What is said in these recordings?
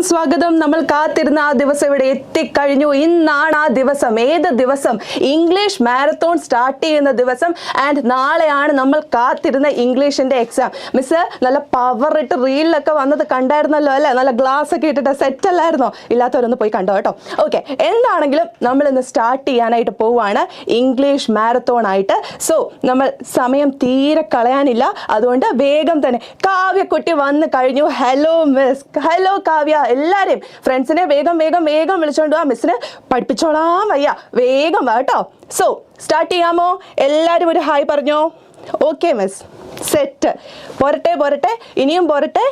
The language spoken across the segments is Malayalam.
സ്വാഗതം. നമ്മൾ കാത്തിരുന്ന ആ ദിവസം ഇവിടെ എത്തിക്കഴിഞ്ഞു. ഇന്നാണ് ആ ദിവസം. ഏത് ദിവസം? ഇംഗ്ലീഷ് മാരത്തോൺ സ്റ്റാർട്ട് ചെയ്യുന്ന ദിവസം. ആൻഡ് നാളെയാണ് നമ്മൾ കാത്തിരുന്ന ഇംഗ്ലീഷിന്റെ എക്സാം. മിസ് നല്ല പവർ ഇട്ട് റീലിലൊക്കെ വന്നത് കണ്ടായിരുന്നല്ലോ അല്ലേ? നല്ല ഗ്ലാസ് ഒക്കെ ഇട്ടിട്ട് സെറ്റ് അല്ലായിരുന്നോ? ഇല്ലാത്തവരൊന്ന് പോയി കണ്ടോ കേട്ടോ. ഓക്കെ, എന്താണെങ്കിലും നമ്മൾ ഇന്ന് സ്റ്റാർട്ട് ചെയ്യാനായിട്ട് പോവാണ് ഇംഗ്ലീഷ് മാരത്തോൺ ആയിട്ട്. സോ നമ്മൾ സമയം തീരെ കളയാനില്ല, അതുകൊണ്ട് വേഗം തന്നെ കാവ്യക്കുട്ടി വന്ന് കഴിഞ്ഞു. Hello miss. ഹലോ കാവ്യ. എല്ലാരെയും ഫ്രണ്ട്സിനെ വേഗം വേഗം വേഗം വിളിച്ചോണ്ട് വാ, മിസ്സിന് പഠിപ്പിച്ചോളാൻ വയ്യ. വേഗം വാ കേട്ടോ. സോ സ്റ്റാർട്ട് ചെയ്യാമോ? എല്ലാരും ഒരു ഹായ് പറഞ്ഞോ. Okay miss, set. പോരട്ടെ പോരട്ടെ, ഇനിയും പോരട്ടെ.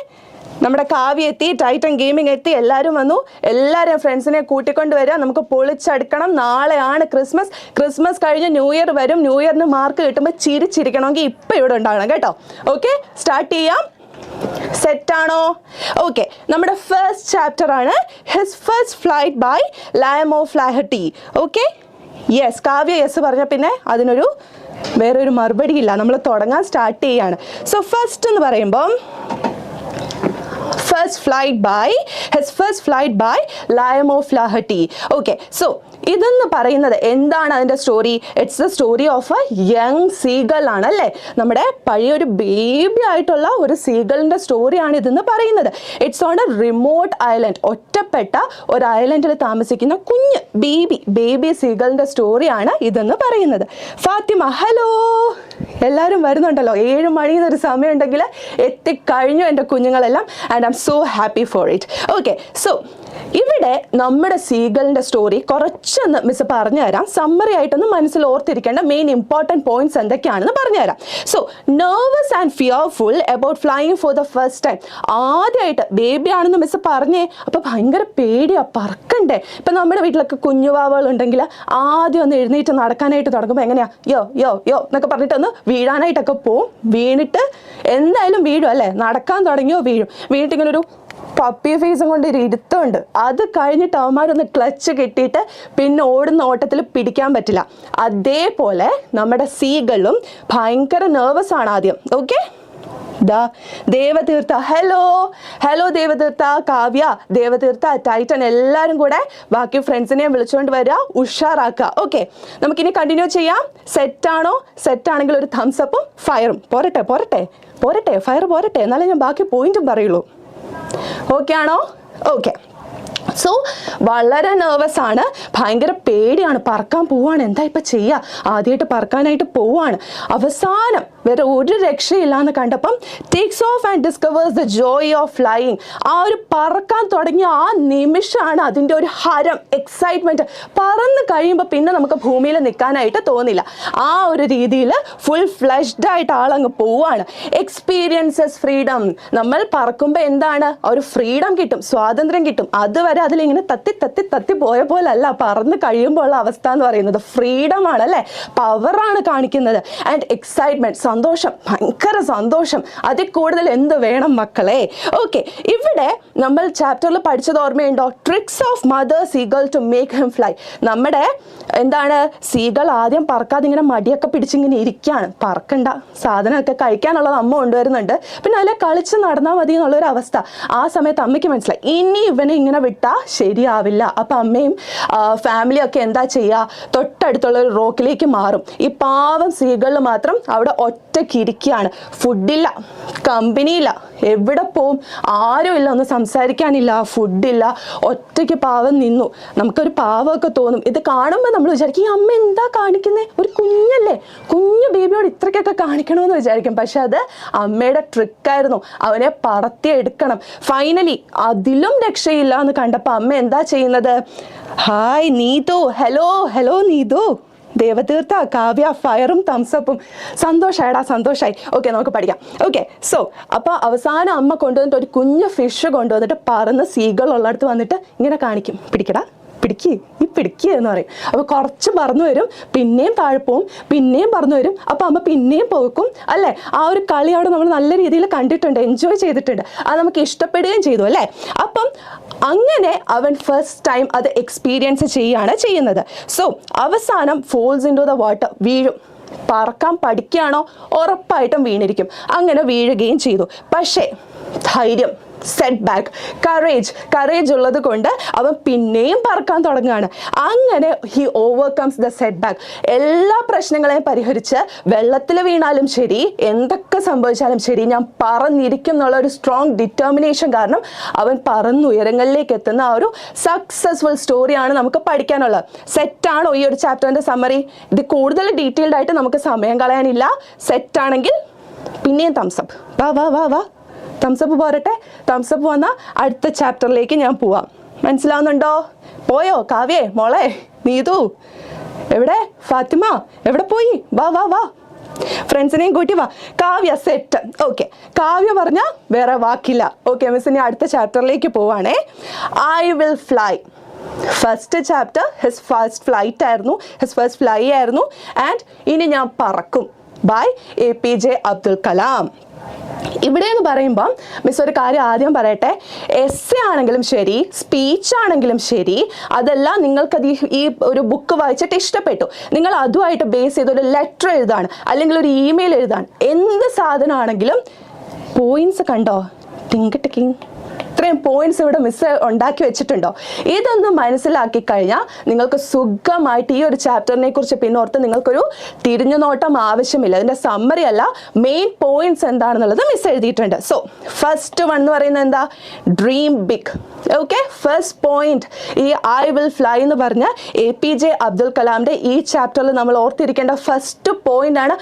നമ്മുടെ കാവ്യ എത്തി, ടൈറ്റൻ ഗെയിമിംഗ് എത്തി, എല്ലാവരും വന്നു. എല്ലാവരെയും ഫ്രണ്ട്സിനെ കൂട്ടിക്കൊണ്ട് വരിക. നമുക്ക് പൊളിച്ചടുക്കണം. നാളെയാണ് ക്രിസ്മസ്. ക്രിസ്മസ് കഴിഞ്ഞ് ന്യൂ ഇയർ വരും. ന്യൂ ഇയറിന് മാർക്ക് കിട്ടുമ്പോൾ ചിരിച്ചിരിക്കണമെങ്കിൽ ഇപ്പം ഇവിടെ ഉണ്ടാകണം കേട്ടോ. ഓക്കെ, സ്റ്റാർട്ട് ചെയ്യാം. സെറ്റാണോ? ഓക്കെ, നമ്മുടെ ഫസ്റ്റ് ചാപ്റ്റർ ആണ് his first flight by Liam of Flaherty. Okay, yes. Kavya yes പറഞ്ഞ പിന്നെ അതിനൊരു വേറൊരു മറുപടി ഇല്ല. നമ്മൾ തുടങ്ങാൻ സ്റ്റാർട്ട് ചെയ്യാണ്. സോ ഫസ്റ്റ് എന്ന് പറയുമ്പം first flight by his first flight by Liam of Flaherty. Okay, so ഇതെന്ന് പറയുന്നത് എന്താണ് അതിൻ്റെ story? It's the story of a young seagull ആണ് അല്ലേ? നമ്മുടെ പഴയൊരു ബേബി ആയിട്ടുള്ള ഒരു സീഗളിൻ്റെ സ്റ്റോറിയാണ് ഇതെന്ന് പറയുന്നത്. It's on A remote island. ഒറ്റപ്പെട്ട ഒരു ഐലൻഡിൽ താമസിക്കുന്ന കുഞ്ഞ് ബേബി സീഗളിൻ്റെ സ്റ്റോറിയാണ് ഇതെന്ന് പറയുന്നത്. ഫാത്തിമ, ഹലോ. എല്ലാവരും വരുന്നുണ്ടല്ലോ. 7 മണി എന്നൊരു സമയം ഉണ്ടെങ്കിൽ എത്തിക്കഴിഞ്ഞു എൻ്റെ കുഞ്ഞുങ്ങളെല്ലാം. And I'm so happy for it. Okay, so ഇവിടെ നമ്മുടെ സീഗളിൻ്റെ സ്റ്റോറി കുറച്ചൊന്ന് മിസ് പറഞ്ഞു തരാം. സമ്മറി ആയിട്ടൊന്ന് മനസ്സിൽ ഓർത്തിരിക്കേണ്ട മെയിൻ ഇമ്പോർട്ടൻറ്റ് പോയിന്റ്സ് എന്തൊക്കെയാണെന്ന് പറഞ്ഞുതരാം. So nervous and fearful about flying for the first time. ആദ്യമായിട്ട് ബേബി ആണെന്ന് മിസ് പറഞ്ഞേ, അപ്പോൾ ഭയങ്കര പേടിയാ, പറക്കണ്ടേ. ഇപ്പം നമ്മുടെ വീട്ടിലൊക്കെ കുഞ്ഞുവാവുകളുണ്ടെങ്കിൽ ആദ്യം ഒന്ന് എഴുന്നേറ്റ് നടക്കാനായിട്ട് തുടങ്ങുമ്പോൾ എങ്ങനെയാ യോ യോ യോ എന്നൊക്കെ പറഞ്ഞിട്ട് ഒന്ന് വീഴാനായിട്ടൊക്കെ പോവും. വീണിട്ട് എന്തായാലും വീഴും അല്ലേ? നടക്കാൻ തുടങ്ങിയോ വീഴും. വീണിട്ടിങ്ങനെ ഒരു പപ്പി ഫേസും കൊണ്ട് ഒരു ഇരുത്തമുണ്ട്. അത് കഴിഞ്ഞിട്ട് അവന്മാരൊന്ന് ക്ലച്ച് കിട്ടിയിട്ട് പിന്നെ ഓടുന്ന ഓട്ടത്തിൽ പിടിക്കാൻ പറ്റില്ല. അതേപോലെ നമ്മുടെ സീഗളും ഭയങ്കര നെർവസ് ആണ് ആദ്യം. Okay, Devatheertha, hello. Hello Devatheertha, Kavya, Devatheertha, Titan, എല്ലാവരും കൂടെ ബാക്കി ഫ്രണ്ട്സിനെ വിളിച്ചുകൊണ്ട് വരിക, ഉഷാറാക്കുക. ഓക്കെ, നമുക്കിനി കണ്ടിന്യൂ ചെയ്യാം. സെറ്റാണോ? സെറ്റാണെങ്കിൽ ഒരു തംസ് അപ്പും ഫയറും. പോരട്ടെ പോരട്ടെ പോരട്ടെ, ഫയർ പോരട്ടെ, എന്നാലേ ഞാൻ ബാക്കി പോയിന്റും പറയുള്ളൂ. ഓക്കെ ആണോ? ഓക്കെ, സോ വളരെ നെർവസ് ആണ്, ഭയങ്കര പേടിയാണ്, പറക്കാൻ പോവാണ്. എന്താ ഇപ്പം ചെയ്യുക? ആദ്യമായിട്ട് പറക്കാനായിട്ട് പോവാണ്. അവസാനം വേറെ ഒരു രക്ഷയില്ലാന്ന് കണ്ടപ്പം takes of and discovers the joy of flying. ആ ഒരു പറക്കാൻ തുടങ്ങിയ ആ നിമിഷമാണ് അതിൻ്റെ ഒരു ഹരം, എക്സൈറ്റ്മെൻറ്റ്. പറന്ന് കഴിയുമ്പോൾ പിന്നെ നമുക്ക് ഭൂമിയിൽ നിൽക്കാനായിട്ട് തോന്നില്ല. ആ ഒരു രീതിയിൽ ഫുൾ ഫ്ലെഷ്ഡ് ആയിട്ട് ആളങ്ങ് പോവാണ്. Experiences freedom. നമ്മൾ പറക്കുമ്പോൾ എന്താണ്? ഒരു ഫ്രീഡം കിട്ടും, സ്വാതന്ത്ര്യം കിട്ടും. അതുവരെ അതിലിങ്ങനെ തത്തി തത്തി തത്തി പോയ പോലല്ല പറന്ന് കഴിയുമ്പോൾ ഉള്ള അവസ്ഥ എന്ന് പറയുന്നത്. ഫ്രീഡം ആണ് അല്ലേ? പവറാണ് കാണിക്കുന്നത്. ആൻഡ് എക്സൈറ്റ്മെന്റ്, സന്തോഷം, ഭയങ്കര സന്തോഷം. അതിൽ കൂടുതൽ എന്ത് വേണം മക്കളെ? ഓക്കെ, ഇവിടെ നമ്മൾ ചാപ്റ്ററിൽ പഠിച്ചത് ഓർമ്മയുണ്ടോ? Tricks of mother seagull to make him fly. നമ്മുടെ എന്താണ്, സീഗൾ ആദ്യം പറക്കാതെ ഇങ്ങനെ മടിയൊക്കെ പിടിച്ചിങ്ങനെ ഇരിക്കുകയാണ്. പറക്കണ്ട, സാധനമൊക്കെ കഴിക്കാനുള്ളത് അമ്മ കൊണ്ടുവരുന്നുണ്ട്, പിന്നെ അതിലെ കളിച്ച് നടന്നാൽ മതി എന്നുള്ളൊരു അവസ്ഥ. ആ സമയത്ത് അമ്മയ്ക്ക് മനസ്സിലായി ഇനി ഇവനെ ഇങ്ങനെ വിട്ടാൽ ശരിയാവില്ല. അപ്പം അമ്മയും ഫാമിലിയും ഒക്കെ എന്താ ചെയ്യുക? തൊട്ടടുത്തുള്ള ഒരു റോക്കിലേക്ക് മാറും. ഈ പാവം സീകളിൽ മാത്രം അവിടെ ഒറ്റയ്ക്ക് ഇരിക്കുകയാണ്. ഫുഡില്ല, കമ്പനിയില്ല, എവിടെ പോവും? ആരുമില്ല, ഒന്ന് സംസാരിക്കാനില്ല, ഫുഡില്ല, ഒറ്റയ്ക്ക് പാവം നിന്നു. നമുക്കൊരു പാവമൊക്കെ തോന്നും. ഇത് കാണുമ്പോൾ നമ്മൾ വിചാരിക്കും ഈ അമ്മ എന്താ കാണിക്കുന്നത്? ഒരു കുഞ്ഞല്ലേ, കുഞ്ഞു ബേബിയോട് ഇത്രയ്ക്കൊക്കെ കാണിക്കണമെന്ന് വിചാരിക്കും. പക്ഷെ അത് അമ്മയുടെ ട്രിക്കായിരുന്നു. അവനെ പറത്തിയെടുക്കണം. ഫൈനലി അതിലും രക്ഷയില്ല എന്ന് കണ്ടപ്പോൾ അമ്മ എന്താ ചെയ്യുന്നത്? Hi Neethu, hello hello Neethu, Devatheertha, Kavya, ഫയറും തംസപ്പും. സന്തോഷമായിടാ, സന്തോഷമായി. ഓക്കെ, നമുക്ക് പഠിക്കാം. ഓക്കെ, സോ അപ്പോൾ അവസാനം അമ്മ കൊണ്ടുവന്നിട്ട് ഒരു കുഞ്ഞ് ഫിഷ് കൊണ്ടുവന്നിട്ട് പറന്ന് സീകൾ ഉള്ളിടത്ത് വന്നിട്ട് ഇങ്ങനെ കാണിക്കും. പിടിക്കടാ, പിടിക്കുക എന്ന് പറയും. അപ്പോൾ കുറച്ച് പറന്നു വരും, പിന്നെയും താഴെ പോവും, പിന്നെയും പറന്നു വരും. അപ്പോൾ അമ്മ പിന്നെയും പോക്കും അല്ലേ? ആ ഒരു കളി അവിടെ നമ്മൾ നല്ല രീതിയിൽ കണ്ടിട്ടുണ്ട്, എൻജോയ് ചെയ്തിട്ടുണ്ട്. അത് നമുക്ക് ഇഷ്ടപ്പെടുകയും ചെയ്തു അല്ലേ? അപ്പം അങ്ങനെ അവൻ ഫസ്റ്റ് ടൈം അത് എക്സ്പീരിയൻസ് ചെയ്യുന്നത്. സോ അവസാനം falls into the water, വീഴും. പറക്കാൻ പഠിക്കുകയാണോ? ഉറപ്പായിട്ടും വീണിരിക്കും. അങ്ങനെ വീഴുകയും ചെയ്തു. പക്ഷേ ധൈര്യം, സെറ്റ് ബാക്ക്. കറേജ് ഉള്ളത് കൊണ്ട് അവൻ പിന്നെയും പറക്കാൻ തുടങ്ങുകയാണ്. അങ്ങനെ he overcomes the set back. എല്ലാ പ്രശ്നങ്ങളെയും പരിഹരിച്ച് വെള്ളത്തിൽ വീണാലും ശരി, എന്തൊക്കെ സംഭവിച്ചാലും ശരി, ഞാൻ പറന്നിരിക്കും എന്നുള്ള ഒരു സ്ട്രോങ് ഡിറ്റർമിനേഷൻ കാരണം അവൻ പറന്നുയരങ്ങളിലേക്ക് എത്തുന്ന ആ ഒരു സക്സസ്ഫുൾ സ്റ്റോറിയാണ് നമുക്ക് പഠിക്കാനുള്ളത്. സെറ്റാണോ ഈ ഒരു ചാപ്റ്ററിന്റെ സമ്മറി? ഇത് കൂടുതൽ ഡീറ്റെയിൽഡ് ആയിട്ട് നമുക്ക് സമയം കളയാനില്ല. സെറ്റാണെങ്കിൽ പിന്നെയും തംസപ്പ്. വാ തംസപ്പ് പോരട്ടെ. തംസപ്പ് വന്നാൽ അടുത്ത ചാപ്റ്ററിലേക്ക് ഞാൻ പോവാം. മനസ്സിലാവുന്നുണ്ടോ? പോയോ കാവ്യേ? മോളെ നീതു എവിടെ? ഫാത്തിമ എവിടെ പോയി? വാ ഫ്രണ്ട്സിനെയും കൂട്ടി വാ. കാവ്യ സെറ്റ്. ഓക്കെ, കാവ്യ പറഞ്ഞ വേറെ വാക്കില്ല. ഓക്കെ മിസ്, ഇനി അടുത്ത ചാപ്റ്ററിലേക്ക് പോവാണേ. I will fly. First chapter his first fly ആയിരുന്നു. ആൻഡ് ഇനി ഞാൻ പറക്കും ബൈ APJ അബ്ദുൽ കലാം. ഇവിടെ എന്ന് പറയുമ്പം മിസ് ഒരു കാര്യം ആദ്യം പറയട്ടെ. എസ്സേ ആണെങ്കിലും ശരി, സ്പീച്ച് ആണെങ്കിലും ശരി, അതെല്ലാം നിങ്ങൾക്കത് ഈ ഒരു ബുക്ക് വായിച്ചിട്ട് ഇഷ്ടപ്പെട്ടു, നിങ്ങൾ അതുമായിട്ട് ബേസ് ചെയ്ത് ഒരു ലെറ്റർ എഴുതാണ് അല്ലെങ്കിൽ ഒരു ഇമെയിൽ എഴുതാണ്. എന്ത് സാധനമാണെങ്കിലും പോയിന്റ്സ് കണ്ടോ? ടിങ്കിട്ടിക്കിങ് ഇത്രയും പോയിന്റ്സ് ഇവിടെ മിസ് ഉണ്ടാക്കി വെച്ചിട്ടുണ്ടോ? ഇതൊന്ന് മനസ്സിലാക്കി കഴിഞ്ഞാൽ നിങ്ങൾക്ക് സുഖമായിട്ട് ഈ ഒരു ചാപ്റ്ററിനെ കുറിച്ച് പിന്നോർത്ത് നിങ്ങൾക്കൊരു തിരിഞ്ഞു നോട്ടം ആവശ്യമില്ല. അതിന്റെ സമ്മറി അല്ല, മെയിൻ പോയിന്റ്സ് എന്താണെന്നുള്ളത് മിസ് എഴുതിയിട്ടുണ്ട്. സോ ഫസ്റ്റ് വൺ എന്ന് പറയുന്നത് എന്താ? Dream big. Okay, first point ഈ ഐ വിൽ ഫ്ലൈ എന്ന് പറഞ്ഞ APJ അബ്ദുൽ കലാമിന്റെ ഈ ചാപ്റ്ററിൽ നമ്മൾ ഓർത്തിരിക്കേണ്ട ഫസ്റ്റ് പോയിന്റ് ആണ്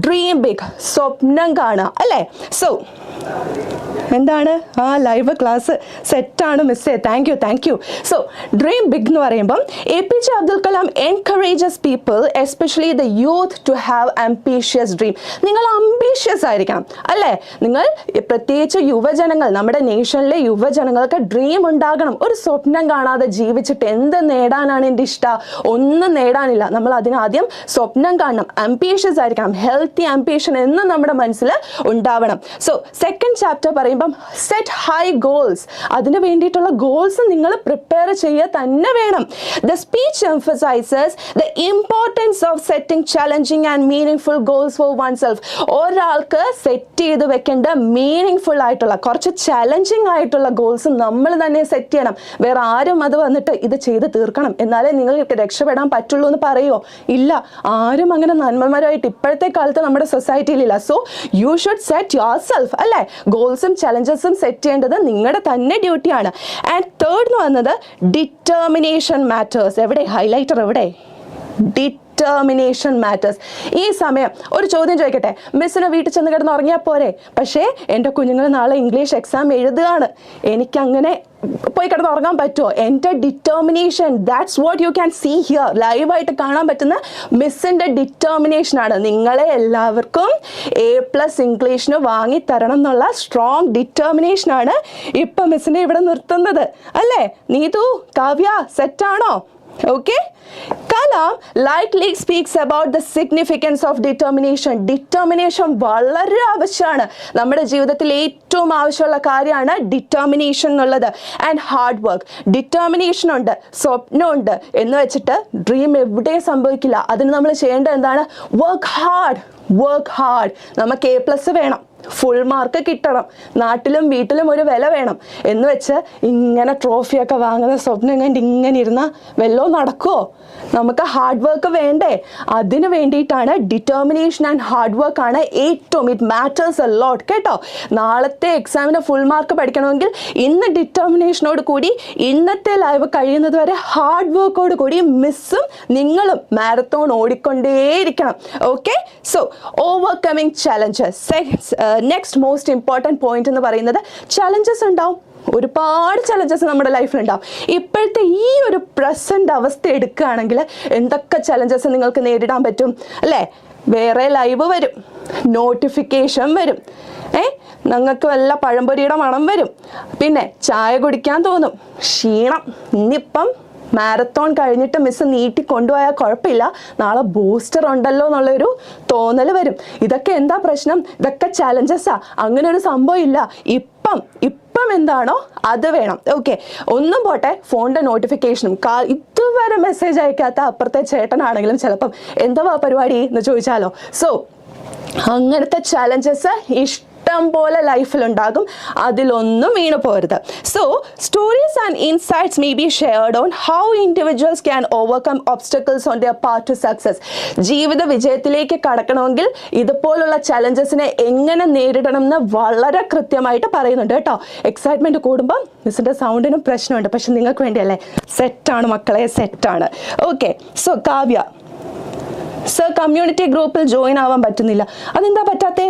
ഡ്രീം ബിഗ്. സ്വപ്നം കാണുക അല്ലേ? സോ എന്താണ് ആ ലൈവ് ക്ലാസ് സെറ്റാണ് മിസ്സേ. Thank you. So dream big എന്ന് പറയുമ്പം APJ Abdul Kalam encourages people especially the youth to have ambitious dream. നിങ്ങൾ ആംബിഷ്യസ് ആയിരിക്കണം അല്ലേ? നിങ്ങൾ പ്രത്യേകിച്ച് യുവജനങ്ങൾ, നമ്മുടെ നേഷനിലെ യുവജനങ്ങൾക്ക് ഡ്രീം ഉണ്ടാകണം. ഒരു സ്വപ്നം കാണാതെ ജീവിച്ചിട്ട് എന്ത് നേടാനാണ് എൻ്റെ ഇഷ്ടം? ഒന്നും നേടാനില്ല. നമ്മൾ അതിനാദ്യം സ്വപ്നം കാണണം. ആംബിഷ്യസ് ആയിരിക്കണം. ഹെൽത്തി ആംബിഷൻ എന്ന് നമ്മുടെ മനസ്സിൽ ഉണ്ടാവണം. സോ സെക്കൻഡ് ചാപ്റ്റർ പറയുമ്പോൾ സെറ്റ് ഹൈ ഗോൾസ്. അതിന് വേണ്ടിയിട്ടുള്ള ഗോൾസ് നിങ്ങൾ പ്രിപ്പയർ ചെയ്യുക തന്നെ വേണം. The speech emphasises the importance of setting challenging and meaning goals for one self. ഒരാൾക്ക് സെറ്റ് ചെയ്ത് വെക്കേണ്ട മീനിങ് ഫുൾ ആയിട്ടുള്ള കുറച്ച് ചലഞ്ചിങ് ആയിട്ടുള്ള ഗോൾസ് നമ്മൾ തന്നെ സെറ്റ് ചെയ്യണം. വേറെ ആരും അത് വന്നിട്ട് ഇത് ചെയ്ത് തീർക്കണം എന്നാലേ നിങ്ങൾക്ക് രക്ഷപ്പെടാൻ പറ്റുള്ളൂ എന്ന് പറയുമോ? ഇല്ല, ആരും അങ്ങനെ നന്മമാരായിട്ട് ഇപ്പോഴത്തെ കാലത്ത് നമ്മുടെ സൊസൈറ്റിയിലില്ല. So you should set yourself അല്ലേ? ഗോൾസും ചലഞ്ചസും സെറ്റ് ചെയ്യേണ്ടത് നിങ്ങളുടെ തന്നെ ഡ്യൂട്ടിയാണ്. ആൻഡ് തേർഡ് എന്ന് പറയുന്നത് ഡിറ്റർമിനേഷൻ മാറ്റേഴ്സ്. എവിടെ ഹൈലൈറ്റർ? എവിടെ? Determination matters. ഈ സമയം ഒരു ചോദ്യം ചോദിക്കട്ടെ. മിസ്സിന് വീട്ടിൽ ചെന്ന് കിടന്ന് ഉറങ്ങിയാൽ പോരെ? പക്ഷേ എൻ്റെ കുഞ്ഞുങ്ങൾ നാളെ ഇംഗ്ലീഷ് എക്സാം എഴുതുകയാണ്, എനിക്കങ്ങനെ പോയി കിടന്ന് ഉറങ്ങാൻ പറ്റുമോ? എൻ്റെ determination, that's what you can see here. ലൈവായിട്ട് കാണാൻ പറ്റുന്ന മിസ്സിൻ്റെ ഡിറ്റർമിനേഷനാണ്. നിങ്ങളെ എല്ലാവർക്കും A+ ഇംഗ്ലീഷിന് വാങ്ങിത്തരണം എന്നുള്ള സ്ട്രോങ് ഡിറ്റർമിനേഷനാണ് ഇപ്പം മിസ്സിനെ ഇവിടെ നിർത്തുന്നത് അല്ലേ? Neethu, Kavya സെറ്റാണോ? Okay, Kalam likely speaks about the significance of determination. Determination വളരെ ആവശ്യമാണ്. നമ്മുടെ ജീവിതത്തിൽ ഏറ്റവും ആവശ്യമുള്ള കാര്യമാണ് ഡിറ്റർമിനേഷൻ എന്നുള്ളത്. And hard work. ഡിറ്റർമിനേഷൻ ഉണ്ട്, സ്വപ്നമുണ്ട് എന്ന് വെച്ചിട്ട് ഡ്രീം എവിടെയും സംഭവിക്കില്ല. അതിന് നമ്മൾ ചെയ്യേണ്ടത് എന്താണ്? Work hard. നമുക്ക് A+ വേണം, ഫുൾ മാർക്ക് കിട്ടണം, നാട്ടിലും വീട്ടിലും ഒരു വില വേണം എന്ന് വെച്ച് ഇങ്ങനെ ട്രോഫിയൊക്കെ വാങ്ങുന്ന സ്വപ്നം കണ്ട് ഇങ്ങനെ ഇരുന്നാൽ വല്ലോ നടക്കുമോ? നമുക്ക് ഹാർഡ് വർക്ക് വേണ്ടേ? അതിന് വേണ്ടിയിട്ടാണ് ഡിറ്റർമിനേഷൻ ആൻഡ് ഹാർഡ് വർക്ക് ആണ് ഏറ്റവും. ഇറ്റ് മാറ്റേഴ്സ് എ ലോട്ട് കേട്ടോ. നാളത്തെ എക്സാമിന് ഫുൾ മാർക്ക് പഠിക്കണമെങ്കിൽ ഇന്ന് ഡിറ്റർമിനേഷനോട് കൂടി ഇന്നത്തെ ലൈവ് കഴിയുന്നത് വരെ ഹാർഡ് വർക്കോട് കൂടി മിസ്സും നിങ്ങളും മാരത്തോൺ ഓടിക്കൊണ്ടേയിരിക്കണം. Okay, so overcoming challenges. Next most important point എന്ന് പറയുന്നത് ചലഞ്ചസ് ഉണ്ടാവും. ഒരുപാട് ചലഞ്ചസ് നമ്മുടെ ലൈഫിലുണ്ടാവും. ഇപ്പോഴത്തെ ഈ ഒരു പ്രസന്റ് അവസ്ഥ എടുക്കുകയാണെങ്കിൽ എന്തൊക്കെ ചലഞ്ചസ് നിങ്ങൾക്ക് നേരിടാൻ പറ്റും അല്ലേ? വേറെ ലൈവ് വരും, നോട്ടിഫിക്കേഷൻ വരും, നിങ്ങൾക്ക് വല്ല പഴംപൊരിയുടെ മണം വരും, പിന്നെ ചായ കുടിക്കാൻ തോന്നും, ക്ഷീണം. ഇന്നിപ്പം മാരത്തോൺ കഴിഞ്ഞിട്ട് മിസ് നീട്ടി കൊണ്ടുപോയാൽ കുഴപ്പമില്ല, നാളെ ബൂസ്റ്റർ ഉണ്ടല്ലോ എന്നുള്ളൊരു തോന്നൽ വരും. ഇതൊക്കെ എന്താ പ്രശ്നം? ഇതൊക്കെ ചലഞ്ചസാ. അങ്ങനെ ഒരു സംഭവം ഇല്ല. ഇപ്പം എന്താണോ അത് വേണം. ഓക്കെ, ഒന്നും പോട്ടെ, ഫോണിൻ്റെ നോട്ടിഫിക്കേഷനും ഇതുവരെ മെസ്സേജ് അയക്കാത്ത അപ്പുറത്തെ ചേട്ടനാണെങ്കിലും ചിലപ്പം എന്താ പരിപാടി എന്ന് ചോദിച്ചാലോ. സോ അങ്ങനത്തെ ചലഞ്ചസ് ഇഷ്ടം പോലെ ലൈഫിലുണ്ടാകും, അതിലൊന്നും വീണു പോരുത്. So stories and insights may be shared on how individuals can overcome obstacles on their path to success. ജീവിത വിജയത്തിലേക്ക് കടക്കണമെങ്കിൽ ഇതുപോലുള്ള ചലഞ്ചസിനെ എങ്ങനെ നേരിടണം എന്ന് വളരെ കൃത്യമായിട്ട് പറയുന്നുണ്ട് കേട്ടോ. എക്സൈറ്റ്മെന്റ് കൂടുമ്പോൾ മിസ്സിന്റെ സൗണ്ടിനും പ്രശ്നമുണ്ട്, പക്ഷെ നിങ്ങൾക്ക് വേണ്ടിയല്ലേ. സെറ്റാണ് മക്കളെ, സെറ്റാണ്. Okay, so Kavya sir community ഗ്രൂപ്പിൽ ജോയിൻ ആവാൻ പറ്റുന്നില്ല, അതെന്താ പറ്റാത്തേ?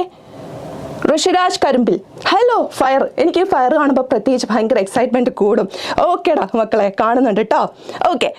ഋഷിരാജ് കരുമ്പിൽ ഹലോ ഫയർ. എനിക്ക് ഈ ഫയർ കാണുമ്പോൾ പ്രത്യേകിച്ച് ഭയങ്കര എക്സൈറ്റ്മെന്റ് കൂടും. ഓക്കേടാ മക്കളെ, കാണുന്നുണ്ട് കേട്ടോ. Okay,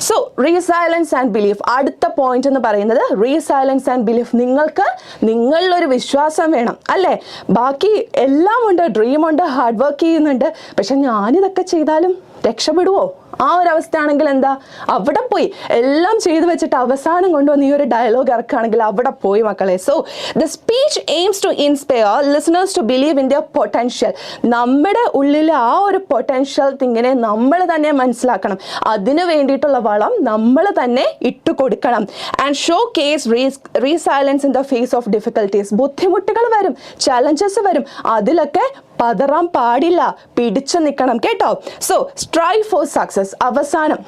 so resilience and belief. അടുത്ത പോയിന്റ് എന്ന് പറയുന്നത് റീസൈലൻസ് ആൻഡ് ബിലീഫ്. നിങ്ങൾക്ക് നിങ്ങളിലൊരു വിശ്വാസം വേണം അല്ലേ. ബാക്കി എല്ലാം ഉണ്ട്, ഡ്രീമുണ്ട്, ഹാർഡ് വർക്ക് ചെയ്യുന്നുണ്ട്, പക്ഷെ ഞാനിതൊക്കെ ചെയ്താലും രക്ഷപ്പെടുവോ? ആ ഒരു അവസ്ഥയാണെങ്കിൽ എന്താ, അവിടെ പോയി എല്ലാം ചെയ്തു വെച്ചിട്ട് അവസാനം കൊണ്ടുവന്ന് ഈ ഒരു ഡയലോഗ് ഇറക്കുകയാണെങ്കിൽ അവിടെ പോയി മക്കളെ. So the speech aims to inspire listeners to believe in their potential. നമ്മുടെ ഉള്ളിലെ ആ ഒരു പൊട്ടൻഷ്യൽ തിങ്ങിനെ നമ്മൾ തന്നെ മനസ്സിലാക്കണം, അതിന് വേണ്ടിയിട്ടുള്ള വളം നമ്മൾ തന്നെ ഇട്ടു കൊടുക്കണം. And showcase resilience in the face of difficulties. ബുദ്ധിമുട്ടുകൾ വരും, ചലഞ്ചസ് വരും, അതിലൊക്കെ പതറാൻ പാടില്ല, പിടിച്ചു നിൽക്കണം കേട്ടോ. So strive for success. അവസാനം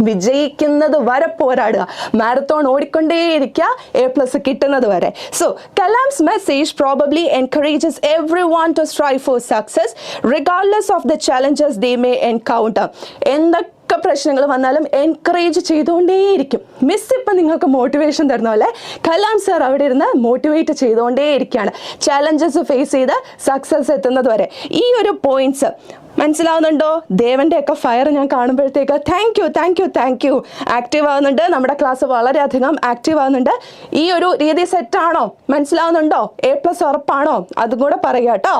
വിജയിക്കുന്നത് വരെ പോരാടുക, മാരത്തോൺ ഓടിക്കൊണ്ടേയിരിക്കുക, A+ കിട്ടുന്നത് വരെ. So Kalam's message probably encourages everyone to strive for success regardless of the challenges they may encounter. എന്തൊക്കെ പ്രശ്നങ്ങൾ വന്നാലും എൻകറേജ് ചെയ്തുകൊണ്ടേയിരിക്കും. മിസ് ഇപ്പം നിങ്ങൾക്ക് മോട്ടിവേഷൻ തരുന്ന പോലെ കലാം സാർ അവിടെ ഇരുന്ന് മോട്ടിവേറ്റ് ചെയ്തുകൊണ്ടേയിരിക്കുകയാണ്, ചാലഞ്ചസ് ഫേസ് ചെയ്ത് സക്സസ് എത്തുന്നത് വരെ. ഈ ഒരു പോയിന്റ്സ് മനസ്സിലാവുന്നുണ്ടോ? ദേവന്റെ ഒക്കെ ഫയർ ഞാൻ കാണുമ്പോഴത്തേക്ക് താങ്ക് യു ആക്റ്റീവ് ആവുന്നുണ്ട്. നമ്മുടെ ക്ലാസ് വളരെയധികം ആക്റ്റീവ് ആവുന്നുണ്ട്. ഈ ഒരു രീതി സെറ്റാണോ? മനസ്സിലാവുന്നുണ്ടോ? A+ ഉറപ്പാണോ? അതും കൂടെ പറയുക കേട്ടോ.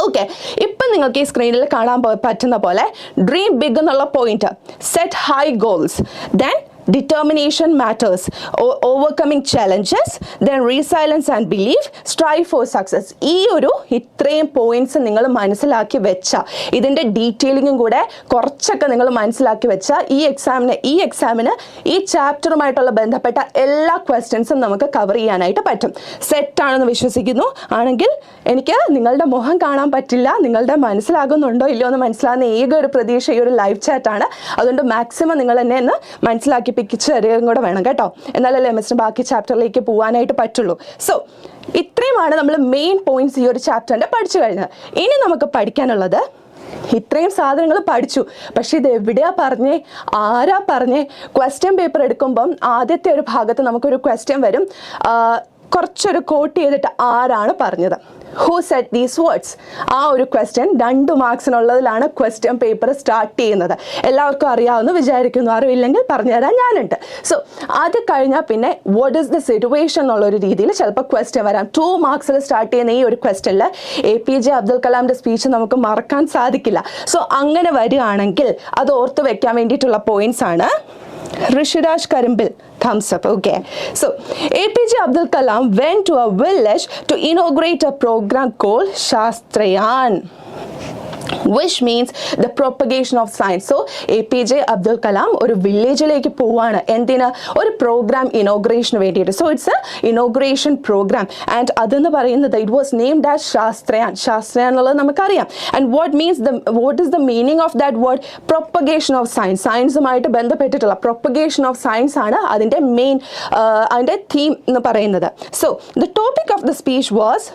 ഓക്കെ, ഇപ്പം നിങ്ങൾക്ക് ഈ സ്ക്രീനിൽ കാണാൻ പറ്റുന്ന പോലെ ഡ്രീം ബിഗ് എന്നുള്ള point, set high goals, then determination matters, overcoming challenges, then resilience and belief, strive for success. ഈ ഒരു ഇത്രയും പോയിന്റ്സ് നിങ്ങൾ മനസ്സിലാക്കി വെച്ച, ഇതിൻ്റെ ഡീറ്റെയിലിങ്ങും കൂടെ കുറച്ചൊക്കെ നിങ്ങൾ മനസ്സിലാക്കി വെച്ച ഈ എക്സാമിന് ഈ ചാപ്റ്ററുമായിട്ടുള്ള ബന്ധപ്പെട്ട എല്ലാ ക്വസ്റ്റ്യൻസും നമുക്ക് കവർ ചെയ്യാനായിട്ട് പറ്റും. സെറ്റാണെന്ന് വിശ്വസിക്കുന്നു. ആണെങ്കിൽ എനിക്ക് നിങ്ങളുടെ മുഖം കാണാൻ പറ്റില്ല, നിങ്ങളുടെ മനസ്സിലാകുന്നുണ്ടോ ഇല്ലയോ എന്ന് മനസ്സിലാകുന്ന ഏക ഒരു പ്രതീക്ഷ ഈ ഒരു ലൈവ് ചാറ്റാണ്. അതുകൊണ്ട് മാക്സിമം നിങ്ങൾ എന്നെ ഒന്ന് മനസ്സിലാക്കി തരികയും കൂടെ വേണം കേട്ടോ, എന്നാലല്ലേ മിസ്റ്റർ ബാക്കി ചാപ്റ്ററിലേക്ക് പോകാനായിട്ട് പറ്റുള്ളൂ. സോ ഇത്രയുമാണ് നമ്മൾ മെയിൻ പോയിന്റ്സ് ഈ ഒരു ചാപ്റ്ററിന്റെ പഠിച്ചു കഴിഞ്ഞത്. ഇനി നമുക്ക് പഠിക്കാനുള്ളത്, ഇത്രയും സാധനങ്ങൾ പഠിച്ചു, പക്ഷെ ഇത് എവിടെയാ പറഞ്ഞേ, ആരാ പറഞ്ഞേ? ക്വസ്റ്റ്യൻ പേപ്പർ എടുക്കുമ്പം ആദ്യത്തെ ഒരു ഭാഗത്ത് നമുക്കൊരു ക്വസ്റ്റ്യൻ വരും, കുറച്ചൊരു കോട്ട് ചെയ്തിട്ട് ആരാണ് പറഞ്ഞത്, ഹൂ സെഡ് ദീസ് വേർഡ്സ്. ആ ഒരു ക്വസ്റ്റ്യൻ 2 മാർക്സിനുള്ളതിലാണ് ക്വസ്റ്റ്യൻ പേപ്പർ സ്റ്റാർട്ട് ചെയ്യുന്നത്. എല്ലാവർക്കും അറിയാമെന്ന് വിചാരിക്കുന്നു, അറിവില്ലെങ്കിൽ പറഞ്ഞുതരാൻ ഞാനുണ്ട്. സോ അത് കഴിഞ്ഞാൽ പിന്നെ വാട്ട് ഈസ് ദ സിറ്റുവേഷൻ എന്നുള്ളൊരു രീതിയിൽ ചിലപ്പോൾ ക്വസ്റ്റ്യൻ വരാം. 2 മാർക്സിൽ സ്റ്റാർട്ട് ചെയ്യുന്ന ഈ ഒരു ക്വസ്റ്റ്യനിൽ APJ അബ്ദുൽ കലാമിൻ്റെ സ്പീച്ച് നമുക്ക് മറക്കാൻ സാധിക്കില്ല. സോ അങ്ങനെ വരികയാണെങ്കിൽ അത് ഓർത്ത് വെക്കാൻ വേണ്ടിയിട്ടുള്ള പോയിന്റ്സ് ആണ്. Rishiraj Karumbil thumbs up. Okay, so APJ Abdul Kalam went to a village to inaugurate a program called Shastrayan, which means the propagation of science. So APJ Abdul Kalam ഒരു വില്ലേജിലേക്ക് പോവാണ്, എന്തിന്? ഒരു പ്രോഗ്രാം ഇനോഗ്രേഷന് വേണ്ടിയിട്ട്. സോ ഇറ്റ്സ് എ ഇനോഗ്രേഷൻ പ്രോഗ്രാം ആൻഡ് അതെന്ന് പറയുന്നത് it was named as Shastrayan. Shastrayan എന്നുള്ളത് നമുക്കറിയാം. And what is the meaning of that word? Propagation of science. സയൻസുമായിട്ട് ബന്ധപ്പെട്ടിട്ടുള്ള പ്രൊപ്പഗേഷൻ ഓഫ് സയൻസ് ആണ് അതിൻ്റെ മെയിൻ, അതിൻ്റെ തീം എന്ന് പറയുന്നത്. So the topic of the speech was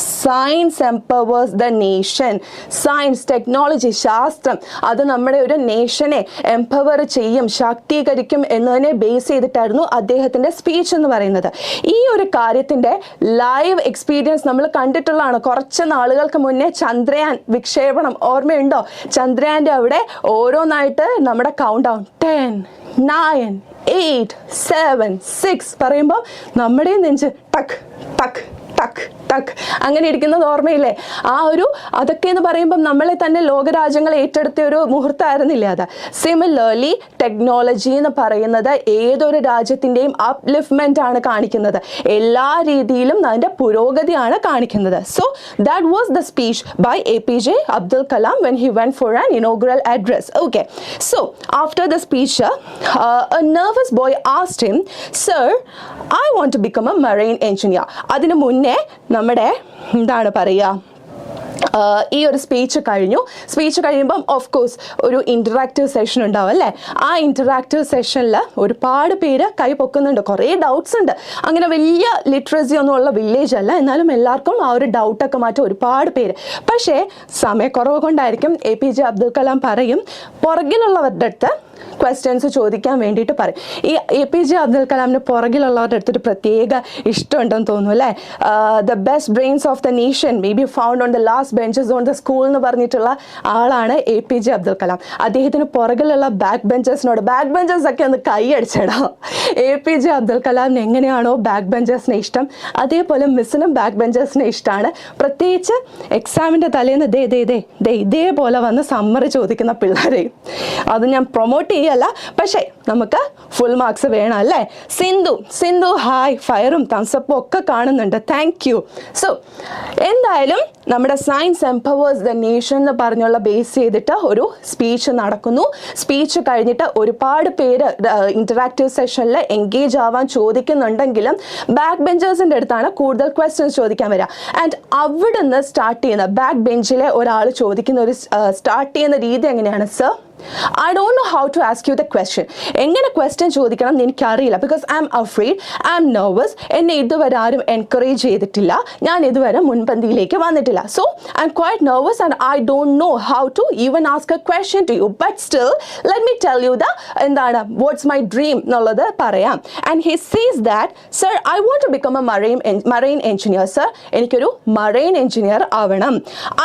science empowers the nation. Science, technology, ശാസ്ത്രം അത് നമ്മുടെ ഒരു നേഷനെ എംപവർ ചെയ്യും, ശാക്തീകരിക്കും എന്നതിനെ ബേസ് ചെയ്തിട്ടായിരുന്നു അദ്ദേഹത്തിൻ്റെ സ്പീച്ച് എന്ന് പറയുന്നത്. ഈ ഒരു കാര്യത്തിൻ്റെ ലൈവ് എക്സ്പീരിയൻസ് നമ്മൾ കണ്ടിട്ടുള്ളതാണ്. കുറച്ച് നാളുകൾക്ക് മുന്നേ ചന്ദ്രയാൻ വിക്ഷേപണം ഓർമ്മയുണ്ടോ? ചന്ദ്രയാൻ്റെ അവിടെ ഓരോന്നായിട്ട് നമ്മുടെ കൗണ്ട് ഡൗൺ 10, 9, 8, 7, 6 പറയുമ്പോൾ നമ്മുടെ നെഞ്ച് ടക്ക് ടക്ക് ടക്ക് ടക്ക് അങ്ങനെ ഇരിക്കുന്നത് ഓർമ്മയില്ലേ? ആ ഒരു അതൊക്കെ എന്ന് പറയുമ്പം നമ്മളെ തന്നെ ലോകരാജ്യങ്ങൾ ഏറ്റെടുത്ത ഒരു മുഹൂർത്തമായിരുന്നില്ല അത്. സിമിലർലി ടെക്നോളജി എന്ന് പറയുന്നത് ഏതൊരു രാജ്യത്തിൻ്റെയും അപ്ലിഫ്റ്റ്മെന്റ് ആണ് കാണിക്കുന്നത്, എല്ലാ രീതിയിലും അതിൻ്റെ പുരോഗതിയാണ് കാണിക്കുന്നത്. So that was the speech by APJ Abdul Kalam when he went for an inaugural address. Okay, so after the speech a nervous boy asked him, "Sir, I want to become a marine engineer." അതിനു മുന്നേ നമ്മുടെ എന്താണ് പറയുക, ഈ ഒരു സ്പീച്ച് കഴിയുമ്പം ഓഫ് കോഴ്സ് ഒരു ഇൻറ്ററാക്റ്റീവ് സെഷൻ ഉണ്ടാവും അല്ലേ. ആ ഇൻറ്ററാക്റ്റീവ് സെഷനിൽ ഒരുപാട് പേര് കൈ പൊക്കുന്നുണ്ട്, കുറേ ഡൗട്ട്സ് ഉണ്ട്. അങ്ങനെ വലിയ ലിറ്ററസി ഒന്നും ഉള്ള വില്ലേജ് അല്ല, എന്നാലും എല്ലാവർക്കും ആ ഒരു ഡൗട്ടൊക്കെ മാറ്റാൻ ഒരുപാട് പേര്. പക്ഷേ സമയക്കുറവ് കൊണ്ടായിരിക്കും APJ അബ്ദുൽ കലാം പറയും പുറകിലുള്ളവരുടെ അടുത്ത് ക്വസ്റ്റ്യൻസ് ചോദിക്കാൻ വേണ്ടിയിട്ട് പറയും. ഈ APJ അബ്ദുൽ കലാമിന് പുറകിലുള്ളവരുടെ അടുത്തൊരു പ്രത്യേക ഇഷ്ടമുണ്ടെന്ന് തോന്നുന്നു അല്ലേ. The best brains of the nation may be found on the last benches on the school എന്ന് പറഞ്ഞിട്ടുള്ള ആളാണ് APJ അബ്ദുൽ കലാം. അദ്ദേഹത്തിന് പുറകിലുള്ള ബാക്ക് ബെഞ്ചേഴ്സ് ഒക്കെ ഒന്ന് കൈയടിച്ചിടാം. APJ അബ്ദുൽ കലാമിന് എങ്ങനെയാണോ ബാക്ക് ബെഞ്ചേഴ്സിനെ ഇഷ്ടം, അതേപോലെ മിസ്സിനും ബാക്ക് ബെഞ്ചേഴ്സിനെ ഇഷ്ടമാണ്. പ്രത്യേകിച്ച് എക്സാമിൻ്റെ തലേന്ന് ഇതേപോലെ വന്ന് സമ്മറി ചോദിക്കുന്ന പിള്ളേരെ. അത് ഞാൻ പ്രൊമോട്ട് ചെയ്യല്ല, പക്ഷേ നമുക്ക് ഫുൾ മാർക്സ് വേണം അല്ലേ. സിന്ധു ഹായ്, ഫയറും തംസപ്പും ഒക്കെ കാണുന്നുണ്ട്, താങ്ക് യു. സോ എന്തായാലും നമ്മുടെ സയൻസ് എംപവേഴ്സ് ദ നേഷൻ എന്ന് പറഞ്ഞുള്ള ബേസ് ചെയ്തിട്ട് ഒരു സ്പീച്ച് നടക്കുന്നു. സ്പീച്ച് കഴിഞ്ഞിട്ട് ഒരുപാട് പേര് ഇന്ററാക്റ്റീവ് സെഷനിൽ എൻഗേജ് ആവാൻ ചോദിക്കുന്നുണ്ടെങ്കിലും ബാക്ക് ബെഞ്ചേഴ്സിൻ്റെ അടുത്താണ് കൂടുതൽ ക്വസ്റ്റ്യൻസ് ചോദിക്കാൻ വരിക. ആൻഡ് അവിടുന്ന് സ്റ്റാർട്ട് ചെയ്യുന്ന ബാക്ക് ബെഞ്ചിലെ ഒരാൾ ചോദിക്കുന്ന ഒരു സ്റ്റാർട്ട് ചെയ്യുന്ന രീതി എങ്ങനെയാണ്, sir I don't know how to ask you the question. എങ്ങനെ ക്വസ്റ്റ്യൻ ചോദിക്കണം എന്ന് എനിക്കറിയില്ല, because I'm afraid, I'm nervous. എന്നെ ഇതുവരെ ആരും എൻകറേജ് ചെയ്തിട്ടില്ല, ഞാൻ ഇതുവരെ മുൻപന്തിയിലേക്ക് വന്നിട്ടില്ല. So I'm quite nervous and I don't know how to even ask a question to you. But still let me tell you എന്താണ് വാട്ട്സ് മൈ ഡ്രീം എന്നുള്ളത് പറയാം. And he sees that sir I want to become a marine engineer. Sir എനിക്കൊരു മറൈൻ എഞ്ചിനീയർ ആവണം.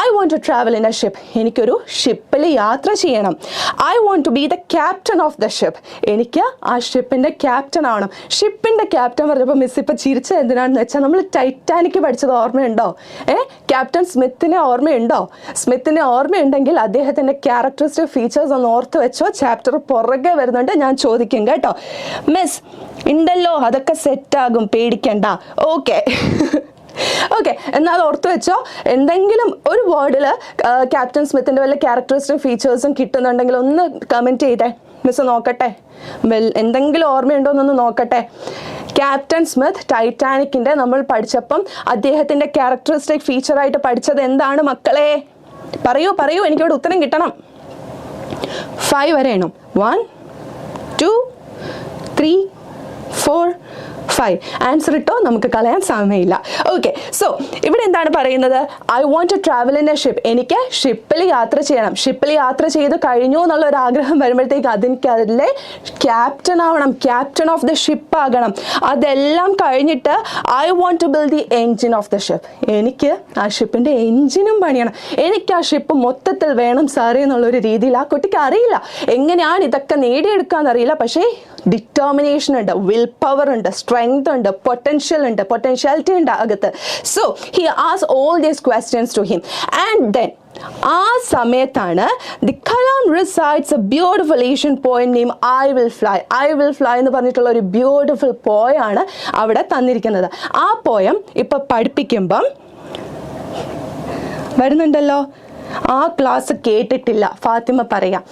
I want to travel in a ship, എനിക്കൊരു ഷിപ്പിൽ യാത്ര ചെയ്യണം. I want to be the captain of the ship. എനിക്ക് ആ ഷിപ്പിൻ്റെ ക്യാപ്റ്റൻ ആവണം. ഷിപ്പിൻ്റെ ക്യാപ്റ്റൻ പറഞ്ഞപ്പോൾ മിസ് ഇപ്പോൾ ചിരിച്ചത് എന്തിനാണെന്ന് വെച്ചാൽ നമ്മൾ ടൈറ്റാനിക് പഠിച്ചത് ഓർമ്മയുണ്ടോ? ക്യാപ്റ്റൻ സ്മിത്തിനെ ഓർമ്മയുണ്ടെങ്കിൽ അദ്ദേഹത്തിൻ്റെ ക്യാരക്ടറിസ്റ്റിക് ഫീച്ചേഴ്സ് ഒന്ന് ഓർത്ത് വെച്ചോ. ചാപ്റ്റർ പുറകെ വരുന്നുണ്ട്, ഞാൻ ചോദിക്കും കേട്ടോ. മിസ് ഉണ്ടല്ലോ, അതൊക്കെ സെറ്റാകും, പേടിക്കണ്ട. ഓക്കെ എന്നാൽ ഓർത്ത് വെച്ചോ. എന്തെങ്കിലും ഒരു വേർഡിൽ ക്യാപ്റ്റൻ സ്മിത്തിൻ്റെ വല്ല ക്യാരക്ടറിസ്റ്റിക് ഫീച്ചേഴ്സും കിട്ടുന്നുണ്ടെങ്കിൽ ഒന്ന് കമൻറ്റ് ചെയ്തേ, മിസ് നോക്കട്ടെ. എന്തെങ്കിലും ഓർമ്മയുണ്ടോ എന്നൊന്ന് നോക്കട്ടെ. ക്യാപ്റ്റൻ സ്മിത്ത് ടൈറ്റാനിക്കിൻ്റെ നമ്മൾ പഠിച്ചപ്പം അദ്ദേഹത്തിൻ്റെ ക്യാരക്ടറിസ്റ്റിക് ഫീച്ചറായിട്ട് പഠിച്ചത് എന്താണ് മക്കളെ? പറയൂ, എനിക്കിവിടെ ഉത്തരം കിട്ടണം. 5 വരെയാണോ? 1 2 3 4 5 ആൻസർ ഇട്ടോ, നമുക്ക് കളയാൻ സമയമില്ല. ഓക്കെ, സോ ഇവിടെ എന്താണ് പറയുന്നത്? I want to travel in a ship, എനിക്ക് ഷിപ്പിൽ യാത്ര ചെയ്യണം. ഷിപ്പിൽ യാത്ര ചെയ്ത് കഴിഞ്ഞു എന്നുള്ള ഒരു ആഗ്രഹം വരുമ്പോഴത്തേക്ക് അതിലെ ക്യാപ്റ്റൻ ആവണം, ക്യാപ്റ്റൻ ഓഫ് ദ ഷിപ്പ് ആകണം. അതെല്ലാം കഴിഞ്ഞിട്ട് I want to build the engine of the ship, എനിക്ക് ആ ഷിപ്പിൻ്റെ എൻജിനും പണിയണം. എനിക്ക് ആ ഷിപ്പ് മൊത്തത്തിൽ വേണം സാറേ എന്നുള്ളൊരു രീതിയിൽ. ആ കുട്ടിക്ക് അറിയില്ല എങ്ങനെയാണ് ഇതൊക്കെ നേടിയെടുക്കാന്നറിയില്ല, പക്ഷേ ഡിറ്റർമിനേഷൻ ഉണ്ട്, വിൽ പവർ ഉണ്ട്, സ്ട്രെങ്ത് ഉണ്ട്, പൊട്ടൻഷ്യാലിറ്റി ഉണ്ട് അകത്ത്. So he asked all these questions to him. And then ആ സമയത്താണ് the Kalam recites a beautiful Asian poem name I will fly എന്ന് പറഞ്ഞിട്ടുള്ള ഒരു ബ്യൂട്ടിഫുൾ പോയാണ് അവിടെ തന്നിരിക്കുന്നത്. ആ പോയം ഇപ്പം പഠിപ്പിക്കുമ്പം വരുന്നുണ്ടല്ലോ. ആ ക്ലാസ് കേട്ടിട്ടില്ല, ഫാത്തിമ പറയാം.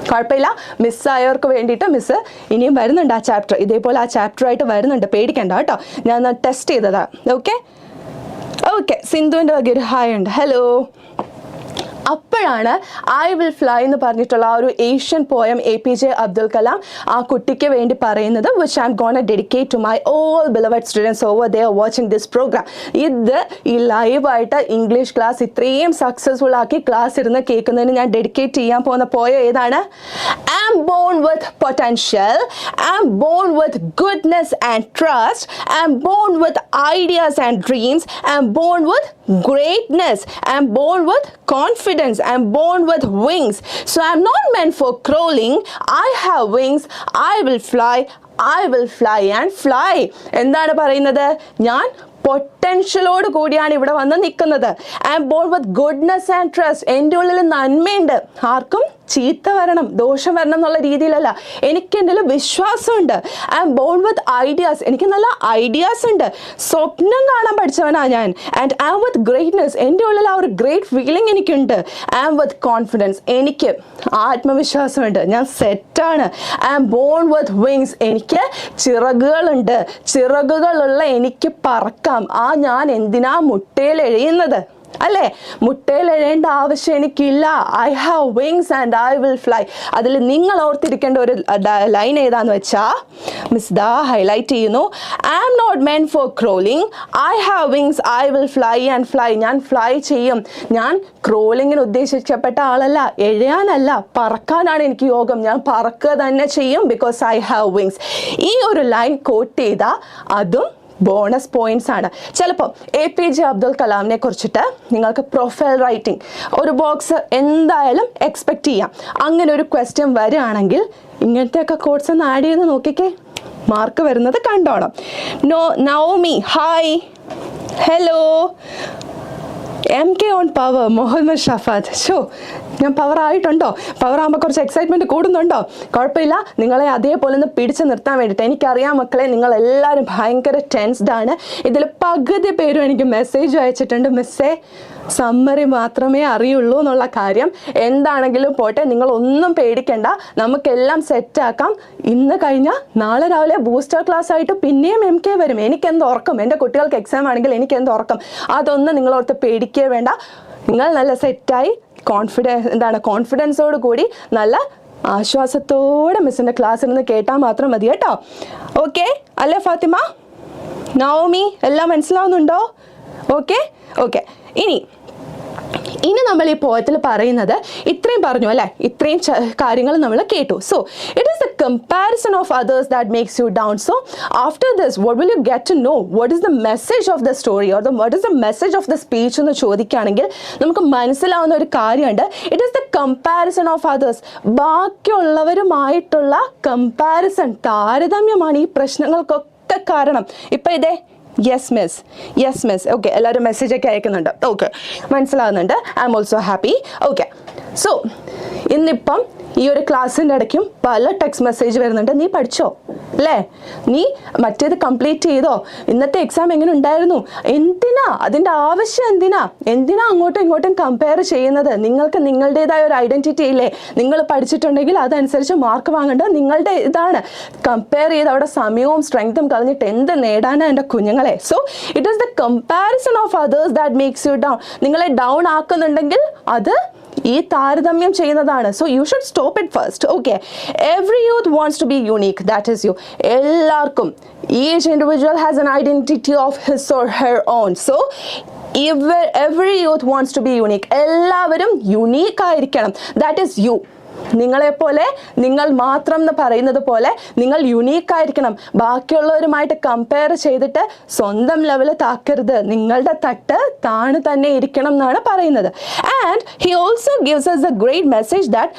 കുഴപ്പമില്ല, മിസ്സായവർക്ക് വേണ്ടിയിട്ട് മിസ്സ് ഇനിയും വരുന്നുണ്ട്. ആ ചാപ്റ്റർ ഇതേപോലെ ആ ചാപ്റ്ററായിട്ട് വരുന്നുണ്ട്, പേടിക്കണ്ട കേട്ടോ. ഞാൻ ടെസ്റ്റ് ചെയ്തതാണ്. ഓക്കെ സിന്ധുവിൻ്റെ വകെ ഒരു ഹായ് ഉണ്ട്, ഹലോ. അപ്പോഴാണ് ഐ വിൽ ഫ്ലൈ എന്ന് പറഞ്ഞിട്ടുള്ള ആ ഒരു Asian poem APJ Abdul Kalam ആ കുട്ടിക്ക് വേണ്ടി പറയുന്നത്, which I'm gonna dedicate to my all beloved students over they are watching this program. ഇത് ഈ ലൈവായിട്ട് ഇംഗ്ലീഷ് ക്ലാസ് ഇത്രയും സക്സസ്ഫുൾ ആക്കി ക്ലാസ് ഇരുന്ന് കേൾക്കുന്നതിന് ഞാൻ ഡെഡിക്കേറ്റ് ചെയ്യാൻ പോകുന്ന പോയം ഏതാണ്? I am born with potential, I am born with goodness and trust, I am born with ideas and dreams, I am born with greatness, I am born with confidence, I am born with wings, so I am not meant for crawling, I have wings, I will fly and fly. എന്താണ് പറയുന്നത്? ഞാൻ പൊട്ടൻഷ്യലോട് കൂടിയാണ് ഇവിടെ വന്ന് നിൽക്കുന്നത്. I M bone with goodness and trust, എൻ്റെ ഉള്ളിൽ നന്മയുണ്ട്, ആർക്കും ചീത്ത വരണം, ദോഷം വരണം എന്നുള്ള രീതിയിലല്ല. എനിക്ക് എൻ്റെ വിശ്വാസമുണ്ട്. I am born with ideas. എനിക്ക് നല്ല ഐഡിയാസ് ഉണ്ട്. സ്വപ്നം കാണാൻ പഠിച്ചവനാ ഞാൻ. And I am with greatness. എൻ്റെ ഉള്ളിൽ ആ ഒരു ഗ്രേറ്റ് ഫീലിംഗ് എനിക്കുണ്ട്. I am with confidence. എനിക്ക് ആത്മവിശ്വാസമുണ്ട്. ഞാൻ സെറ്റാണ്. I am born with wings. എനിക്ക് ചിറകുകളുണ്ട്. ചിറകുകളുള്ള എനിക്ക് പറക്കാം. ഞാൻ എന്തിനാ മുട്ടയിൽ എഴയുന്നത്? അല്ലേ? മുട്ടയിൽ എഴേണ്ട ആവശ്യം എനിക്കില്ല. I have wings and I will fly. അതിൽ നിങ്ങൾ ഓർത്തിരിക്കേണ്ട ഒരു ലൈൻ ഏതാന്ന് വെച്ചാൽ മിസ് ദാ ഹൈലൈറ്റ് ചെയ്യുന്നു. I am not meant for crawling. I have wings. I will fly and fly. ഞാൻ ഫ്ലൈ ചെയ്യും. ഞാൻ ക്രോളിങ്ങിന് ഉദ്ദേശിക്കപ്പെട്ട ആളല്ല, എഴയാനല്ല, പറക്കാനാണ് എനിക്ക് യോഗം. ഞാൻ പറക്കുക തന്നെ ചെയ്യും. Because I have wings. ഈ ഒരു ലൈൻ കോട്ട് ചെയ്താൽ അതും ബോണസ് പോയിന്റ്സ് ആണ്. ചിലപ്പോൾ APJ അബ്ദുൽ കലാമിനെ കുറിച്ചിട്ട് നിങ്ങൾക്ക് പ്രൊഫൈൽ റൈറ്റിംഗ് ഒരു ബോക്സ് എന്തായാലും എക്സ്പെക്റ്റ് ചെയ്യാം. അങ്ങനെ ഒരു ക്വസ്റ്റ്യൻ വരികയാണെങ്കിൽ ഇങ്ങനത്തെയൊക്കെ കോഡ്സ് ഒന്ന് ആഡ് ചെയ്ത് നോക്കിക്കേ, മാർക്ക് വരുന്നത് കണ്ടോണം. Navami hi, hello. MK on power Muhammad Shafad. So ഞാൻ പവർ ആയിട്ടുണ്ടോ? പവർ ആകുമ്പോൾ കുറച്ച് എക്സൈറ്റ്മെൻറ്റ് കൂടുന്നുണ്ടോ? കുഴപ്പമില്ല. നിങ്ങളെ അതേപോലെ ഒന്ന് പിടിച്ച് നിർത്താൻ വേണ്ടിയിട്ട് എനിക്കറിയാം മക്കളെ, നിങ്ങളെല്ലാവരും ഭയങ്കര ടെൻസ്ഡ് ആണ്. ഇതിൽ പകുതി പേരും എനിക്ക് മെസ്സേജ് അയച്ചിട്ടുണ്ട്, മിസ്സേ സമ്മറി മാത്രമേ അറിയുള്ളൂ എന്നുള്ള കാര്യം. എന്താണെങ്കിലും പോട്ടെ, നിങ്ങളൊന്നും പേടിക്കണ്ട, നമുക്കെല്ലാം സെറ്റാക്കാം. ഇന്ന് കഴിഞ്ഞാൽ നാളെ രാവിലെ ബൂസ്റ്റർ ക്ലാസ് ആയിട്ട് പിന്നെയും MK വരും. എനിക്കെന്ത് ഉറക്കം, എൻ്റെ കുട്ടികൾക്ക് എക്സാം ആണെങ്കിൽ എനിക്കെന്ത് ഉറക്കം, അതൊന്നും നിങ്ങളോർത്ത് പേടിക്കേ വേണ്ട. നിങ്ങൾ നല്ല സെറ്റായി കോൺഫിഡൻസോട് കൂടി നല്ല ആശ്വാസത്തോടെ മിസ്സിൻ്റെ ക്ലാസ്സിൽ നിന്ന് കേട്ടാൽ മാത്രം മതി കേട്ടോ. ഓക്കെ അല്ലേ ഫാത്തിമ, നവമി? എല്ലാം മനസ്സിലാവുന്നുണ്ടോ? ഓക്കെ. ഇനി നമ്മൾ ഈ പോയത്തിൽ പറയുന്നത് ഇത്രയും പറഞ്ഞു അല്ലേ, ഇത്രയും കാര്യങ്ങൾ നമ്മൾ കേട്ടു. So it is the comparison of others that makes you down. So after this what will you get to know what is the message of the story or what is the message of the speech എന്ന് ചോദിക്കുകയാണെങ്കിൽ നമുക്ക് മനസ്സിലാവുന്ന ഒരു കാര്യമുണ്ട്. It is the comparison of others. ബാക്കിയുള്ളവരുമായിട്ടുള്ള കമ്പാരിസൺ, താരതമ്യമാണ് ഈ പ്രശ്നങ്ങൾക്കൊക്കെ കാരണം. ഇപ്പം ഇതേ യെസ് മിസ് ഓക്കെ, എല്ലാവരും മെസ്സേജൊക്കെ അയക്കുന്നുണ്ട്. ഓക്കെ, മനസ്സിലാകുന്നുണ്ട്. I am also happy. Okay, so ഇന്നിപ്പം ഈ ഒരു ക്ലാസ്സിൻ്റെ ഇടയ്ക്കും പല ടെക്സ്റ്റ് മെസ്സേജ് വരുന്നുണ്ട്. നീ പഠിച്ചോ അല്ലേ? നീ മറ്റേത് കംപ്ലീറ്റ് ചെയ്തോ? ഇന്നത്തെ എക്സാം എങ്ങനെ ഉണ്ടായിരുന്നു? എന്തിനാ അതിൻ്റെ ആവശ്യം? എന്തിനാ അങ്ങോട്ടും ഇങ്ങോട്ടും കമ്പയർ ചെയ്യുന്നത്? നിങ്ങൾക്ക് നിങ്ങളുടേതായ ഒരു ഐഡൻറ്റിറ്റി ഇല്ലേ? നിങ്ങൾ പഠിച്ചിട്ടുണ്ടെങ്കിൽ അതനുസരിച്ച് മാർക്ക് വാങ്ങേണ്ടത് നിങ്ങളുടെ ഇതാണ്. കമ്പയർ ചെയ്ത് അവിടെ സമയവും സ്ട്രെങ്തും കളഞ്ഞിട്ട് എന്ത് നേടാനാണ് എൻ്റെ കുഞ്ഞുങ്ങളെ? So it is the comparison of others that makes you down. നിങ്ങളെ ഡൗൺ ആക്കുന്നുണ്ടെങ്കിൽ അത് ഈ താരതമ്യം ചെയ്യുന്നതാണ്. So you should stop it first. Okay, every youth wants to be unique. That is you. എല്ലാവർക്കും each individual has an identity of his or her own. So every youth wants to be unique. എല്ലാവരും യുണീക്ക് ആയിരിക്കണം. That is you. നിങ്ങളെപ്പോലെ, നിങ്ങൾ മാത്രം എന്ന് പറയുന്നത് പോലെ നിങ്ങൾ യുണീക്കായിരിക്കണം. ബാക്കിയുള്ളവരുമായിട്ട് കമ്പയർ ചെയ്തിട്ട് സ്വന്തം ലെവൽ താക്കരുത്. നിങ്ങളുടെ തട്ട് താണു തന്നെ ഇരിക്കണം എന്നാണ് പറയുന്നത്. And he also gives us a great message that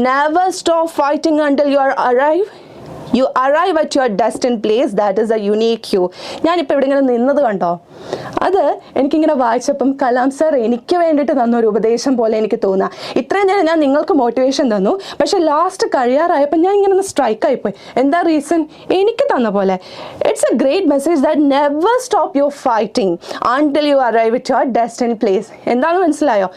never stop fighting until you arrive at your destined place. That is a unique you. ഞാനിപ്പോൾ ഇവിടെ ഇങ്ങനെ നിന്നത് കണ്ടോ? അത് എനിക്കിങ്ങനെ വായിച്ചപ്പം കലാം സർ എനിക്ക് വേണ്ടിയിട്ട് തന്നൊരു ഉപദേശം പോലെ എനിക്ക് തോന്നുക. ഇത്രയും നേരം ഞാൻ നിങ്ങൾക്ക് മോട്ടിവേഷൻ തന്നു, പക്ഷെ ലാസ്റ്റ് കഴിയാറായപ്പോൾ ഞാൻ ഇങ്ങനെ ഒന്ന് സ്ട്രൈക്ക് ആയിപ്പോയി. എന്താ റീസൺ? എനിക്ക് തന്ന പോലെ. It's A great message that never stop your fighting until you arrive at your destined place. എന്താണെന്ന് മനസ്സിലായോ?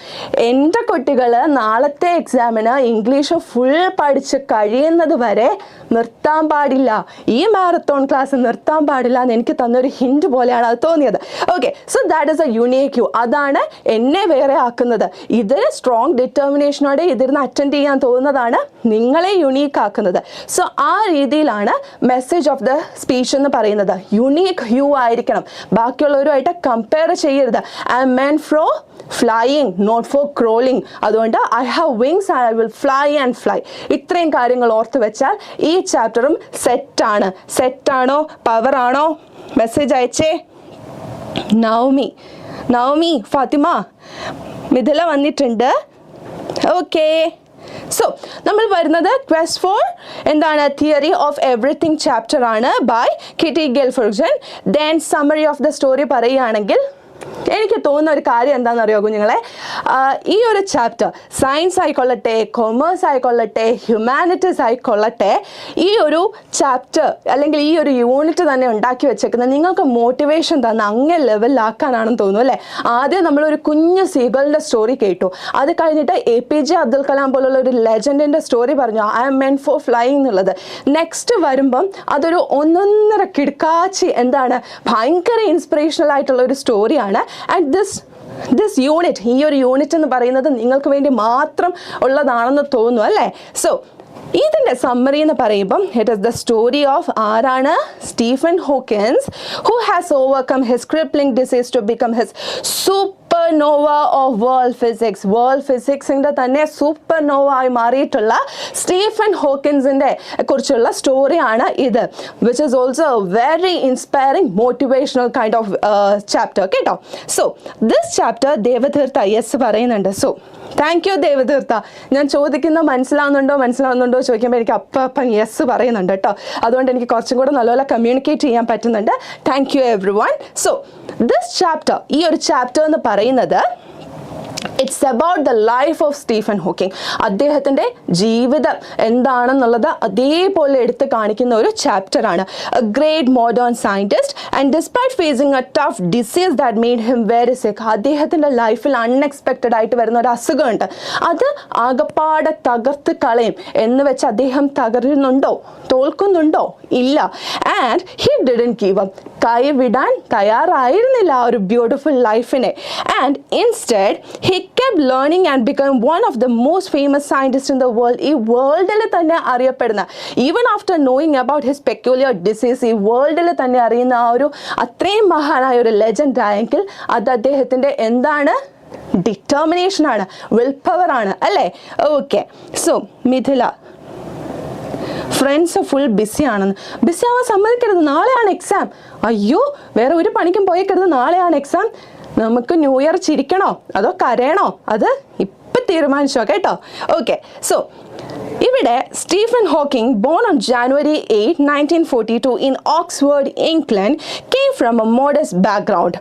എൻ്റെ കുട്ടികൾ നാളത്തെ എക്സാമിന് ഇംഗ്ലീഷ് ഫുൾ പഠിച്ച് കഴിയുന്നത് വരെ നിർത്താൻ പാടില്ല. ഈ മാരത്തോൺ ക്ലാസ് നിർത്താൻ പാടില്ല എന്ന് എനിക്ക് തന്നൊരു ഹിന്റ് പോലെയാണ് അത് തോന്നിയത്. Okay, so that is a unique you. അതാണ് എന്നെ വേറെ ആക്കുന്നത്. ഇത് സ്ട്രോങ് ഡിറ്റർമിനേഷനോടെ ഇതിരുന്ന് അറ്റൻഡ് ചെയ്യാൻ തോന്നുന്നതാണ് നിങ്ങളെ യുണീക്ക് ആക്കുന്നത്. സോ ആ രീതിയിലാണ് മെസ്സേജ് ഓഫ് ദ സ്പീച്ച് എന്ന് പറയുന്നത്. യുണീക്ക് യു ആയിരിക്കണം. ബാക്കിയുള്ളവരുമായിട്ട് കമ്പയർ ചെയ്യരുത്. I'm meant for flying, not for crawling. അതുകൊണ്ട് I have wings, I will fly and fly. ഇത്രയും കാര്യങ്ങൾ ഓർത്ത് വെച്ചാൽ ഈ ചാപ്റ്ററും സെറ്റാണ്. സെറ്റാണോ? പവറാണോ? മെസ്സേജ് അയച്ചേ. നവമി, ഫാത്തിമ, മിഥില വന്നിട്ടുണ്ട്. ഓക്കെ, സോ നമ്മൾ വരുന്നത് ക്വസ്റ്റ് ഫോർ എന്താണ്? തിയറി ഓഫ് എവറിത്തിങ് ചാപ്റ്റർ ആണ് by Kitty Ferguson. Then summary of the story പറയുകയാണെങ്കിൽ എനിക്ക് തോന്നുന്ന ഒരു കാര്യം എന്താണെന്നറിയോ കുഞ്ഞുങ്ങളെ, ഈ ഒരു ചാപ്റ്റർ സയൻസ് ആയിക്കൊള്ളട്ടെ, കൊമേഴ്സ് ആയിക്കൊള്ളട്ടെ, ഹ്യൂമാനിറ്റീസ് ആയിക്കൊള്ളട്ടെ, ഈ ഒരു ചാപ്റ്റർ അല്ലെങ്കിൽ ഈ ഒരു യൂണിറ്റ് തന്നെ ഉണ്ടാക്കി വെച്ചേക്കുന്നത് നിങ്ങൾക്ക് മോട്ടിവേഷൻ തന്ന അങ്ങേ ലെവലിലാക്കാനാണെന്ന് തോന്നുന്നു അല്ലേ. ആദ്യം നമ്മളൊരു കുഞ്ഞു സീഗളിൻ്റെ സ്റ്റോറി കേട്ടു, അത് കഴിഞ്ഞിട്ട് APJ അബ്ദുൽ കലാം പോലുള്ള ഒരു ലെജൻഡിൻ്റെ സ്റ്റോറി പറഞ്ഞു, I am meant for flying എന്നുള്ളത്. നെക്സ്റ്റ് വരുമ്പം അതൊരു ഒന്നൊന്നര കിടക്കാച്ചി എന്താണ് ഭയങ്കര ഇൻസ്പിറേഷണൽ ആയിട്ടുള്ള ഒരു സ്റ്റോറിയാണ്. ആൻഡ് ദിസ് യൂണിറ്റ്, ഈ ഒരു യൂണിറ്റ് എന്ന് പറയുന്നത് നിങ്ങൾക്ക് വേണ്ടി മാത്രം ഉള്ളതാണെന്ന് തോന്നുന്നു അല്ലേ. സോ ഇതിൻ്റെ സമ്മറി എന്ന് പറയുമ്പം it is the story of ആരാണ്, Stephen Hawkins, who has overcome his crippling disease to become his supernova of world physics. World ഫിസിക്സിൻ്റെ തന്നെ സൂപ്പർനോവ ആയി മാറിയിട്ടുള്ള സ്റ്റീഫൻ ഹോക്കിൻസിൻ്റെ കുറിച്ചുള്ള സ്റ്റോറിയാണ് ഇത്, which is also very inspiring motivational kind of chapter കേട്ടോ. So this chapter Devatheertha yes പറയുന്നുണ്ട്. So thank you Devatheertha. ഞാൻ ചോദിക്കുന്ന മനസ്സിലാവുന്നുണ്ടോ ചോദിക്കുമ്പോൾ എനിക്ക് അപ്പം യെസ് പറയുന്നുണ്ട് കേട്ടോ. അതുകൊണ്ട് എനിക്ക് കുറച്ചും കൂടെ നല്ലപോലെ കമ്മ്യൂണിക്കേറ്റ് ചെയ്യാൻ പറ്റുന്നുണ്ട്. Thank you everyone. So this chapter, ഈ ഒരു ചാപ്റ്റർ എന്ന് പറയുന്നത് it's about the life of Stephen Hawking. അദ്ദേഹത്തിൻ്റെ ജീവിതം എന്താണെന്നുള്ളത് അതേപോലെ എടുത്ത് കാണിക്കുന്ന ഒരു ചാപ്റ്ററാണ്. A great modern scientist and despite facing a tough disease that made him very sick. അദ്ദേഹത്തിൻ്റെ ലൈഫിൽ അൺഎക്സ്പെക്റ്റഡ് ആയിട്ട് വരുന്ന ഒരു അസുഖമുണ്ട്, അത് ആകപ്പാടെ തകർത്ത് കളയും എന്ന് വെച്ച് അദ്ദേഹം തകരുന്നുണ്ടോ, തോൽക്കുന്നുണ്ടോ? ഇല്ല. And he didn't give up. കൈവിടാൻ തയ്യാറായിരുന്നില്ല ആ ഒരു ബ്യൂട്ടിഫുൾ ലൈഫിനെ. And instead he kept learning and became one of the most famous scientists in the world. ഈ വേൾഡിൽ തന്നെ അറിയപ്പെടുന്ന, even after knowing about his peculiar disease, ഈ വേൾഡിൽ തന്നെ അറിയുന്ന ആ ഒരു അത്രയും മഹാനായ ഒരു ലെജൻഡ് ആയെങ്കിൽ അത് അദ്ദേഹത്തിൻ്റെ എന്താണ്, ഡിറ്റർമിനേഷനാണ്, വിൽ പവറാണ് അല്ലേ. Okay. So Mithila, friends full busy ആണെന്ന്. ബിസി ആവാൻ സമ്മതിക്കരുത്, നാളെയാണ് എക്സാം. അയ്യോ, വേറെ ഒരു പണിക്കും പോയേക്കരുത്, നാളെയാണ് എക്സാം. നമുക്ക് ന്യൂ ഇയർ ചിരിക്കണോ അതോ കരയണോ, അത് ഇപ്പം തീരുമാനിച്ചോ കേട്ടോ. ഓക്കെ. സോ ഇവിടെ Stephen Hawking, born on January 8, 1942 in Oxford, England, came from a modest background.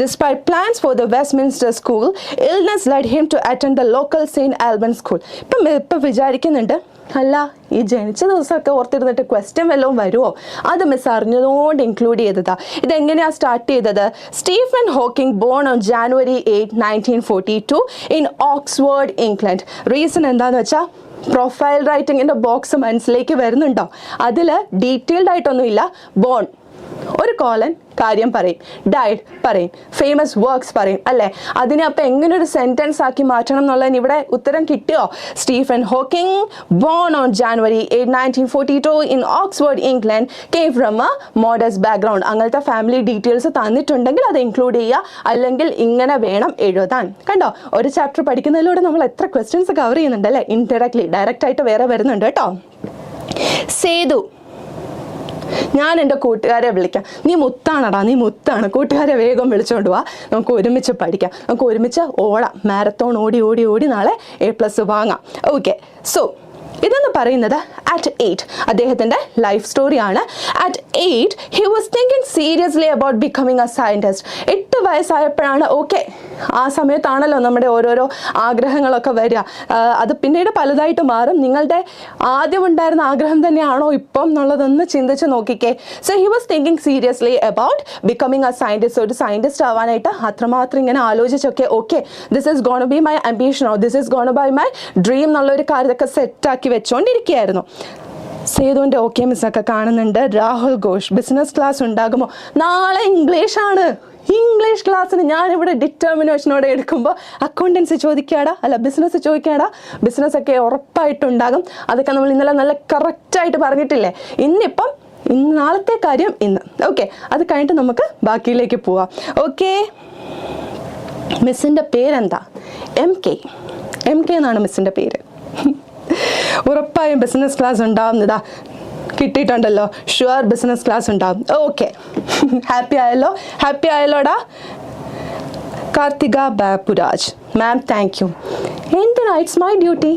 Despite plans for the Westminster School, illness led him to attend the local St. Albans School. ഇപ്പം വിചാരിക്കുന്നുണ്ട്, അല്ല ഈ ജനിച്ച ദിവസമൊക്കെ ഓർത്തിരുന്നിട്ട് ക്വസ്റ്റ്യൻ വല്ലതും വരുമോ, അത് മിസ് അറിഞ്ഞതുകൊണ്ട് ഇൻക്ലൂഡ് ചെയ്തതാ. ഇതെങ്ങനെയാണ് സ്റ്റാർട്ട് ചെയ്തത്? Stephen Hawking, born on January 8, 1942 in Oxford, England. Reason എന്താണെന്ന് വെച്ചാൽ പ്രൊഫൈൽ റൈറ്റിങ്ങിൻ്റെ ബോക്സ് മനസ്സിലേക്ക് വരുന്നുണ്ടോ? അതിൽ ഡീറ്റെയിൽഡ് ആയിട്ടൊന്നുമില്ല. ബോൺ ഒരു കോളൻ കാര്യം പറയും, ഡയഡ് പറയും, ഫേമസ് വർക്ക്സ് പറയും അല്ലേ. അതിനെ അപ്പം എങ്ങനെ ഒരു സെൻറ്റൻസ് ആക്കി മാറ്റണം എന്നുള്ളതിന് ഇവിടെ ഉത്തരം കിട്ടിയോ? Stephen Hawking, born on January 8, 1942 in Oxford, England, came from a modest background. അങ്ങനത്തെ ഫാമിലി ഡീറ്റെയിൽസ് തന്നിട്ടുണ്ടെങ്കിൽ അത് ഇൻക്ലൂഡ് ചെയ്യുക, അല്ലെങ്കിൽ ഇങ്ങനെ വേണം എഴുതാൻ. കണ്ടോ, ഒരു ചാപ്റ്റർ പഠിക്കുന്നതിലൂടെ നമ്മൾ എത്ര ക്വസ്റ്റ്യൻസ് കവർ ചെയ്യുന്നുണ്ട് അല്ലേ. ഇൻഡയറക്ട്ലി, ഡയറക്റ്റ് ആയിട്ട് വേറെ വരുന്നുണ്ട് കേട്ടോ. സേതു, ഞാൻ എൻ്റെ കൂട്ടുകാരെ വിളിക്കാം. നീ മുത്താണടാ, നീ മുത്താണ്. കൂട്ടുകാരെ വേഗം വിളിച്ചോണ്ട് പോവാ, നമുക്ക് ഒരുമിച്ച് പഠിക്കാം, നമുക്ക് ഒരുമിച്ച് ഓടാം, മാരത്തോൺ ഓടി ഓടി ഓടി നാളെ A+ വാങ്ങാം. ഓക്കെ. സോ ഇതെന്ന് പറയുന്നത് അറ്റ് 8 അദ്ദേഹത്തിൻ്റെ ലൈഫ് സ്റ്റോറിയാണ്. At 8 he was thinking seriously about becoming a scientist. 8 വയസ്സായപ്പോഴാണ്, ഓക്കെ, ആ സമയത്താണല്ലോ നമ്മുടെ ഓരോരോ ആഗ്രഹങ്ങളൊക്കെ വരിക. അത് പിന്നീട് പലതായിട്ട് മാറും. നിങ്ങളുടെ ആദ്യം ഉണ്ടായിരുന്ന ആഗ്രഹം തന്നെയാണോ ഇപ്പം എന്നുള്ളതൊന്ന് ചിന്തിച്ച് നോക്കിക്കേ. So he was thinking seriously about becoming a scientist. ഒരു സയൻറ്റിസ്റ്റ് ആവാനായിട്ട് അത്രമാത്രം ഇങ്ങനെ ആലോചിച്ചൊക്കെ, okay, this is gonna be my ambition, or this is gonna be my dream എന്നുള്ളൊരു കാര്യമൊക്കെ സെറ്റാക്കി വെച്ചുകൊണ്ടിരിക്കുകയായിരുന്നു. സേതുവിൻ്റെ ഓക്കെ മിസ്സൊക്കെ കാണുന്നുണ്ട്. രാഹുൽ ഘോഷ്, ബിസിനസ് ക്ലാസ് ഉണ്ടാകുമോ? നാളെ ഇംഗ്ലീഷാണ്. ഇംഗ്ലീഷ് ക്ലാസ്സിന് ഞാനിവിടെ ഡിറ്റർമിനേഷനോടെ എടുക്കുമ്പോൾ അക്കൗണ്ടൻസി ചോദിക്കാടാ, അല്ല ബിസിനസ് ചോദിക്കാടാ. ബിസിനസ്സൊക്കെ ഉറപ്പായിട്ടുണ്ടാകും. അതൊക്കെ നമ്മൾ ഇന്നലെ നല്ല കറക്റ്റായിട്ട് പറഞ്ഞിട്ടില്ലേ. ഇന്നിപ്പം നാളത്തെ കാര്യം ഇന്ന്. ഓക്കെ, അത് കഴിഞ്ഞിട്ട് നമുക്ക് ബാക്കിയിലേക്ക് പോവാം. ഓക്കെ, മിസ്സിൻ്റെ പേരെന്താ? MK എന്നാണ് മിസ്സിൻ്റെ പേര്. ഉറപ്പായും ബിസിനസ് ക്ലാസ് ഉണ്ടാവുന്നതാ, കിട്ടിയിട്ടുണ്ടല്ലോ. ഷുവർ ബിസിനസ് ക്ലാസ് ഉണ്ടാവും. ഓക്കെ, ഹാപ്പി ആയല്ലോടാ. Karthika Bapuraj, ma'am thank you. എന്തിനാ? It's my duty,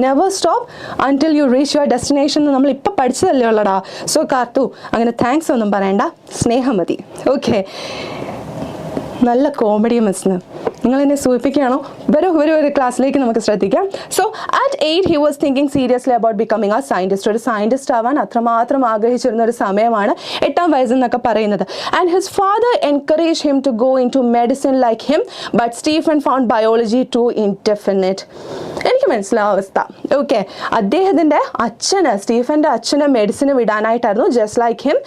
never stop until you reach your destination എന്ന് നമ്മൾ ഇപ്പം പഠിച്ചതല്ലേ ഉള്ളടാ. സോ കാർത്തു, അങ്ങനെ താങ്ക്സ് ഒന്നും പറയണ്ട, സ്നേഹം മതി. ഓക്കെ. നല്ല കോമഡി മിസ്സിന്. നിങ്ങൾ എന്നെ സൂചിപ്പിക്കുകയാണോ? ഒരു ക്ലാസ്സിലേക്ക് നമുക്ക് ശ്രദ്ധിക്കാം. So at 8 he was thinking seriously about becoming a scientist. ഒരു സയൻറ്റിസ്റ്റ് ആവാൻ അത്രമാത്രം ആഗ്രഹിച്ചിരുന്ന ഒരു സമയമാണ് 8ാം വയസ്സെന്നൊക്കെ പറയുന്നത്. And his father encourage him to go in to medicine like him, but Stephen found biology to indefinite. എനിക്ക് മനസ്സിലാവും അവസ്ഥ. ഓക്കെ, അദ്ദേഹത്തിൻ്റെ സ്റ്റീഫൻ്റെ അച്ഛന് മെഡിസിന് വിടാനായിട്ടായിരുന്നു, ജസ്റ്റ് ലൈക്ക് ഹിം.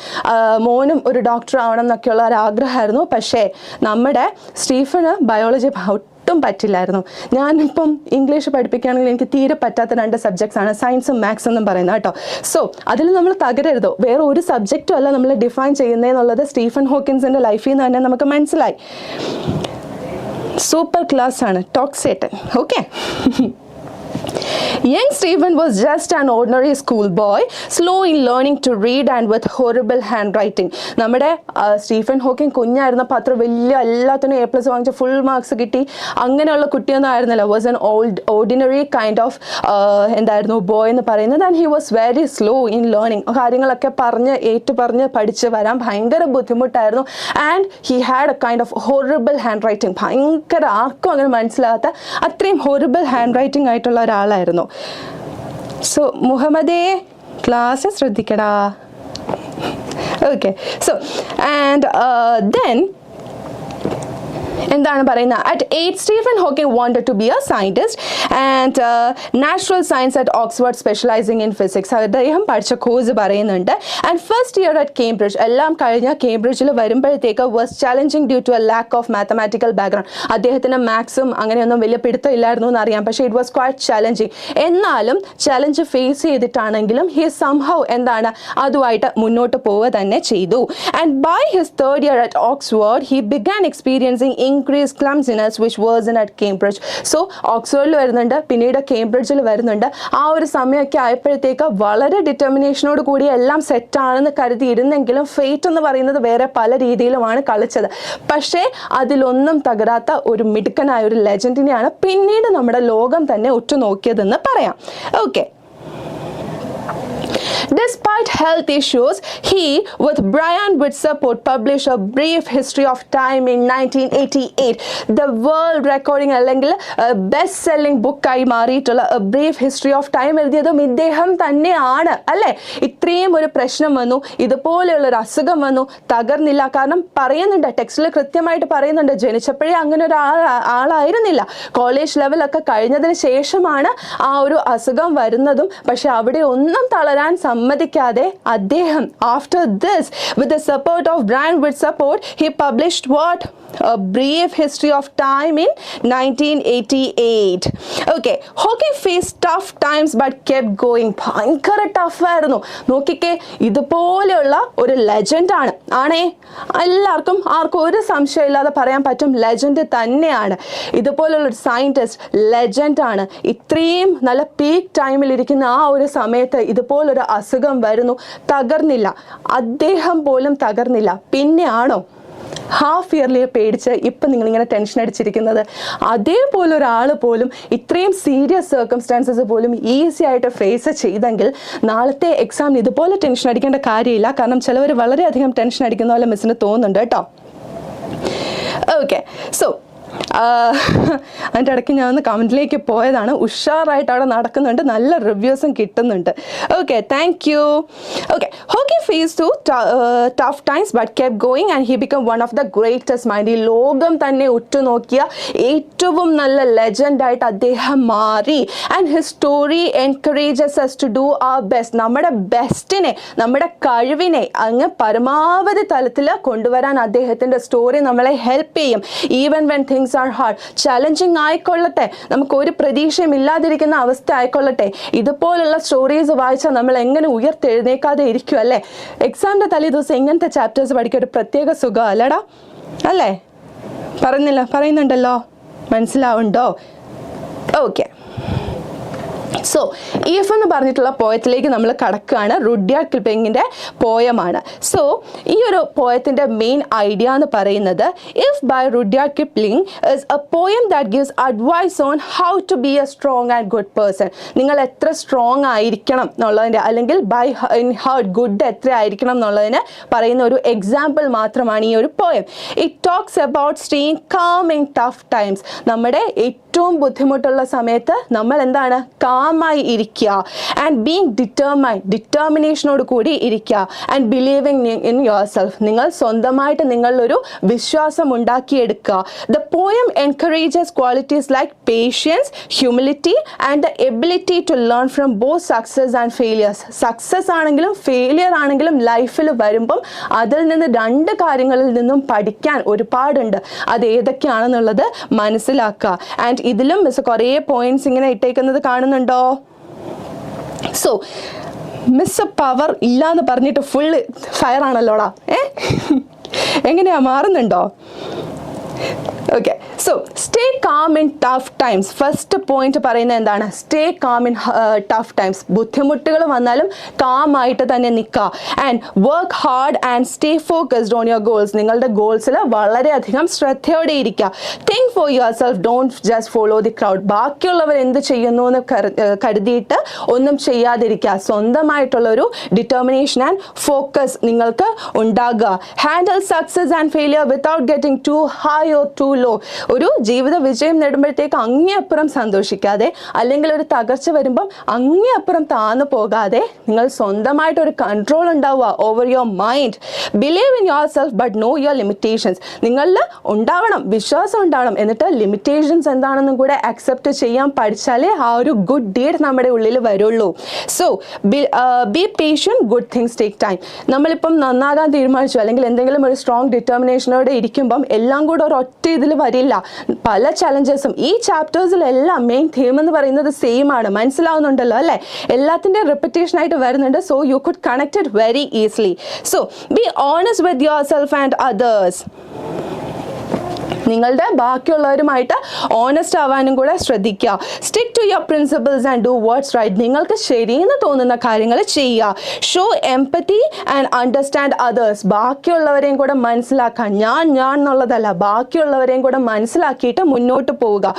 മോനും ഒരു ഡോക്ടർ ആവണം എന്നൊക്കെയുള്ള ഒരു ആഗ്രഹമായിരുന്നു. പക്ഷേ നമ്മുടെ സ്റ്റീഫന് ബയോളജി ഒട്ടും പറ്റില്ലായിരുന്നു. ഞാനിപ്പം ഇംഗ്ലീഷ് പഠിപ്പിക്കുകയാണെങ്കിൽ എനിക്ക് തീരെ പറ്റാത്ത 2 സബ്ജക്ട്സ് ആണ്, സയൻസും മാത്സ് എന്നും പറയുന്നത് കേട്ടോ. സോ അതിൽ നമ്മൾ തകരരുതോ. വേറെ ഒരു സബ്ജക്റ്റും അല്ല നമ്മൾ ഡിഫൈൻ ചെയ്യുന്നതെന്നുള്ളത് സ്റ്റീഫൻ ഹോക്കിൻസിൻ്റെ ലൈഫിൽ നിന്ന് തന്നെ നമുക്ക് മനസ്സിലായി. സൂപ്പർ ക്ലാസ് ആണ് ടോക്സേട്ടൻ. Okay, Young Stephen was just an ordinary schoolboy, slow in learning to read and with horrible handwriting. നമ്മുടെ സ്റ്റീഫൻ ഹോക്കിംഗ് കുഞ്ഞായിരുന്നപ്പോൾ അത്ര വലിയ എല്ലാത്തിനും A+ വാങ്ങിച്ച ഫുൾ മാർക്സ് കിട്ടി അങ്ങനെയുള്ള കുട്ടിയൊന്നും ആയിരുന്നില്ല. Was an ordinary kind of എന്തായിരുന്നു ബോയ് എന്ന് പറയുന്നത്. And he was very slow in learning. കാര്യങ്ങളൊക്കെ പറഞ്ഞ് പഠിച്ച് വരാൻ ഭയങ്കര ബുദ്ധിമുട്ടായിരുന്നു. And he had A kind of horrible hand writing. ഭയങ്കര ആർക്കും അങ്ങനെ മനസ്സിലാകാത്ത അത്രയും ഹൊറിബിൾ ഹാൻഡ് റൈറ്റിംഗ് ആയിട്ടുള്ള ഒരാളായിരുന്നു. സോ മുഹമ്മദേ ക്ലാസ് ശ്രദ്ധിക്കടാ. ഓക്കെ, സോ ആൻഡ് ദെൻ എന്താണ് പറയുന്നത്? At 8 Stephen Hawking wanted to be a scientist and natural science at Oxford specializing in physics. അദ്ദേഹം പഠിച്ച കോഴ്സ് പറയുന്നുണ്ട്. And first year at Cambridge, എല്ലാം കഴിഞ്ഞ കേംബ്രിഡ്ജിൽ വരുമ്പോഴത്തേക്ക് was challenging due to a lack of mathematical background. അദ്ദേഹത്തിന് മാത്സും അങ്ങനെയൊന്നും വലിയ പിടുത്തം ഇല്ലായിരുന്നു എന്നറിയാം, പക്ഷേ ഇറ്റ് വാസ് ക്വൈറ്റ് ചാലഞ്ചിങ്. എന്നാലും ചലഞ്ച് ഫേസ് ചെയ്തിട്ടാണെങ്കിലും ഹി സംഹൗ എന്താണ് അതുമായിട്ട് മുന്നോട്ട് പോവുക തന്നെ ചെയ്തു. And by his 3rd year at Oxford he began experiencing increased clumsiness which wasn't at Cambridge. So ഓക്സ്ഫോർഡിൽ വരുന്നുണ്ട്, പിന്നീട് കേംബ്രിഡ്ജിൽ വരുന്നുണ്ട്. ആ ഒരു സമയമൊക്കെ ആയപ്പോഴത്തേക്ക് വളരെ ഡിറ്റർമിനേഷനോട് കൂടി എല്ലാം സെറ്റാണെന്ന് കരുതിയിരുന്നെങ്കിലും ഫെയ്റ്റ് എന്ന് പറയുന്നത് വേറെ പല രീതിയിലുമാണ് കളിച്ചത്. പക്ഷേ അതിലൊന്നും തകരാത്ത ഒരു മിടുക്കനായ ഒരു ലെജൻഡിനെയാണ് പിന്നീട് നമ്മുടെ ലോകം തന്നെ ഉറ്റുനോക്കിയതെന്ന് പറയാം. Okay, despite health issues, he with Brian with support published a brief history of time in 1988. The world recording അല്ലെങ്കിൽ ബെസ്റ്റ് സെല്ലിംഗ് ബുക്കായി മാറിയിട്ടുള്ള a brief history of time എഴുതിയതും ഇദ്ദേഹം തന്നെയാണ് അല്ലേ. ഇത്രയും ഒരു പ്രശ്നം വന്നു, ഇതുപോലെയുള്ള ഒരു അസുഖം വന്നു, തകർന്നില്ല. കാരണം പറയുന്നുണ്ട്, ടെക്സ്റ്റിൽ കൃത്യമായിട്ട് പറയുന്നുണ്ട്, ജനിച്ചപ്പോഴേ അങ്ങനെ ഒരു ആളായിരുന്നില്ല. കോളേജ് ലെവലൊക്കെ കഴിഞ്ഞതിന് ശേഷമാണ് ആ ഒരു അസുഖം വരുന്നതും. പക്ഷെ അവിടെ ഒന്നും തളരാൻ സമ്മതിക്കാതെ അദ്ദേഹം after this with the support of Brian with support he published what a brief history of time in 1988. Okay, Hawking faced tough times but kept going. ഭയങ്കര ടഫ് ആയിരുന്നു. നോക്കിക്കേ, ഇതുപോലെയുള്ള ഒരു ലെജൻഡ് ആണേ എല്ലാവർക്കും ആർക്കും ഒരു സംശയം ഇല്ലാതെ പറയാൻ പറ്റും, ലെജൻഡ് തന്നെയാണ്. ഇതുപോലുള്ള ഒരു സയൻറ്റിസ്റ്റ് ലെജൻഡ് ആണ്. ഇത്രയും നല്ല പീക്ക് ടൈമിൽ ഇരിക്കുന്ന ആ ഒരു സമയത്ത് ഇതുപോലൊരു അസുഖം വരുന്നു, തകർന്നില്ല. അദ്ദേഹം പോലും തകർന്നില്ല. പിന്നെയാണോ ഹാഫ് ഇയർലിയെ പേടിച്ച് ഇപ്പം നിങ്ങളിങ്ങനെ ടെൻഷൻ അടിച്ചിരിക്കുന്നത്? അതേപോലെ ഒരാൾ പോലും ഇത്രയും സീരിയസ് സർക്കംസ്റ്റാൻസസ് പോലും ഈസി ആയിട്ട് ഫേസ് ചെയ്തെങ്കിൽ നാളത്തെ എക്സാമിന് ഇതുപോലെ ടെൻഷൻ അടിക്കേണ്ട കാര്യമില്ല. കാരണം ചിലവർ വളരെയധികം ടെൻഷൻ അടിക്കുന്ന പോലെ മിസ്സിന് തോന്നുന്നുണ്ട് കേട്ടോ. ഓക്കെ, സോ അതിൻ്റെ ഇടയ്ക്ക് ഞാൻ ഒന്ന് കമൻറ്റിലേക്ക് പോയതാണ്. ഉഷാറായിട്ട് അവിടെ നടക്കുന്നുണ്ട്, നല്ല റിവ്യൂസും കിട്ടുന്നുണ്ട്. Okay, thank you. ഓക്കെ, ഹോക്കി face to tough times but kept going and he become one of the greatest mind. ഈ ലോകം തന്നെ ഉറ്റുനോക്കിയ ഏറ്റവും നല്ല ലെജൻഡായിട്ട് അദ്ദേഹം മാറി. And his story encourages us to do our best. നമ്മുടെ ബെസ്റ്റിനെ, നമ്മുടെ കഴിവിനെ അങ്ങ് പരമാവധി തലത്തിൽ കൊണ്ടുവരാൻ അദ്ദേഹത്തിൻ്റെ സ്റ്റോറി നമ്മളെ ഹെൽപ്പ് ചെയ്യും. Even when things are hard, challenging ആയിക്കൊള്ളട്ടെ, നമുക്ക് ഒരു പ്രതീക്ഷയും ഇല്ലാതിരിക്കുന്ന അവസ്ഥ ആയിക്കൊള്ളട്ടെ, ഇതുപോലുള്ള സ്റ്റോറീസ് വായിച്ചാൽ നമ്മൾ എങ്ങനെ ഉയർത്തെഴുന്നേക്കാതെ ഇരിക്കും അല്ലേ? എക്സാമിൻ്റെ തലേ ദിവസം ഇങ്ങനത്തെ ചാപ്റ്റേഴ്സ് പഠിക്കാൻ ഒരു പ്രത്യേക സുഖം അല്ലടാ അല്ലേ? പറയുന്നുണ്ടല്ലോ, മനസ്സിലാവുണ്ടോ? ഓക്കെ, സോ ഇഫ് എന്ന് പറഞ്ഞിട്ടുള്ള പോയത്തിലേക്ക് നമ്മൾ കടക്കുകയാണ്. റുഡ്യാർഡ് കിപ്ലിങ്ങിൻ്റെ പോയമാണ്. സോ ഈ ഒരു പോയത്തിൻ്റെ മെയിൻ ഐഡിയ എന്ന് പറയുന്നത് If by Rudyard Kipling is a poem that gives advice on how to be a strong and good person. നിങ്ങൾ എത്ര സ്ട്രോങ് ആയിരിക്കണം എന്നുള്ളതിൻ്റെ, അല്ലെങ്കിൽ ബൈ ഇൻ ഹാർട്ട് ഗുഡ് എത്ര ആയിരിക്കണം എന്നുള്ളതിന് പറയുന്ന ഒരു എക്സാമ്പിൾ മാത്രമാണ് ഈ ഒരു poem. It talks about staying calm in tough times. നമ്മുടെ ഏറ്റവും ബുദ്ധിമുട്ടുള്ള സമയത്ത് നമ്മൾ എന്താണ്, കാമായി ഇരിക്കുക. ആൻഡ് ബീങ് ഡിറ്റർമിനേഷനോട് കൂടി ഇരിക്കുക. And believing in yourself. നിങ്ങൾ സ്വന്തമായിട്ട് നിങ്ങളിലൊരു വിശ്വാസം ഉണ്ടാക്കിയെടുക്കുക. The poem encourages qualities like patience, humility and the ability to learn from both success and failures. Success ആണെങ്കിലും ഫെയിലിയർ ആണെങ്കിലും ലൈഫിൽ വരുമ്പം അതിൽ നിന്ന് രണ്ട് കാര്യങ്ങളിൽ നിന്നും പഠിക്കാൻ ഒരുപാടുണ്ട്. അത് ഏതൊക്കെയാണെന്നുള്ളത് മനസ്സിലാക്കുക. ആൻഡ് ഇതിലും മിസ് കുറേ പോയിന്റ്സ് ഇങ്ങനെ ഇട്ടേക്കുന്നത് കാണുന്നുണ്ടോ? സോ മിസ് പവർ ഇല്ല എന്ന് പറഞ്ഞിട്ട് ഫുള്ള് ഫയർ ആണല്ലോടാ. എങ്ങനെയാ, മാറുന്നുണ്ടോ? Okay. So stay calm in tough times. First point പറയുന്നത് എന്താണ്? Stay calm in tough times. ബുദ്ധിമുട്ടുകൾ വന്നാലും കാമായിട്ട് തന്നെ നിൽക്കുക. And work hard and stay focused on your goals. നിങ്ങളുടെ ഗോൾസിൽ വളരെയധികം ശ്രദ്ധയോടെ ഇരിക്കുക. Think for yourself, don't just follow the crowd. ബാക്കിയുള്ളവർ എന്ത് ചെയ്യുന്നു എന്ന് കരുതിയിട്ട് ഒന്നും ചെയ്യാതിരിക്കുക. സ്വന്തമായിട്ടുള്ള ഒരു ഡിറ്റർമിനേഷൻ ആൻഡ് ഫോക്കസ് നിങ്ങൾക്ക് ഉണ്ടാകുക. Handle success and failure without getting too high or too low. ഒരു ജീവിത വിജയം നേടുമ്പോഴത്തേക്ക് അങ്ങേയപ്പുറം സന്തോഷിക്കാതെ, അല്ലെങ്കിൽ ഒരു തകർച്ച വരുമ്പം അങ്ങേയപ്പുറം താന്നു പോകാതെ നിങ്ങൾ സ്വന്തമായിട്ടൊരു കൺട്രോൾ ഉണ്ടാവുക over your mind. Believe in your self but no your limitations. നിങ്ങളിൽ ഉണ്ടാവണം, വിശ്വാസം ഉണ്ടാവണം. എന്നിട്ട് ലിമിറ്റേഷൻസ് എന്താണെന്നും കൂടെ അക്സെപ്റ്റ് ചെയ്യാൻ പഠിച്ചാലേ ആ ഒരു ഗുഡ് ഡീഡ് നമ്മുടെ ഉള്ളിൽ വരുള്ളൂ. So be patient, good things take time. നമ്മളിപ്പം നന്നാകാൻ തീരുമാനിച്ചു, അല്ലെങ്കിൽ എന്തെങ്കിലും ഒരു സ്ട്രോങ് ഡിറ്റർമിനേഷനോടെ ഇരിക്കുമ്പം എല്ലാം കൂടെ ഒരൊറ്റ ഇതിൽ വരില്ല. പല ചലഞ്ചസും. ഈ ചാപ്റ്റേഴ്സിലെല്ലാം മെയിൻ തീം എന്ന് പറയുന്നത് സെയിം ആണ്. മനസ്സിലാവുന്നുണ്ടല്ലോ അല്ലേ? എല്ലാത്തിൻ്റെ റിപ്പറ്റേഷൻ ആയിട്ട് വരുന്നുണ്ട്. So you could connect it very easily. So be honest with yourself and others. നിങ്ങളുടെ ബാക്കിയുള്ളവരുമായിട്ട് ഓണസ്റ്റ് ആവാനും കൂടെ ശ്രദ്ധിക്കുക. Stick to your principles and do what's right. നിങ്ങൾക്ക് ശരിയെന്ന് തോന്നുന്ന കാര്യങ്ങൾ ചെയ്യുക. Show empathy and understand others. ബാക്കിയുള്ളവരെയും കൂടെ മനസ്സിലാക്കാൻ, ഞാൻ എന്നുള്ളതല്ല, ബാക്കിയുള്ളവരെയും കൂടെ മനസ്സിലാക്കിയിട്ട് മുന്നോട്ട് പോവുക.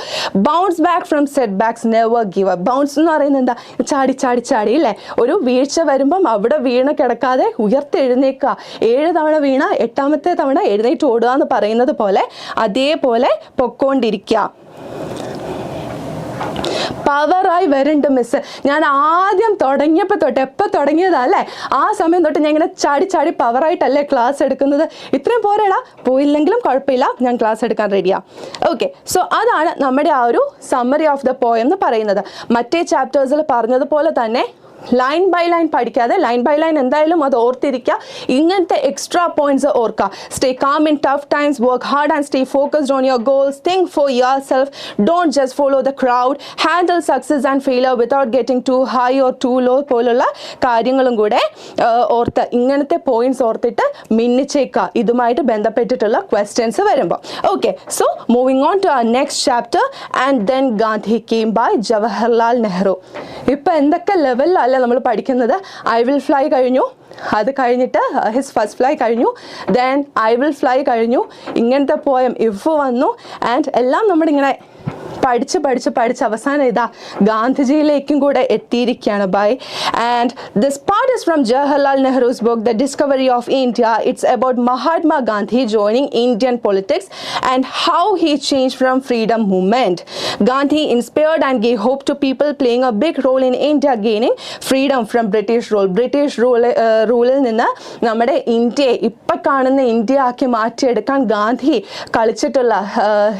Bounce back from setbacks, never give up. Bounce എന്ന് പറയുന്നത് എന്താ? ചാടി ചാടി ചാടി അല്ലേ? ഒരു വീഴ്ച വരുമ്പം അവിടെ വീണ് കിടക്കാതെ ഉയർത്തെഴുന്നേക്കുക. 7 തവണ വീണ 8ാമത്തെ തവണ എഴുന്നേറ്റ് ഓടുക എന്ന് പറയുന്നത് പോലെ അതേപോലെ പൊക്കോണ്ടിരിക്കുക. പവറായി വരുന്നുണ്ട് മിസ്. ഞാൻ ആദ്യം തുടങ്ങിയപ്പോൾ തൊട്ട്, എപ്പോൾ തുടങ്ങിയതാ അല്ലേ, ആ സമയം തൊട്ട് ഞാൻ ഇങ്ങനെ ചാടി ചാടി പവറായിട്ടല്ലേ ക്ലാസ് എടുക്കുന്നത്. ഇത്രയും പോരടാ, പോയില്ലെങ്കിലും കുഴപ്പമില്ല, ഞാൻ ക്ലാസ് എടുക്കാൻ റെഡിയാ. ഓക്കെ. സോ അതാണ് നമ്മുടെ ആ ഒരു സമ്മറി ഓഫ് ദ പോയം എന്ന് പറയുന്നത്. മറ്റേ ചാപ്റ്റേഴ്സിൽ പറഞ്ഞതുപോലെ തന്നെ ലൈൻ ബൈ ലൈൻ പഠിക്കാതെ, ലൈൻ ബൈ ലൈൻ എന്തായാലും അത് ഓർത്തിരിക്കുക. ഇങ്ങനത്തെ എക്സ്ട്രാ പോയിന്റ്സ് ഓർക്കുക. Stay calm in tough times, work hard and stay focused on your goals, think for yourself, don't just follow the crowd, handle success and failure without getting too high or too low പോലുള്ള കാര്യങ്ങളും കൂടെ ഓർത്ത്, ഇങ്ങനത്തെ പോയിന്റ്സ് ഓർത്തിട്ട് മിന്നിച്ചേക്കുക ഇതുമായിട്ട് ബന്ധപ്പെട്ടിട്ടുള്ള ക്വസ്റ്റ്യൻസ് വരുമ്പോൾ. Okay. So moving on to our next chapter. And then Gandhi came by Jawaharlal Nehru. ഇപ്പം എന്തൊക്കെ ലെവലിലല്ല നമ്മൾ പഠിക്കുന്നത്. ഐ വിൽ ഫ്ലൈ കഴിഞ്ഞു, അത് കഴിഞ്ഞിട്ട് ഹിസ് ഫസ്റ്റ് ഫ്ലൈ കഴിഞ്ഞു, ദെൻ ഐ വിൽ ഫ്ലൈ കഴിഞ്ഞു, ഇങ്ങനത്തെ പോയം ഇഫ് വന്നു. ആൻഡ് എല്ലാം നമ്മളിങ്ങനെ പഠിച്ച് അവസാനം ഇതാ ഗാന്ധിജിയിലേക്കും കൂടെ എത്തിയിരിക്കുകയാണ് bye. And this part is from Jawaharlal Nehru's book the discovery of India. It's about Mahatma Gandhi joining Indian politics and how he change from freedom movement. Gandhi inspired and gave hope to people, playing a big role in India gaining freedom from British rule. British റൂളിൽ നിന്ന് നമ്മുടെ ഇന്ത്യയെ ഇപ്പം കാണുന്ന ഇന്ത്യ ആക്കി മാറ്റിയെടുക്കാൻ ഗാന്ധി കളിച്ചിട്ടുള്ള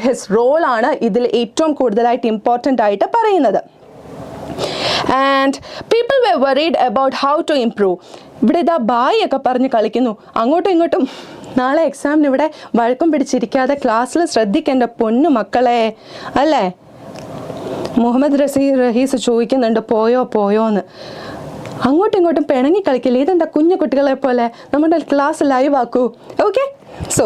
ഹിസ് റോളാണ് ഇതിൽ ഏറ്റവും കൂടുതലായിട്ട് ഇമ്പോർട്ടൻ്റ് ആയിട്ട് പറയുന്നത്. And people were worried about how to improve. ഇവിടെ ഇതാ ബായ് ഒക്കെ പറഞ്ഞ് കളിക്കുന്നു അങ്ങോട്ടും ഇങ്ങോട്ടും. നാളെ എക്സാമിന് ഇവിടെ വഴക്കം പിടിച്ചിരിക്കാതെ ക്ലാസ്സിൽ ശ്രദ്ധിക്കേണ്ട പൊന്നു മക്കളെ അല്ലേ? മുഹമ്മദ് റഹീസ് ചോദിക്കുന്നുണ്ട് പോയോന്ന്. അങ്ങോട്ടും ഇങ്ങോട്ടും പിണങ്ങി കളിക്കില്ല. ഇതെന്താ കുഞ്ഞു കുട്ടികളെ പോലെ നമ്മുടെ ക്ലാസ് ലൈവ് ആക്കൂ. Okay. So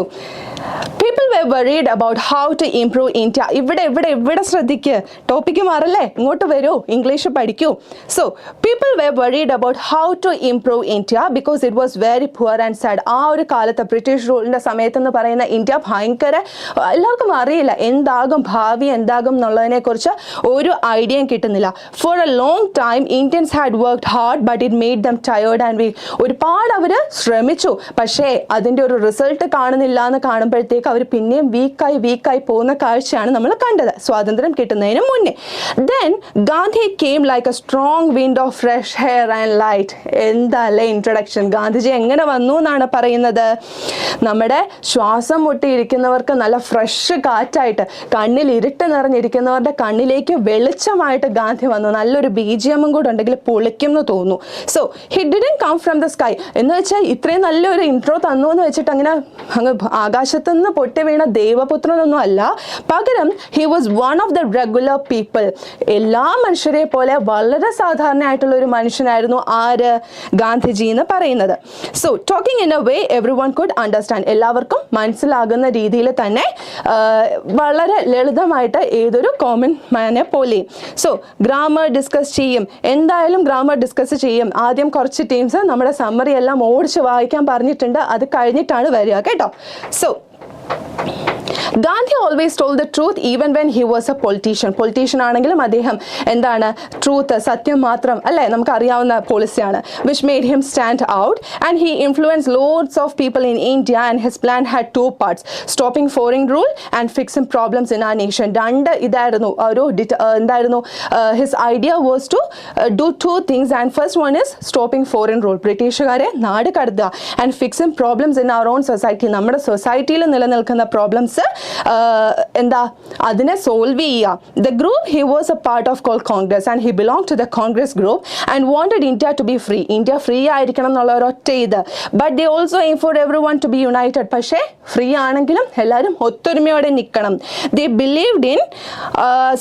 people were worried about how to improve India. ഇവിടെ ശ്രദ്ധിക്കുക, ടോപ്പിക്ക് മാറല്ലേ, ഇങ്ങോട്ട് വരൂ, ഇംഗ്ലീഷ് പഠിക്കൂ. So people were worried about how to improve India because it was very poor and sad. ആ ഒരു കാലത്ത് ബ്രിട്ടീഷ് റൂളിൻ്റെ സമയത്തെന്ന് പറയുന്ന ഇന്ത്യ ഭയങ്കര, എല്ലാവർക്കും അറിയില്ല എന്താകും ഭാവി എന്താകും എന്നുള്ളതിനെ കുറിച്ച് ഒരു ഐഡിയയും കിട്ടുന്നില്ല. For a long time Indians had worked hard but it made them tired and weak. ഒരുപാട് അവർ ശ്രമിച്ചു, പക്ഷേ അതിൻ്റെ ഒരു റിസൾട്ട് കാണുന്നില്ല എന്ന് കാണുമ്പോഴത്തേക്ക് അവർ പിന്നെയും വീക്കായി പോകുന്ന കാഴ്ചയാണ് നമ്മൾ കണ്ടത് സ്വാതന്ത്ര്യം കിട്ടുന്നതിന് മുന്നേ. Then Gandhi came like a strong wind of fresh air and light. എന്താല്ലേ ഇൻട്രൊഡക്ഷൻ. ഗാന്ധിജി എങ്ങനെ വന്നു എന്നാണ് പറയുന്നത്? നമ്മുടെ ശ്വാസം മുട്ടിയിരിക്കുന്നവർക്ക് നല്ല ഫ്രഷ് കാറ്റായിട്ട്, കണ്ണിൽ ഇരുട്ട് നിറഞ്ഞിരിക്കുന്നവരുടെ കണ്ണിലേക്ക് വെളിച്ചമായിട്ട് ഗാന്ധി വന്നു. നല്ലൊരു BGM കൂടെ ഉണ്ടെങ്കിൽ പൊളിക്കും എന്ന് തോന്നുന്നു. So he didn't come from the sky എന്ന് വെച്ചാൽ ഇത്രയും നല്ലൊരു ഇൻട്രോ തന്നു എന്ന് വെച്ചിട്ട് അങ്ങനെ അങ്ങ് ആകാശത്തുനിന്ന് പൊട്ടി വീണ ദൈവപുത്രനൊന്നും അല്ല. പകരം he was one of the regular people. എല്ലാ മനുഷ്യരെ പോലെ വളരെ സാധാരണയായിട്ടുള്ള ഒരു മനുഷ്യനായിരുന്നു ആര്? ഗാന്ധിജി എന്ന് പറയുന്നത്. So talking in a way every one could understand. എല്ലാവർക്കും മനസ്സിലാകുന്ന രീതിയിൽ തന്നെ വളരെ ലളിതമായിട്ട് ഏതൊരു കോമൺ മാനെ പോലെയും. സോ ഗ്രാമർ ഡിസ്കസ് ചെയ്യും, എന്തായാലും ഗ്രാമർ ഡിസ്കസ് ചെയ്യും. ആദ്യം കുറച്ച് ടീംസ് നമ്മുടെ സമ്മറി എല്ലാം ഓടിച്ച് വായിക്കാൻ പറഞ്ഞിട്ടുണ്ട്, അത് കഴിഞ്ഞിട്ടാണ് വരിക കേട്ടോ. So Gandhi always told the truth even when he was a politician ആണെങ്കിലും അദ്ദേഹം എന്താണ്, ട്രൂത്ത്, സത്യം മാത്രം അല്ലേ, നമുക്കറിയാവുന്ന പോളിസിയാണ്. which made him stand out and he influenced loads of people in India and his plan had two parts: stopping foreign rule and fixing problems in our nation. രണ്ട് ഇതായിരുന്നു ഒരു എന്തായിരുന്നു, his idea was to do two things and first one is stopping foreign rule, ബ്രിട്ടീഷുകാരെ നാട് കടത്തുക, and fixing problems in our own society, നമ്മുടെ സൊസൈറ്റിയിൽ നിലനിൽക്കുന്ന പ്രോബ്ലംസ് എന്താ അതിനെ സോൾവ് ചെയ്യുക. The group he was a part of called Congress and he belonged to the Congress group and wanted India to be free. India free ആയിരിക്കണം എന്നുള്ള ഒരൊറ്റ ഇത്. But they also aim for everyone to be united. പക്ഷേ ഫ്രീ ആണെങ്കിലും എല്ലാവരും ഒത്തൊരുമയോടെ നിൽക്കണം. They believed in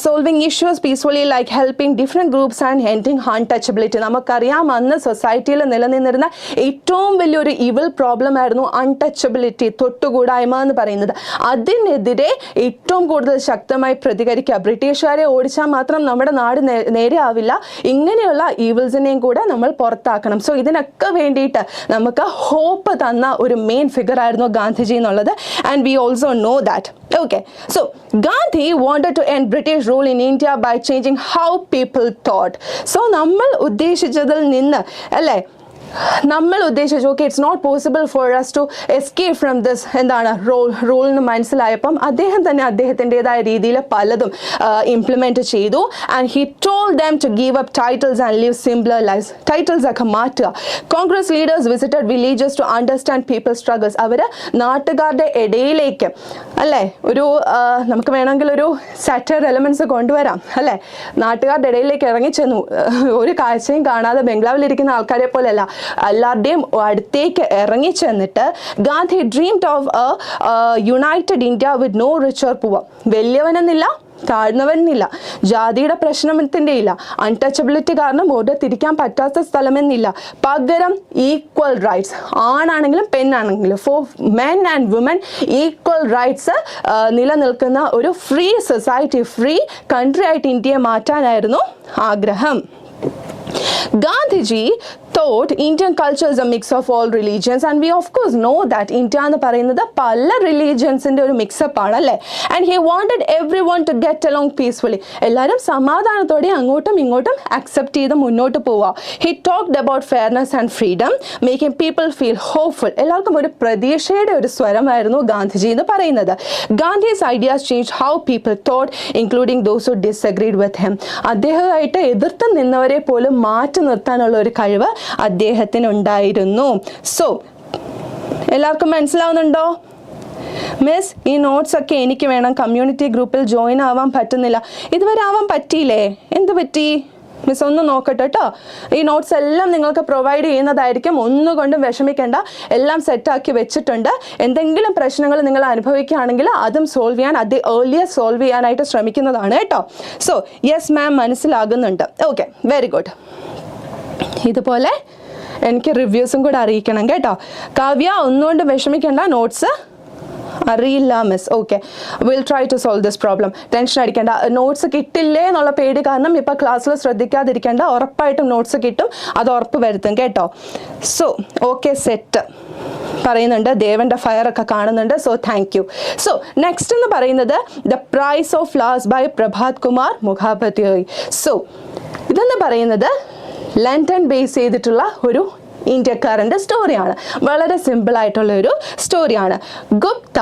solving issues peacefully like helping different groups and ending untouchability. നമുക്കറിയാം അന്ന് സൊസൈറ്റിയിൽ നിലനിന്നിരുന്ന ഏറ്റവും വലിയൊരു ഇവിൾ പ്രോബ്ലം ആയിരുന്നു അൺടച്ചബിലിറ്റി, തൊട്ടുകൂടായ്മ എന്ന് പറയുന്നത്. അതിനെതിരെ ഏറ്റവും കൂടുതൽ ശക്തമായി പ്രതികരിക്കുക. ബ്രിട്ടീഷുകാരെ ഓടിച്ചാൽ മാത്രം നമ്മുടെ നാട് നേരെ ആവില്ല, ഇങ്ങനെയുള്ള ഈവിൾസിനെയും കൂടെ നമ്മൾ പുറത്താക്കണം. സോ ഇതിനൊക്കെ വേണ്ടിയിട്ട് നമുക്ക് ഹോപ്പ് തന്ന ഒരു മെയിൻ ഫിഗർ ആയിരുന്നു ഗാന്ധിജി എന്നുള്ളത്. And we also know that. Okay, so Gandhi wanted to end British rule in India by changing how people thought. So നമ്മൾ ഉദ്ദേശിച്ചതിൽ നിന്ന് അല്ലേ, നമ്മൾ ഉദ്ദേശിച്ചു okay it's not possible for us to escape from this എന്താണ് റൂൾ എന്ന് മനസ്സിലായപ്പം അദ്ദേഹം തന്നെ അദ്ദേഹത്തിൻ്റെതായ രീതിയിൽ പലതും ഇംപ്ലിമെൻറ്റ് ചെയ്തു. And he told them to give up titles and live simpler life. Titles ഒക്കെ മാറ്റുക. Congress leaders visited villages to understand people struggles. അവർ നാട്ടുകാരുടെ ഇടയിലേക്ക് അല്ലേ ഒരു നമുക്ക് വേണമെങ്കിൽ ഒരു സാറ്റർ എലമെൻറ്റ്സ് കൊണ്ടുവരാം അല്ലേ, നാട്ടുകാരുടെ ഇടയിലേക്ക് ഇറങ്ങിച്ചെന്നു. ഒരു കാഴ്ചയും കാണാതെ ബംഗ്ലാവിലിരിക്കുന്ന ആൾക്കാരെ പോലെയല്ല, എല്ലാവരുടെയും അടുത്തേക്ക് ഇറങ്ങി ചെന്നിട്ട് Gandhi dreamed of a united India with no rich or poor. വലിയവനെന്നില്ല താഴ്ന്നവനെന്നില്ല, ജാതിയുടെ പ്രശ്നത്തിൻ്റെ ഇല്ല, അൺടച്ചബിലിറ്റി കാരണം വോട്ട് തിരിക്കാൻ പറ്റാത്ത സ്ഥലമെന്നില്ല. പകരം ഈക്വൽ റൈറ്റ്സ്, ആണാണെങ്കിലും പെണ്ണാണെങ്കിലും for men and women equal rights നിലനിൽക്കുന്ന ഒരു ഫ്രീ സൊസൈറ്റി, ഫ്രീ കൺട്രി ആയിട്ട് ഇന്ത്യയെ മാറ്റാനായിരുന്നു ആഗ്രഹം. Gandhiji thought Indian culture is a mix of all religions and we of course know that India എന്ന് പറയുന്നത് പല റിലീജിയൻസിൻ്റെ ഒരു മിക്സപ്പ് ആണ് അല്ലേ. And he wanted everyone to get along peacefully. എല്ലാവരും സമാധാനത്തോടെ അങ്ങോട്ടും ഇങ്ങോട്ടും അക്സെപ്റ്റ് ചെയ്ത് മുന്നോട്ട് പോവുക. He talked about fairness and freedom making people feel hopeful. എല്ലാവർക്കും ഒരു പ്രതീക്ഷയുടെ ഒരു സ്വരമായിരുന്നു ഗാന്ധിജി എന്ന് പറയുന്നത്. Gandhi's ideas change how people thought including those who disagreed with him. അദ്ദേഹമായിട്ട് എതിർത്ത് നിന്നവരെ പോലും മാറ്റി നിർത്താനുള്ള ഒരു കഴിവ് അദ്ദേഹത്തിനുണ്ടായിരുന്നു. സോ എല്ലാവർക്കും മനസ്സിലാവുന്നുണ്ടോ? മിസ് ഈ നോട്ട്സ് ഒക്കെ എനിക്ക് വേണം, കമ്മ്യൂണിറ്റി ഗ്രൂപ്പിൽ ജോയിൻ ആവാൻ പറ്റുന്നില്ല. ഇതുവരെ ആവാൻ പറ്റിയില്ലേ? എന്ത് പറ്റി മിസ്? ഒന്ന് നോക്കട്ടെ കേട്ടോ. ഈ നോട്ട്സ് എല്ലാം നിങ്ങൾക്ക് പ്രൊവൈഡ് ചെയ്യുന്നതായിരിക്കും, ഒന്നുകൊണ്ടും വിഷമിക്കേണ്ട, എല്ലാം സെറ്റാക്കി വെച്ചിട്ടുണ്ട്. എന്തെങ്കിലും പ്രശ്നങ്ങൾ നിങ്ങൾ അനുഭവിക്കുകയാണെങ്കിൽ അതും സോൾവ് ചെയ്യാൻ ഏർലിയസ്റ്റ് സോൾവ് ചെയ്യാനായിട്ട് ശ്രമിക്കുന്നതാണ് കേട്ടോ. സോ യെസ് മാം, മനസ്സിലാകുന്നുണ്ട്. Okay, very good. ഇതുപോലെ എനിക്ക് റിവ്യൂസും കൂടെ അറിയിക്കണം കേട്ടോ. കാവ്യ ഒന്നുകൊണ്ട് വിഷമിക്കേണ്ട, നോട്ട്സ് അറിയില്ല miss. Okay, will try to solve this problem. Tension അടിക്കേണ്ട. നോട്ട്സ് കിട്ടില്ലേ എന്നുള്ള പേടി കാരണം ഇപ്പോൾ ക്ലാസ്സിൽ ശ്രദ്ധിക്കാതിരിക്കേണ്ട. ഉറപ്പായിട്ടും നോട്ട്സ് കിട്ടും, അത് ഉറപ്പ് വരുത്തും കേട്ടോ. സോ ഓക്കെ, സെറ്റ് പറയുന്നുണ്ട്. ദേവന്റെ ഫയർ ഒക്കെ കാണുന്നുണ്ട്. So thank you. So next എന്ന് പറയുന്നത് the prize of flowers by Prabhat Kumar Mukhopadhyay. So ഇതെന്ന് പറയുന്നത് ലണ്ടൻ ബേസ് ചെയ്തിട്ടുള്ള ഒരു ഇന്ത്യക്കാരൻ്റെ സ്റ്റോറിയാണ്. വളരെ സിമ്പിൾ ആയിട്ടുള്ള ഒരു സ്റ്റോറിയാണ്. Gupta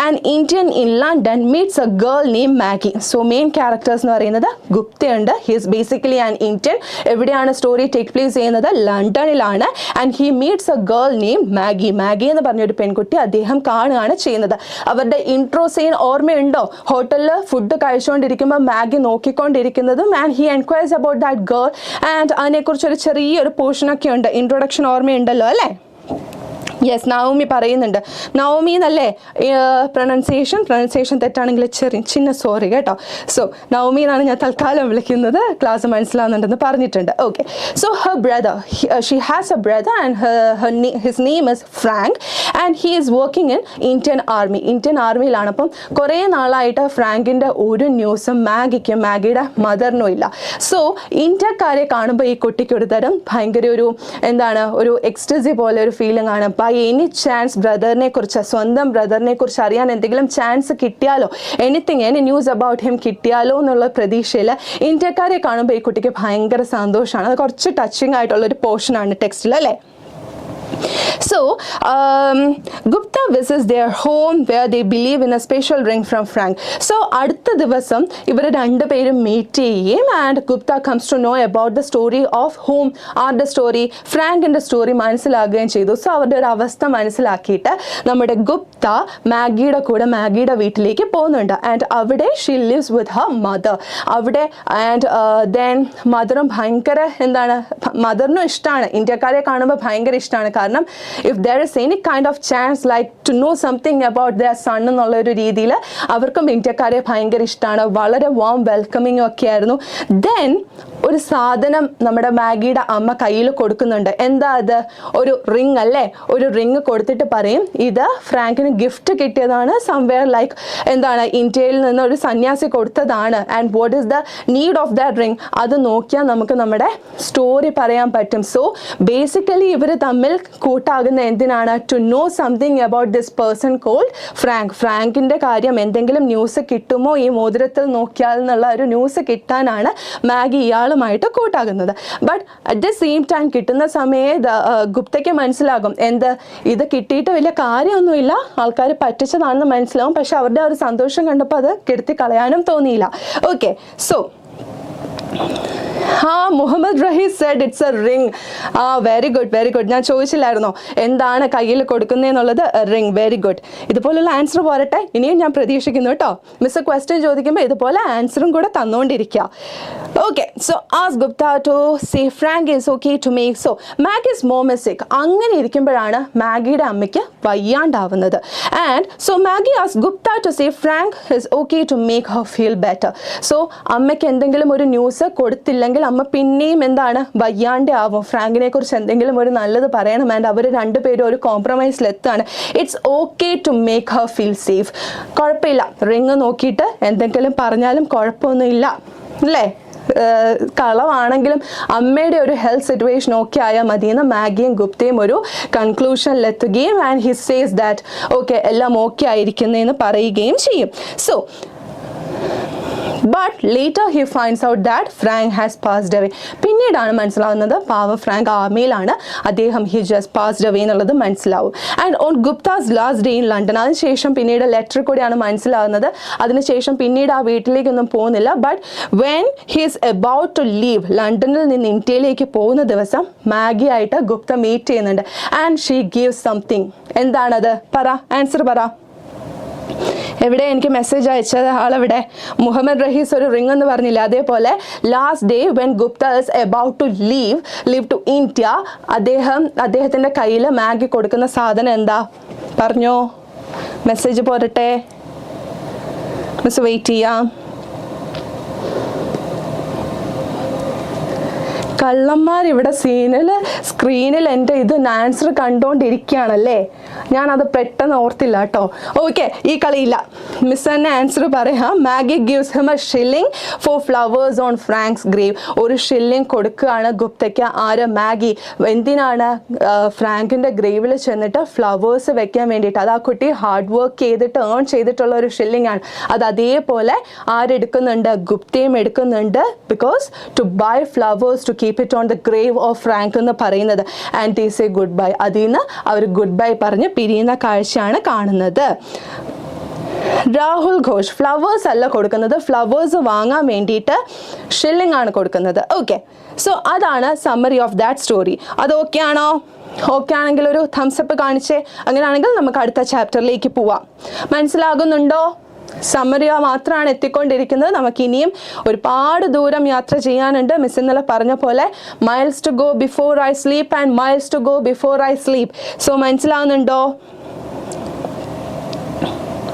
and Indian in London meets a girl name Maggie. So main characters എന്ന് പറയുന്നത് ഗുപ്തയുണ്ട്. He is basically an Indian. എവിടെയാണ് സ്റ്റോറി ടേക്ക് പ്ലേസ് ചെയ്യുന്നത്? ലണ്ടനിലാണ്. And he meets a girl name Maggie. Maggie എന്ന് പറഞ്ഞൊരു പെൺകുട്ടി അദ്ദേഹം കാണുകയാണ് ചെയ്യുന്നത്. അവരുടെ ഇൻട്രോ സീൻ ഓർമ്മയുണ്ടോ? ഹോട്ടലിൽ ഫുഡ് കഴിച്ചുകൊണ്ടിരിക്കുമ്പോൾ മാഗി നോക്കിക്കൊണ്ടിരിക്കുന്നതും and he enquires about that girl and അതിനെക്കുറിച്ചൊരു ചെറിയൊരു പോർഷനൊക്കെ ഉണ്ട്. ഇൻട്രൊഡക്ഷൻ ഓർമ്മയുണ്ടല്ലോ അല്ലേ? യെസ്, നവമി പറയുന്നുണ്ട്. നവമി എന്നല്ലേ പ്രൊനൗൺസിയേഷൻ തെറ്റാണെങ്കിൽ ചിന്ന സോറി കേട്ടോ. സോ നവമി എന്നാണ് ഞാൻ തൽക്കാലം വിളിക്കുന്നത്. ക്ലാസ് മനസ്സിലാവുന്നുണ്ടെന്ന് പറഞ്ഞിട്ടുണ്ട്. Okay, so her brother, she has a brother and his name is Frank and he is working in Indian army. Indian ആർമിയിലാണ്. അപ്പം കുറേ നാളായിട്ട് ഫ്രാങ്കിൻ്റെ ഒരു ന്യൂസും മാഗിക്കും മാഗിയുടെ മദറിനും ഇല്ല. സോ ഇന്ത്യക്കാരെ കാണുമ്പോൾ ഈ കുട്ടിക്ക് ഒരു തരം ഭയങ്കര ഒരു എന്താണ് ഒരു എക്സ്റ്റസി പോലെ ഒരു ഫീലിംഗ് ആണ്. ബൈ എനി ചാൻസ് ബ്രദറിനെ കുറിച്ച്, സ്വന്തം ബ്രദറിനെ കുറിച്ച് അറിയാൻ എന്തെങ്കിലും ചാൻസ് കിട്ടിയാലോ, എനി ന്യൂസ് അബൌട്ട് ഹിം കിട്ടിയാലോ എന്നുള്ള പ്രതീക്ഷയിൽ ഇന്ത്യക്കാരെ കാണുമ്പോൾ ഈ കുട്ടിക്ക് ഭയങ്കര സന്തോഷമാണ്. അത് കുറച്ച് ടച്ചിങ് ആയിട്ടുള്ളൊരു പോർഷനാണ് ടെക്സ്റ്റിൽ അല്ലേ? So, Gupta visits their home where they believe in a special ring from Frank. So, അടുത്ത ദിവസം ഇവർ രണ്ടുപേരും മീറ്റ് ചെയ്യുകയും and Gupta comes to know about the story of home ആരുടെ സ്റ്റോറി, ഫ്രാങ്കിൻ്റെ സ്റ്റോറി മനസ്സിലാക്കുകയും ചെയ്തു. സോ അവരുടെ ഒരു അവസ്ഥ മനസ്സിലാക്കിയിട്ട് നമ്മുടെ ഗുപ്ത മാഗിയുടെ കൂടെ മാഗിയുടെ വീട്ടിലേക്ക് പോകുന്നുണ്ട്. ആൻഡ് അവിടെ she lives with her mother. അവിടെ ആൻഡ് ദെൻ മദറും ഭയങ്കര എന്താണ്, മദറിനും ഇഷ്ടമാണ്, ഇന്ത്യക്കാരെ കാണുമ്പോൾ ഭയങ്കര ഇഷ്ടമാണ്. കാരണം if there is any kind of chance like to know something about their son എന്നുള്ളൊരു രീതിയിൽ അവർക്കും ഇന്ത്യക്കാരെ ഭയങ്കര ഇഷ്ടമാണ്. വളരെ വാം വെൽക്കമിങ്ങും ഒക്കെ ആയിരുന്നു. ദെൻ ഒരു സാധനം നമ്മുടെ മാഗിയുടെ അമ്മ കയ്യിൽ കൊടുക്കുന്നുണ്ട്. എന്താ അത്? ഒരു റിങ് അല്ലേ? ഒരു റിങ് കൊടുത്തിട്ട് പറയും ഇത് ഫ്രാങ്കിന് ഗിഫ്റ്റ് കിട്ടിയതാണ്, സംവെയർ ലൈക്ക് എന്താണ് ഇന്ത്യയിൽ നിന്ന് ഒരു സന്യാസി കൊടുത്തതാണ്. And what is the need of that ring? അത് നോക്കിയാൽ നമുക്ക് നമ്മുടെ സ്റ്റോറി പറയാൻ പറ്റും. സോ ബേസിക്കലി ഇവർ തമ്മിൽ കൂട്ടാകുന്ന എന്തിനാണ്? To know something about this person called Frank. ഫ്രാങ്കിൻ്റെ കാര്യം എന്തെങ്കിലും ന്യൂസ് കിട്ടുമോ ഈ മോതിരത്തിൽ നോക്കിയാൽ എന്നുള്ള ഒരു ന്യൂസ് കിട്ടാനാണ് മാഗി ഇയാളുമായിട്ട് കൂട്ടാകുന്നത്. But at the same time കിട്ടുന്ന സമയത്ത് ഗുപ്തയ്ക്ക് മനസ്സിലാകും എന്ത്, ഇത് കിട്ടിയിട്ട് വലിയ കാര്യമൊന്നുമില്ല, ആൾക്കാർ പറ്റിച്ചതാണെന്ന് മനസ്സിലാവും. പക്ഷെ അവരുടെ ഒരു സന്തോഷം കണ്ടപ്പോൾ അത് കെടുത്തി കളയാനും തോന്നിയില്ല. Okay, so Muhammad Rahees said it's a ring. Very good, very good. ഞാൻ ചോദിച്ചില്ലായിരുന്നോ എന്താണ് കയ്യിൽ കൊടുക്കുന്നതെന്നുള്ളത്? റിംഗ്. Very good. ഇതുപോലുള്ള ആൻസർ പോരട്ടെ, ഇനിയും ഞാൻ പ്രതീക്ഷിക്കുന്നു കേട്ടോ. മിസ് ക്വസ്റ്റ്യൻ ചോദിക്കുമ്പോൾ ഇതുപോലെ ആൻസറും കൂടെ തന്നുകൊണ്ടിരിക്കുക. Okay, so as Gupta to say Frank is okay to make. So Maggie is more music. അങ്ങനെ ഇരിക്കുമ്പോഴാണ് മാഗിയുടെ അമ്മയ്ക്ക് വയ്യാണ്ടാവുന്നത്. And so Maggie as Gupta to say Frank is okay to make her feel better. So അമ്മയ്ക്ക് എന്തെങ്കിലും ഒരു ന്യൂസ് കൊടുത്തില്ലെങ്കിൽ അമ്മ പിന്നെയും എന്താണ് വയ്യാണ്ട് ആവും. ഫ്രാങ്കിനെ കുറിച്ച് എന്തെങ്കിലും ഒരു നല്ലത് പറയണം. ആൻഡ് അവർ രണ്ടുപേരും ഒരു കോംപ്രമൈസിലെത്താണ്. It's okay to make her feel safe. കുഴപ്പമില്ല, റിങ് നോക്കിയിട്ട് എന്തെങ്കിലും പറഞ്ഞാലും കുഴപ്പമൊന്നുമില്ല അല്ലേ? കളവാണെങ്കിലും അമ്മയുടെ ഒരു ഹെൽത്ത് സിറ്റുവേഷൻ ഓക്കെ ആയാൽ മതിയെന്ന് മാഗിയും ഗുപ്തയും ഒരു കൺക്ലൂഷനിലെത്തുകയും and he says that okay എല്ലാം ഓക്കെ ആയിരിക്കുന്നതെന്ന് പറയുകയും ചെയ്യും. So but later he finds out that Frank has passed away. പിന്നീടാണ് മനസ്സിലാവുന്നത് പാവ ഫ്രാങ്ക് ആർമിയിലാണ്, അദ്ദേഹം ഹി ജസ്റ്റ് പാസ്ഡ് അവേ എന്നുള്ളത് മനസ്സിലാവും. And on Guptas last day in London. അതിനുശേഷം പിന്നീട് ലെറ്റർ കൂടിയാണ് മനസ്സിലാവുന്നത്. അതിനുശേഷം പിന്നീട് ആ വീട്ടിലേക്കൊന്നും പോകുന്നില്ല. But when he is about to leave, ലണ്ടനിൽ നിന്ന് ഇന്ത്യയിലേക്ക് പോകുന്ന ദിവസം മാഗി ആയിട്ട് ഗുപ്ത മീറ്റ് ചെയ്യുന്നുണ്ട്. And she gives something. എന്താണത്? പറ, ആൻസർ പറ. എവിടെ എനിക്ക് മെസ്സേജ് അയച്ചത് ആളെവിടെ? മുഹമ്മദ് റഹീസ് ഒരു റിംഗ് എന്ന് പറഞ്ഞില്ല, അതേപോലെ last day when Gupta is about to leave to India, അദ്ദേഹത്തിൻ്റെ കയ്യിൽ മാഗി കൊടുക്കുന്ന സാധനം എന്താ? പറഞ്ഞോ, മെസ്സേജ് പോരട്ടെ, മിസ് വെയിറ്റ് ചെയ്യാം. കള്ളന്മാരിവിടെ സ്ക്രീനിൽ എൻ്റെ ഇത് ആൻസർ കണ്ടുകൊണ്ടിരിക്കുകയാണല്ലേ. ഞാനത് പെട്ടെന്ന് ഓർത്തില്ല കേട്ടോ. ഓക്കെ, ഈ കളിയില്ല. മിസ് തന്നെ ആൻസർ പറയാം. Maggie gives him a shilling for flowers on Frank's grave. ഒരു ഷില്ലിംഗ് കൊടുക്കുകയാണ് ഗുപ്തയ്ക്ക്. ആര്? മാഗി. എന്തിനാണ്? ഫ്രാങ്കിൻ്റെ ഗ്രേവിൽ ചെന്നിട്ട് ഫ്ലവേഴ്സ് വെക്കാൻ വേണ്ടിയിട്ട്. അത് ആ കുട്ടി ഹാർഡ് വർക്ക് ചെയ്തിട്ട് ഏൺ ചെയ്തിട്ടുള്ള ഒരു ഷില്ലിംഗ് ആണ്. അത് അതേപോലെ ആരെടുക്കുന്നുണ്ട്? ഗുപ്തയും എടുക്കുന്നുണ്ട്. Because to buy flowers to keep it on the grave of Frank എന്ന് പറയുന്നത്. And they say goodbye. അതിൽ നിന്ന് അവർ ഗുഡ് ബൈ പറഞ്ഞ് പിരിയുന്ന കാഴ്ചയാണ് കാണുന്നത്. രാഹുൽ ഘോഷ് ഫ്ലവേഴ്സ് അല്ല കൊടുക്കുന്നത്, ഫ്ലവേഴ്സ് വാങ്ങാൻ വേണ്ടിയിട്ട് ഷില്ലിംഗ് ആണ് കൊടുക്കുന്നത്. ഓക്കെ, സോ അതാണ് സമ്മറി ഓഫ് ദാറ്റ് സ്റ്റോറി. അത് ഓക്കെ ആണോ? ഓക്കെ ആണെങ്കിൽ ഒരു തംസപ്പ് കാണിച്ചേ. അങ്ങനെയാണെങ്കിൽ നമുക്ക് അടുത്ത ചാപ്റ്ററിലേക്ക് പോവാം. മനസ്സിലാകുന്നുണ്ടോ? സമ്മറിയ മാത്രമാണ് എത്തിക്കൊണ്ടിരിക്കുന്നത്. നമുക്ക് ഇനിയും ഒരുപാട് ദൂരം യാത്ര ചെയ്യാനുണ്ട്. മിസ് ഇന്നലെ പറഞ്ഞ പോലെ miles to go before I sleep and miles to go before I sleep. So മനസ്സിലാവുന്നുണ്ടോ?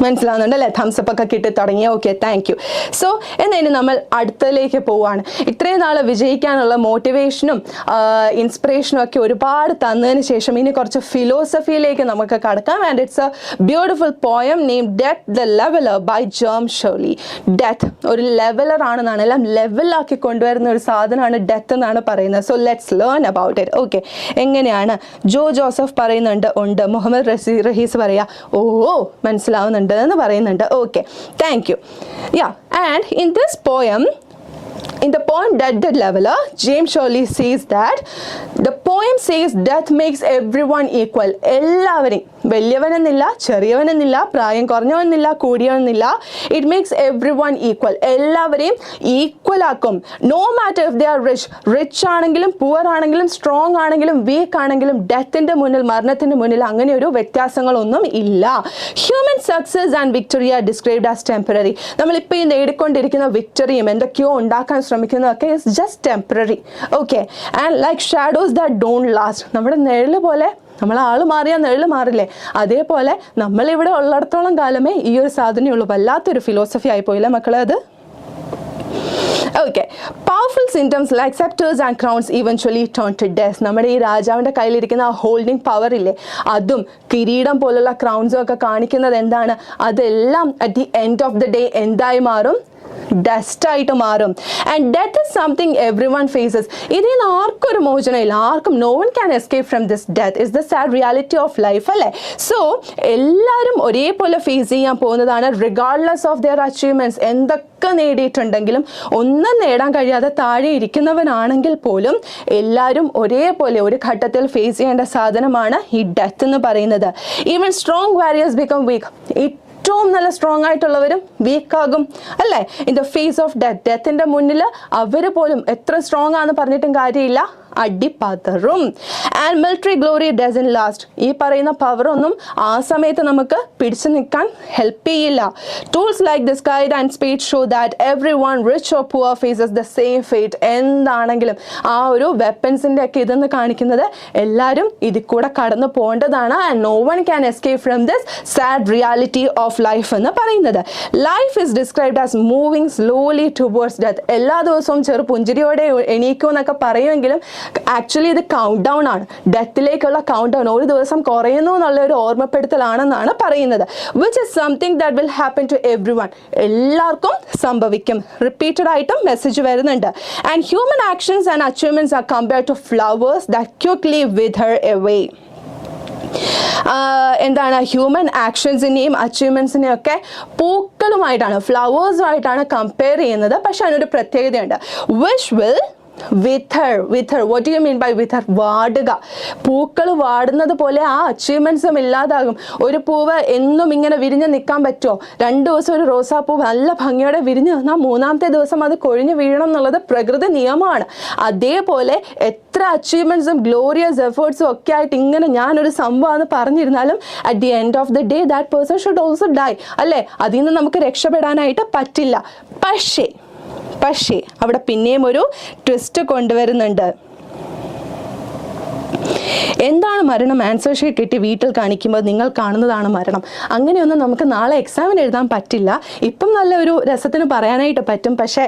മനസ്സിലാവുന്നുണ്ട് അല്ലേ? തംസപ്പ് ഒക്കെ കിട്ടി തുടങ്ങി. Okay, thank you. സോ എന്നതിന് നമ്മൾ അടുത്തതിലേക്ക് പോവാണ്. ഇത്രയും നാൾ വിജയിക്കാനുള്ള മോട്ടിവേഷനും ഇൻസ്പിറേഷനും ഒക്കെ ഒരുപാട് തന്നതിന് ശേഷം ഇനി കുറച്ച് ഫിലോസഫിയിലേക്ക് നമുക്ക് കടക്കാം. And it's a beautiful poem name death the leveller by James Shirley. Death ഒരു ലെവലർ ആണെന്നാണ്, എല്ലാം ലെവലാക്കി കൊണ്ടുവരുന്ന ഒരു സാധനമാണ് ഡെത്ത് എന്നാണ് പറയുന്നത്. So let's learn about it. Okay, എങ്ങനെയാണ്? ജോ ജോസഫ് പറയുന്നുണ്ട്, ഉണ്ട്. മുഹമ്മദ് റഹീസ് പറയാ, ഓ മനസ്സിലാവുന്നുണ്ട് എന്ന് പറയുന്നുണ്ട്. Okay, thank U. Yeah, and in this poem, in the poem Death the Leveler, James Shirley says that the poem says death makes everyone equal. എല്ലാവരെയും, വലിയവനെന്നില്ല, ചെറിയവനെന്നില്ല, പ്രായം കുറഞ്ഞവനെന്നില്ല, കൂടിയവനെന്നില്ല, it makes everyone equal. എല്ലാവരെയും ഈക്വൽ ആക്കും. No matter if they are rich ആണെങ്കിലും പുവർ ആണെങ്കിലും സ്ട്രോങ് ആണെങ്കിലും വീക്ക് ആണെങ്കിലും ഡെത്തിൻ്റെ മുന്നിൽ, മരണത്തിൻ്റെ മുന്നിൽ അങ്ങനെ ഒരു വ്യത്യാസങ്ങളൊന്നും ഇല്ല. Human success and victory are described as temporary. നമ്മളിപ്പോൾ ഈ നേടിക്കൊണ്ടിരിക്കുന്ന വിക്ടറിയും എന്തൊക്കെയോ ഉണ്ടാക്കാൻ ശ്രമിക്കുന്നതൊക്കെ is just temporary. Okay, and like shadows that don't last. നമ്മുടെ നിഴല് പോലെ, നമ്മൾ ആൾ മാറിയാൽ നിഴല് മാറില്ലേ, അതേപോലെ നമ്മളിവിടെ ഉള്ളിടത്തോളം കാലമേ ഈ ഒരു സാധനമേ ഉള്ളൂ. വല്ലാത്തൊരു ഫിലോസഫി ആയിപ്പോയില്ലേ മക്കളെ അത്? Okay, powerful symptoms like scepters and crowns eventually turn to death. നമ്മുടെ ഈ രാജാവിൻ്റെ കയ്യിലിരിക്കുന്ന ആ ഹോൾഡിംഗ് പവർ ഇല്ലേ, അതും കിരീടം പോലുള്ള ക്രൗൺസും ഒക്കെ കാണിക്കുന്നത് എന്താണ്? അതെല്ലാം at the end of the day എന്തായി മാറും? ഡസ്റ്റ് ആയിട്ട് മാറും. And death is something every one faces. ഇതിൽ നിന്ന് ആർക്കും ഒരു മോചനമില്ല, ആർക്കും. No one can escape from this death. Is the sad reality of life അല്ലേ? സോ എല്ലാവരും ഒരേപോലെ ഫേസ് ചെയ്യാൻ പോകുന്നതാണ്, റിഗാർഡ്ലെസ് ഓഫ് ദെയർ അച്ചീവ്മെൻറ്റ്സ്. എന്തൊക്കെ നേടിയിട്ടുണ്ടെങ്കിലും ഒന്നും നേടാൻ കഴിയാതെ താഴെ ഇരിക്കുന്നവനാണെങ്കിൽ പോലും എല്ലാവരും ഒരേപോലെ ഒരു ഘട്ടത്തിൽ ഫേസ് ചെയ്യേണ്ട സാധനമാണ് ഈ ഡെത്ത് എന്ന് പറയുന്നത്. Even strong warriors become weak. ഏറ്റവും നല്ല സ്ട്രോങ് ആയിട്ടുള്ളവരും വീക്കാകും അല്ലേ? In the face of death. ഡെത്തിൻ്റെ മുന്നിൽ അവർ പോലും എത്ര സ്ട്രോങ് ആണെന്ന് പറഞ്ഞിട്ടും കാര്യമില്ല, അടിപ്പതറും. And military glory doesn't last. ഈ പറയുന്ന പവറൊന്നും ആ സമയത്ത് നമുക്ക് പിടിച്ചു നിൽക്കാൻ ഹെൽപ്പ് ചെയ്യില്ല. Tools like this guide and speed show that every one rich or poor faces the same fate. എന്താണെങ്കിലും ആ ഒരു വെപ്പൻസിൻ്റെ ഒക്കെ ഇതെന്ന് കാണിക്കുന്നത് എല്ലാവരും ഇതിൽ കൂടെ കടന്നു പോകേണ്ടതാണ്. And no one can escape from this sad reality of life എന്ന് പറയുന്നത്. Life is described as moving slowly towards death. എല്ലാ ദിവസവും ചെറു പുഞ്ചിരിയോടെ എണീക്കും എന്നൊക്കെ പറയുമെങ്കിലും ആക്ച്വലി ഇത് കൗണ്ട് ഡൗൺ ആണ്, ഡെത്തിലേക്കുള്ള കൗണ്ട് ഡൗൺ. ഒരു ദിവസം കുറയുന്നു എന്നുള്ള ഒരു ഓർമ്മപ്പെടുത്തലാണെന്നാണ് പറയുന്നത്. Which is something that will happen to everyone. എല്ലാവർക്കും സംഭവിക്കും. റിപ്പീറ്റഡ് ആയിട്ടും മെസ്സേജ് വരുന്നുണ്ട്. And human actions and achievements are compared to flowers that quickly wither away. എന്താണ്? ഹ്യൂമൻ ആക്ഷൻസിനെയും അച്ചീവ്മെൻറ്റ്സിനെയും ഒക്കെ പൂക്കളുമായിട്ടാണ്, ഫ്ലവേഴ്സുമായിട്ടാണ് കമ്പയർ ചെയ്യുന്നത്. പക്ഷെ അതിനൊരു പ്രത്യേകതയുണ്ട്. Which will wither. What do you mean by wither? വാടുക. പൂക്കൾ വാടുന്നത് പോലെ ആ അച്ചീവ്മെൻറ്റ്സും ഇല്ലാതാകും. ഒരു പൂവ് എന്നും ഇങ്ങനെ വിരിഞ്ഞ് നിൽക്കാൻ പറ്റുമോ? 2 ദിവസം ഒരു റോസാപ്പൂവ് നല്ല ഭംഗിയോടെ വിരിഞ്ഞ് നിന്നാൽ 3-ാമത്തെ ദിവസം അത് കൊഴിഞ്ഞു വീഴണം എന്നുള്ളത് പ്രകൃതി നിയമമാണ്. അതേപോലെ എത്ര അച്ചീവ്മെൻറ്റ്സും ഗ്ലോറിയസ് എഫേർട്സും ഒക്കെ ആയിട്ട് ഇങ്ങനെ ഞാനൊരു സംഭവമാണെന്ന് പറഞ്ഞിരുന്നാലും at the end of the day that person should also die അല്ലേ? അതിൽ നിന്ന് നമുക്ക് രക്ഷപ്പെടാനായിട്ട് പറ്റില്ല. പക്ഷേ അവിടെ പിന്നെയും ഒരു ട്വിസ്റ്റ് കൊണ്ടുവരുന്നുണ്ട്. എന്താണ് മരണം? ആൻസർ ഷീറ്റ് കിട്ടി വീട്ടിൽ കാണിക്കുമ്പോൾ നിങ്ങൾ കാണുന്നതാണ് മരണം. അങ്ങനെയൊന്നും നമുക്ക് നാളെ എക്സാമിന് എഴുതാൻ പറ്റില്ല. ഇപ്പം നല്ല ഒരു രസത്തിന് പറയാനായിട്ട് പറ്റും. പക്ഷേ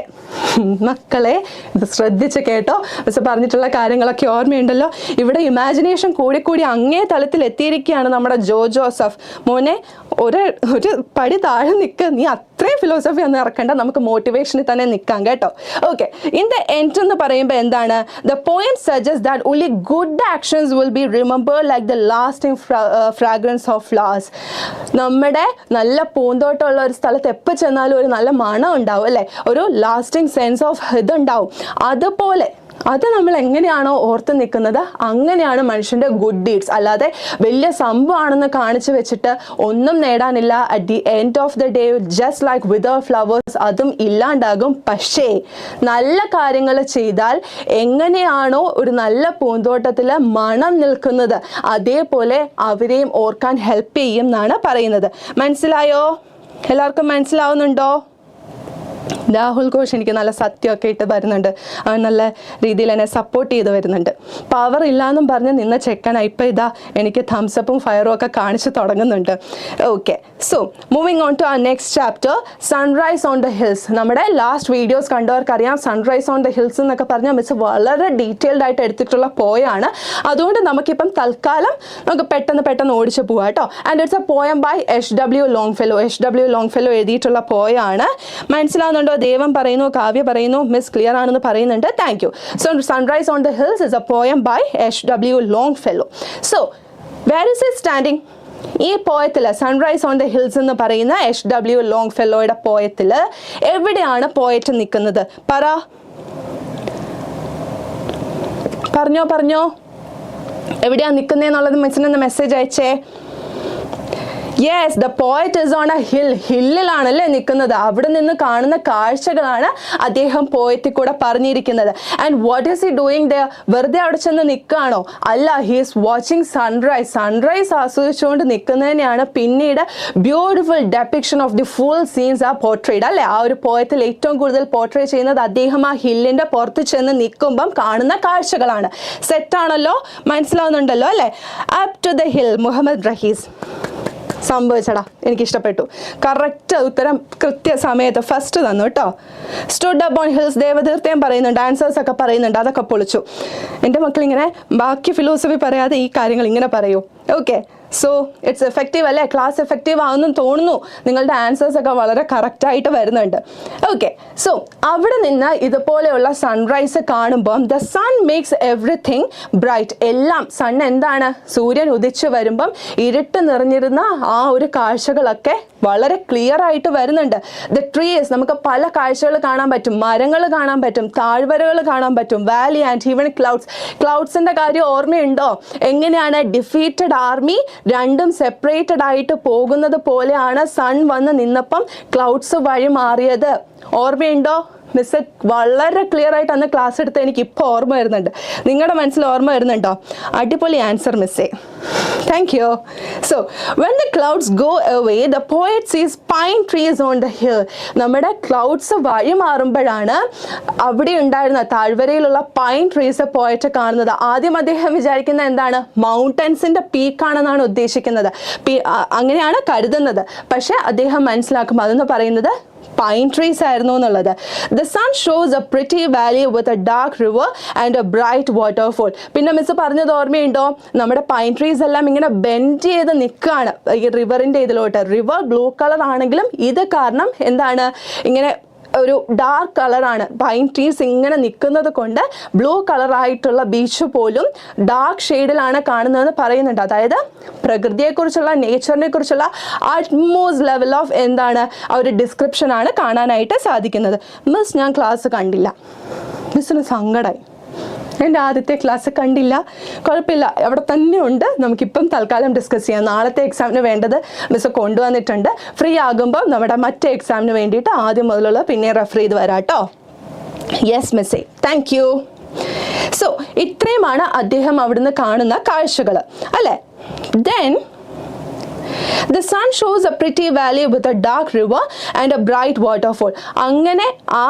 മക്കളെ ഇത് ശ്രദ്ധിച്ച് കേട്ടോ. മിസ് പറഞ്ഞിട്ടുള്ള കാര്യങ്ങളൊക്കെ ഓർമ്മയുണ്ടല്ലോ. ഇവിടെ ഇമാജിനേഷൻ കൂടി അങ്ങേ തലത്തിൽ എത്തിയിരിക്കുകയാണ് നമ്മുടെ ജോസഫ്. മോനെ ഒരു പടി താഴെ നിൽക്ക്, നീ അത്രയും ഫിലോസഫി ഒന്നും ഇറക്കണ്ട, നമുക്ക് മോട്ടിവേഷനിൽ തന്നെ നിൽക്കാം കേട്ടോ. ഓക്കെ, ഇൻ ദ എൻഡ് എന്ന് പറയുമ്പോൾ എന്താണ്? The poem suggest that only good actions will be remembered like the lasting fragrance of flowers. നമ്മുടെ നല്ല പൂന്തോട്ടമുള്ള ഒരു സ്ഥലത്ത് എപ്പോൾ ചെന്നാലും ഒരു നല്ല മണം ഉണ്ടാവും അല്ലേ, ഒരു ലാസ്റ്റിംഗ് സെൻസ് ഓഫ് ഇതുണ്ടാവും. അതുപോലെ അത് നമ്മൾ എങ്ങനെയാണോ ഓർത്ത് നിൽക്കുന്നത് അങ്ങനെയാണ് മനുഷ്യൻ്റെ ഗുഡ് ഡീഡ്സ്. അല്ലാതെ വലിയ സംഭവമാണെന്ന് കാണിച്ചു വെച്ചിട്ട് ഒന്നും നേടാനില്ല. At the end of the day just like wither flowers അതും ഇല്ലാണ്ടാകും. പക്ഷേ നല്ല കാര്യങ്ങൾ ചെയ്താൽ എങ്ങനെയാണോ ഒരു നല്ല പൂന്തോട്ടത്തിൽ മണം നിൽക്കുന്നത് അതേപോലെ അവരെയും ഓർക്കാൻ ഹെൽപ്പ് ചെയ്യും എന്നാണ് പറയുന്നത്. മനസ്സിലായോ? എല്ലാവർക്കും മനസ്സിലാവുന്നുണ്ടോ? രാഹുൽ ഘോഷ് എനിക്ക് നല്ല സത്യമൊക്കെ ഇട്ട് വരുന്നുണ്ട്. അവൻ നല്ല രീതിയിൽ എന്നെ സപ്പോർട്ട് ചെയ്ത് വരുന്നുണ്ട്. പവർ ഇല്ലാന്നും പറഞ്ഞ് നിന്ന ചെക്കന ഇപ്പം ഇതാ എനിക്ക് തംസപ്പും ഫയറും ഒക്കെ കാണിച്ച് തുടങ്ങുന്നുണ്ട്. Okay, so moving on to a next chapter, sunrise on the hills. നമ്മുടെ ലാസ്റ്റ് വീഡിയോസ് കണ്ടവർക്കറിയാം സൺറൈസ് ഓൺ ദ ഹിൽസ് എന്നൊക്കെ പറഞ്ഞാൽ മിസ് വളരെ ഡീറ്റെയിൽഡ് ആയിട്ട് എടുത്തിട്ടുള്ള പോയാണ്. അതുകൊണ്ട് നമുക്കിപ്പം തൽക്കാലം നമുക്ക് പെട്ടെന്ന് ഓടിച്ച് പോവാം കേട്ടോ. And it's a poem by H.W. Longfellow എഴുതിയിട്ടുള്ള പോയാണ്. മനസ്സിലാവുന്നുണ്ടോ? ദേവൻ പറയുന്നു, കാവ്യ പറയുന്നു, മിസ് ക്ലിയർ ആണെന്ന് പറയുന്നുണ്ട്. Thank you. So sunrise on the hills is a poem by H.W. Longfellow. So where is it standing? ഈ പോയത്തിൽ സൺറൈസ് ഓൺ ദ ഹിൽസ് എന്ന് പറയുന്ന H.W. ലോങ്ഫെല്ലോയുടെ പോയത്തിൽ എവിടെയാണ് പോയറ്റ് നിൽക്കുന്നത്? പറഞ്ഞോ എവിടെയാണ് നിൽക്കുന്നതെന്നുള്ളത് മിസ്സിനൊന്ന് മെസ്സേജ് അയച്ചേ. Yes, the poet is on a hill. ഹില്ലിലാണല്ലേ നിൽക്കുന്നത്. അവിടെ നിന്ന് കാണുന്ന കാഴ്ചകളാണ് അദ്ദേഹം പോയറ്റിൽ കൂടെ പറഞ്ഞിരിക്കുന്നത്. And what is he doing there? വെറുതെ അവിടെ ചെന്ന് നിൽക്കുകയാണോ? അല്ല, ഹി ഈസ് വാച്ചിങ് സൺറൈസ് ആസ്വദിച്ചുകൊണ്ട് നിൽക്കുന്നതിനെയാണ് പിന്നീട് beautiful depiction of the full scenes ah portrayed അല്ലേ. ആ ഒരു പോയത്തിൽ ഏറ്റവും കൂടുതൽ പോർട്രേ ചെയ്യുന്നത് അദ്ദേഹം ആ ഹില്ലിൻ്റെ പുറത്ത് ചെന്ന് നിൽക്കുമ്പം കാണുന്ന കാഴ്ചകളാണ്. സെറ്റാണല്ലോ? മനസ്സിലാവുന്നുണ്ടല്ലോ അല്ലേ? Up to the hill, Muhammad Rahees. സംഭവിച്ചടാ, എനിക്കിഷ്ടപ്പെട്ടു. കറക്റ്റ് ഉത്തരം കൃത്യസമയത്ത് ഫസ്റ്റ് തന്നു കേട്ടോ. സ്റ്റുഡ് അപ്പ് ഓൺ ഹിൽസ്, ദേവതീർത്ഥയും പറയുന്നുണ്ട്, ആൻസേഴ്സ് ഒക്കെ പറയുന്നുണ്ട്. അതൊക്കെ പൊളിച്ചു. എൻ്റെ മക്കളിങ്ങനെ ബാക്കി ഫിലോസഫി പറയാതെ ഈ കാര്യങ്ങൾ ഇങ്ങനെ പറയൂ. ഓക്കെ, സോ ഇറ്റ്സ് എഫക്റ്റീവ് അല്ലേ? ക്ലാസ് എഫക്റ്റീവ് ആവുമെന്ന് തോന്നുന്നു. നിങ്ങളുടെ ആൻസേഴ്സ് ഒക്കെ വളരെ കറക്റ്റായിട്ട് വരുന്നുണ്ട്. ഓക്കെ, സോ അവിടെ നിന്ന് ഇതുപോലെയുള്ള സൺറൈസ് കാണുമ്പം the sun makes everything bright. എല്ലാം സൺ എന്താണ്? സൂര്യൻ ഉദിച്ചു വരുമ്പം ഇരുട്ട് നിറഞ്ഞിരുന്ന ആ ഒരു കാഴ്ചകളൊക്കെ വളരെ ക്ലിയർ ആയിട്ട് വരുന്നുണ്ട്. ദ ട്രീസ്, നമുക്ക് പല കാഴ്ചകൾ കാണാൻ പറ്റും. മരങ്ങൾ കാണാൻ പറ്റും, താഴ്വരകൾ കാണാൻ പറ്റും, വാലി ആൻഡ് ഈവൻ ക്ലൗഡ്സിൻ്റെ കാര്യം ഓർമ്മയുണ്ടോ? എങ്ങനെയാണ് ഡിഫീറ്റഡ് ആർമി രണ്ടും സെപ്പറേറ്റഡ് ആയിട്ട് പോകുന്നത് പോലെയാണ് സൺ വന്ന് നിന്നപ്പം ക്ലൗഡ്സ് വഴി മാറിയത്. ഓർമ്മയുണ്ടോ? മിസ് വളരെ ക്ലിയർ ആയിട്ട് അന്ന് ക്ലാസ് എടുത്ത് എനിക്ക് ഇപ്പോൾ ഓർമ്മ വരുന്നുണ്ട്. നിങ്ങളുടെ മനസ്സിൽ ഓർമ്മ വരുന്നുണ്ടോ? അടിപൊളി ആൻസർ മിസ്സേ. Thank you. So when the clouds go away the poet sees pine trees on the hill. നമ്മുടെ ക്ലൗഡ്സ് വഴി മാറുമ്പോഴാണ് അവിടെ ഉണ്ടായിരുന്ന താഴ്വരയിലുള്ള പൈൻ ട്രീസ് പോയറ്റ് കാണുന്നത്. ആദ്യം അദ്ദേഹം വിചാരിക്കുന്ന എന്താണ്? മൗണ്ടൻസിൻ്റെ പീക്കാണെന്നാണ് ഉദ്ദേശിക്കുന്നത്. അങ്ങനെയാണ് കരുതുന്നത്. പക്ഷെ അദ്ദേഹം മനസ്സിലാക്കും അതെന്ന് പറയുന്നത് പൈൻ ട്രീസ് ആയിരുന്നു എന്നുള്ളത്. The sun shows a pretty valley with a dark river and a bright waterfall. പിന്നെ മിസ് പറഞ്ഞത് ഓർമ്മയുണ്ടോ? നമ്മുടെ പൈൻ ട്രീസ് എല്ലാം ഇങ്ങനെ ബെൻഡ് ചെയ്ത് നിൽക്കുകയാണ് ഈ റിവറിൻ്റെ ഇതിലോട്ട്. റിവർ ബ്ലൂ കളർ ആണെങ്കിലും ഇത് കാരണം എന്താണ് ഇങ്ങനെ ഒരു ഡാർക്ക് കളറാണ്. പൈൻ ട്രീസ് ഇങ്ങനെ നിൽക്കുന്നത് കൊണ്ട് ബ്ലൂ കളറായിട്ടുള്ള ബീച്ച് പോലും ഡാർക്ക് ഷെയ്ഡിലാണ് കാണുന്നതെന്ന് പറയുന്നുണ്ട്. അതായത് പ്രകൃതിയെക്കുറിച്ചുള്ള നേച്ചറിനെ കുറിച്ചുള്ള അറ്റ്മോസ്റ്റ് ലെവൽ ഓഫ് എന്താണ് ആ ഒരു ഡിസ്ക്രിപ്ഷനാണ് കാണാനായിട്ട് സാധിക്കുന്നത്. മിസ് ഞാൻ ക്ലാസ് കണ്ടില്ല. മിസ്സിന് സങ്കടമായി. എൻ്റെ ആദ്യത്തെ ക്ലാസ് കണ്ടില്ല. കുഴപ്പമില്ല, അവിടെ തന്നെ ഉണ്ട്. നമുക്കിപ്പം തൽക്കാലം ഡിസ്കസ് ചെയ്യാം. നാളത്തെ എക്സാമിന് വേണ്ടത് മിസ് കൊണ്ടുവന്നിട്ടുണ്ട്. ഫ്രീ ആകുമ്പോൾ നമ്മുടെ മറ്റേ എക്സാമിന് വേണ്ടിയിട്ട് ആദ്യം മുതലുള്ള പിന്നെ റെഫർ ചെയ്ത് വരാം കേട്ടോ. യെസ് മിസ്സേ, താങ്ക് യു. സോ ഇത്രയുമാണ് അദ്ദേഹം അവിടുന്ന് കാണുന്ന കാഴ്ചകൾ അല്ലേ. Then The sun shows a pretty valley with a dark river and a bright waterfall. അങ്ങനെ ആ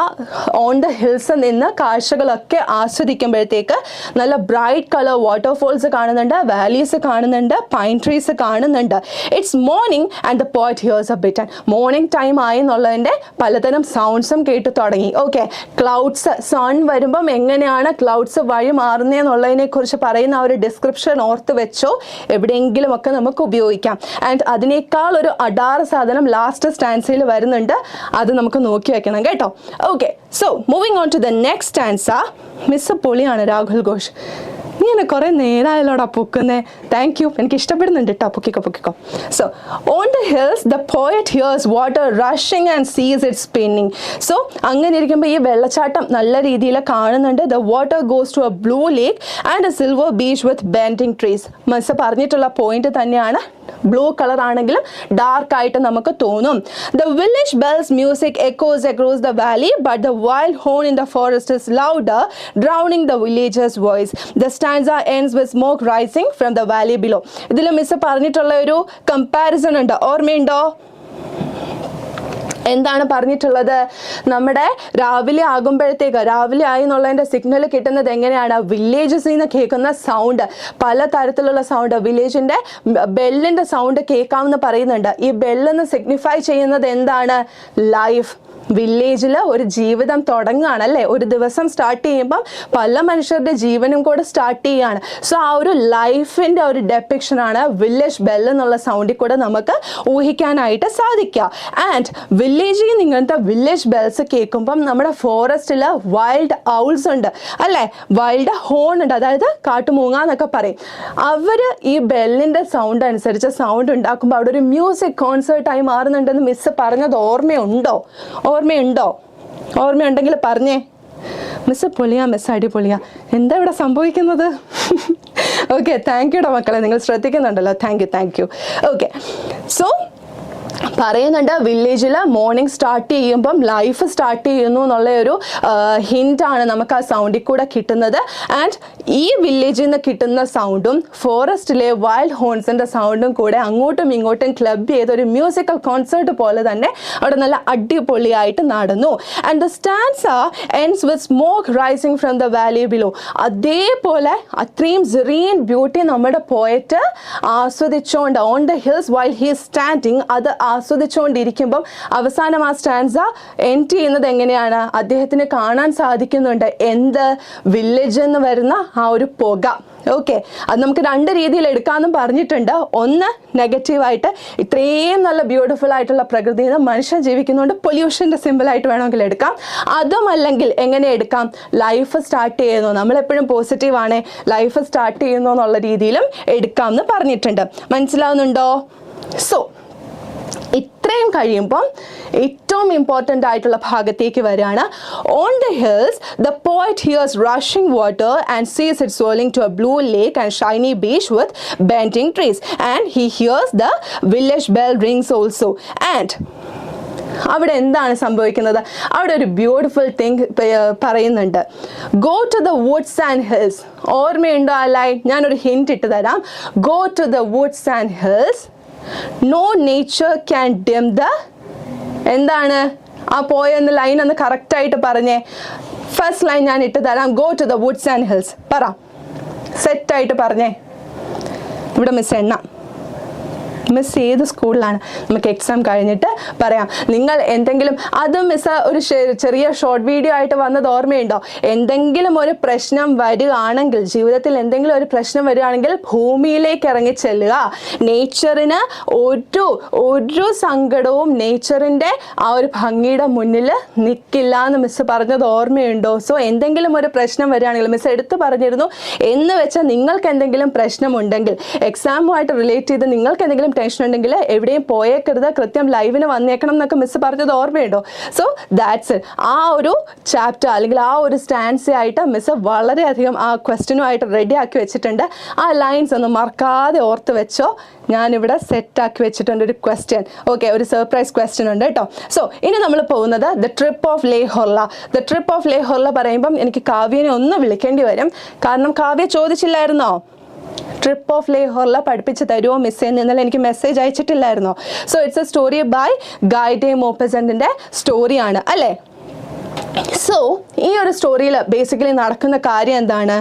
ഓൺ ദ ഹിൽസ് നിന്ന് കാഴ്ചകളൊക്കെ ആസ്വദിക്കുമ്പോഴത്തേക്ക് നല്ല ബ്രൈറ്റ് കളർ വാട്ടർഫോൾസ് കാണുന്നുണ്ട്, വാലീസ് കാണുന്നുണ്ട്, പൈൻ ട്രീസ് കാണുന്നുണ്ട്. It's morning and the poet here's A bit. Morning time ആയി എന്നുള്ളതിൻ്റെ പലതരം സൗണ്ട്സും കേട്ടു തുടങ്ങി. ഓക്കെ, ക്ലൗഡ്സ്, സൺ വരുമ്പം എങ്ങനെയാണ് ക്ലൗഡ്സ് വഴി മാറുന്നതെന്നുള്ളതിനെ കുറിച്ച് പറയുന്ന ആ ഒരു ഡിസ്ക്രിപ്ഷൻ ഓർത്ത് വെച്ചോ, എവിടെയെങ്കിലും ഒക്കെ നമുക്ക് ഉപയോഗിക്കാം. ആൻഡ് അതിനേക്കാൾ ഒരു അഡാറ് സാധനം ലാസ്റ്റ് സ്റ്റാൻസയിൽ വരുന്നുണ്ട്, അത് നമുക്ക് നോക്കി വെക്കണം കേട്ടോ. Okay, so moving on to the next stanza. Miss പൊളിയാണ് രാഹുൽ ഘോഷ്. നീ എന്നെ കുറേ നേരമായാലോടാ പൊക്കുന്നേ. താങ്ക് യു, എനിക്ക് ഇഷ്ടപ്പെടുന്നുണ്ട് കേട്ടോ. പൊക്കിക്കോ. So on the hills the poet hears water rushing and sees it spinning. So അങ്ങനെ ഇരിക്കുമ്പോൾ ഈ വെള്ളച്ചാട്ടം നല്ല രീതിയിൽ കാണുന്നുണ്ട്. The water goes to a blue lake and a silver beach with bending trees. Miss പറഞ്ഞിട്ടുള്ള പോയിന്റ് തന്നെയാണ്. ബ്ലൂ കളർ ആണെങ്കിലും ഡാർക്ക് ആയിട്ട് നമുക്ക് തോന്നും. The village bells music echoes across the valley but the wild horn in the forest is louder drowning the villagers voice. The stanza ends with smoke rising from the valley below. ഇതിൽ മിസ് പറഞ്ഞിട്ടുള്ള ഒരു കമ്പാരിസൺ ഉണ്ട്, ഓർമ്മയുണ്ടോ? എന്താണ് പറഞ്ഞിട്ടുള്ളത്? നമ്മുടെ രാവിലെ ആകുമ്പോഴത്തേക്ക്, രാവിലെ ആയി എന്നുള്ളതിൻ്റെ സിഗ്നൽ കിട്ടുന്നത് എങ്ങനെയാണ്? വില്ലേജസിൽ നിന്ന് കേൾക്കുന്ന സൗണ്ട്, പല തരത്തിലുള്ള സൗണ്ട്, വില്ലേജിൻ്റെ ബെല്ലിൻ്റെ സൗണ്ട് കേൾക്കാമെന്ന് പറയുന്നുണ്ട്. ഈ ബെല്ലെന്ന് സിഗ്നിഫൈ ചെയ്യുന്നത് എന്താണ്? ലൈഫ്. വില്ലേജിൽ ഒരു ജീവിതം തുടങ്ങുകയാണ് അല്ലേ? ഒരു ദിവസം സ്റ്റാർട്ട് ചെയ്യുമ്പം പല മനുഷ്യരുടെ ജീവനും കൂടെ സ്റ്റാർട്ട് ചെയ്യുകയാണ്. സോ ആ ഒരു ലൈഫിൻ്റെ ഒരു ഡെപ്പിക്ഷനാണ് വില്ലേജ് ബെൽ എന്നുള്ള സൗണ്ടിൽ കൂടെ നമുക്ക് ഊഹിക്കാനായിട്ട് സാധിക്കുക. ആൻഡ് വില്ലേജിൽ നിന്ന് ഇങ്ങനത്തെ വില്ലേജ് ബെൽസ് കേൾക്കുമ്പം നമ്മുടെ ഫോറസ്റ്റിൽ വൈൽഡ് ഔൾസ് ഉണ്ട് അല്ലേ? വൈൽഡ് ഹോൺ ഉണ്ട്, അതായത് കാട്ടുമൂങ്ങ എന്നൊക്കെ പറയും. അവർ ഈ ബെല്ലിൻ്റെ സൗണ്ട് അനുസരിച്ച് സൗണ്ട് ഉണ്ടാക്കുമ്പോൾ അവിടെ ഒരു മ്യൂസിക് കോൺസേർട്ടായി മാറുന്നുണ്ടെന്ന് മിസ് പറഞ്ഞത് ഓർമ്മയുണ്ടെങ്കിൽ പറഞ്ഞേ. മിസ് പൊളിയാ, മിസ് അടിപൊളിയാ. എന്താ ഇവിടെ സംഭവിക്കുന്നത്? ഓക്കെ, താങ്ക് യുടാ മക്കളെ, നിങ്ങൾ ശ്രദ്ധിക്കുന്നുണ്ടല്ലോ. Thank you. ഓക്കെ, സോ പറയുന്നുണ്ട് വില്ലേജിൽ മോർണിംഗ് സ്റ്റാർട്ട് ചെയ്യുമ്പം ലൈഫ് സ്റ്റാർട്ട് ചെയ്യുന്നു എന്നുള്ള ഒരു ഹിൻ്റാണ് നമുക്ക് ആ സൗണ്ടിൽ കൂടെ കിട്ടുന്നത്. ആൻഡ് ഈ വില്ലേജിൽ നിന്ന് കിട്ടുന്ന സൗണ്ടും ഫോറസ്റ്റിലെ വൈൽഡ് ഹോൺസിൻ്റെ സൗണ്ടും കൂടെ അങ്ങോട്ടും ഇങ്ങോട്ടും ക്ലബ് ചെയ്തൊരു മ്യൂസിക്കൽ കോൺസേർട്ട് പോലെ തന്നെ അവിടെ നല്ല അടിപൊളിയായിട്ട് നടന്നു. And the stanza ends with smoke rising from the valley below. അതേപോലെ അത്രയും സെറീൻ ബ്യൂട്ടി നമ്മുടെ പോയറ്റ് ആസ്വദിച്ചുകൊണ്ട് on the hills while he is standing, അത് ആസ്വദിച്ചുകൊണ്ടിരിക്കുമ്പം അവസാനം ആ സ്റ്റാൻസ എൻഡ് ചെയ്യുന്നത് എങ്ങനെയാണ്? അദ്ദേഹത്തിന് കാണാൻ സാധിക്കുന്നുണ്ട് എന്ത്? വില്ലേജിൽ നിന്ന് വരുന്ന ആ ഒരു പുക. ഓക്കെ, അത് നമുക്ക് രണ്ട് രീതിയിൽ എടുക്കാമെന്നും പറഞ്ഞിട്ടുണ്ട്. ഒന്ന്, നെഗറ്റീവായിട്ട് ഇത്രയും നല്ല ബ്യൂട്ടിഫുൾ ആയിട്ടുള്ള പ്രകൃതിയിൽ നിന്ന് മനുഷ്യൻ ജീവിക്കുന്നതുകൊണ്ട് പൊല്യൂഷൻ്റെ സിമ്പിളായിട്ട് വേണമെങ്കിൽ എടുക്കാം. അതുമല്ലെങ്കിൽ എങ്ങനെ എടുക്കാം? ലൈഫ് സ്റ്റാർട്ട് ചെയ്യുന്നു, നമ്മളെപ്പോഴും പോസിറ്റീവാണ്, ലൈഫ് സ്റ്റാർട്ട് ചെയ്യുന്നു എന്നുള്ള രീതിയിലും എടുക്കാം എന്ന് പറഞ്ഞിട്ടുണ്ട്. മനസ്സിലാവുന്നുണ്ടോ? സോ ഇത്രയും കഴിയുമ്പം ഏറ്റവും ഇമ്പോർട്ടൻ്റ് ആയിട്ടുള്ള ഭാഗത്തേക്ക് വരികയാണ്. On the hills the poet here's rushing water and sees it swirling to a blue lake and shiny beach with bending trees and he hears the village bell rings also. And അവിടെ എന്താണ് സംഭവിക്കുന്നത്? അവിടെ ഒരു ബ്യൂട്ടിഫുൾ തിങ് പറയുന്നുണ്ട്. Go to the woods and hills. ഓർമ്മയുണ്ടോ ആ ലൈൻ? ഞാനൊരു ഹിന്റ് ഇട്ട് തരാം. Go to the woods and hills, no nature can dim the. എന്താണ് ആ പോയെന്ന ലൈൻ ഒന്ന് കറക്റ്റായിട്ട് പറഞ്ഞേ. ഫസ്റ്റ് ലൈൻ ഞാൻ ഇട്ട് തരാം. Go to the woods and hills. പറ, സെറ്റായിട്ട് പറഞ്ഞേ. ഇവിടെ മിസ് എണ്ണ. മിസ് ഏത് സ്കൂളിലാണ്? നമുക്ക് എക്സാം കഴിഞ്ഞിട്ട് പറയാം. നിങ്ങൾ എന്തെങ്കിലും, അതും മിസ് ഒരു ചെറിയ ഷോർട്ട് വീഡിയോ ആയിട്ട് വന്നത് ഓർമ്മയുണ്ടോ? എന്തെങ്കിലും ഒരു പ്രശ്നം വരികയാണെങ്കിൽ, ജീവിതത്തിൽ എന്തെങ്കിലും ഒരു പ്രശ്നം വരികയാണെങ്കിൽ ഭൂമിയിലേക്ക് ഇറങ്ങി ചെല്ലുക. നേച്ചറിന് ഒരു സങ്കടവും നേച്ചറിൻ്റെ ആ ഒരു ഭംഗിയുടെ മുന്നിൽ നിൽക്കില്ല എന്ന് മിസ് പറഞ്ഞത് ഓർമ്മയുണ്ടോ? സോ എന്തെങ്കിലും ഒരു പ്രശ്നം വരികയാണെങ്കിൽ, മിസ് എടുത്തു പറഞ്ഞിരുന്നു, എന്ന് വെച്ചാൽ നിങ്ങൾക്ക് എന്തെങ്കിലും പ്രശ്നമുണ്ടെങ്കിൽ, എക്സാമുമായിട്ട് റിലേറ്റ് ചെയ്ത് നിങ്ങൾക്ക് എന്തെങ്കിലും ടെൻഷൻ ഉണ്ടെങ്കിൽ എവിടെയും പോയേക്കരുത്, കൃത്യം ലൈവിന് വന്നേക്കണം എന്നൊക്കെ മിസ് പറഞ്ഞത് ഓർമ്മയുണ്ടോ? So that's it. ആ ഒരു ചാപ്റ്റർ അല്ലെങ്കിൽ ആ ഒരു സ്റ്റാൻസ് ആയിട്ട് മിസ് വളരെയധികം ആ ക്വസ്റ്റ്യനുമായിട്ട് റെഡി ആക്കി വെച്ചിട്ടുണ്ട്. ആ ലൈൻസ് ഒന്നും മറക്കാതെ ഓർത്ത് വെച്ചോ. ഞാനിവിടെ സെറ്റാക്കി വെച്ചിട്ടുണ്ട് ഒരു ക്വസ്റ്റ്യൻ. ഓക്കെ, ഒരു സർപ്രൈസ് ക്വസ്റ്റ്യൻ ഉണ്ട് കേട്ടോ. സോ ഇനി നമ്മൾ പോകുന്നത് the trip of Le Horla. The trip of Le Horla പറയുമ്പം എനിക്ക് കാവ്യനെ ഒന്ന് വിളിക്കേണ്ടി വരും. കാരണം കാവ്യ ചോദിച്ചില്ലായിരുന്നോ ട്രിപ്പ് ഓഫ് ലേഹോറില പഠിപ്പിച്ച് തരുമോ മിസ്സേ ഇന്നലെ എനിക്ക് മെസ്സേജ് അയച്ചിട്ടില്ലായിരുന്നോ? So it's a story by Guy മോപ്പസന്റിന്റെ സ്റ്റോറിയാണ് അല്ലേ? സോ ഈ ഒരു സ്റ്റോറിയിൽ ബേസിക്കലി നടക്കുന്ന കാര്യം എന്താണ്?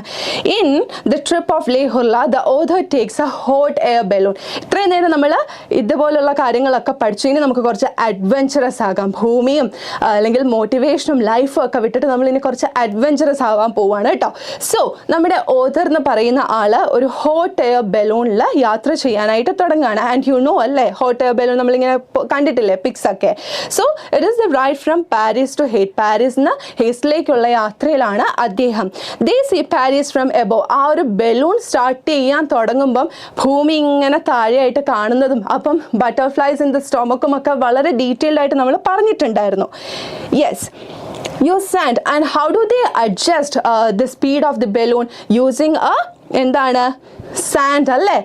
In the trip of Le Horla the author takes a hot air balloon. ഇത്രയും നേരം നമ്മൾ ഇതുപോലുള്ള കാര്യങ്ങളൊക്കെ പഠിച്ചു. ഇനി നമുക്ക് കുറച്ച് അഡ്വഞ്ചറസ് ആകാം. ഭൂമിയും അല്ലെങ്കിൽ മോട്ടിവേഷനും ലൈഫും ഒക്കെ വിട്ടിട്ട് നമ്മൾ ഇനി കുറച്ച് അഡ്വഞ്ചറസ് ആവാൻ പോവാണ് കേട്ടോ. സോ നമ്മുടെ ഓഥർ എന്ന് പറയുന്ന ആള് ഒരു ഹോട്ട് എയർ ബലൂണിൽ യാത്ര ചെയ്യാനായിട്ട് തുടങ്ങുകയാണ്. ആൻഡ് യു നോ അല്ലേ, ഹോട്ട് എയർ ബലൂൺ നമ്മളിങ്ങനെ കണ്ടിട്ടില്ലേ പിക്സ് ഒക്കെ. So it is the ride from Paris to Heist. Paris ഹേസ്റ്റിലേക്കുള്ള യാത്രയിലാണ് അദ്ദേഹം. They see Paris from above. ആ ഒരു ബലൂൺ സ്റ്റാർട്ട് ചെയ്യാൻ തുടങ്ങുമ്പം ഭൂമി ഇങ്ങനെ താഴെയായിട്ട് കാണുന്നതും അപ്പം ബട്ടർഫ്ലൈസ് ഇൻ ദ സ്റ്റൊമക്കും ഒക്കെ വളരെ ഡീറ്റെയിൽഡ് ആയിട്ട് നമ്മൾ പറഞ്ഞിട്ടുണ്ടായിരുന്നു. Yes, you sand and how do they adjust the speed of the balloon using എന്താണ് സാൻഡ് അല്ലേ?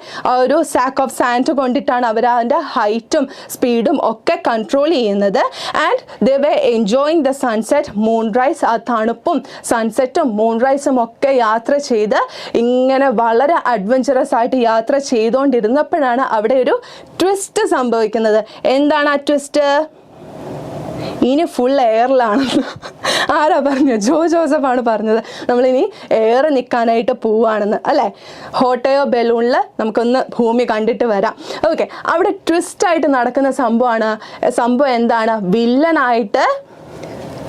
ഒരു സാക്ക് ഓഫ് സാൻഡ് കൊണ്ടിട്ടാണ് അവർ അതിൻ്റെ ഹൈറ്റും സ്പീഡും ഒക്കെ കൺട്രോൾ ചെയ്യുന്നത്. And they were enjoying the sunset moonrise. ആ തണുപ്പും സൺസെറ്റും മൂൺറൈസും ഒക്കെ യാത്ര ചെയ്ത് ഇങ്ങനെ വളരെ അഡ്വഞ്ചറസ് ആയിട്ട് യാത്ര ചെയ്തുകൊണ്ടിരുന്നപ്പോഴാണ് അവിടെ ഒരു ട്വിസ്റ്റ് സംഭവിക്കുന്നത്. എന്താണ് ആ ട്വിസ്റ്റ്? ഇനി ഫുൾ എയറിലാണെന്ന് ആരാ പറഞ്ഞു? ജോസഫാണ് പറഞ്ഞത്. നമ്മളിനി എയർ നിൽക്കാനായിട്ട് പോവുകയാണെന്ന് അല്ലേ? ഹോട്ട് എയർ ബലൂണിൽ നമുക്കൊന്ന് ഭൂമി കണ്ടിട്ട് വരാം. ഓക്കെ, അവിടെ ട്വിസ്റ്റായിട്ട് നടക്കുന്ന സംഭവം എന്താണ്? വില്ലനായിട്ട്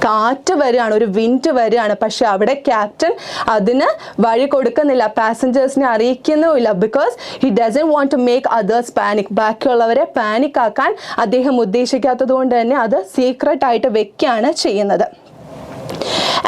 കാറ്റ് വരികയാണ്, ഒരു വിൻഡ് വരികയാണ്. പക്ഷെ അവിടെ ക്യാപ്റ്റൻ അതിന് വഴി കൊടുക്കുന്നില്ല, പാസഞ്ചേഴ്സിനെ അറിയിക്കുന്നുമില്ല. Because he doesn't want to make others panic. ബാക്കിയുള്ളവരെ പാനിക് ആക്കാൻ അദ്ദേഹം ഉദ്ദേശിക്കാത്തത് കൊണ്ട് തന്നെ അത് സീക്രട്ട് ആയിട്ട് വെക്കുകയാണ് ചെയ്യുന്നത്.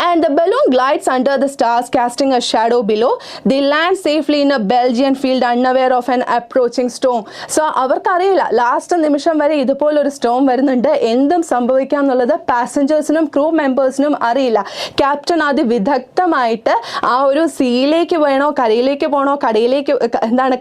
And the balloon glides under the stars, casting a shadow below. They land safely in a Belgian field, unaware of an approaching storm. So അവർക്കറിയില്ല ലാസ്റ്റ് നിമിഷം വരെ ഇതുപോലൊരു സ്റ്റോം വരുന്നുണ്ട്, എന്തും സംഭവിക്കാം എന്നുള്ളത് പാസഞ്ചേഴ്സിനും ക്രൂ മെമ്പേഴ്സിനും അറിയില്ല. ക്യാപ്റ്റൻ അത് വിദഗ്ധമായിട്ട് ആ ഒരു സീയിലേക്ക് വേണോ കരയിലേക്ക് പോകണോ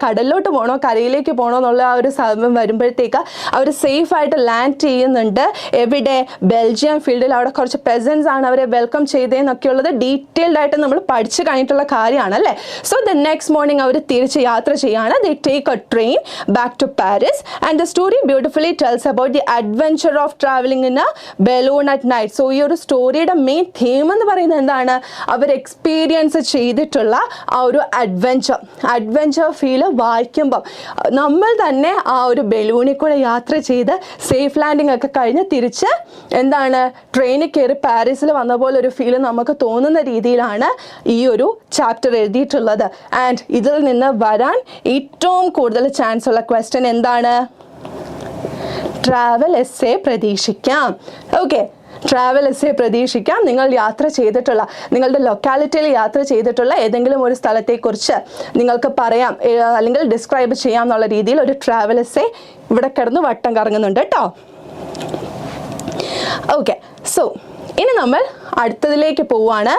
കടലിലോട്ട് പോകണോ കരയിലേക്ക് പോകണോ എന്നുള്ള ആ ഒരു സമയം വരുമ്പോഴത്തേക്ക് അവർ സേഫായിട്ട് ലാൻഡ് ചെയ്യുന്നുണ്ട്. എവിടെ? ബെൽജിയം ഫീൽഡിൽ. അവിടെ കുറച്ച് പെസൻസ് ആണ് അവരെ വെൽക്കം ചെയ്തതെന്നൊക്കെയുള്ളത് ഡീറ്റെയിൽഡ് ആയിട്ട് നമ്മൾ പഠിച്ചു കഴിഞ്ഞിട്ടുള്ള കാര്യമാണ് അല്ലേ? സോ ദ നെക്സ്റ്റ് മോർണിംഗ് അവർ തിരിച്ച് യാത്ര ചെയ്യാണ്. They take a train back to Paris. And the story beautifully tells about the adventure of travelling in a balloon at night. സോ ഈ ഒരു സ്റ്റോറിയുടെ മെയിൻ തീം എന്ന് പറയുന്നത് എന്താണ്? അവർ എക്സ്പീരിയൻസ് ചെയ്തിട്ടുള്ള ആ ഒരു അഡ്വഞ്ചർ ഫീല് വായിക്കുമ്പം നമ്മൾ തന്നെ ആ ഒരു ബലൂണിൽ കൂടെ യാത്ര ചെയ്ത് സേഫ് ലാൻഡിംഗ് ഒക്കെ കഴിഞ്ഞ് തിരിച്ച് ട്രെയിനിൽ കയറി പാരീസിൽ വന്ന പോലെ ഒരു ഫീൽ നമുക്ക് തോന്നുന്ന രീതിയിലാണ് ഈ ഒരു ചാപ്റ്റർ എഴുതിയിട്ടുള്ളത്. ആൻഡ് ഇതിൽ നിന്ന് വരാൻ ഏറ്റവും കൂടുതൽ ചാൻസ് ഉള്ള ക്വസ്റ്റ്യൻ എന്താണ്? ട്രാവൽ എസ്സേ പ്രതീക്ഷിക്കാം. ഓക്കെ, ട്രാവൽ എസ്സേ പ്രതീക്ഷിക്കാം. നിങ്ങൾ യാത്ര ചെയ്തിട്ടുള്ള, നിങ്ങളുടെ ലൊക്കാലിറ്റിയിൽ യാത്ര ചെയ്തിട്ടുള്ള ഏതെങ്കിലും ഒരു സ്ഥലത്തെക്കുറിച്ച് നിങ്ങൾക്ക് പറയാം അല്ലെങ്കിൽ ഡിസ്ക്രൈബ് ചെയ്യാം എന്നുള്ള രീതിയിൽ ഒരു ട്രാവൽ എസ്സേ ഇവിടെ കിടന്ന് വട്ടം കറങ്ങുന്നുണ്ട് കേട്ടോ. ഓക്കെ, സോ ഇനി നമ്മൾ അടുത്തതിലേക്ക് പോവാണ്.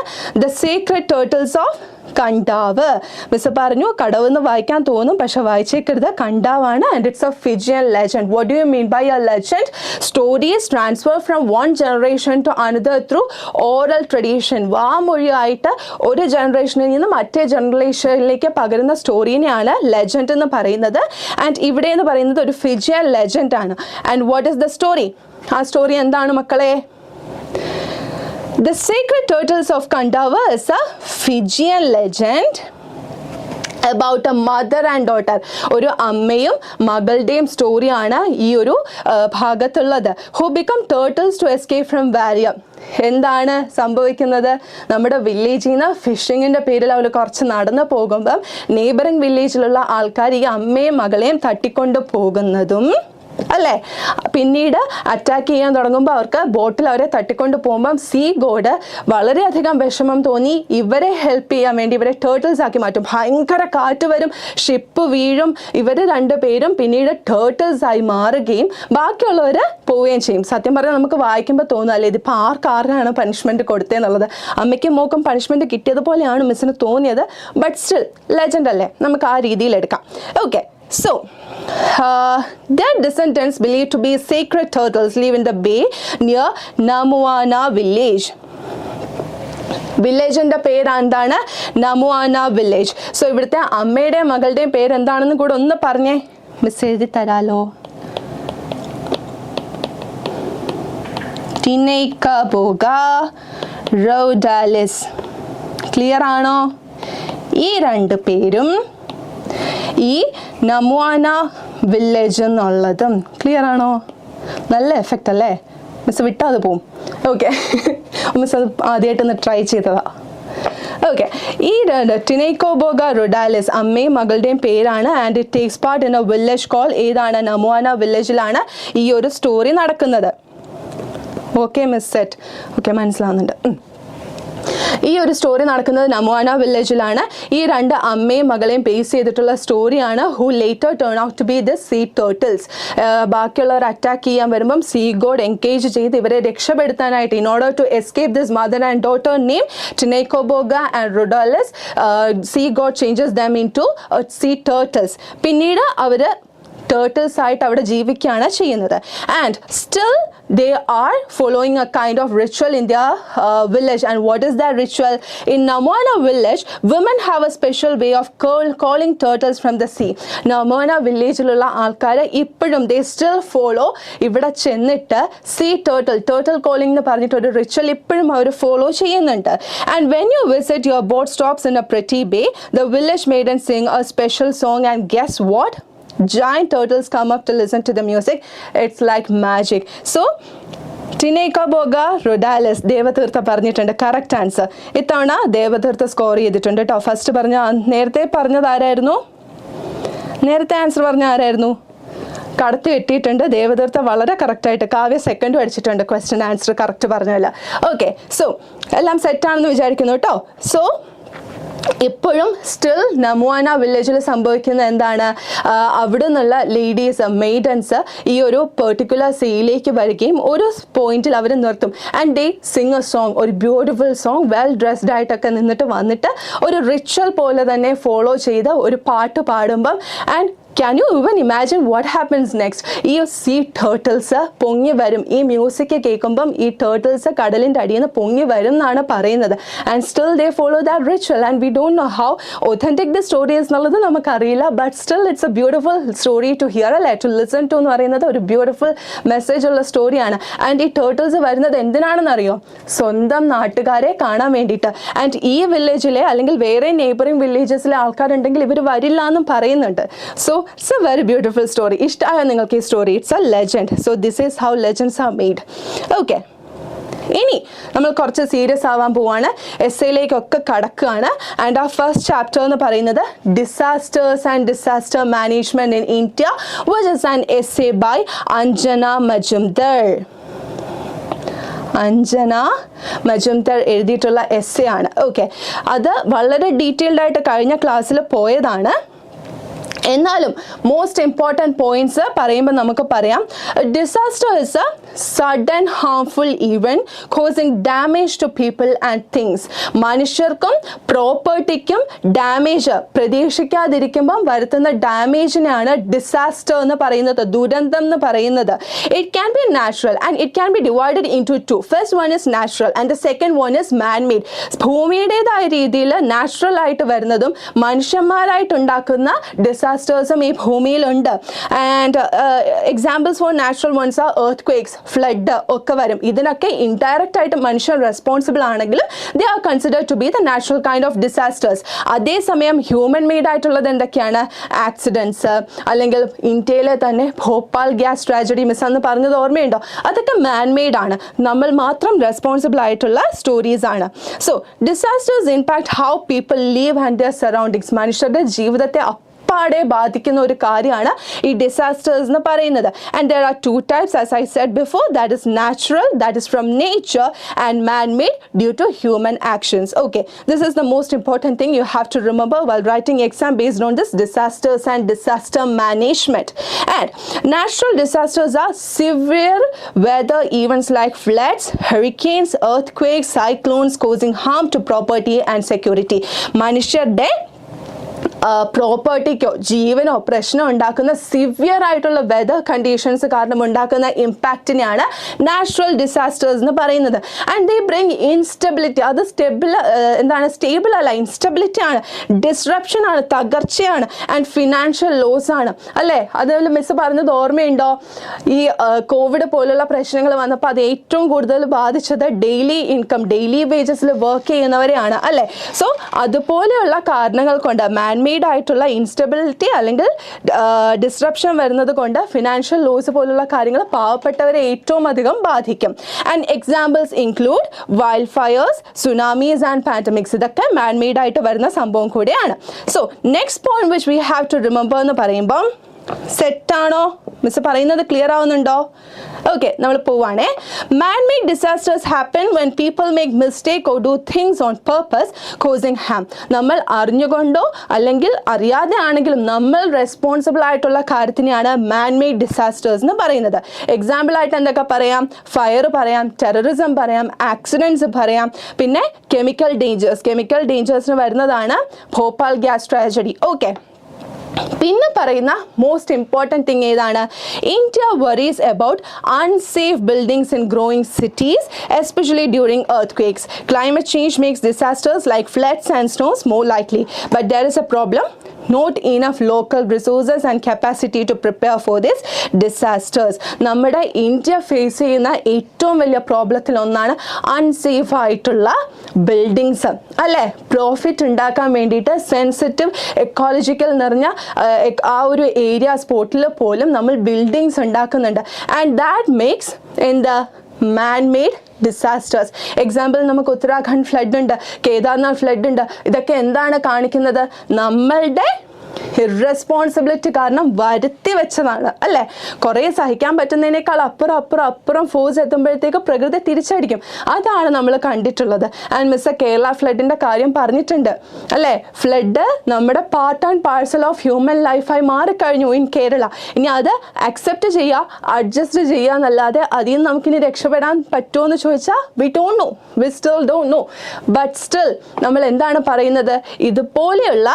The secret turtles of Kandavu. മിസ് പറഞ്ഞു കടവെന്ന് വായിക്കാൻ തോന്നും, പക്ഷെ വായിച്ചേക്കരുത്. കണ്ടാവാണ്. And it's a Fijian legend. What do you mean by a legend? Stories transfer from one generation to another through oral tradition. വാമൊഴിയായിട്ട് ഒരു ജനറേഷനിൽ നിന്ന് മറ്റേ ജനറേഷനിലേക്ക് പകരുന്ന സ്റ്റോറീനെയാണ് ലെജൻഡ് എന്ന് പറയുന്നത്. ആൻഡ് ഇവിടെ എന്ന് പറയുന്നത് ഒരു ഫിജിയൻ ലെജൻഡ് ആണ്. And what is the story? ആ സ്റ്റോറി എന്താണ് മക്കളെ? The Sacred Turtles of Kandava is a Fijian legend about a mother and daughter. ഒരു അമ്മയും മകളുടെയും സ്റ്റോറിയാണ് ഈ ഒരു ഭാഗത്തുള്ളത്. Who become turtles to escape from barrier. എന്താണ് സംഭവിക്കുന്നത്? നമ്മുടെ വില്ലേജിൽ നിന്ന് ഫിഷിങ്ങിൻ്റെ പേരിൽ അവർ കുറച്ച് നടന്നു പോകുമ്പം നെയ്ബറിംഗ് വില്ലേജിലുള്ള ആൾക്കാർ ഈ അമ്മയും മകളെയും തട്ടിക്കൊണ്ട് പോകുന്നതും അല്ലേ? പിന്നീട് അറ്റാക്ക് ചെയ്യാൻ തുടങ്ങുമ്പോൾ അവർക്ക് ബോട്ടിൽ അവരെ തട്ടിക്കൊണ്ട് പോകുമ്പം സീ ഗോഡ് വളരെയധികം വിഷമം തോന്നി ഇവരെ ഹെൽപ്പ് ചെയ്യാൻ വേണ്ടി ഇവരെ ടേർട്ടിൽസ് ആക്കി മാറ്റും. ഭയങ്കര കാറ്റ് വരും, ഷിപ്പ് വീഴും. ഇവർ രണ്ടുപേരും പിന്നീട് ടേർട്ടിൽസ് ആയി മാറുകയും ബാക്കിയുള്ളവർ പോവുകയും ചെയ്യും. സത്യം പറഞ്ഞാൽ നമുക്ക് വായിക്കുമ്പോൾ തോന്നുന്നല്ലേ ഇതിപ്പോൾ ആർക്കാരാണ് പണിഷ്മെൻറ്റ് കൊടുത്തതെന്നുള്ളത്. അമ്മയ്ക്കും മോക്കും പണിഷ്മെൻറ്റ് കിട്ടിയതുപോലെയാണ് മിസ്സിന് തോന്നിയത്. ബട്ട് സ്റ്റിൽ ലെജൻഡ് അല്ലേ, നമുക്ക് ആ രീതിയിൽ എടുക്കാം. Okay, so their descendants believed to be sacred turtles live in the bay near Namuana village. വില്ലേജിൻ്റെ പേര് എന്താണ്? നമുവാന വില്ലേജ്. സോ ഇവിടുത്തെ അമ്മയുടെയും മകളുടെയും പേര് എന്താണെന്ന് കൂടെ ഒന്ന് പറഞ്ഞേ, മിസ് എഴുതി തരാലോ. ടിനൈക്കബോഗ റോഡാലിസ്. ക്ലിയർ ആണോ? ഈ രണ്ട് പേരും ഈ നമുവാന വില്ലേജ് എന്നുള്ളതും ക്ലിയർ ആണോ? നല്ല എഫക്റ്റ് അല്ലേ? മിസ് വിട്ടാൽ അത് പോവും. ഓക്കെ, മിസ് അത് ആദ്യമായിട്ടൊന്ന് ട്രൈ ചെയ്തതാ. ഓക്കെ, ഈ ടിനൈക്കോബോഗ റൊഡാലിസ് അമ്മയും മകളുടെയും പേരാണ്. And it takes part in A village call, ഏതാണ്? നമുവാന വില്ലേജിലാണ് ഈ ഒരു സ്റ്റോറി നടക്കുന്നത്. Okay miss set. ഓക്കെ, മനസ്സിലാവുന്നുണ്ട്. ഈ ഒരു സ്റ്റോറി നടക്കുന്നത് നമുവാന വില്ലേജിലാണ്. ഈ രണ്ട് അമ്മയും മകളെയും ബേസ് ചെയ്തിട്ടുള്ള സ്റ്റോറിയാണ്. Who later turn out to be the sea turtles. ബാക്കിയുള്ളവർ അറ്റാക്ക് ചെയ്യാൻ വരുമ്പം സീ ഗോഡ് എൻഗേജ് ചെയ്ത് ഇവരെ രക്ഷപ്പെടുത്താനായിട്ട് in order to escape this mother and daughter name Tinaicoboga and Raudalice, sea god changes them into sea turtles. പിന്നീട് അവർ ടേർട്ടിൽസ് ആയിട്ട് അവിടെ ജീവിക്കുകയാണ് ചെയ്യുന്നത്. And still they are following a kind of ritual in their village. And what is that ritual? In Namoana village, women have a special way of calling turtles from the sea. Namoana village ulla aalkare ippozhum they still follow ivada chennitte sea turtle calling nu parnittu oru ritual ippozhum avaru follow cheyyunnundu. And when you visit, your boat stops in a pretty bay. The village maidens sing a special song, and guess what? Giant turtles come up to listen to the music. It's like magic. So Tinaicoboga Raudalice Devatheertha പറഞ്ഞിട്ടുണ്ട്. Correct answer. ഇത്തവണ ദേവതീർത്ഥ സ്കോർ ചെയ്തിട്ടുണ്ട് കേട്ടോ. ഫസ്റ്റ് പറഞ്ഞ നേരത്തെ പറഞ്ഞത് ആരായിരുന്നു? നേരത്തെ ആൻസർ പറഞ്ഞ ആരായിരുന്നു? കടത്തി വെട്ടിയിട്ടുണ്ട്. ദേവതീർത്ഥ വളരെ കറക്റ്റായിട്ട്. കാവ്യ സെക്കൻഡും അടിച്ചിട്ടുണ്ട് ക്വസ്റ്റ്യൻ ആൻസർ കറക്റ്റ് പറഞ്ഞല്ല. ഓക്കെ, സോ എല്ലാം സെറ്റാണെന്ന് വിചാരിക്കുന്നു കേട്ടോ. സോ ഇപ്പോഴും സ്റ്റിൽ നമുവാന വില്ലേജിൽ സംഭവിക്കുന്ന എന്താണ്? അവിടെ നിന്നുള്ള ലേഡീസ് മെയ്ഡൻസ് ഈ ഒരു പെർട്ടിക്കുലർ സീയിലേക്ക് വരികയും ഒരു പോയിന്റിൽ അവർ നിർത്തും. And they Singh A song, ഒരു ബ്യൂട്ടിഫുൾ സോങ്, വെൽ ഡ്രസ്ഡ് ആയിട്ടൊക്കെ വന്നിട്ട് ഒരു റിച്വൽ പോലെ തന്നെ ഫോളോ ചെയ്ത് ഒരു പാട്ട് പാടുമ്പം and Can you even imagine what happens next? ഈ സീ ടേർട്ടിൽസ് പൊങ്ങി വരും. ഈ മ്യൂസിക് കേൾക്കുമ്പം ഈ ടേർട്ടിൽസ് കടലിൻ്റെ അടിയിൽ നിന്ന് പൊങ്ങി വരും എന്നാണ് പറയുന്നത്. And still they follow that ritual. And we don't know how authentic the story എന്നുള്ളത് നമുക്കറിയില്ല. But still it's a beautiful story to hear അല്ലേ, ടു ലിസൺ ടു എന്ന് പറയുന്നത് ഒരു ബ്യൂട്ടിഫുൾ മെസ്സേജ് ഉള്ള സ്റ്റോറിയാണ്. ആൻഡ് ഈ ടേർട്ടിൽസ് വരുന്നത് എന്തിനാണെന്നറിയോ? സ്വന്തം നാട്ടുകാരെ കാണാൻ വേണ്ടിയിട്ട്. ആൻഡ് ഈ വില്ലേജിലെ അല്ലെങ്കിൽ വേറെ നെയ്ബറിംഗ് വില്ലേജസിലെ ആൾക്കാരുണ്ടെങ്കിൽ ഇവർ വരില്ല എന്നും പറയുന്നുണ്ട്. So it's a very beautiful story. ഇഷ്ടമായ നിങ്ങൾക്ക് ഈ story? It's A legend. So this is how legends are made. Okay, ഇനി നമ്മൾ കുറച്ച് സീരിയസ് ആവാൻ പോവാണ്. എസ്സേയിലേക്കൊക്കെ കടക്കുകയാണ്. ആൻഡ് ആ ഫസ്റ്റ് ചാപ്റ്റർ എന്ന് പറയുന്നത് disasters and disaster management in India, which is an essay by Anjana Majumdar. Anjana Majumdar എഴുതിയിട്ടുള്ള എസ്സേ ആണ്. ഓക്കെ, അത് വളരെ ഡീറ്റെയിൽഡ് ആയിട്ട് കഴിഞ്ഞ ക്ലാസ്സിൽ പോയതാണ്. എന്നാലും മോസ്റ്റ് ഇമ്പോർട്ടൻറ്റ് പോയിന്റ്സ് പറയുമ്പോൾ നമുക്ക് പറയാം. Disaster is a sudden harmful event causing damage to people and things. മനുഷ്യർക്കും പ്രോപ്പർട്ടിക്കും ഡാമേജ് പ്രതീക്ഷിക്കാതിരിക്കുമ്പം വരുത്തുന്ന ഡാമേജിനെയാണ് ഡിസാസ്റ്റർ എന്ന് പറയുന്നത്, ദുരന്തം എന്ന് പറയുന്നത്. It can be natural and it can be divided into. First one is natural and the second one is man made. ഭൂമിയുടേതായ രീതിയിൽ നാച്ചുറൽ ആയിട്ട് വരുന്നതും മനുഷ്യന്മാരായിട്ടുണ്ടാക്കുന്ന ഡിസാസ്റ്റേഴ്സും ഈ ഭൂമിയിലുണ്ട്. And examples for natural ones are earthquakes, flood ഒക്കെ വരും. ഇതിനൊക്കെ ഇൻഡയറക്റ്റ് ആയിട്ട് മനുഷ്യർ റെസ്പോൺസിബിൾ ആണെങ്കിലും they are considered to be the natural kind of disasters. അതേസമയം ഹ്യൂമൻ മെയ്ഡ് ആയിട്ടുള്ളത് എന്തൊക്കെയാണ്? ആക്സിഡൻസ്, അല്ലെങ്കിൽ ഇന്ത്യയിലെ തന്നെ ഭോപ്പാൽ ഗ്യാസ് ട്രാജഡി മിസ് എന്ന് പറഞ്ഞത് ഓർമ്മയുണ്ടോ? അതൊക്കെ മാൻ മെയ്ഡ് ആണ്, നമ്മൾ മാത്രം റെസ്പോൺസിബിൾ ആയിട്ടുള്ള സ്റ്റോറീസ് ആണ്. So disasters impact how people leave and their surroundings. മനുഷ്യരുടെ ജീവിതത്തെ പാടെ ബാധിക്കുന്ന ഒരു കാര്യമാണ് ഈ ഡിസാസ്റ്റേഴ്സ് എന്ന് പറയുന്നത്. And there are 2 types as I said before, that is natural, that is from nature, and man-made due to human actions. Okay, this is the most important thing you have to remember while writing exam based on this disasters and disaster management. And natural disasters are severe weather events like floods, hurricanes, earthquakes, cyclones causing harm to property and security. മനുഷ്യരുടെ പ്രോപ്പർട്ടിക്കോ ജീവനോ പ്രശ്നം ഉണ്ടാക്കുന്ന സിവിയർ ആയിട്ടുള്ള വെതർ കണ്ടീഷൻസ് കാരണം ഉണ്ടാക്കുന്ന ഇമ്പാക്റ്റിനെയാണ് നാച്ചുറൽ ഡിസാസ്റ്റേഴ്സ് എന്ന് പറയുന്നത്. And they bring instability. അത് സ്റ്റേബിൾ അല്ല, ഇൻസ്റ്റബിലിറ്റി ആണ്, ഡിസ്റപ്ഷൻ ആണ്, തകർച്ചയാണ്, ആൻഡ് ഫിനാൻഷ്യൽ ലോസ് ആണ് അല്ലേ. അതുപോലെ മിസ് പറഞ്ഞത് ഓർമ്മയുണ്ടോ, ഈ കോവിഡ് പോലുള്ള പ്രശ്നങ്ങൾ വന്നപ്പോൾ അത് ഏറ്റവും കൂടുതൽ ബാധിച്ചത് ഡെയിലി ഇൻകം, ഡെയിലി വേജസിൽ വർക്ക് ചെയ്യുന്നവരെയാണ് അല്ലേ. സോ അതുപോലെയുള്ള കാരണങ്ങൾ കൊണ്ട് മാൻമെയ്ഡ് ആയിട്ടുള്ള ഇൻസ്റ്റബിലിറ്റി അല്ലെങ്കിൽ ഡിസ്റപ്ഷൻ വരുന്നത് കൊണ്ട് ഫിനാൻഷ്യൽ ലോസ് പോലുള്ള കാര്യങ്ങൾ പാവപ്പെട്ടവരെ ഏറ്റവും അധികം ബാധിക്കും. And examples include wild fires, tsunamis and pandemics. ഇതൊക്കെ മാൻമെയ്ഡ് ആയിട്ട് വരുന്ന സംഭവം കൂടിയാണ്. So next point which we have to remember എന്ന് പറയുമ്പം സെറ്റാണോ മിസ് പറയുന്നത്, ക്ലിയർ ആവുന്നുണ്ടോ? ഓക്കെ, നമ്മൾ പോവാണേ. Manmade disasters happen when people make mistake or do things on purpose causing harm. നമ്മൾ അറിഞ്ഞുകൊണ്ടോ അല്ലെങ്കിൽ അറിയാതെ ആണെങ്കിലും നമ്മൾ റെസ്പോൺസിബിൾ ആയിട്ടുള്ള കാര്യത്തിനെയാണ് മാൻമെയ്ഡ് ഡിസാസ്റ്റേഴ്സ് എന്ന് പറയുന്നത്. എക്സാമ്പിൾ ആയിട്ട് എന്തൊക്കെ പറയാം? ഫയർ പറയാം, ടെററിസം പറയാം, ആക്സിഡൻറ്റ്സ് പറയാം, പിന്നെ കെമിക്കൽ ഡേഞ്ചേഴ്സിന് വരുന്നതാണ് ഭോപ്പാൽ ഗ്യാസ് ട്രാജഡി. ഓക്കെ, പിന്നെ പറയുന്ന മോസ്റ്റ് ഇമ്പോർട്ടൻറ്റ് തിങ് ഏതാണ്? India worries about unsafe buildings in growing cities especially during earthquakes. Climate change makes disasters like floods and storms more likely, but there is a problem: not enough local resources and capacity to prepare for this disasters. നമ്മുടെ ഇന്ത്യ ഫേസ് ചെയ്യുന്ന ഏറ്റവും വലിയ പ്രോബ്ലത്തിൽ ഒന്നാണ് അൺസേഫ് ആയിട്ടുള്ള ബിൽഡിങ്സ് അല്ലേ. പ്രോഫിറ്റ് ഉണ്ടാക്കാൻ വേണ്ടിയിട്ട് സെൻസിറ്റീവ് എക്കോളജിക്കൽ നിറഞ്ഞ ആ ഒരു ഏരിയ സ്പോട്ടിൽ പോലും നമ്മൾ ബിൽഡിങ്സ് ഉണ്ടാക്കുന്നുണ്ട്. ആൻഡ് ദാറ്റ് മേക്സ് എന്താ man-made disasters. എക്സാമ്പിൾ നമുക്ക് ഉത്തരാഖണ്ഡ് ഫ്ലഡ് ഉണ്ട്, കേദാർനാഥ് ഫ്ലഡ് ഉണ്ട്. ഇതൊക്കെ എന്താണ് കാണിക്കുന്നത്? നമ്മളുടെ ഇറസ്പോൺസിബിലിറ്റി കാരണം വരുത്തി വെച്ചതാണ് അല്ലേ. കുറേ സഹിക്കാൻ പറ്റുന്നതിനേക്കാൾ അപ്പുറം ഫോഴ്സ് എത്തുമ്പോഴത്തേക്ക് പ്രകൃതി തിരിച്ചടിക്കും. അതാണ് നമ്മൾ കണ്ടിട്ടുള്ളത്. ആൻഡ് മിസ് കേരള ഫ്ലഡിൻ്റെ കാര്യം പറഞ്ഞിട്ടുണ്ട് അല്ലേ. ഫ്ലഡ് നമ്മുടെ part and parcel of human ലൈഫായി മാറിക്കഴിഞ്ഞു ഇൻ കേരള. ഇനി അത് അക്സെപ്റ്റ് ചെയ്യുക, അഡ്ജസ്റ്റ് ചെയ്യുക എന്നല്ലാതെ അതിൽ നിന്ന് നമുക്കിനി രക്ഷപ്പെടാൻ പറ്റുമോ എന്ന് ചോദിച്ചാൽ we still don't know. But still നമ്മൾ എന്താണ് പറയുന്നത്? ഇതുപോലെയുള്ള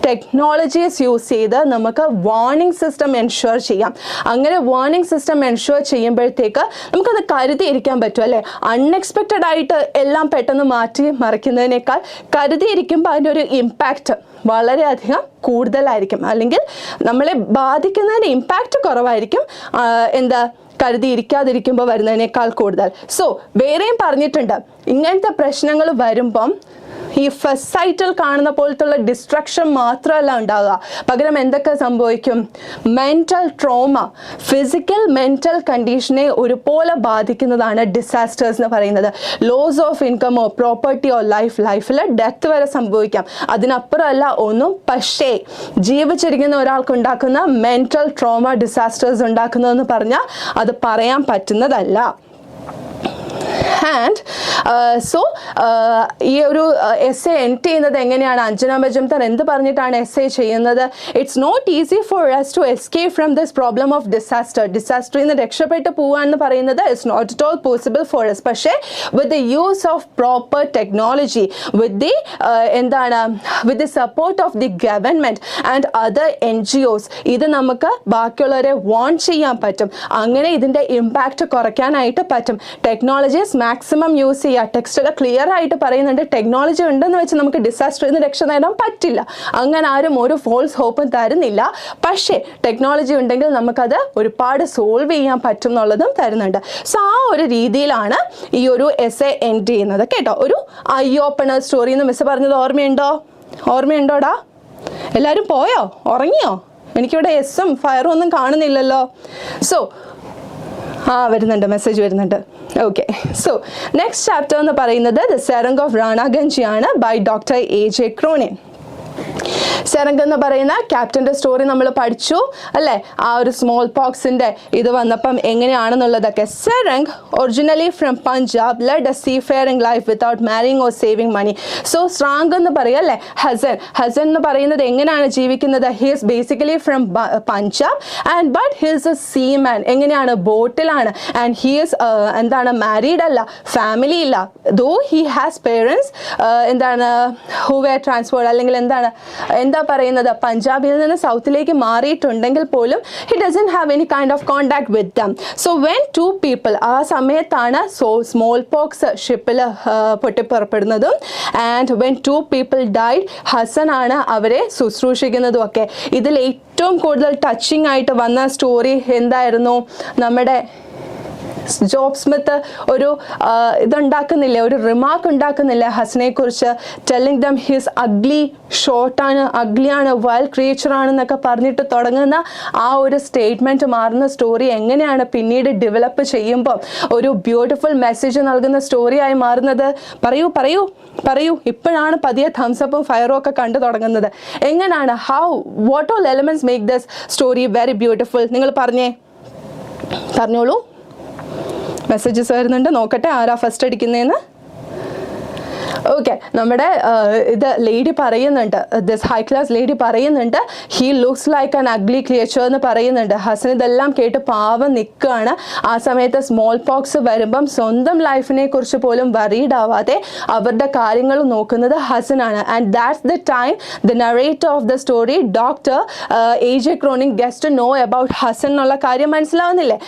ടെക്നോളജീസ് യൂസ് ചെയ്ത് നമുക്ക് വാർണിംഗ് സിസ്റ്റം എൻഷുർ ചെയ്യാം. അങ്ങനെ വാർണിംഗ് സിസ്റ്റം എൻഷുർ ചെയ്യുമ്പോഴത്തേക്ക് നമുക്കത് കരുതിയിരിക്കാൻ പറ്റും അല്ലേ. അൺഎക്സ്പെക്റ്റഡ് ആയിട്ട് എല്ലാം പെട്ടെന്ന് മാറ്റി മറിക്കുന്നതിനേക്കാൾ കരുതിയിരിക്കുമ്പോൾ അതിൻ്റെ ഒരു ഇമ്പാക്റ്റ് വളരെയധികം കൂടുതലായിരിക്കും, അല്ലെങ്കിൽ നമ്മളെ ബാധിക്കുന്നതിന് ഇമ്പാക്റ്റ് കുറവായിരിക്കും. കരുതിയിരിക്കാതിരിക്കുമ്പോൾ വരുന്നതിനേക്കാൾ കൂടുതൽ. സോ വേറെയും പറഞ്ഞിട്ടുണ്ട്, ഇങ്ങനത്തെ പ്രശ്നങ്ങൾ വരുമ്പം ഈ ഫസ്റ്റ് സൈറ്റിൽ കാണുന്ന പോലത്തുള്ള ഡിസ്ട്രക്ഷൻ മാത്രമല്ല ഉണ്ടാകുക, പകരം എന്തൊക്കെ സംഭവിക്കും? മെൻ്റൽ ട്രോമ, ഫിസിക്കൽ മെൻ്റൽ കണ്ടീഷനെ ഒരുപോലെ ബാധിക്കുന്നതാണ് ഡിസാസ്റ്റേഴ്സ് എന്ന് പറയുന്നത്. ലോസ് ഓഫ് ഇൻകമോ പ്രോപ്പർട്ടിയോ ലൈഫിൽ ഡെത്ത് വരെ സംഭവിക്കാം. അതിനപ്പുറമല്ല ഒന്നും. പക്ഷേ ജീവിച്ചിരിക്കുന്ന ഒരാൾക്ക് ഉണ്ടാക്കുന്ന മെൻ്റൽ ട്രോമ ഡിസാസ്റ്റേഴ്സ് ഉണ്ടാക്കുന്നതെന്ന് പറഞ്ഞാൽ അത് പറയാൻ പറ്റുന്നതല്ല. ആൻഡ് സോ ഈ ഒരു എസ് എ എൻഡ് ചെയ്യുന്നത് എങ്ങനെയാണ്? അഞ്ജന മജുംദാർ എന്ത് പറഞ്ഞിട്ടാണ് എസ് എ ചെയ്യുന്നത്? It's not easy for us to escape from this problem of ഡിസാസ്റ്ററിൽ നിന്ന് രക്ഷപ്പെട്ട് പോവാന്ന് പറയുന്നത് it's not at all possible for us. പക്ഷേ with the use of proper technology, with the support of the government and other NGOs ഇത് നമുക്ക് ബാക്കിയുള്ളവരെ വാൺ ചെയ്യാൻ പറ്റും. അങ്ങനെ ഇതിൻ്റെ ഇമ്പാക്റ്റ് കുറയ്ക്കാനായിട്ട് പറ്റും. ടെക്നോളജീസ് മാക്സിമം യൂസ് ചെയ്യുക. ടെക്സ്റ്റിൽ ക്ലിയർ ആയിട്ട് പറയുന്നുണ്ട്, ടെക്നോളജി ഉണ്ടെന്ന് വെച്ച് നമുക്ക് ഡിസാസ്റ്ററിൽ നിന്ന് രക്ഷ നേടാൻ പറ്റില്ല. അങ്ങനെ ആരും ഒരു ഫോൾസ് ഹോപ്പും തരുന്നില്ല. പക്ഷേ ടെക്നോളജി ഉണ്ടെങ്കിൽ നമുക്കത് ഒരുപാട് സോൾവ് ചെയ്യാൻ പറ്റും എന്നുള്ളതും തരുന്നുണ്ട്. സോ ആ ഒരു രീതിയിലാണ് ഈ ഒരു എസ് എ എൻഡ് ചെയ്യുന്നത് കേട്ടോ. ഒരു ഐ ഓപ്പണർ സ്റ്റോറി എന്ന് മിസ് പറഞ്ഞത് ഓർമ്മയുണ്ടോടാ? എല്ലാവരും പോയോ? ഉറങ്ങിയോ? എനിക്കിവിടെ എസ്സും ഫയറും ഒന്നും കാണുന്നില്ലല്ലോ. സോ വരുന്നുണ്ട്, മെസ്സേജ് വരുന്നുണ്ട്. ഓക്കെ, സോ നെക്സ്റ്റ് ചാപ്റ്റർ എന്ന് പറയുന്നത് ദ സെറംഗ് ഓഫ് റാണാഗഞ്ചിയാണ് by doctor AJ Cronin. Serang എന്ന് പറയുന്ന ക്യാപ്റ്റൻ്റെ സ്റ്റോറി നമ്മൾ പഠിച്ചു അല്ലേ. ആ ഒരു സ്മോൾ പോക്സിൻ്റെ ഇത് വന്നപ്പം എങ്ങനെയാണെന്നുള്ളതൊക്കെ. Serang originally from Punjab led a seafaring life without marrying or saving money. So സ്രാങ്ക് എന്ന് പറയുക അല്ലേ. ഹസൻ എന്ന് പറയുന്നത് എങ്ങനെയാണ് ജീവിക്കുന്നത്? He is basically from Punjab and but he is a seaman. എങ്ങനെയാണ്? ബോട്ടിലാണ്. ആൻഡ് ഹി ഈസ് മാരീഡ് അല്ല, ഫാമിലി ഇല്ല. Though he has parents who were transferred, അല്ലെങ്കിൽ എന്താ പറയുന്നത്, പഞ്ചാബിൽ നിന്ന് സൗത്തിലേക്ക് മാറിയിട്ടുണ്ടെങ്കിൽ പോലും he doesn't have any kind of contact with them. So when two people, ആ സമയത്താണ് സ്മോൾ പോക്സ് ഷിപ്പിൽ പൊട്ടിപ്പുറപ്പെടുന്നതും, and when two people died, Hasan ആണ് അവരെ ശുശ്രൂഷിക്കുന്നതും ഒക്കെ. ഇതിൽ ഏറ്റവും കൂടുതൽ ടച്ചിങ് ആയിട്ട് വന്ന സ്റ്റോറി എന്തായിരുന്നു, നമ്മുടെ ജോബ് സ്മിത്ത് ഒരു ഇതുണ്ടാക്കുന്നില്ലേ, ഒരു റിമാർക്ക് ഉണ്ടാക്കുന്നില്ലേ ഹസനെ കുറിച്ച്, ടെല്ലിങ് ദം ഹിസ് അഗ്ലി, ഷോർട്ടാണ്, അഗ്ലിയാണ്, വൈൽഡ് ക്രിയേച്ചർ ആണെന്നൊക്കെ പറഞ്ഞിട്ട് തുടങ്ങുന്ന ആ ഒരു സ്റ്റേറ്റ്മെൻറ്റ് മാറുന്ന സ്റ്റോറി എങ്ങനെയാണ് പിന്നീട് ഡെവലപ്പ് ചെയ്യുമ്പോൾ ഒരു ബ്യൂട്ടിഫുൾ മെസ്സേജ് നൽകുന്ന സ്റ്റോറിയായി മാറുന്നത്. പറയൂ പറയൂ പറയൂ. ഇപ്പോഴാണ് പതിയെ തംസപ്പും ഫയറും ഒക്കെ കണ്ടു തുടങ്ങുന്നത്. എങ്ങനെയാണ്, what all elements make this story very beautiful? നിങ്ങൾ പറഞ്ഞോളൂ. മെസ്സേജസ് വരുന്നുണ്ട്, നോക്കട്ടെ ആരാ ഫസ്റ്റ് അടിക്കുന്നതെന്ന്. ഓക്കെ, നമ്മുടെ ഇത് ലേഡി പറയുന്നുണ്ട്, ദിസ് ഹൈ ക്ലാസ് ലേഡി പറയുന്നുണ്ട്, he looks like an ugly creature എന്ന് പറയുന്നുണ്ട്. ഹസൻ ഇതെല്ലാം കേട്ട് പാവം നിൽക്കുകയാണ്. ആ സമയത്ത് സ്മോൾ പോക്സ് വരുമ്പം സ്വന്തം ലൈഫിനെ കുറിച്ച് പോലും വറീഡ് ആവാതെ അവരുടെ കാര്യങ്ങൾ നോക്കുന്നത് ഹസനാണ്. And that's the time the narrator of the story doctor AJ Cronin get to know about Hasan എന്നുള്ള കാര്യം മനസ്സിലാവുന്നില്ലേ.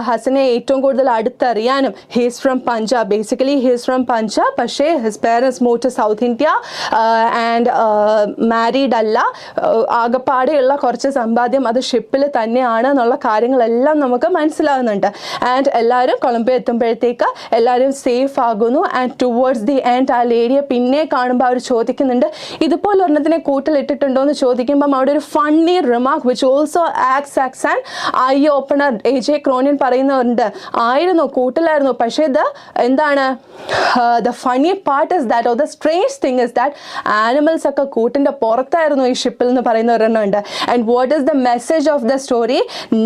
ഹസനെ ഏറ്റവും കൂടുതൽ അടുത്തറിയാനും, he's from Punjab, basically he's from Punjab, പക്ഷേ his parents move to south India and married അല്ല, ആകപ്പാടെയുള്ള കുറച്ച് സമ്പാദ്യം അത് ഷിപ്പിൽ തന്നെയാണ് എന്നുള്ള കാര്യങ്ങളെല്ലാം നമുക്ക് മനസ്സിലാവുന്നുണ്ട്. ആൻഡ് എല്ലാവരും കൊളംബിയ എത്തുമ്പോഴത്തേക്ക് എല്ലാവരും സേഫ് ആകുന്നു. ആൻഡ് ടുവേർഡ്സ് ദി എൻഡ് ആ ലേഡിയെ പിന്നെ കാണുമ്പോൾ അവർ ചോദിക്കുന്നുണ്ട്, ഇതുപോലെ ഒരെണ്ണത്തിനെ കൂട്ടിലിട്ടിട്ടുണ്ടോ എന്ന് ചോദിക്കുമ്പം അവിടെ ഒരു funny remark which also asks and eye opener AJ Cronin പറയുന്നുണ്ട്, ആയിരുന്നു, കൂട്ടിലായിരുന്നു, പക്ഷേ ഇത് എന്താണ്, the funny part is that, or the strange thing is that animals ഒക്കെ കൂട്ടിൻ്റെ പുറത്തായിരുന്നു ഈ ഷിപ്പിൽ എന്ന് പറയുന്ന ഒരെണ്ണമുണ്ട്. And what is the message of the story?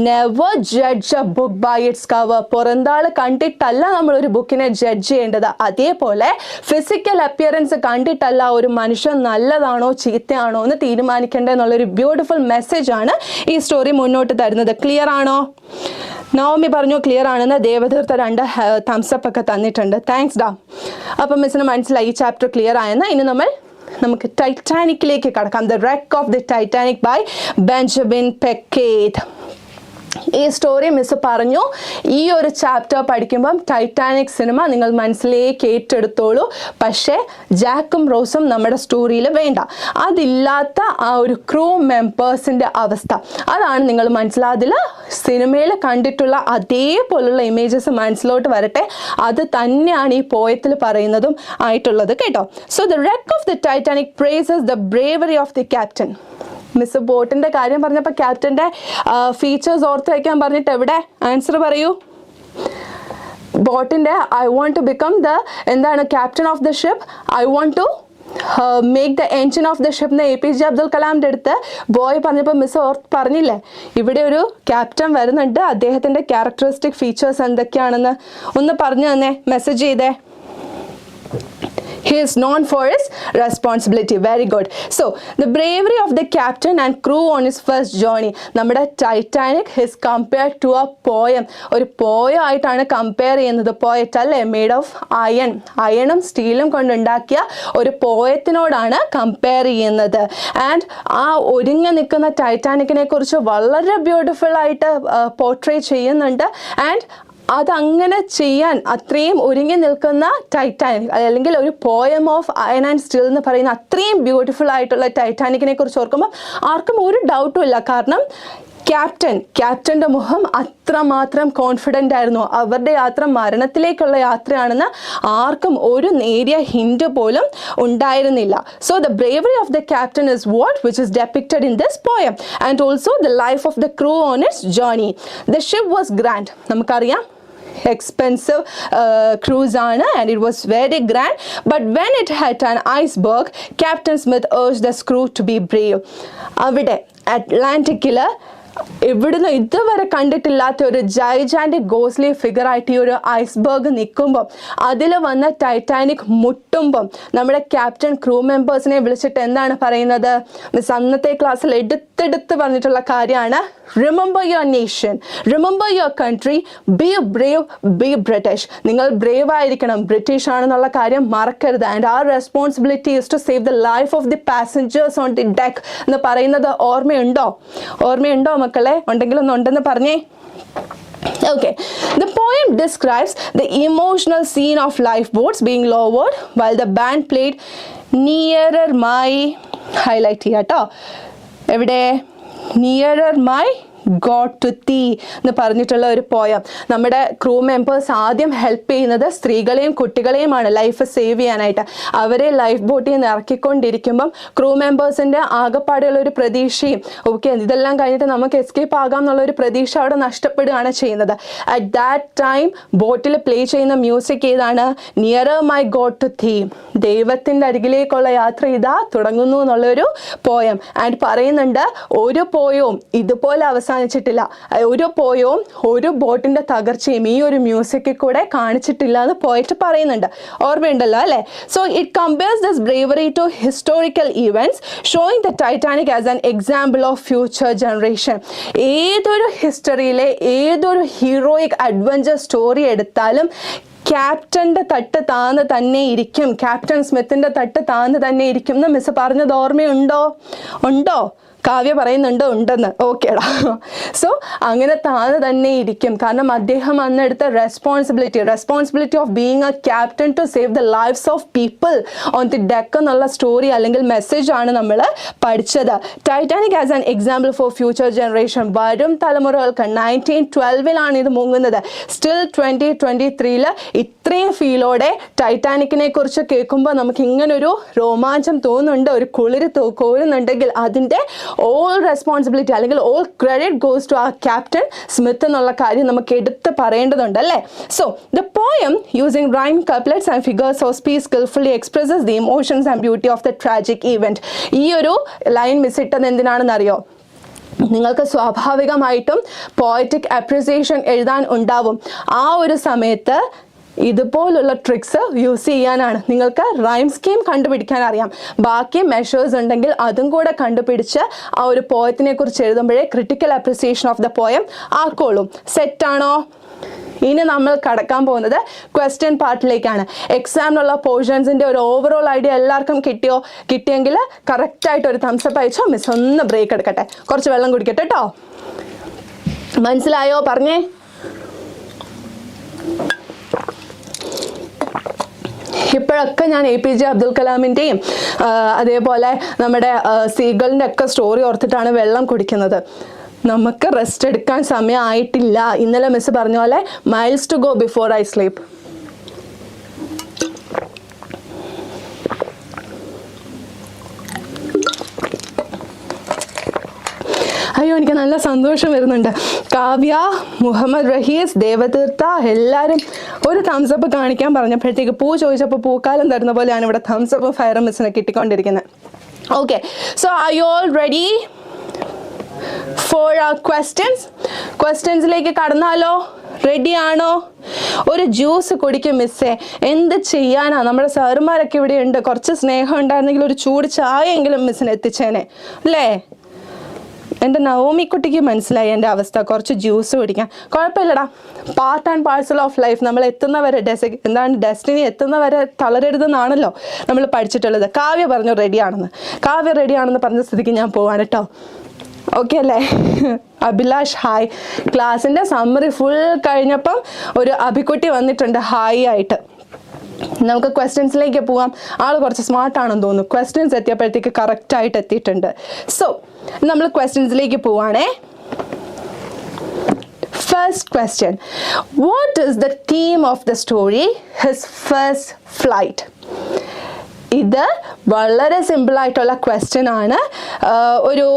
Never judge a book by its cover. പുറന്താൾ കണ്ടിട്ടല്ല നമ്മളൊരു ബുക്കിനെ ജഡ്ജ് ചെയ്യേണ്ടത്. അതേപോലെ ഫിസിക്കൽ അപ്പിയറൻസ് കണ്ടിട്ടല്ല ഒരു മനുഷ്യൻ നല്ലതാണോ ചീത്തയാണോ എന്ന് തീരുമാനിക്കേണ്ടതെന്നുള്ളൊരു ബ്യൂട്ടിഫുൾ മെസ്സേജാണ് ഈ സ്റ്റോറി മുന്നോട്ട് തരുന്നത്. ക്ലിയർ ആണോ? നവമി പറഞ്ഞു ക്ലിയർ ആണെന്ന്. ദേവതീർത്ഥ 2 തംസപ്പ് ഒക്കെ തന്നിട്ടുണ്ട്. താങ്ക്സ് ഡാ. അപ്പം മിസ്സിന് മനസ്സിലായി ഈ ചാപ്റ്റർ ക്ലിയർ ആയെന്ന്. ഇനി നമുക്ക് ടൈറ്റാനിക്കിലേക്ക് കടക്കാം. The wreck of the Titanic by Benjamin Pecket. ഈ സ്റ്റോറി മിസ് പറഞ്ഞു, ഈ ഒരു ചാപ്റ്റർ പഠിക്കുമ്പം ടൈറ്റാനിക് സിനിമ നിങ്ങൾ മനസ്സിലേക്ക് ഏറ്റെടുത്തോളൂ. പക്ഷേ ജാക്കും റോസും നമ്മുടെ സ്റ്റോറിയിൽ വേണ്ട. അതില്ലാത്ത ആ ഒരു ക്രൂ മെമ്പേഴ്സിൻ്റെ അവസ്ഥ അതാണ് നിങ്ങൾ മനസ്സിലാതിൽ സിനിമയിൽ കണ്ടിട്ടുള്ള അതേപോലുള്ള ഇമേജസ് മനസ്സിലോട്ട് വരട്ടെ. അത് തന്നെയാണ് ഈ പോയത്തിൽ പറയുന്നതും ആയിട്ടുള്ളത് കേട്ടോ. So the wreck of the Titanic praises the bravery of the captain. Miss ബോട്ടിൻ്റെ കാര്യം പറഞ്ഞപ്പോൾ ക്യാപ്റ്റൻ്റെ ഫീച്ചേഴ്സ് ഓർത്ത് വയ്ക്കാൻ പറഞ്ഞിട്ട് എവിടെ ആൻസർ പറയൂ? ബോട്ടിൻ്റെ I want to become the എന്താണ് captain of the ship, I want to make the engine of the ship എന്ന് APJ അബ്ദുൽ കലാമിൻ്റെ അടുത്ത് ബോയ് പറഞ്ഞപ്പോൾ മിസ് പറഞ്ഞില്ലേ, ഇവിടെ ഒരു ക്യാപ്റ്റൻ വരുന്നുണ്ട്, അദ്ദേഹത്തിൻ്റെ ക്യാരക്ടറിസ്റ്റിക് ഫീച്ചേഴ്സ് എന്തൊക്കെയാണെന്ന് ഒന്ന് പറഞ്ഞു തന്നെ, മെസ്സേജ് ചെയ്തേ. He is known for his responsibility. Very good. So, the bravery of the captain and crew on his first journey. നമ്മുടെ Titanic is compared to a poem. ഒരു പോയം ആയിട്ടാണ് കമ്പയർ ചെയ്യുന്നത്. പോയറ്റ് അല്ലേ, മെയ്ഡ് ഓഫ് അയണും സ്റ്റീലും കൊണ്ടുണ്ടാക്കിയ ഒരു പോയത്തിനോടാണ് കമ്പയർ ചെയ്യുന്നത്. ആൻഡ് ആ ഒരുങ്ങി നിൽക്കുന്ന ടൈറ്റാനിക്കിനെ കുറിച്ച് വളരെ ബ്യൂട്ടിഫുൾ ആയിട്ട് പോർട്രേ ചെയ്യുന്നുണ്ട്. ആൻഡ് അതങ്ങനെ ചെയ്യാൻ അത്രയും ഒരുങ്ങി നിൽക്കുന്ന ടൈറ്റാനിക്, അല്ലെങ്കിൽ ഒരു poem of iron and steel എന്ന് പറയുന്ന അത്രയും ബ്യൂട്ടിഫുൾ ആയിട്ടുള്ള ടൈറ്റാനിക്കിനെ കുറിച്ച് ഓർക്കുമ്പോൾ ആർക്കും ഒരു ഡൗട്ടും ഇല്ല. കാരണം ക്യാപ്റ്റൻ്റെ മുഖം അത്രമാത്രം കോൺഫിഡൻ്റ് ആയിരുന്നു. അവരുടെ യാത്ര മരണത്തിലേക്കുള്ള യാത്രയാണെന്ന് ആർക്കും ഒരു നേരിയ ഹിന്റ് പോലും ഉണ്ടായിരുന്നില്ല. So the bravery of the captain is what which is depicted in this poem and also the life of the crew on its journey. The ship was grand. നമുക്കറിയാം expensive cruise ആണ്, and it was very grand, but when it hit an iceberg, Captain Smith urged the crew to be brave. അവിടെ അറ്റ്ലാന്റിക്കിൽ ഇവിടുന്ന് ഇതുവരെ കണ്ടിട്ടില്ലാത്ത ഒരു ജൈജാൻറ്റിക് ഗോസ്ലി ഫിഗർ ആയിട്ട് ഈ ഒരു ഐസ്ബർഗ് നിൽക്കുമ്പം അതിൽ വന്ന ടൈറ്റാനിക് മുട്ടുമ്പം നമ്മുടെ ക്യാപ്റ്റൻ ക്രൂ മെമ്പേഴ്സിനെ വിളിച്ചിട്ട് എന്താണ് പറയുന്നത്? മിസ് അന്നത്തെ ക്ലാസ്സിൽ എടുത്തെടുത്ത് പറഞ്ഞിട്ടുള്ള കാര്യമാണ്, remember your nation, remember your country, be brave, B British. നിങ്ങൾ ബ്രേവ് ആയിരിക്കണം, ബ്രിട്ടീഷ് ആണെന്നുള്ള കാര്യം മറക്കരുത്. And our responsibility is to save the life of the passengers on the deck എന്ന് പറയുന്നത് ഓർമ്മയുണ്ടോ മക്കളെ? ഉണ്ടെങ്കിലൊന്നും ഉണ്ടെന്ന് പറഞ്ഞേ. Okay, the poem describes the emotional scene of lifeboats being lowered while the band played Nearer My, highlight ചെയ്യാട്ടോ, എവിടെ? Nearer My God to Thee എന്ന് പറഞ്ഞിട്ടുള്ള ഒരു പോയം. നമ്മുടെ ക്രൂ മെമ്പേഴ്സ് ആദ്യം ഹെൽപ്പ് ചെയ്യുന്നത് സ്ത്രീകളെയും കുട്ടികളെയുമാണ് ലൈഫ് സേവ് ചെയ്യാനായിട്ട്. അവരെ ലൈഫ് ബോട്ടിൽ നിന്ന് ഇറക്കിക്കൊണ്ടിരിക്കുമ്പം ക്രൂ മെമ്പേഴ്സിൻ്റെ ആകെപ്പാടെയുള്ള ഒരു പ്രതീക്ഷയും ഓക്കെ ഇതെല്ലാം കഴിഞ്ഞിട്ട് നമുക്ക് എസ്കേപ്പ് ആകാം എന്നുള്ള ഒരു പ്രതീക്ഷ അവിടെ നഷ്ടപ്പെടുകയാണ് ചെയ്യുന്നത്. At that time bottle play ചെയ്യുന്ന മ്യൂസിക് ഏതാണ്? നിയറർ മൈ ഗോഡ് ടു തീ, ദൈവത്തിൻ്റെ അരികിലേക്കുള്ള യാത്ര ഇതാ തുടങ്ങുന്നു എന്നുള്ളൊരു പോയം. ആൻഡ് പറയുന്നുണ്ട് ഒരു പോയവും ഇതുപോലെ അവസാനിച്ചിട്ടില്ല, ഒരു പോയവും ഒരു ബോട്ടിൻ്റെ തകർച്ചയും ഈ ഒരു മ്യൂസിക്കിൽ കൂടെ കാണിച്ചിട്ടില്ല എന്ന് പോയിട്ട് പറയുന്നുണ്ട്. ഓർമ്മയുണ്ടല്ലോ അല്ലേ? So it compares this bravery to historical events showing the Titanic as an example of future generation. ഏതൊരു ഹിസ്റ്ററിയിലെ ഏതൊരു ഹീറോയിക് അഡ്വഞ്ചർ സ്റ്റോറി എടുത്താലും ക്യാപ്റ്റൻ്റെ തട്ട് താന്ന് തന്നെ ഇരിക്കും, ക്യാപ്റ്റൻ സ്മിത്തിൻ്റെ തട്ട് താന്ന് തന്നെ ഇരിക്കും എന്ന് മിസ് പറഞ്ഞത് ഓർമ്മയുണ്ടോ? കാവ്യ പറയുന്നുണ്ട് ഉണ്ടെന്ന്. ഓക്കേടാ. സോ അങ്ങനെ താഴെ തന്നെ ഇരിക്കും. കാരണം അദ്ദേഹം അന്നെടുത്ത responsibility of being a captain to save the lifes of people on the deck എന്നുള്ള സ്റ്റോറി അല്ലെങ്കിൽ മെസ്സേജ് ആണ് നമ്മൾ പഠിച്ചത്. Titanic as an example for future generation. വരും തലമുറകൾക്ക് 1912 ഇത് മുങ്ങുന്നത്. സ്റ്റിൽ 2023 ഇത്രയും ഫീലോടെ ടൈറ്റാനിക്കിനെ കുറിച്ച് കേൾക്കുമ്പോൾ നമുക്ക് ഇങ്ങനൊരു രോമാഞ്ചം തോന്നുന്നുണ്ട്, ഒരു കുളിര് കോരുന്നുണ്ടെങ്കിൽ അതിൻ്റെ ഓൾ റെസ്പോൺസിബിലിറ്റി അല്ലെങ്കിൽ ഓൾ ക്രെഡിറ്റ് ഗോസ് ടു ആ ക്യാപ്റ്റൻ സ്മിത്ത് എന്നുള്ള കാര്യം നമുക്ക് എടുത്ത് പറയേണ്ടതുണ്ട് അല്ലേ? So the poem using rhyme couplets and figures of speech skilfully expresses the emotions and beauty of the tragic event. ഈ ഒരു ലൈൻ മിസ് ഇട്ടത് എന്തിനാണെന്നറിയോ? നിങ്ങൾക്ക് സ്വാഭാവികമായിട്ടും പോയറ്റിക് അപ്രിസിയേഷൻ എഴുതാൻ ഉണ്ടാവും. ആ ഒരു സമയത്ത് ഇതുപോലുള്ള ട്രിക്സ് യൂസ് ചെയ്യാനാണ്. നിങ്ങൾക്ക് റൈം സ്കീം കണ്ടുപിടിക്കാൻ അറിയാം, ബാക്കി മെഷേഴ്സ് ഉണ്ടെങ്കിൽ അതും കൂടെ കണ്ടുപിടിച്ച് ആ ഒരു പോയത്തിനെ കുറിച്ച് എഴുതുമ്പോഴേ critical appreciation of the poem ആക്കോളും. സെറ്റാണോ? ഇനി നമ്മൾ കടക്കാൻ പോകുന്നത് ക്വസ്റ്റ്യൻ പാർട്ടിലേക്കാണ്. എക്സാമിനുള്ള പോർഷൻസിൻ്റെ ഒരു ഓവറോൾ ഐഡിയ എല്ലാവർക്കും കിട്ടിയെങ്കിൽ കറക്റ്റായിട്ട് ഒരു തംസപ്പ് അയച്ചോ. മിസ് ഒന്ന് ബ്രേക്ക് എടുക്കട്ടെ, കുറച്ച് വെള്ളം കുടിക്കട്ടെ കേട്ടോ. മനസ്സിലായോ? പറഞ്ഞേ. ഇപ്പോഴൊക്കെ ഞാൻ APJ അബ്ദുൽ കലാമിൻ്റെയും അതേപോലെ നമ്മുടെ സീഗളിൻ്റെ ഒക്കെ സ്റ്റോറി ഓർത്തിട്ടാണ് വെള്ളം കുടിക്കുന്നത്. നമുക്ക് റെസ്റ്റ് എടുക്കാൻ സമയമായിട്ടില്ല. ഇന്നലെ മിസ് പറഞ്ഞ പോലെ miles to go before I sleep. അയ്യോ എനിക്ക് നല്ല സന്തോഷം വരുന്നുണ്ട്. കാവ്യ, മുഹമ്മദ് റഹീസ്, ദേവതീർത്ഥ എല്ലാവരും ഒരു തംസപ്പ് കാണിക്കാൻ പറഞ്ഞപ്പോഴത്തേക്ക് പൂ ചോദിച്ചപ്പോൾ പൂക്കാലം തരുന്ന പോലെയാണ് ഇവിടെ തംസപ്പ് ഫയറും മിസ്സിനെ കിട്ടിക്കൊണ്ടിരിക്കുന്നത്. Okay, so are you all ready for our ക്വസ്റ്റ്യൻസിലേക്ക് കടന്നാലോ? റെഡിയാണോ? ഒരു ജ്യൂസ് കുടിക്കും മിസ്സേ. എന്ത് ചെയ്യാനാ, നമ്മുടെ സാറുമാരൊക്കെ ഇവിടെ ഉണ്ട്. കുറച്ച് സ്നേഹം ഉണ്ടായിരുന്നെങ്കിൽ ഒരു ചൂട് ചായ എങ്കിലും മിസ്സിന് എത്തിച്ചേനെ അല്ലേ? എൻ്റെ നവോമിക്കുട്ടിക്ക് മനസ്സിലായി എൻ്റെ അവസ്ഥ. കുറച്ച് ജ്യൂസ് കുടിക്കാൻ കുഴപ്പമില്ലടാ. Part and parcel of life. നമ്മൾ എത്തുന്നവരെ ഡെസ്റ്റിനി എത്തുന്നവരെ തളരരുതെന്നാണല്ലോ നമ്മൾ പഠിച്ചിട്ടുള്ളത്. കാവ്യ പറഞ്ഞു റെഡിയാണെന്ന് പറഞ്ഞ സ്ഥിതിക്ക് ഞാൻ പോവാണ് കേട്ടോ. ഓക്കെ അല്ലേ? അഭിലാഷ് ഹായ്. ക്ലാസ്സിൻ്റെ സമ്മറി ഫുൾ കഴിഞ്ഞപ്പം ഒരു അഭിക്കുട്ടി വന്നിട്ടുണ്ട് ഹായ് ആയിട്ട്. നമുക്ക് ക്വസ്റ്റ്യൻസിലേക്ക് പോവാം. ആൾ കുറച്ച് സ്മാർട്ടാണെന്ന് തോന്നുന്നു. ക്വസ്റ്റ്യൻസ് എത്തിയപ്പോഴത്തേക്ക് കറക്റ്റായിട്ട് എത്തിയിട്ടുണ്ട്. സോ നമ്മൾ ക്വസ്റ്റ്യൻസിലേക്ക് പോവാണേ. First question, what is the theme of the story his first flight? ഇത് വളരെ സിമ്പിളായിട്ടുള്ള ക്വസ്റ്റ്യൻ ആണ്. ഒരു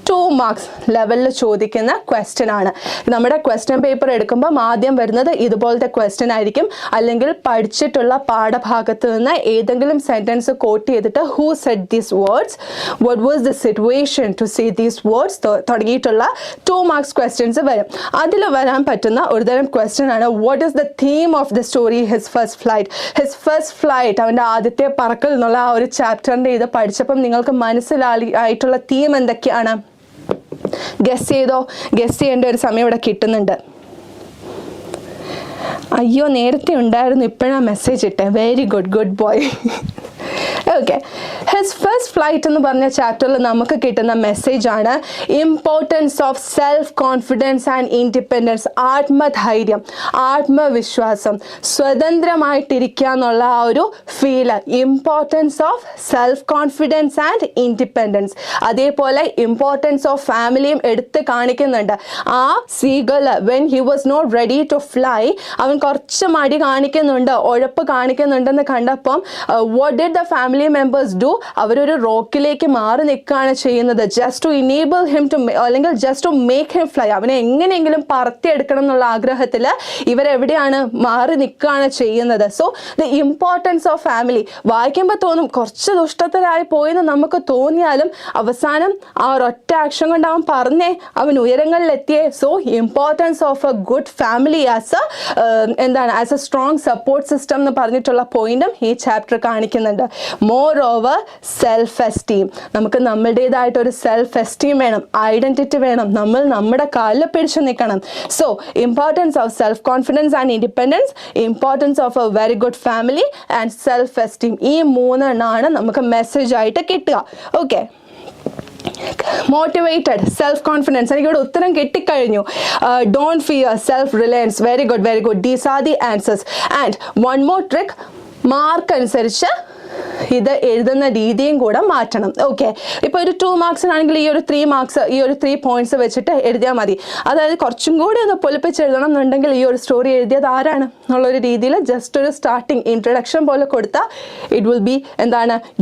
2 മാർക്സ് ലെവലിൽ ചോദിക്കുന്ന ക്വസ്റ്റ്യൻ ആണ്. നമ്മുടെ ക്വസ്റ്റ്യൻ പേപ്പർ എടുക്കുമ്പോൾ ആദ്യം വരുന്നത് ഇതുപോലത്തെ ക്വസ്റ്റ്യൻ ആയിരിക്കും, അല്ലെങ്കിൽ പഠിച്ചിട്ടുള്ള പാഠഭാഗത്ത് നിന്ന് ഏതെങ്കിലും സെന്റൻസ് കോട്ട് ചെയ്തിട്ട് who said these words, what was the situation to say these words തുടങ്ങിയിട്ടുള്ള 2 മാർക്സ് ക്വസ്റ്റ്യൻസ് വരും. അതിൽ വരാൻ പറ്റുന്ന ഒരുതരം ക്വസ്റ്റ്യൻ ആണ് what is the theme of the story his first flight. His first flight, അവൻ്റെ ആദ്യത്തെ പറക്കൽ എന്നുള്ള ആ ഒരു ചാപ്റ്ററിൻ്റെ ഇത് പഠിച്ചപ്പം നിങ്ങൾക്ക് മനസ്സിലായിട്ടുള്ള തീം എന്തൊക്കെയാണ്? ഗസ് ചെയ്തോ? ഗസ് ചെയ്യേണ്ട ഒരു സമയം ഇവിടെ കിട്ടുന്നുണ്ട്. അയ്യോ, നേരത്തെ ഉണ്ടായിരുന്നു, ഇപ്പോഴാണ് മെസ്സേജ് ഇട്ടേ. Very good, good boy. Okay, his first flight എന്ന് പറഞ്ഞ ചാപ്റ്ററിൽ നമുക്ക് കിട്ടുന്ന മെസ്സേജ് ആണ് importance of self confidence and independence. ആത്മധൈര്യം, ആത്മവിശ്വാസം, സ്വതന്ത്രമായിട്ടിരിക്കുക എന്നുള്ള ആ ഒരു feel. Importance of self confidence and independence. അതേപോലെ ഇമ്പോർട്ടൻസ് ഓഫ് ഫാമിലിയും എടുത്ത് കാണിക്കുന്നുണ്ട്. ആ seagull when he was not ready to fly, അവൻ കുറച്ച് മടി കാണിക്കുന്നുണ്ട്, ഉഴപ്പ് കാണിക്കുന്നുണ്ടെന്ന് കണ്ടപ്പം what did the family members do? അവരൊരു റോക്കിലേക്ക് മാറി നിൽക്കുകയാണ് ചെയ്യുന്നത്. Just to enable him to, അല്ലെങ്കിൽ just to make him fly. അവനെ എങ്ങനെയെങ്കിലും പറത്തിയെടുക്കണം എന്നുള്ള ആഗ്രഹത്തിൽ ഇവരെവിടെയാണ് മാറി നിൽക്കുകയാണ് ചെയ്യുന്നത്. So the importance of family വായിക്കുമ്പോൾ തോന്നും കുറച്ച് ദുഷ്ടത്തിലായി പോയെന്ന് നമുക്ക് തോന്നിയാലും അവസാനം ആ ഒരൊറ്റ ആക്ഷൻ കൊണ്ട് അവൻ പറഞ്ഞേ അവൻ ഉയരങ്ങളിലെത്തിയേ. So importance of a good family as a strong support system എന്ന് പറഞ്ഞിട്ടുള്ള പോയിന്റും ഈ ചാപ്റ്റർ കാണിക്കുന്നുണ്ട്. മോർ ഓവർ സെൽഫ് എസ്റ്റീം, നമുക്ക് നമ്മളുടേതായിട്ടൊരു സെൽഫ് എസ്റ്റീം വേണം, ഐഡന്റിറ്റി വേണം, നമ്മൾ നമ്മുടെ കാലിൽ പിടിച്ചു നിൽക്കണം. So importance of self confidence and independence, importance of A very good family and self esteem, ഈ 3 എണ്ണമാണ് നമുക്ക് മെസ്സേജ് ആയിട്ട് കിട്ടുക. ഓക്കെ, മോട്ടിവേറ്റഡ്, സെൽഫ് കോൺഫിഡൻസ്, എനിക്കിവിടെ ഉത്തരം കിട്ടിക്കഴിഞ്ഞു. Don't fear, self reliance, very good, very good. These are the answers. And one more trick, mark അനുസരിച്ച് ഇത് എഴുതുന്ന രീതിയും കൂടെ മാറ്റണം. ഓക്കെ, ഇപ്പോൾ ഒരു 2 മാർക്സിനാണെങ്കിൽ ഈ ഒരു 3 മാർക്സ്, ഈ ഒരു 3 പോയിന്റ്സ് വെച്ചിട്ട് എഴുതിയാൽ മതി. അതായത് കുറച്ചും കൂടി ഒന്ന് പൊലിപ്പിച്ച് എഴുതണം എന്നുണ്ടെങ്കിൽ ഈ ഒരു സ്റ്റോറി എഴുതിയത് ആരാണ് എന്നുള്ളൊരു രീതിയിൽ ജസ്റ്റ് ഒരു സ്റ്റാർട്ടിങ് ഇൻട്രഡക്ഷൻ പോലെ കൊടുത്താൽ ഇറ്റ് വിൽ ബി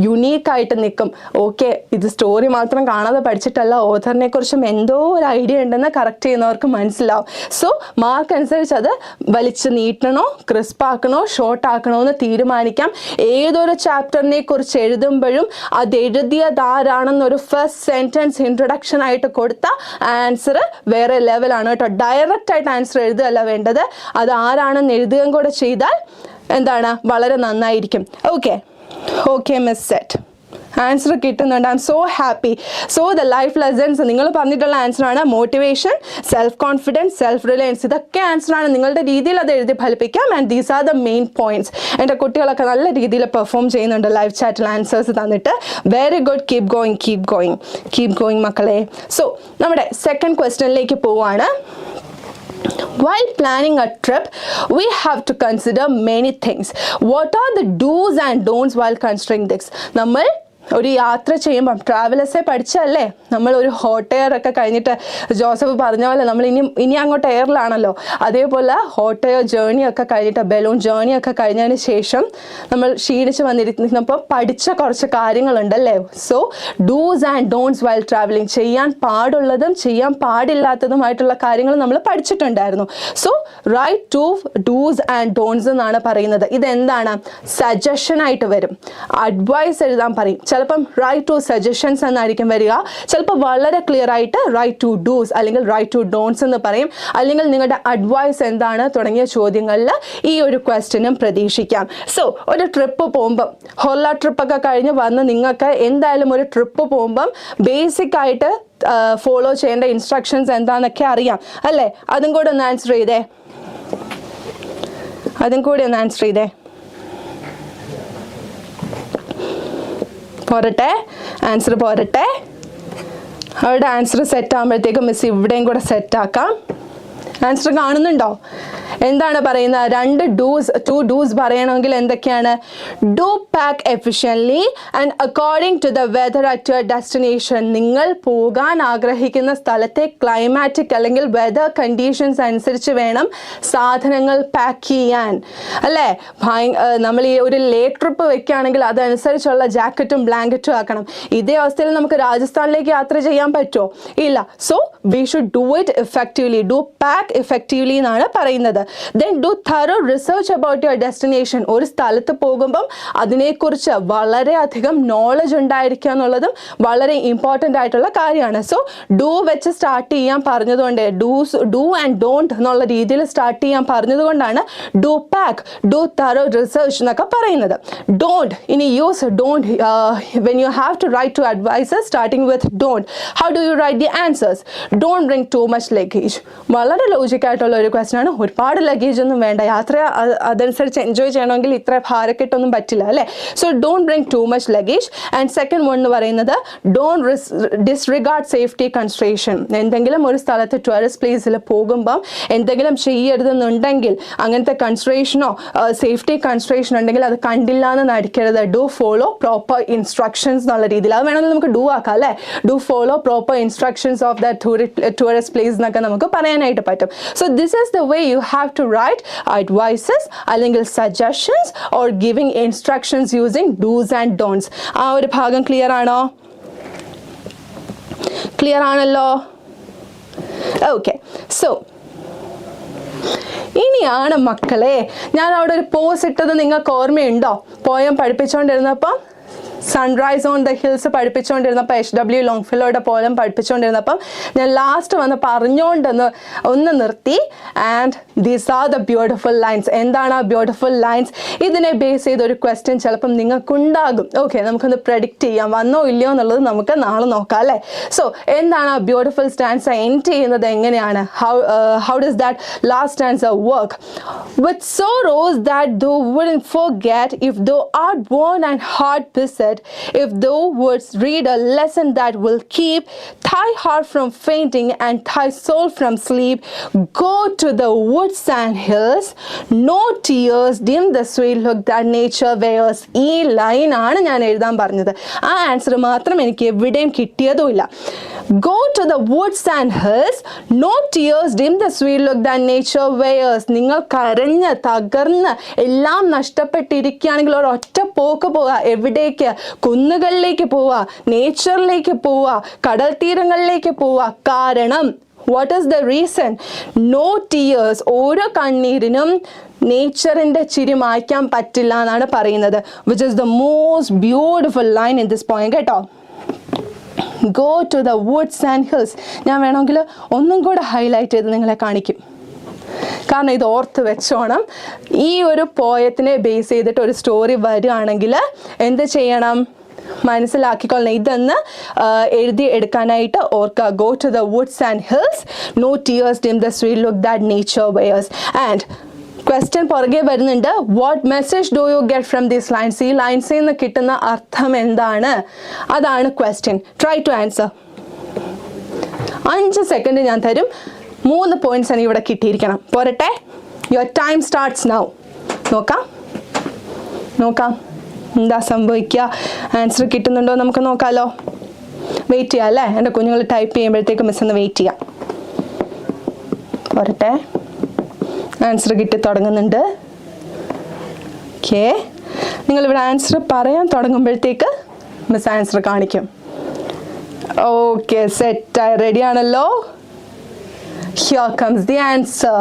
യുണീക്കായിട്ട് നിൽക്കും. ഓക്കെ, ഇത് സ്റ്റോറി മാത്രം കാണാതെ പഠിച്ചിട്ടല്ല, ഓഥറിനെ കുറിച്ചും എന്തോ ഒരു ഐഡിയ ഉണ്ടെന്ന് കറക്റ്റ് ചെയ്യുന്നവർക്ക് മനസ്സിലാവും. സോ മാർക്ക് അനുസരിച്ച് അത് വലിച്ച് നീട്ടണോ, ക്രിസ്പ് ആക്കണോ, ഷോർട്ട് ആക്കണോ എന്ന് തീരുമാനിക്കാം. ഏതൊരു ചാപ്റ്ററിനെ കുറിച്ച് എഴുതുമ്പോഴും അത് എഴുതിയത് ആരാണെന്നൊരു ഫസ്റ്റ് സെന്റൻസ് ഇൻട്രൊഡക്ഷൻ ആയിട്ട് കൊടുത്ത ആൻസർ വേറെ ലെവലാണ് കേട്ടോ. ഡയറക്റ്റ് ആയിട്ട് ആൻസർ എഴുതുകയല്ല വേണ്ടത്, അത് ആരാണെന്ന് എഴുതുകയും കൂടെ ചെയ്താൽ വളരെ നന്നായിരിക്കും. Okay, okay miss set. Answer കിട്ടുന്നുണ്ട്. I'm so happy. So the life lessons നിങ്ങൾ പറഞ്ഞിട്ടുള്ള ആൻസറാണ് motivation, self confidence, self reliance. ഇതൊക്കെ ആൻസറാണ്. നിങ്ങളുടെ രീതിയിൽ അത് എഴുതി ഫലിപ്പിക്കാം. And these are the main points. എൻ്റെ കുട്ടികളൊക്കെ നല്ല രീതിയിൽ പെർഫോം ചെയ്യുന്നുണ്ട് ലൈവ് ചാറ്റിൽ ആൻസേഴ്സ് തന്നിട്ട്. Very good. Keep going, keep going, keep going മക്കളെ. സോ നമ്മുടെ സെക്കൻഡ് ക്വസ്റ്റ്യനിലേക്ക് പോവാണ്. While planning a trip, we have to consider many things. What are the do's and don'ts while considering this? നമ്മൾ ഒരു യാത്ര ചെയ്യുമ്പം ട്രാവലേഴ്സെ പഠിച്ചല്ലേ, നമ്മൾ ഒരു ഹോട്ട് എയർ ഒക്കെ കഴിഞ്ഞിട്ട് ജോസഫ് പറഞ്ഞ പോലെ നമ്മൾ ഇനി അങ്ങോട്ട് എയറിലാണല്ലോ. അതേപോലെ ഹോട്ട് എയർ ജേർണി ഒക്കെ കഴിഞ്ഞിട്ട്, ബലൂൺ ജേർണി ഒക്കെ കഴിഞ്ഞതിന് ശേഷം നമ്മൾ ക്ഷീണിച്ച് വന്നിരിക്കുന്നപ്പോൾ പഠിച്ച കുറച്ച് കാര്യങ്ങളുണ്ടല്ലേ. So dos and don'ts while travelling, ചെയ്യാൻ പാടുള്ളതും ചെയ്യാൻ പാടില്ലാത്തതുമായിട്ടുള്ള കാര്യങ്ങൾ നമ്മൾ പഠിച്ചിട്ടുണ്ടായിരുന്നു. So right to dos and don'ts എന്നാണ് പറയുന്നത്. ഇതെന്താണ്? സജഷനായിട്ട് വരും. അഡ്വൈസ് എഴുതാൻ പറയും. ചിലപ്പം റൈറ്റ് ടു സജഷൻസ് എന്നായിരിക്കും വരിക. ചിലപ്പോൾ വളരെ ക്ലിയർ ആയിട്ട് റൈറ്റ് ടു ഡൂസ് അല്ലെങ്കിൽ റൈറ്റ് ടു ഡോൺസ് എന്ന് പറയും. അല്ലെങ്കിൽ നിങ്ങളുടെ അഡ്വൈസ് എന്താണ് തുടങ്ങിയ ചോദ്യങ്ങളിൽ ഈ ഒരു ക്വസ്റ്റ്യനും പ്രതീക്ഷിക്കാം. സോ ഒരു ട്രിപ്പ് പോകുമ്പം, ഹൊല്ല ട്രിപ്പൊക്കെ കഴിഞ്ഞ് വന്ന് നിങ്ങൾക്ക് എന്തായാലും ഒരു ട്രിപ്പ് പോകുമ്പം ബേസിക് ആയിട്ട് ഫോളോ ചെയ്യേണ്ട ഇൻസ്ട്രക്ഷൻസ് എന്താണെന്നൊക്കെ അറിയാം അല്ലേ? അതും കൂടെ ഒന്ന് ആൻസർ ചെയ്തേ. പോരട്ടെ, ആൻസർ പോരട്ടെ. അവരുടെ ആൻസർ സെറ്റ് ആകുമ്പോഴത്തേക്കും മിസ് ഇവിടെയും കൂടെ സെറ്റാക്കാം. ആൻസർ കാണുന്നുണ്ടോ? എന്താണ് പറയുന്നത്? ടു ഡൂസ് പറയണമെങ്കിൽ എന്തൊക്കെയാണ്? Do pack efficiently and according to the weather at your destination. നിങ്ങൾ പോകാൻ ആഗ്രഹിക്കുന്ന സ്ഥലത്തെ ക്ലൈമാറ്റിക് അല്ലെങ്കിൽ വെദർ കണ്ടീഷൻസ് അനുസരിച്ച് വേണം സാധനങ്ങൾ പാക്ക് ചെയ്യാൻ, അല്ലേ? നമ്മൾ ഈ ഒരു ലേറ്റ് ട്രിപ്പ് വെക്കുകയാണെങ്കിൽ അതനുസരിച്ചുള്ള ജാക്കറ്റും ബ്ലാങ്കറ്റും ആക്കണം. ഇതേ അവസ്ഥയിൽ നമുക്ക് രാജസ്ഥാനിലേക്ക് യാത്ര ചെയ്യാൻ പറ്റുമോ? ഇല്ല. So we should do it effectively. Do pack effectively എന്നാണ് പറയുന്നത്. Then do thorough research about your destination. ഒരു സ്ഥലത്ത് പോകുമ്പം അതിനെക്കുറിച്ച് വളരെയധികം നോളജ് ഉണ്ടായിരിക്കുക എന്നുള്ളതും വളരെ ഇമ്പോർട്ടൻ്റ് ആയിട്ടുള്ള കാര്യമാണ്. സോ ഡു വെച്ച് സ്റ്റാർട്ട് ചെയ്യാൻ പറഞ്ഞതുകൊണ്ട്, ഡു ആൻഡ് ഡോണ്ട് എന്നുള്ള രീതിയിൽ സ്റ്റാർട്ട് ചെയ്യാൻ പറഞ്ഞതുകൊണ്ടാണ് do pack, do thorough research എന്നൊക്കെ പറയുന്നത്. ഡോണ്ട്, ഇനി use don't when you have to write to advisors starting with don't. How do you write the answers? Don't bring too much luggage. വളരെ ലോജിക് ആയിട്ടുള്ള ഒരു ക്വസ്റ്റൻ ആണ്. ഒരുപാട് ലഗേജ് ഒന്നും വേണ്ട, യാത്ര അതനുസരിച്ച് എൻജോയ് ചെയ്യണമെങ്കിൽ ഇത്ര ഭാരക്കെട്ടൊന്നും പറ്റില്ല, അല്ലേ? So don't bring too much luggage. And second one എന്ന് പറയുന്നത് ഡോണ്ട് ഡിസ്റിഗാർഡ് സേഫ്റ്റി കൺസ്ട്രേഷൻ. എന്തെങ്കിലും ഒരു സ്ഥലത്ത് ടൂറിസ്റ്റ് പ്ലേസിൽ പോകുമ്പം എന്തെങ്കിലും ചെയ്യരുതെന്നുണ്ടെങ്കിൽ അങ്ങനത്തെ കൺസ്ട്രേഷനോ സേഫ്റ്റി കൺസ്ട്രേഷൻ ഉണ്ടെങ്കിൽ അത് കണ്ടില്ല എന്ന് നടിക്കരുത്. ഡു ഫോളോ പ്രോപ്പർ ഇൻസ്ട്രക്ഷൻസ് എന്നുള്ള രീതിയിൽ. അത് വേണമെങ്കിൽ നമുക്ക് ഡു ആക്കാം, അല്ലേ? Do follow proper instructions of the tourist place എന്നൊക്കെ നമുക്ക് പറയാനായിട്ട് പറ്റും. So this is the way you have to write advices അല്ലെങ്കിൽ suggestions or giving instructions using dos and don'ts. ആ ഒരു ഭാഗം ക്ലിയർ ആണോ? ക്ലിയർ ആണല്ലോ? ഓക്കെ. സോ ഇനിയാണ് മക്കളെ ഞാൻ അവിടെ ഒരു പോസ് ഇട്ടത് നിങ്ങൾക്ക് ഓർമ്മയുണ്ടോ? പോയം പഠിപ്പിച്ചുകൊണ്ടിരുന്നപ്പം സൺറൈസ് ഓൺ ദ ഹിൽസ് പഠിപ്പിച്ചുകൊണ്ടിരുന്നപ്പോൾ HW ലോങ്ഫെല്ലോയുടെ പോലം പഠിപ്പിച്ചുകൊണ്ടിരുന്നപ്പം ഞാൻ ലാസ്റ്റ് വന്ന് പറഞ്ഞുകൊണ്ടെന്ന് ഒന്ന് നിർത്തി. And these are the beautiful lines. എന്താണ് ആ ബ്യൂട്ടിഫുൾ ലൈൻസ്? ഇതിനെ ബേസ് ചെയ്തൊരു ക്വസ്റ്റ്യൻ ചിലപ്പം നിങ്ങൾക്കുണ്ടാകും. ഓക്കെ, നമുക്കൊന്ന് പ്രെഡിക്റ്റ് ചെയ്യാം, വന്നോ ഇല്ലയോ എന്നുള്ളത് നമുക്ക് നാളെ നോക്കാം, അല്ലേ? സോ എന്താണ് ആ ബ്യൂട്ടിഫുൾ സ്റ്റാൻസ എൻഡ് ചെയ്യുന്നത്? എങ്ങനെയാണ്? How does that last stanza work? With sorrows that thou wouldn't forget, if thou art worn and heart beset, if thou wouldst read a lesson that will keep thy heart from fainting and thy soul from sleep, go to the woods and hills, no tears dim the sweet look that nature wears. ഈ ലൈൻ ആണ് ഞാൻ എഴുതാൻ പറഞ്ഞത്. ആ ആൻസർ മാത്രം എനിക്ക് എവിടെയും കിട്ടിയതുമില്ല. Go to the woods and hills, no tears dim the sweet look that nature wears. നിങ്ങൾ കരഞ്ഞ് തകർന്ന് എല്ലാം നഷ്ടപ്പെട്ടിരിക്കുകയാണെങ്കിൽ ഒരൊറ്റ പോക്ക് പോവുക. എവിടേക്ക്? കുന്നുകളിലേക്ക് പോവുക, നേച്ചറിലേക്ക് പോവുക, കടൽ തീരങ്ങളിലേക്ക് പോവുക. കാരണം what is the reason? No tears. ഓരോ കണ്ണീരിനും നേച്ചറിൻ്റെ ചിരി മായ്ക്കാൻ പറ്റില്ല എന്നാണ് പറയുന്നത്. Which is the most beautiful line in this point, കേട്ടോ. Go to the woods and hills. ഞാൻ വേണമെങ്കിൽ ഒന്നും കൂടെ ഹൈലൈറ്റ് ചെയ്ത് നിങ്ങളെ കാണിക്കും, കാരണം ഇത് ഓർത്ത് വെച്ചോണം. ഈ ഒരു പോയത്തിനെ ബേസ് ചെയ്തിട്ട് ഒരു സ്റ്റോറി വരികയാണെങ്കിൽ എന്ത് ചെയ്യണം? മനസ്സിലാക്കിക്കൊള്ളണം. ഇതെന്ന് എഴുതി എടുക്കാനായിട്ട് ഓർക്കുക. Go to the woods and hills, no tears dim the sweet look that nature wears. And question പുറകെ വരുന്നുണ്ട്. What message do you get from these lines? ഈ ലൈൻസിൽ നിന്ന് കിട്ടുന്ന അർത്ഥം എന്താണ്? അതാണ് question. Try to answer. 5 second ഞാൻ തരും. 3 പോയിന്റ്സ് ആണ് ഇവിടെ കിട്ടിയിരിക്കണം. പോരട്ടെ? Your time starts now. നോക്കാം എന്താ സംഭവിക്കുക. ആൻസർ കിട്ടുന്നുണ്ടോ നമുക്ക് നോക്കാമല്ലോ. വെയിറ്റ് ചെയ്യാം, അല്ലേ? എൻ്റെ കുഞ്ഞുങ്ങൾ ടൈപ്പ് ചെയ്യുമ്പോഴത്തേക്ക് മിസ് ഒന്ന് വെയിറ്റ് ചെയ്യാം. പോരട്ടെ? ആൻസർ കിട്ടി തുടങ്ങുന്നുണ്ട്. ഓക്കെ, നിങ്ങളിവിടെ ആൻസർ പറയാൻ തുടങ്ങുമ്പോഴത്തേക്ക് മിസ് ആൻസർ കാണിക്കും. ഓക്കെ, സെറ്റായി, റെഡി ആണല്ലോ? Here comes the answer.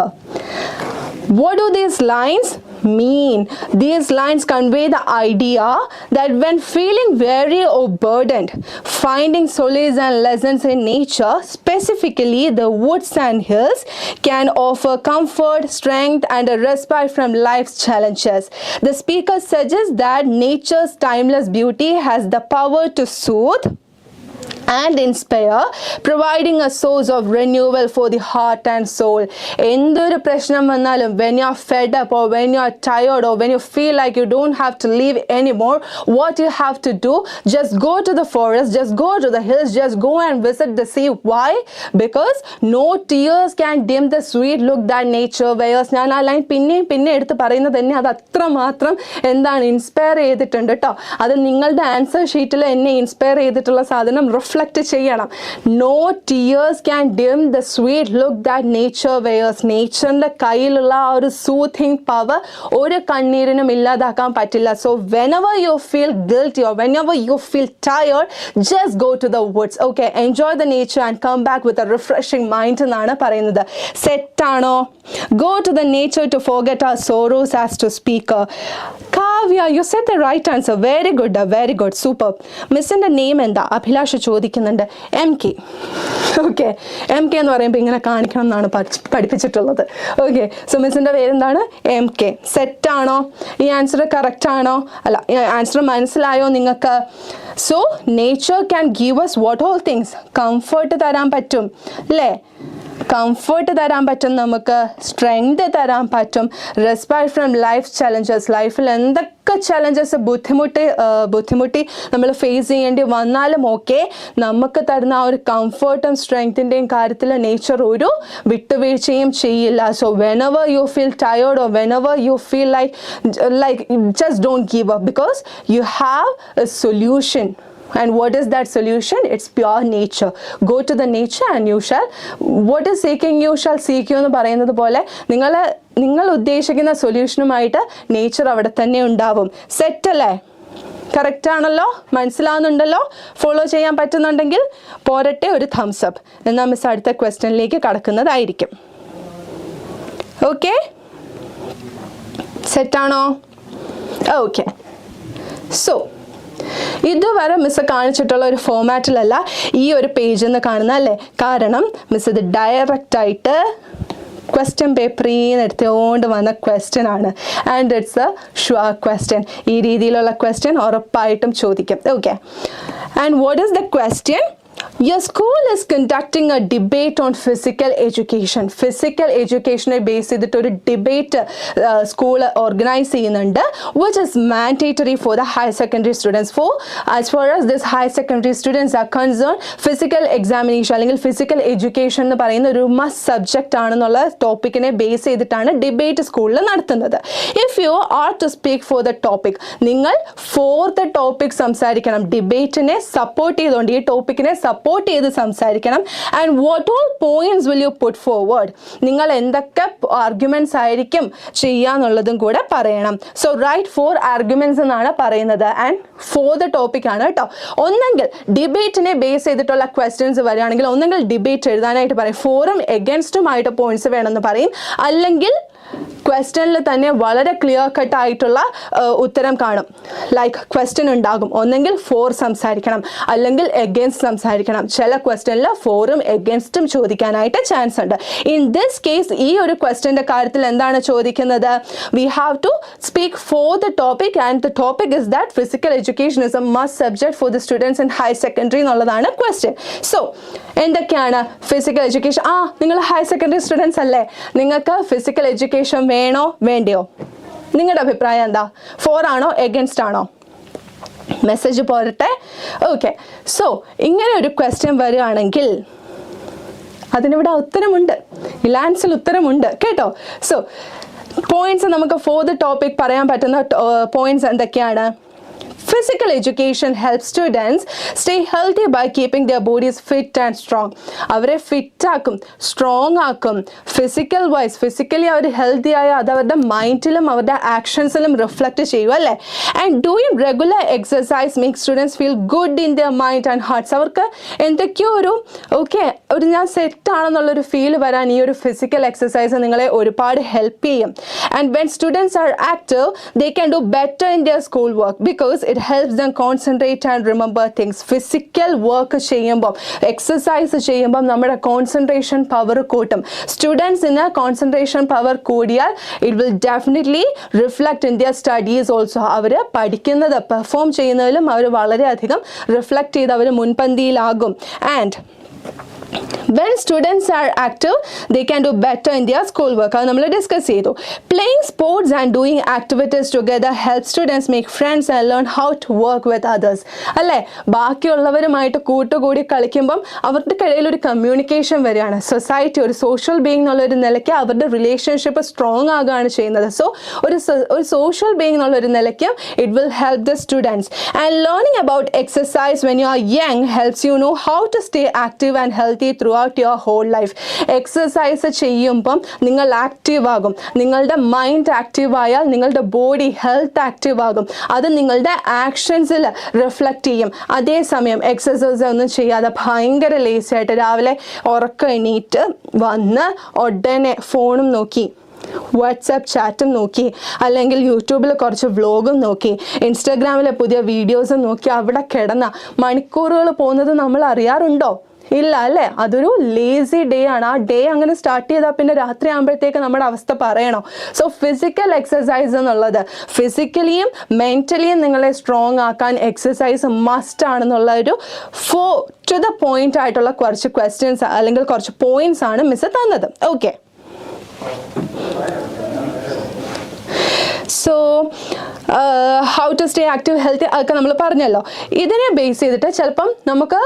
What do these lines mean? These lines convey the idea that when feeling weary or burdened, finding solace and lessons in nature, specifically the woods and hills, can offer comfort, strength, and a respite from life's challenges. The speaker suggests that nature's timeless beauty has the power to soothe and inspire, providing a source of renewal for the heart and soul. എന്തൊരു പ്രശ്നം വന്നാലും when you are fed up or when you are tired or when you feel like you don't have to live anymore, what you have to do, just go to the forest, just go to the hills, just go and visit the sea. Why? Because no tears can dim the sweet look that nature wears. ഞാൻ ആ ലൈൻ പിന്നെ എടുത്ത് പറയുന്നത് തന്നെ അത് അത്രമാത്രം എന്താണ് ഇൻസ്പയർ ചെയ്തിട്ടുണ്ട് കേട്ടോ. അത് നിങ്ങളുടെ ആൻസർ ഷീറ്റിൽ എന്നെ ഇൻസ്പയർ ചെയ്തിട്ടുള്ള സാധനം റിഫ്ലക്റ്റ് ചെയ്യണം. No tears can dim the sweet look that nature wears. നേച്ചറിൻ്റെ കയ്യിലുള്ള ആ ഒരു സൂത്തിങ് പവർ ഒരു കണ്ണീരിനും ഇല്ലാതാക്കാൻ പറ്റില്ല. So whenever you feel guilty or whenever you feel tired, just go to the woods. Okay, enjoy the nature and come back with a refreshing mind എന്നാണ് പറയുന്നത്. സെറ്റാണോ? Go to the nature to forget our sorrows as to speaker. Kavya, you set the right answer. Very good, very good, super. മിസ്സിൻ്റെ നെയിം എന്താ? അഭിലാഷ് ചോദിക്കുന്നുണ്ട്. MK. ഓക്കെ, MK എന്ന് പറയുമ്പോൾ ഇങ്ങനെ കാണിക്കണം എന്നാണ് പഠിപ്പിച്ചിട്ടുള്ളത്. ഓക്കെ, സോ മിസ്സിൻ്റെ പേരെന്താണ്? MK. സെറ്റാണോ? ഈ ആൻസർ കറക്റ്റ് ആണോ? അല്ല, ഈ ആൻസർ മനസ്സിലായോ നിങ്ങൾക്ക്? So nature can give us what all things. Comfort തരാൻ പറ്റും അല്ലേ? കംഫർട്ട് തരാൻ പറ്റും, നമുക്ക് സ്ട്രെങ്ത് തരാൻ പറ്റും, റെസ്പൈറ്റ് ഫ്രം ലൈഫ് ചലഞ്ചസ്. ലൈഫിൽ എന്തൊക്കെ ചലഞ്ചസ് ബുദ്ധിമുട്ടി നമ്മൾ ഫേസ് ചെയ്യേണ്ടി വന്നാലും ഓക്കെ, നമുക്ക് തരുന്ന ആ ഒരു കംഫർട്ടും സ്ട്രെങ്ത്തിൻ്റെയും കാര്യത്തിൽ നേച്ചർ ഒരു വിട്ടുവീഴ്ചയും ചെയ്യില്ല. So whenever you feel tired or whenever you feel like just don't give up, because you have A solution. And what is that solution? It's pure nature. Go to the nature and you shall, what is seeking you shall seek you എന്ന് പറയുന്നത് പോലെ നിങ്ങൾ ഉദ്ദേശിക്കുന്ന സൊല്യൂഷനുമായിട്ട് നേച്ചർ അവിടെ തന്നെ ഉണ്ടാവും. സെറ്റല്ലേ? കറക്റ്റ് ആണല്ലോ? മനസ്സിലാവുന്നുണ്ടല്ലോ? ഫോളോ ചെയ്യാൻ പറ്റുന്നുണ്ടെങ്കിൽ പോരട്ടെ, ഒരു തംസ് അപ്പ്. എന്നാൽ മിസ് അടുത്ത ക്വസ്റ്റ്യനിലേക്ക് കടക്കുന്നതായിരിക്കും. ഓക്കെ, സെറ്റാണോ? ഓക്കെ, സോ ഇതുവരെ മിസ് കാണിച്ചിട്ടുള്ള ഒരു ഫോമാറ്റിലല്ല ഈ ഒരു പേജിൽ നിന്ന് കാണുന്നത് അല്ലേ? കാരണം മിസ് ഇത് ഡയറക്റ്റായിട്ട് ക്വസ്റ്റ്യൻ പേപ്പറിൽ നിന്ന് എടുത്തുകൊണ്ട് വന്ന ക്വസ്റ്റ്യൻ ആണ്. And it's A sure question. ഈ രീതിയിലുള്ള ക്വസ്റ്റ്യൻ ഉറപ്പായിട്ടും ചോദിക്കും. Okay, and what is the question? Your school is conducting a debate on physical education. Physical education base ചെയ്തിട്ട് ഒരു ഡിബേറ്റ് സ്കൂൾ ഓർഗനൈസ് ചെയ്യുന്നുണ്ട്, which is mandatory for the higher secondary students. For as far as this higher secondary students are concerned, physical examination അല്ലെങ്കിൽ physical education എന്ന് പറയുന്ന ഒരു മസ്റ്റ് സബ്ജക്റ്റ് ആണെന്നുള്ള ടോപ്പിക്കിനെ ബേസ് ചെയ്തിട്ടാണ് ഡിബേറ്റ് സ്കൂളിൽ നടത്തുന്നത്. If you are to speak for the topic, നിങ്ങൾ for the topic സംസാരിക്കണം. ഡിബേറ്റിനെ സപ്പോർട്ട് ചെയ്തുകൊണ്ട്, ഈ ടോപ്പിക്കിനെ സപ്പോർട്ട് ചെയ്ത് സംസാരിക്കണം. And what all points will you put forward? നിങ്ങൾ എന്തൊക്കെ ആർഗ്യുമെന്റ്സ് ആയിരിക്കും ചെയ്യാന്നുള്ളതും കൂടെ പറയണം. സോ റൈറ്റ് 4 ആർഗ്യുമെന്റ്സ് എന്നാണ് പറയുന്നത്. ആൻഡ് ഫോർ ദ ടോപ്പിക് ആണ് കേട്ടോ. ഒന്നെങ്കിൽ ഡിബേറ്റിനെ ബേസ് ചെയ്തിട്ടുള്ള ക്വസ്റ്റ്യൻസ് വരികയാണെങ്കിൽ ഒന്നെങ്കിൽ ഡിബേറ്റ് എഴുതാനായിട്ട് പറയും, ഫോറും എഗൻസ്റ്റുമായിട്ട് പോയിന്റ്സ് വേണമെന്ന് പറയും, അല്ലെങ്കിൽ ക്വസ്റ്റ്യനിൽ തന്നെ വളരെ ക്ലിയർ കട്ട് ആയിട്ടുള്ള ഉത്തരം കാണും. ലൈക്ക് ക്വസ്റ്റ്യൻ ഉണ്ടാകും, ഒന്നെങ്കിൽ ഫോർ സംസാരിക്കണം അല്ലെങ്കിൽ എഗൻസ്റ്റ് സംസാരിക്കണം. ചില ക്വസ്റ്റ്യനിൽ ഫോറും എഗൻസ്റ്റും ചോദിക്കാനായിട്ട് ചാൻസ് ഉണ്ട്. ഇൻ ദിസ് കേസ് ഈ ഒരു ക്വസ്റ്റ്യൻ്റെ കാര്യത്തിൽ എന്താണ് ചോദിക്കുന്നത്? We have to speak for the topic and the topic is that physical education is a must subject for the students in higher secondary എന്നുള്ളതാണ് ക്വസ്റ്റ്യൻ. സോ എന്തൊക്കെയാണ് ഫിസിക്കൽ എഡ്യൂക്കേഷൻ? നിങ്ങൾ ഹയർ സെക്കൻഡറി സ്റ്റുഡൻസ് അല്ലേ? നിങ്ങൾക്ക് ഫിസിക്കൽ എഡ്യൂക്കേഷൻ വേണോ വേണ്ടയോ? നിങ്ങളുടെ അഭിപ്രായം എന്താ? ഫോർ ആണോ എഗൻസ്റ്റ് ആണോ? മെസ്സേജ് പോരട്ടെ. ഓക്കെ, സോ ഇങ്ങനെ ഒരു ക്വസ്റ്റ്യൻ വരികയാണെങ്കിൽ അതിനിവിടെ ഉത്തരമുണ്ട്, ഇലാൻസിൽ ഉത്തരമുണ്ട് കേട്ടോ. സോ പോയിന്റ്സ് നമുക്ക് ഫോർ ദ ടോപ്പിക് പറയാൻ പറ്റുന്ന പോയിന്റ്സ് എന്തൊക്കെയാണ്? Physical education helps students stay healthy by keeping their bodies fit and strong. അവരെ ഫിറ്റ് ആക്കും, സ്ട്രോങ് ആക്കും. ഫിസിക്കലി അവർ ഹെൽത്തി ആയ അത് അവരുടെ മൈൻഡിലും അവരുടെ ആക്ഷൻസിലും റിഫ്ലക്റ്റ് ചെയ്യും അല്ലേ? And doing regular exercise make students feel good in their mind and hearts. അവർക്ക് എന്തൊക്കെയോ ഒരു ഞാൻ സെറ്റാണെന്നുള്ളൊരു ഫീൽ വരാൻ ഈ ഒരു ഫിസിക്കൽ എക്സസൈസ് നിങ്ങളെ ഒരുപാട് ഹെൽപ്പ് ചെയ്യും. And when students are active they can do better in their school work, because it helps them concentrate and remember things. Physical work ചെയ്യുമ്പം, എക്സസൈസ് ചെയ്യുമ്പം നമ്മുടെ കോൺസെൻട്രേഷൻ പവർ കൂട്ടും. സ്റ്റുഡൻസിന് കോൺസെൻട്രേഷൻ പവർ കൂടിയാൽ it will definitely reflect in their studies also. അവർ പഠിക്കുന്നത് പെർഫോം ചെയ്യുന്നതിലും അവർ വളരെയധികം റിഫ്ലക്റ്റ് ചെയ്ത് അവർ മുൻപന്തിയിലാകും. And when students are active they can do better in their school work. അത് നമ്മൾ ഡിസ്കസ് ചെയ്തു. Playing sports and doing activities together help students make friends and learn how to work with others. അല്ലേ, ബാക്കിയുള്ളവരുമായിട്ട് കൂട്ടുകൂടി കളിക്കുമ്പം അവരുടെ ഇടയിൽ ഒരു കമ്മ്യൂണിക്കേഷൻ വരികയാണ്. സൊസൈറ്റി ഒരു സോഷ്യൽ ബീയിങ് എന്നുള്ളൊരു നിലയ്ക്ക് അവരുടെ റിലേഷൻഷിപ്പ് സ്ട്രോങ് ആകുകയാണ് ചെയ്യുന്നത്. സോ ഒരു സോഷ്യൽ ബീയിങ് എന്നുള്ളൊരു നിലയ്ക്ക് it will help the students. And learning about exercise when you are young helps you know how to stay active and healthy throughout your whole life. Exercise ചെയ്യുമ്പം നിങ്ങൾ ആക്റ്റീവ് ആകും. നിങ്ങളുടെ മൈൻഡ് ആക്റ്റീവ് ആയാൽ നിങ്ങളുടെ ബോഡി ഹെൽത്ത് ആക്റ്റീവ് ആകും. അത് നിങ്ങളുടെ ആക്ഷൻസിൽ റിഫ്ലക്റ്റ് ചെയ്യും. അതേസമയം എക്സസൈസ് ഒന്നും ചെയ്യാതെ ഭയങ്കര ലേസി ആയിട്ട് രാവിലെ ഉറക്കം എണീറ്റ് വന്ന് ഉടനെ ഫോണും നോക്കി, വാട്സാപ്പ് ചാറ്റും നോക്കി, അല്ലെങ്കിൽ യൂട്യൂബിൽ കുറച്ച് വ്ലോഗും നോക്കി, ഇൻസ്റ്റാഗ്രാമിലെ പുതിയ വീഡിയോസും നോക്കി അവിടെ കിടന്ന മണിക്കൂറുകൾ പോകുന്നത് നമ്മൾ അറിയാറുണ്ടോ? ഇല്ല അല്ലേ? അതൊരു ലേസി ഡേ ആണ്. ആ ഡേ അങ്ങനെ സ്റ്റാർട്ട് ചെയ്താൽ പിന്നെ രാത്രി ആകുമ്പോഴത്തേക്ക് നമ്മുടെ അവസ്ഥ പറയണോ? സോ ഫിസിക്കൽ എക്സസൈസ് എന്നുള്ളത് ഫിസിക്കലിയും മെൻ്റലിയും നിങ്ങളെ സ്ട്രോങ് ആക്കാൻ എക്സസൈസ് മസ്റ്റ് ആണെന്നുള്ള ഒരു ടു ദ പോയിന്റ് ആയിട്ടുള്ള കുറച്ച് ക്വസ്റ്റ്യൻസ് അല്ലെങ്കിൽ കുറച്ച് പോയിന്റ്സ് ആണ് മിസ് തന്നത്. Okay, so how to stay active healthy അതൊക്കെ നമ്മൾ പറഞ്ഞല്ലോ. ഇതിനെ ബേസ് ചെയ്തിട്ട് ചിലപ്പം നമുക്ക്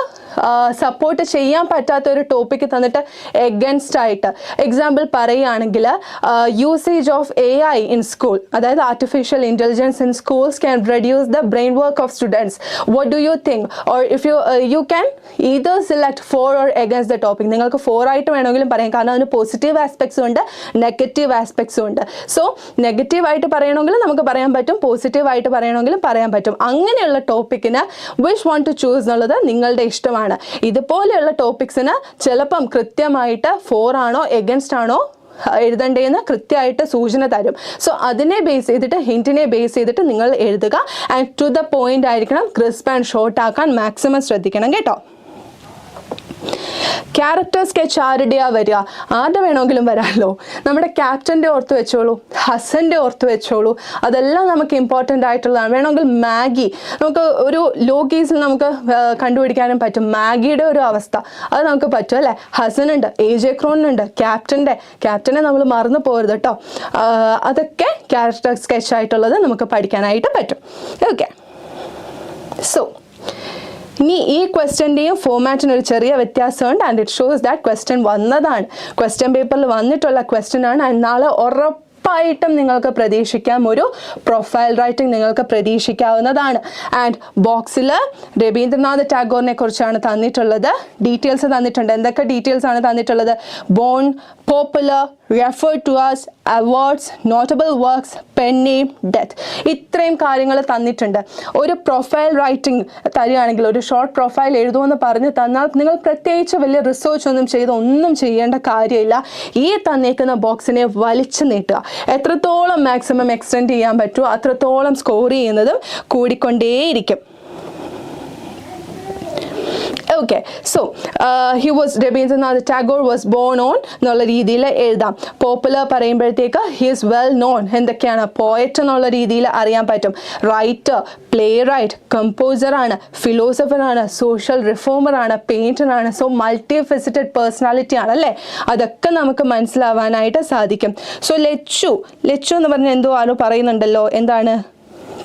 സപ്പോർട്ട് ചെയ്യാൻ പറ്റാത്ത ഒരു ടോപ്പിക്ക് തന്നിട്ട് എഗൻസ്റ്റ് ആയിട്ട് എക്സാമ്പിൾ പറയുകയാണെങ്കിൽ usage of AI in school, അതായത് artificial intelligence in schools can reduce the brain work of students. What do you think? Or if you can either select for or against the topic. നിങ്ങൾക്ക് 4 ആയിട്ട് വേണമെങ്കിലും പറയാം, കാരണം അതിന് പോസിറ്റീവ് ആസ്പെക്ട്സും ഉണ്ട് നെഗറ്റീവ് ആസ്പെക്ട്സും ഉണ്ട്. സോ നെഗറ്റീവായിട്ട് പറയണമെങ്കിൽ നമുക്ക് പറയാൻ പറ്റും, പോസിറ്റീവായിട്ട് പറയണമെങ്കിലും പറയാൻ പറ്റും. അങ്ങനെയുള്ള ടോപ്പിക്കിന് വിച്ച് വാണ്ട് ടു ചൂസ് എന്നുള്ളത് നിങ്ങളുടെ ഇഷ്ടമാണ്. ഇതുപോലെയുള്ള ടോപ്പിക്സിന് ചിലപ്പം കൃത്യമായിട്ട് 4 ആണോ എഗൻസ്റ്റ് ആണോ എഴുതണ്ടേന്ന് കൃത്യമായിട്ട് സൂചന തരും. സോ അതിനെ ബേസ് ചെയ്തിട്ട്, ഹിൻറ്റിനെ ബേസ് ചെയ്തിട്ട് നിങ്ങൾ എഴുതുക. ആൻഡ് ടു ദ പോയിന്റ് ആയിരിക്കണം, ക്രിസ്പ് ആൻഡ് ഷോർട്ട് ആക്കാൻ മാക്സിമം ശ്രദ്ധിക്കണം കേട്ടോ. ക്യാരക്ടർ സ്കെച്ച് ആരുടെയാ വരിക? ആരുടെ വേണമെങ്കിലും വരാമല്ലോ. നമ്മുടെ ക്യാപ്റ്റൻ്റെ ഓർത്ത് വെച്ചോളൂ, ഹസൻ്റെ ഓർത്ത് വെച്ചോളൂ, അതെല്ലാം നമുക്ക് ഇമ്പോർട്ടൻ്റ് ആയിട്ടുള്ളതാണ്. വേണമെങ്കിൽ മാഗി, നമുക്ക് ഒരു ലോ കേസിൽ നമുക്ക് കണ്ടുപിടിക്കാനും പറ്റും മാഗിയുടെ ഒരു അവസ്ഥ, അത് നമുക്ക് പറ്റും അല്ലേ. ഹസനുണ്ട്, AJ ക്രോണിനുണ്ട്, ക്യാപ്റ്റനെ നമ്മൾ മറന്നു പോകരുത് കേട്ടോ. അതൊക്കെ ക്യാരക്ടർ സ്കെച്ച് ആയിട്ടുള്ളത് നമുക്ക് പഠിക്കാനായിട്ട് പറ്റും. ഓക്കെ, സോ ഇനി ഈ ക്വസ്റ്റ്യൻ്റെയും ഫോമാറ്റിന് ഒരു ചെറിയ വ്യത്യാസമുണ്ട്. And it shows that question വന്നതാണ്, ക്വസ്റ്റ്യൻ പേപ്പറിൽ വന്നിട്ടുള്ള ക്വസ്റ്റ്യൻ ആണ്. ആൻഡ് നാളെ ഉറപ്പായിട്ടും നിങ്ങൾക്ക് പ്രതീക്ഷിക്കാം, ഒരു പ്രൊഫൈൽ റൈറ്റിംഗ് നിങ്ങൾക്ക് പ്രതീക്ഷിക്കാവുന്നതാണ്. ആൻഡ് ബോക്സിൽ രവീന്ദ്രനാഥ് ടാഗോറിനെ കുറിച്ചാണ് തന്നിട്ടുള്ളത്, ഡീറ്റെയിൽസ് തന്നിട്ടുണ്ട്. എന്തൊക്കെ ഡീറ്റെയിൽസ് ആണ് തന്നിട്ടുള്ളത്? Born, popular, referred to as, awards, notable works, pen name, death. ഇത്രയും കാര്യങ്ങൾ തന്നിട്ടുണ്ട്. ഒരു പ്രൊഫൈൽ റൈറ്റിംഗ് തരികയാണെങ്കിൽ, ഒരു ഷോർട്ട് പ്രൊഫൈൽ എഴുതുമെന്ന് പറഞ്ഞ് തന്നാൽ നിങ്ങൾ പ്രത്യേകിച്ച് വലിയ റിസർച്ച് ഒന്നും ഒന്നും ചെയ്യേണ്ട കാര്യമില്ല. ഈ തന്നേക്കുന്ന ബോക്സിനെ വലിച്ചു നീട്ടുക. എത്രത്തോളം മാക്സിമം എക്സ്റ്റെൻഡ് ചെയ്യാൻ പറ്റുമോ അത്രത്തോളം സ്കോർ ചെയ്യുന്നതും കൂടിക്കൊണ്ടേയിരിക്കും. Okay, so Rabindranath Tagore was born on എന്നുള്ള രീതിയിൽ എഴുതാം. പോപ്പുലർ പറയുമ്പോഴത്തേക്ക് ഹി ഈസ് വെൽ നോൺ, എന്തൊക്കെയാണ്? പോയറ്റ് എന്നുള്ള രീതിയിൽ അറിയാൻ പറ്റും. റൈറ്റർ, പ്ലേ റൈറ്റ്, കമ്പോസറാണ്, ഫിലോസഫറാണ്, സോഷ്യൽ റിഫോമറാണ്, പെയിൻറ്ററാണ്. സോ മൾട്ടി ഫെസിറ്റഡ് പേഴ്സണാലിറ്റി ആണ് അല്ലേ. അതൊക്കെ നമുക്ക് മനസ്സിലാവാനായിട്ട് സാധിക്കും. സോ ലച്ചു എന്ന് പറഞ്ഞാൽ എന്തോ ആരോ പറയുന്നുണ്ടല്ലോ, എന്താണ്?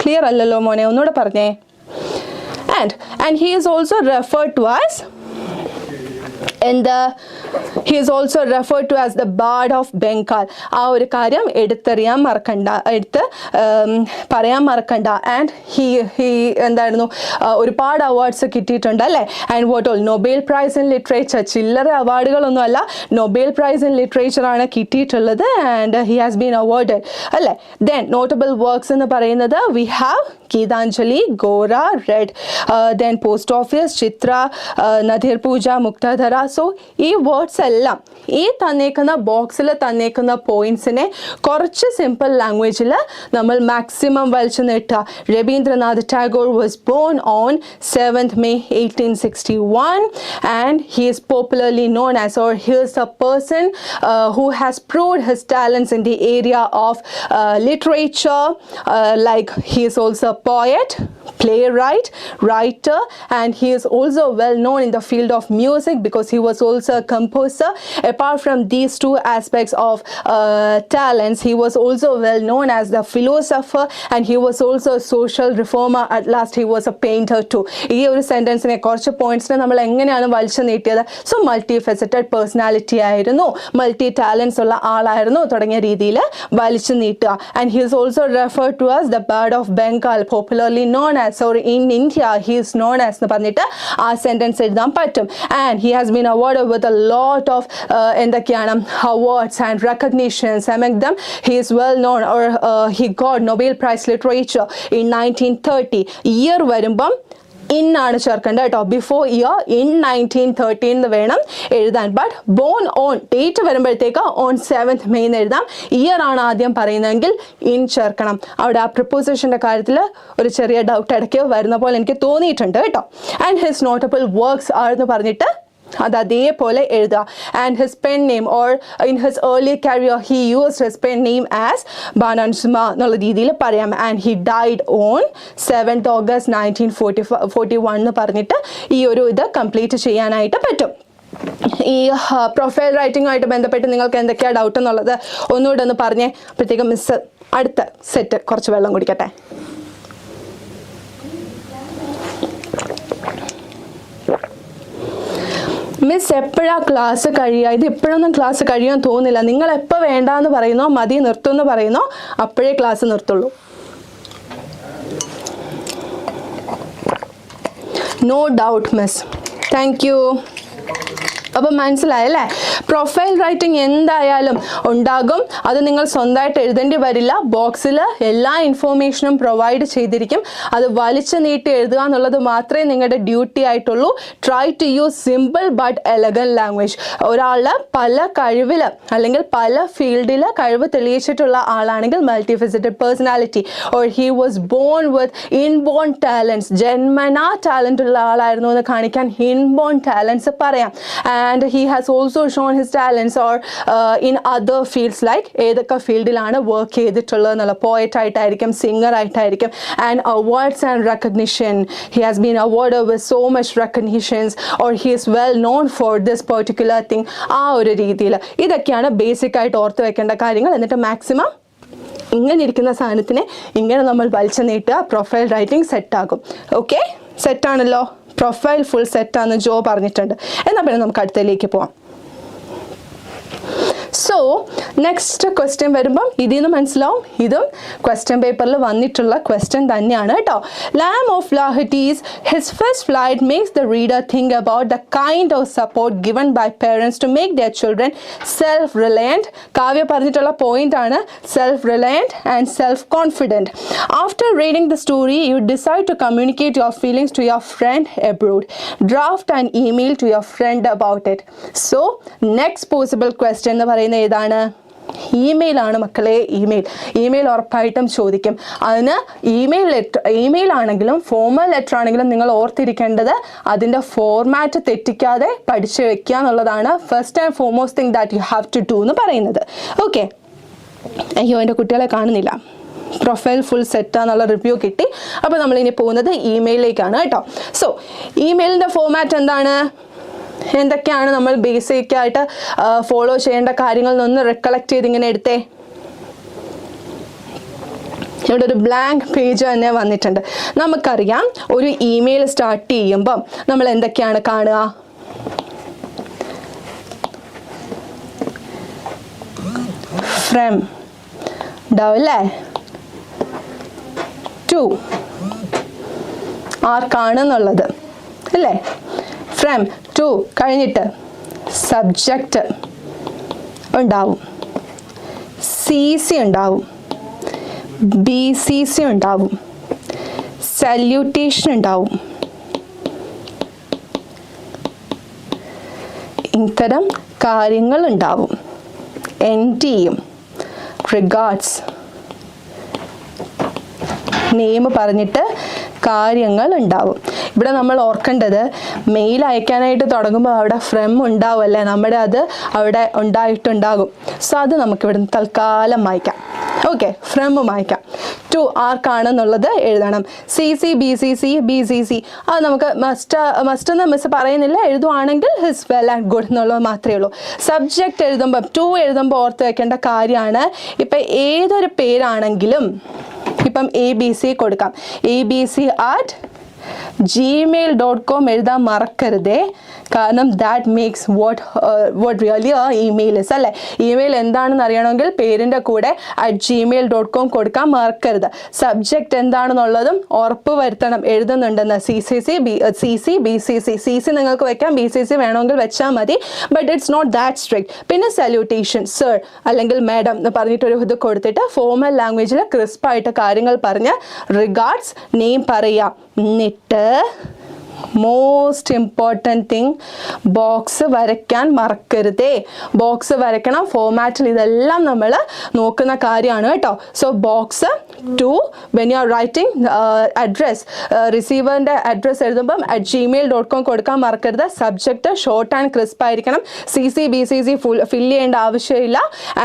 ക്ലിയർ അല്ലല്ലോ മോനെ, ഒന്നുകൂടെ പറഞ്ഞേ. And he is also referred to as he is also referred to as the Bard of Bengal. ആ ഒരു കാര്യം എടുത്ത് പറയാൻ മറക്കണ്ട. ആൻഡ് ഹി എന്തായിരുന്നു, ഒരുപാട് അവാർഡ്സ് കിട്ടിയിട്ടുണ്ട് അല്ലേ. And what all, Nobel prize in literature, ചില്ലറ അവാർഡുകളൊന്നും അല്ല, നൊബേൽ പ്രൈസ് ഇൻ ലിറ്ററേച്ചർ ആണ് കിട്ടിയിട്ടുള്ളത്. And he has been awarded അല്ലേ. ദെൻ നോട്ടബിൾ വർക്ക്സ് എന്ന് പറയുന്നത് we have Geetanjali, Gora, red. Then post office, Chitra, Nadir Puja, Muktadhara. So ഈ വേർഡ്സ് എല്ലാം ഈ തന്നേക്കുന്ന ബോക്സിൽ തന്നേക്കുന്ന പോയിന്റ്സിനെ കുറച്ച് സിമ്പിൾ ലാംഗ്വേജിൽ നമ്മൾ മാക്സിമം വലിച്ചു നീട്ടുക. Rabindranath Tagore was born on 7th May 1861 and he is popularly known as, or he is a person who has proved his talents in the area of literature, like he is also a poet, playwright, writer, and he is also well known in the field of music because he was also a composer. Apart from these two aspects of talents, he was also well known as the philosopher and he was also a social reformer. At last he was a painter too. ഈ ഒരു സെന്റൻസിനെ കുറച്ച് പോയിന്റ്സിനെ നമ്മൾ എങ്ങനെയാണ് വലിച്ചു നീട്ടിയത്? സോ മൾട്ടി ഫെസറ്റഡ് പേഴ്സണാലിറ്റി ആയിരുന്നു, മൾട്ടി ടാലൻസ് ഉള്ള ആളായിരുന്നു തുടങ്ങിയ രീതിയിൽ വലിച്ചു നീട്ടുക. And he is also referred to as the bard of Bengal, popularly known as, or in India he is known as എന്ന് പറഞ്ഞിട്ട് ആ സെന്റൻസ് എഴുതാൻ പറ്റും. And he has been awarded with a lot of എന്തൊക്കെയാണ് awards and recognitions. Among them he is well known, or he got Nobel Prize Literature in 1930. Year വരുമ്പം ഇൻ ആണ് ചേർക്കേണ്ടത് കേട്ടോ. ബിഫോർ ഇയർ ഇൻ 1913 എന്ന് വേണം എഴുതാൻ. ബട്ട് ബോൺ ഓൺ ഡേറ്റ് വരുമ്പോഴത്തേക്ക് ഓൺ 7th May എന്ന് എഴുതാം. ഇയർ ആണ് ആദ്യം പറയുന്നതെങ്കിൽ ഇൻ ചേർക്കണം. അവിടെ ആ പ്രിപ്പോസിഷൻ്റെ കാര്യത്തിൽ ഒരു ചെറിയ ഡൗട്ട് ഇടയ്ക്ക് വരുന്ന പോലെ എനിക്ക് തോന്നിയിട്ടുണ്ട് കേട്ടോ. ആൻഡ് ഹിസ് നോട്ടബിൾ വർക്ക്സ് ആണെന്ന് പറഞ്ഞിട്ട് അത് അതേപോലെ എഴുതുക. And his pen name, or in his early career he used his pen name as Bhanusimha എന്നുള്ള രീതിയിൽ പറയാം. And he died on 7th August 1941 എന്ന് പറഞ്ഞിട്ട് ഈ ഒരു ഇത് കംപ്ലീറ്റ് ചെയ്യാനായിട്ട് പറ്റും. ഈ പ്രൊഫൈൽ റൈറ്റിംഗുമായിട്ട് ബന്ധപ്പെട്ട് നിങ്ങൾക്ക് എന്തൊക്കെയാണ് ഡൗട്ട് എന്നുള്ളത് ഒന്നുകൂടെ ഒന്ന് പറഞ്ഞേ. അപ്പോഴത്തേക്കും മിസ് അടുത്ത സെറ്റ് കുറച്ച് വെള്ളം കുടിക്കട്ടെ. മിസ് എപ്പോഴാണ് ക്ലാസ് കഴിയുക? ഇത് ഇപ്പോഴൊന്നും ക്ലാസ് കഴിയാൻ തോന്നുന്നില്ല. നിങ്ങൾ എപ്പോൾ വേണ്ടാന്ന് പറയുന്നോ മതി നിർത്തുമെന്ന് പറയുന്നോ അപ്പോഴേ ക്ലാസ് നിർത്തുള്ളൂ. No doubt miss. Thank you. അപ്പം മനസ്സിലായല്ലേ? പ്രൊഫൈൽ റൈറ്റിംഗ് എന്തായാലും ഉണ്ടാകും. അത് നിങ്ങൾ സ്വന്തമായിട്ട് എഴുതേണ്ടി വരില്ല. ബോക്സിൽ എല്ലാ ഇൻഫോർമേഷനും പ്രൊവൈഡ് ചെയ്തിരിക്കും. അത് വലിച്ചു നീട്ടി എഴുതുക എന്നുള്ളത് മാത്രമേ നിങ്ങളുടെ ഡ്യൂട്ടി ആയിട്ടുള്ളൂ. Try to use simple but elegant language. ഒരാൾ പല കഴിവിൽ അല്ലെങ്കിൽ പല ഫീൽഡിൽ കഴിവ് തെളിയിച്ചിട്ടുള്ള ആളാണെങ്കിൽ multi faceted personality, or he was born with inborn talents, ജന്മനാ ടാലൻ്റ് ഉള്ള ആളായിരുന്നു എന്ന് കാണിക്കാൻ ഇൻബോൺ ടാലൻസ് പറയാം. And he has also shown his talents or in other fields, like ഏതൊക്കെ ഫീൽഡിലാണ് വർക്ക് ചെയ്തിട്ടുള്ളതെന്നുള്ള, പോയറ്റ് ആയിട്ടായിരിക്കും, സിംഗർ ആയിട്ടായിരിക്കും. And awards and recognition, he has been awarded with so much recognitions, or he is well known for this particular thing. ആ ഒരു രീതിയിൽ ഇതൊക്കെയാണ് ബേസിക് ആയിട്ട് ഓർത്ത് വെക്കേണ്ട കാര്യങ്ങൾ. എന്നിട്ട് മാക്സിമം ഇങ്ങനെ ഇരിക്കുന്ന സാധനത്തിനെ ഇങ്ങനെ നമ്മൾ വലിച്ചു നീട്ടുക. പ്രൊഫൈൽ റൈറ്റിംഗ് സെറ്റാകും. ഓക്കെ, സെറ്റാണല്ലോ? പ്രൊഫൈൽ ഫുൾ സെറ്റാന്ന് ജോ പറഞ്ഞിട്ടുണ്ട്. എന്നാൽ പിന്നെ നമുക്ക് അടുത്തതിലേക്ക് പോവാം. സോ നെക്സ്റ്റ് ക്വസ്റ്റ്യൻ വരുമ്പം ഇതിൽ നിന്ന് മനസ്സിലാവും ഇതും ക്വസ്റ്റ്യൻ പേപ്പറിൽ വന്നിട്ടുള്ള ക്വസ്റ്റ്യൻ തന്നെയാണ് കേട്ടോ. Liam O'Flaherty's his first flight makes the reader think about the kind of support given by parents to make their children self reliant. Kavya പറഞ്ഞിട്ടുള്ള പോയിന്റ് ആണ് self reliant and self confident. After reading the story you decide to communicate your feelings to your friend abroad. Draft and email to your friend about it. So next possible question എന്ന് പറയുന്നത് ഏതാണ്? ഇമെയിൽ ആണ് മക്കളെ. ഇമെയിൽ ഉറപ്പായിട്ടും ചോദിക്കും. അതിന് ഇമെയിൽ ആണെങ്കിലും ഫോർമൽ ലെറ്റർ ആണെങ്കിലും നിങ്ങൾ ഓർത്തിരിക്കേണ്ടത് അതിൻ്റെ ഫോർമാറ്റ് തെറ്റിക്കാതെ പഠിച്ചു വെക്കുക എന്നുള്ളതാണ് first and foremost thing that you have to do എന്ന് പറയുന്നത്. ഓക്കെ, അയ്യോ എൻ്റെ കുട്ടികളെ കാണുന്നില്ല. പ്രൊഫൈൽ ഫുൾ സെറ്റാന്നുള്ള റിവ്യൂ കിട്ടി. അപ്പോൾ നമ്മളിനി പോകുന്നത് ഇമെയിലിലേക്കാണ് കേട്ടോ. സോ ഇമെയിലിൻ്റെ ഫോർമാറ്റ് എന്താണ്, എന്തൊക്കെയാണ് നമ്മൾ ബേസിക് ആയിട്ട് ഫോളോ ചെയ്യേണ്ട കാര്യങ്ങൾ എന്നൊന്ന് റിക്കളക്ട് ചെയ്ത് ഇങ്ങനെ എടുത്തേ. ഇവിടെ ഒരു ബ്ലാങ്ക് പേജ് തന്നെ വന്നിട്ടുണ്ട്. നമുക്കറിയാം ഒരു ഇമെയിൽ സ്റ്റാർട്ട് ചെയ്യുമ്പം നമ്മൾ എന്തൊക്കെയാണ് കാണുക? ഫ്രം ഉണ്ടാവും അല്ലേ? ടു ആർക്കാണെന്നുള്ളത് അല്ലേ? ഫ്രം ടു കഴിഞ്ഞിട്ട് സബ്ജക്റ്റ് ഉണ്ടാവും, CC ഉണ്ടാവും, BCC ഉണ്ടാവും, സല്യൂട്ടേഷൻ ഉണ്ടാവും. ഇത്തരം കാര്യങ്ങൾ ഉണ്ടാവും. എൻഡ് ചെയ്യും. റിഗാർഡ്സ് നെയിം പറഞ്ഞിട്ട് കാര്യങ്ങൾ ഉണ്ടാവും. ഇവിടെ നമ്മൾ ഓർക്കേണ്ടത് മെയിൽ അയക്കാനായിട്ട് തുടങ്ങുമ്പോൾ അവിടെ ഫ്രം ഉണ്ടാവും അല്ലേ, നമ്മുടെ അത് അവിടെ ഉണ്ടായിട്ടുണ്ടാകും. സോ അത് നമുക്കിവിടെ തൽക്കാലം വായിക്കാം. ഓക്കെ, ഫ്രം വായിക്കാം. ടു ആർക്കാണെന്നുള്ളത് എഴുതണം. BCC അത് നമുക്ക് മസ്റ്റ് എന്ന് മിസ് പറയുന്നില്ല, എഴുതുവാണെങ്കിൽ ഹിസ് വെൽ ആൻഡ് ഗുഡ് എന്നുള്ളത് മാത്രമേ ഉള്ളൂ. സബ്ജക്റ്റ് എഴുതുമ്പോൾ ടു എഴുതുമ്പോൾ ഓർത്ത് വെക്കേണ്ട കാര്യമാണ്, ഇപ്പം ഏതൊരു പേരാണെങ്കിലും ഇപ്പം ABC കൊടുക്കാം. abc@gmail.com എഴുതാൻ മറക്കരുതേ. കാരണം that makes what really email is അല്ലേ. ഇമെയിൽ എന്താണെന്ന് അറിയണമെങ്കിൽ പേരിൻ്റെ കൂടെ @gmail.com കൊടുക്കാൻ മറക്കരുത്. സബ്ജക്റ്റ് എന്താണെന്നുള്ളതും ഉറപ്പ് വരുത്തണം എഴുതുന്നുണ്ടെന്ന്. CC നിങ്ങൾക്ക് വെക്കാം, BCC വേണമെങ്കിൽ വെച്ചാൽ മതി. But it's not that strict. പിന്നെ സല്യൂട്ടേഷൻ സർ അല്ലെങ്കിൽ മാഡം എന്ന് പറഞ്ഞിട്ടൊരു ഇത് കൊടുത്തിട്ട് ഫോർമൽ ലാംഗ്വേജിൽ ക്രിസ്പായിട്ട് കാര്യങ്ങൾ പറഞ്ഞ് റിഗാർഡ്സ് നെയിം പറയാം. എന്നിട്ട് മോസ്റ്റ് ഇമ്പോർട്ടൻറ്റ് തിങ്, ബോക്സ് വരയ്ക്കാൻ മറക്കരുതേ. ബോക്സ് വരയ്ക്കണം. ഫോമാറ്റിൽ ഇതെല്ലാം നമ്മൾ നോക്കുന്ന കാര്യമാണ് കേട്ടോ. So box to when you are writing address, റിസീവറിൻ്റെ അഡ്രസ്സ് എഴുതുമ്പം @gmail.com കൊടുക്കാൻ മറക്കരുത്. സബ്ജക്റ്റ് ഷോർട്ട് ആൻഡ് ക്രിസ്പ് ആയിരിക്കണം. BCC ഫില്ല് ചെയ്യേണ്ട ആവശ്യമില്ല.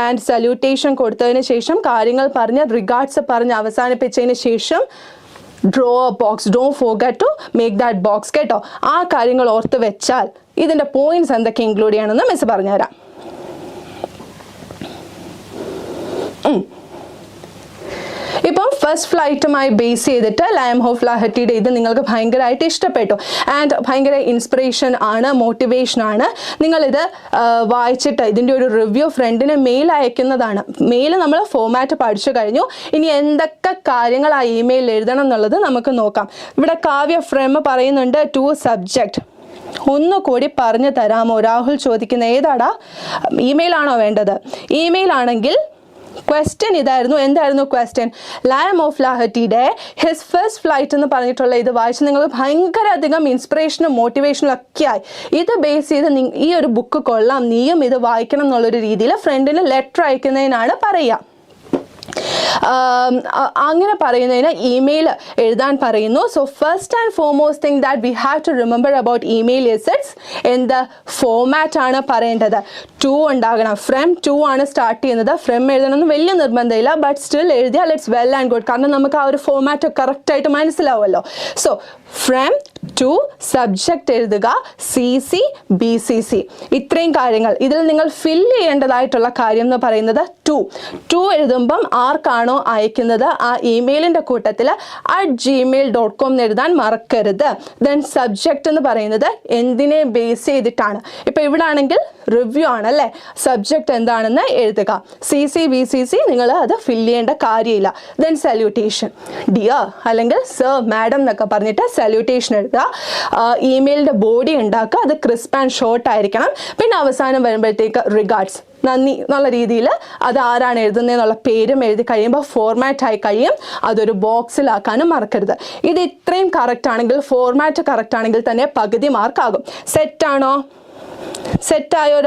ആൻഡ് സല്യൂട്ടേഷൻ കൊടുത്തതിന് ശേഷം കാര്യങ്ങൾ പറഞ്ഞ് റിഗാർഡ്സ് പറഞ്ഞ് അവസാനിപ്പിച്ചതിന് ശേഷം draw a box. Don't forget to make that box. കേട്ടോ, ആ കാര്യങ്ങൾ ഓർത്ത് വെച്ചാൽ ഇതിൻ്റെ പോയിന്റ്സ് എന്തൊക്കെ ഇൻക്ലൂഡ് ചെയ്യണമെന്ന് മിസ് പറഞ്ഞുതരാം. ഇപ്പം ഫസ്റ്റ് ഫ്ലൈറ്റുമായി ബേസ് ചെയ്തിട്ട് ലയം ഓഫ് ലാഹറ്റിയുടെ ഇത് നിങ്ങൾക്ക് ഭയങ്കരമായിട്ട് ഇഷ്ടപ്പെട്ടു. ആൻഡ് ഭയങ്കര ഇൻസ്പിറേഷൻ ആണ്, മോട്ടിവേഷൻ ആണ്. നിങ്ങളിത് വായിച്ചിട്ട് ഇതിൻ്റെ ഒരു റിവ്യൂ ഫ്രണ്ടിന് മെയിൽ അയക്കുന്നതാണ്. മെയിൽ നമ്മൾ ഫോമാറ്റ് പഠിച്ചു കഴിഞ്ഞു. ഇനി എന്തൊക്കെ കാര്യങ്ങൾ ആ ഇമെയിലിൽ എഴുതണം എന്നുള്ളത് നമുക്ക് നോക്കാം. ഇവിടെ കാവ്യ ഫ്രെം പറയുന്നുണ്ട് ടു സബ്ജക്റ്റ്. ഒന്നുകൂടി പറഞ്ഞു തരാമോ? രാഹുൽ ചോദിക്കുന്ന ഏതാടാ, ഇമെയിൽ ആണോ വേണ്ടത്? ഇമെയിൽ ആണെങ്കിൽ ക്വസ്റ്റ്യൻ ഇതായിരുന്നു. എന്തായിരുന്നു ക്വസ്റ്റ്യൻ? ലയം ഓഫ് ലാഹറ്റിയുടെ ഹിസ് ഫസ്റ്റ് ഫ്ലൈറ്റ് എന്ന് പറഞ്ഞിട്ടുള്ള ഇത് വായിച്ച് നിങ്ങൾ ഭയങ്കര അധികം ഇൻസ്പിറേഷനും മോട്ടിവേഷനും ഒക്കെയായി. ഇത് ബേസ് ചെയ്ത് ഈ ഒരു ബുക്ക് കൊള്ളാം, നീയും ഇത് വായിക്കണം എന്നുള്ളൊരു രീതിയിൽ ഫ്രണ്ടിന് ലെറ്റർ അയക്കുന്നതിനാണ് പറയുക. അങ്ങനെ പറയുന്നതിന് ഇമെയിൽ എഴുതാൻ പറയുന്നു. So first and foremost thing that we have to remember about email is its എന്ത് ഫോമാറ്റ് ആണ് പറയേണ്ടത്. ടു ഉണ്ടാകണം. ഫ്രം ടു ആണ് സ്റ്റാർട്ട് ചെയ്യുന്നത്. ഫ്രം എഴുതണമെന്ന് വലിയ നിർബന്ധമില്ല, ബട്ട് സ്റ്റിൽ എഴുതിയാൽ ഇറ്റ്സ് വെൽ ആൻഡ് ഗുഡ്. കാരണം നമുക്ക് ആ ഒരു ഫോമാറ്റ് കറക്റ്റായിട്ട് മനസ്സിലാവുമല്ലോ. സോ ഫ്രം ടു സബ്ജക്റ്റ് എഴുതുക, BCC ഇത്രയും കാര്യങ്ങൾ. ഇതിൽ നിങ്ങൾ ഫില്ല് ചെയ്യേണ്ടതായിട്ടുള്ള കാര്യം എന്ന് പറയുന്നത് ടു എഴുതുമ്പം ആർക്കാണോ അയക്കുന്നത് ആ ഇമെയിലിൻ്റെ കൂട്ടത്തിൽ @gmail.com എഴുതാൻ മറക്കരുത്. ദെൻ സബ്ജക്റ്റ് എന്ന് പറയുന്നത് എന്തിനെ ബേസ് ചെയ്തിട്ടാണ്. ഇപ്പം ഇവിടെ ആണെങ്കിൽ റിവ്യൂ ആണല്ലേ, സബ്ജക്റ്റ് എന്താണെന്ന് എഴുതുക. BCC നിങ്ങൾ അത് ഫില്ല് ചെയ്യേണ്ട കാര്യമില്ല. ദെൻ സല്യൂട്ടേഷൻ ഡിയർ അല്ലെങ്കിൽ സർ മാഡം എന്നൊക്കെ പറഞ്ഞിട്ട് സല്യൂട്ടേഷൻ എഴുതുക. ഇമെയിലിൻ്റെ ബോഡി ഉണ്ടാക്കുക, അത് ക്രിസ്പ് ആൻഡ് ഷോർട്ട് ആയിരിക്കണം. പിന്നെ അവസാനം വരുമ്പോഴത്തേക്ക് റിഗാർഡ്സ്, നന്ദി എന്നുള്ള രീതിയിൽ അത് ആരാണ് എഴുതുന്നതെന്നുള്ള പേരും എഴുതി കഴിയുമ്പോൾ ഫോർമാറ്റായി കഴിയും. അതൊരു ബോക്സിലാക്കാനും മറക്കരുത്. ഇത് ഇത്രയും കറക്റ്റ് ആണെങ്കിൽ, ഫോർമാറ്റ് കറക്റ്റ് ആണെങ്കിൽ തന്നെ പകുതി മാർക്കാകും. സെറ്റാണോ? സെറ്റായോ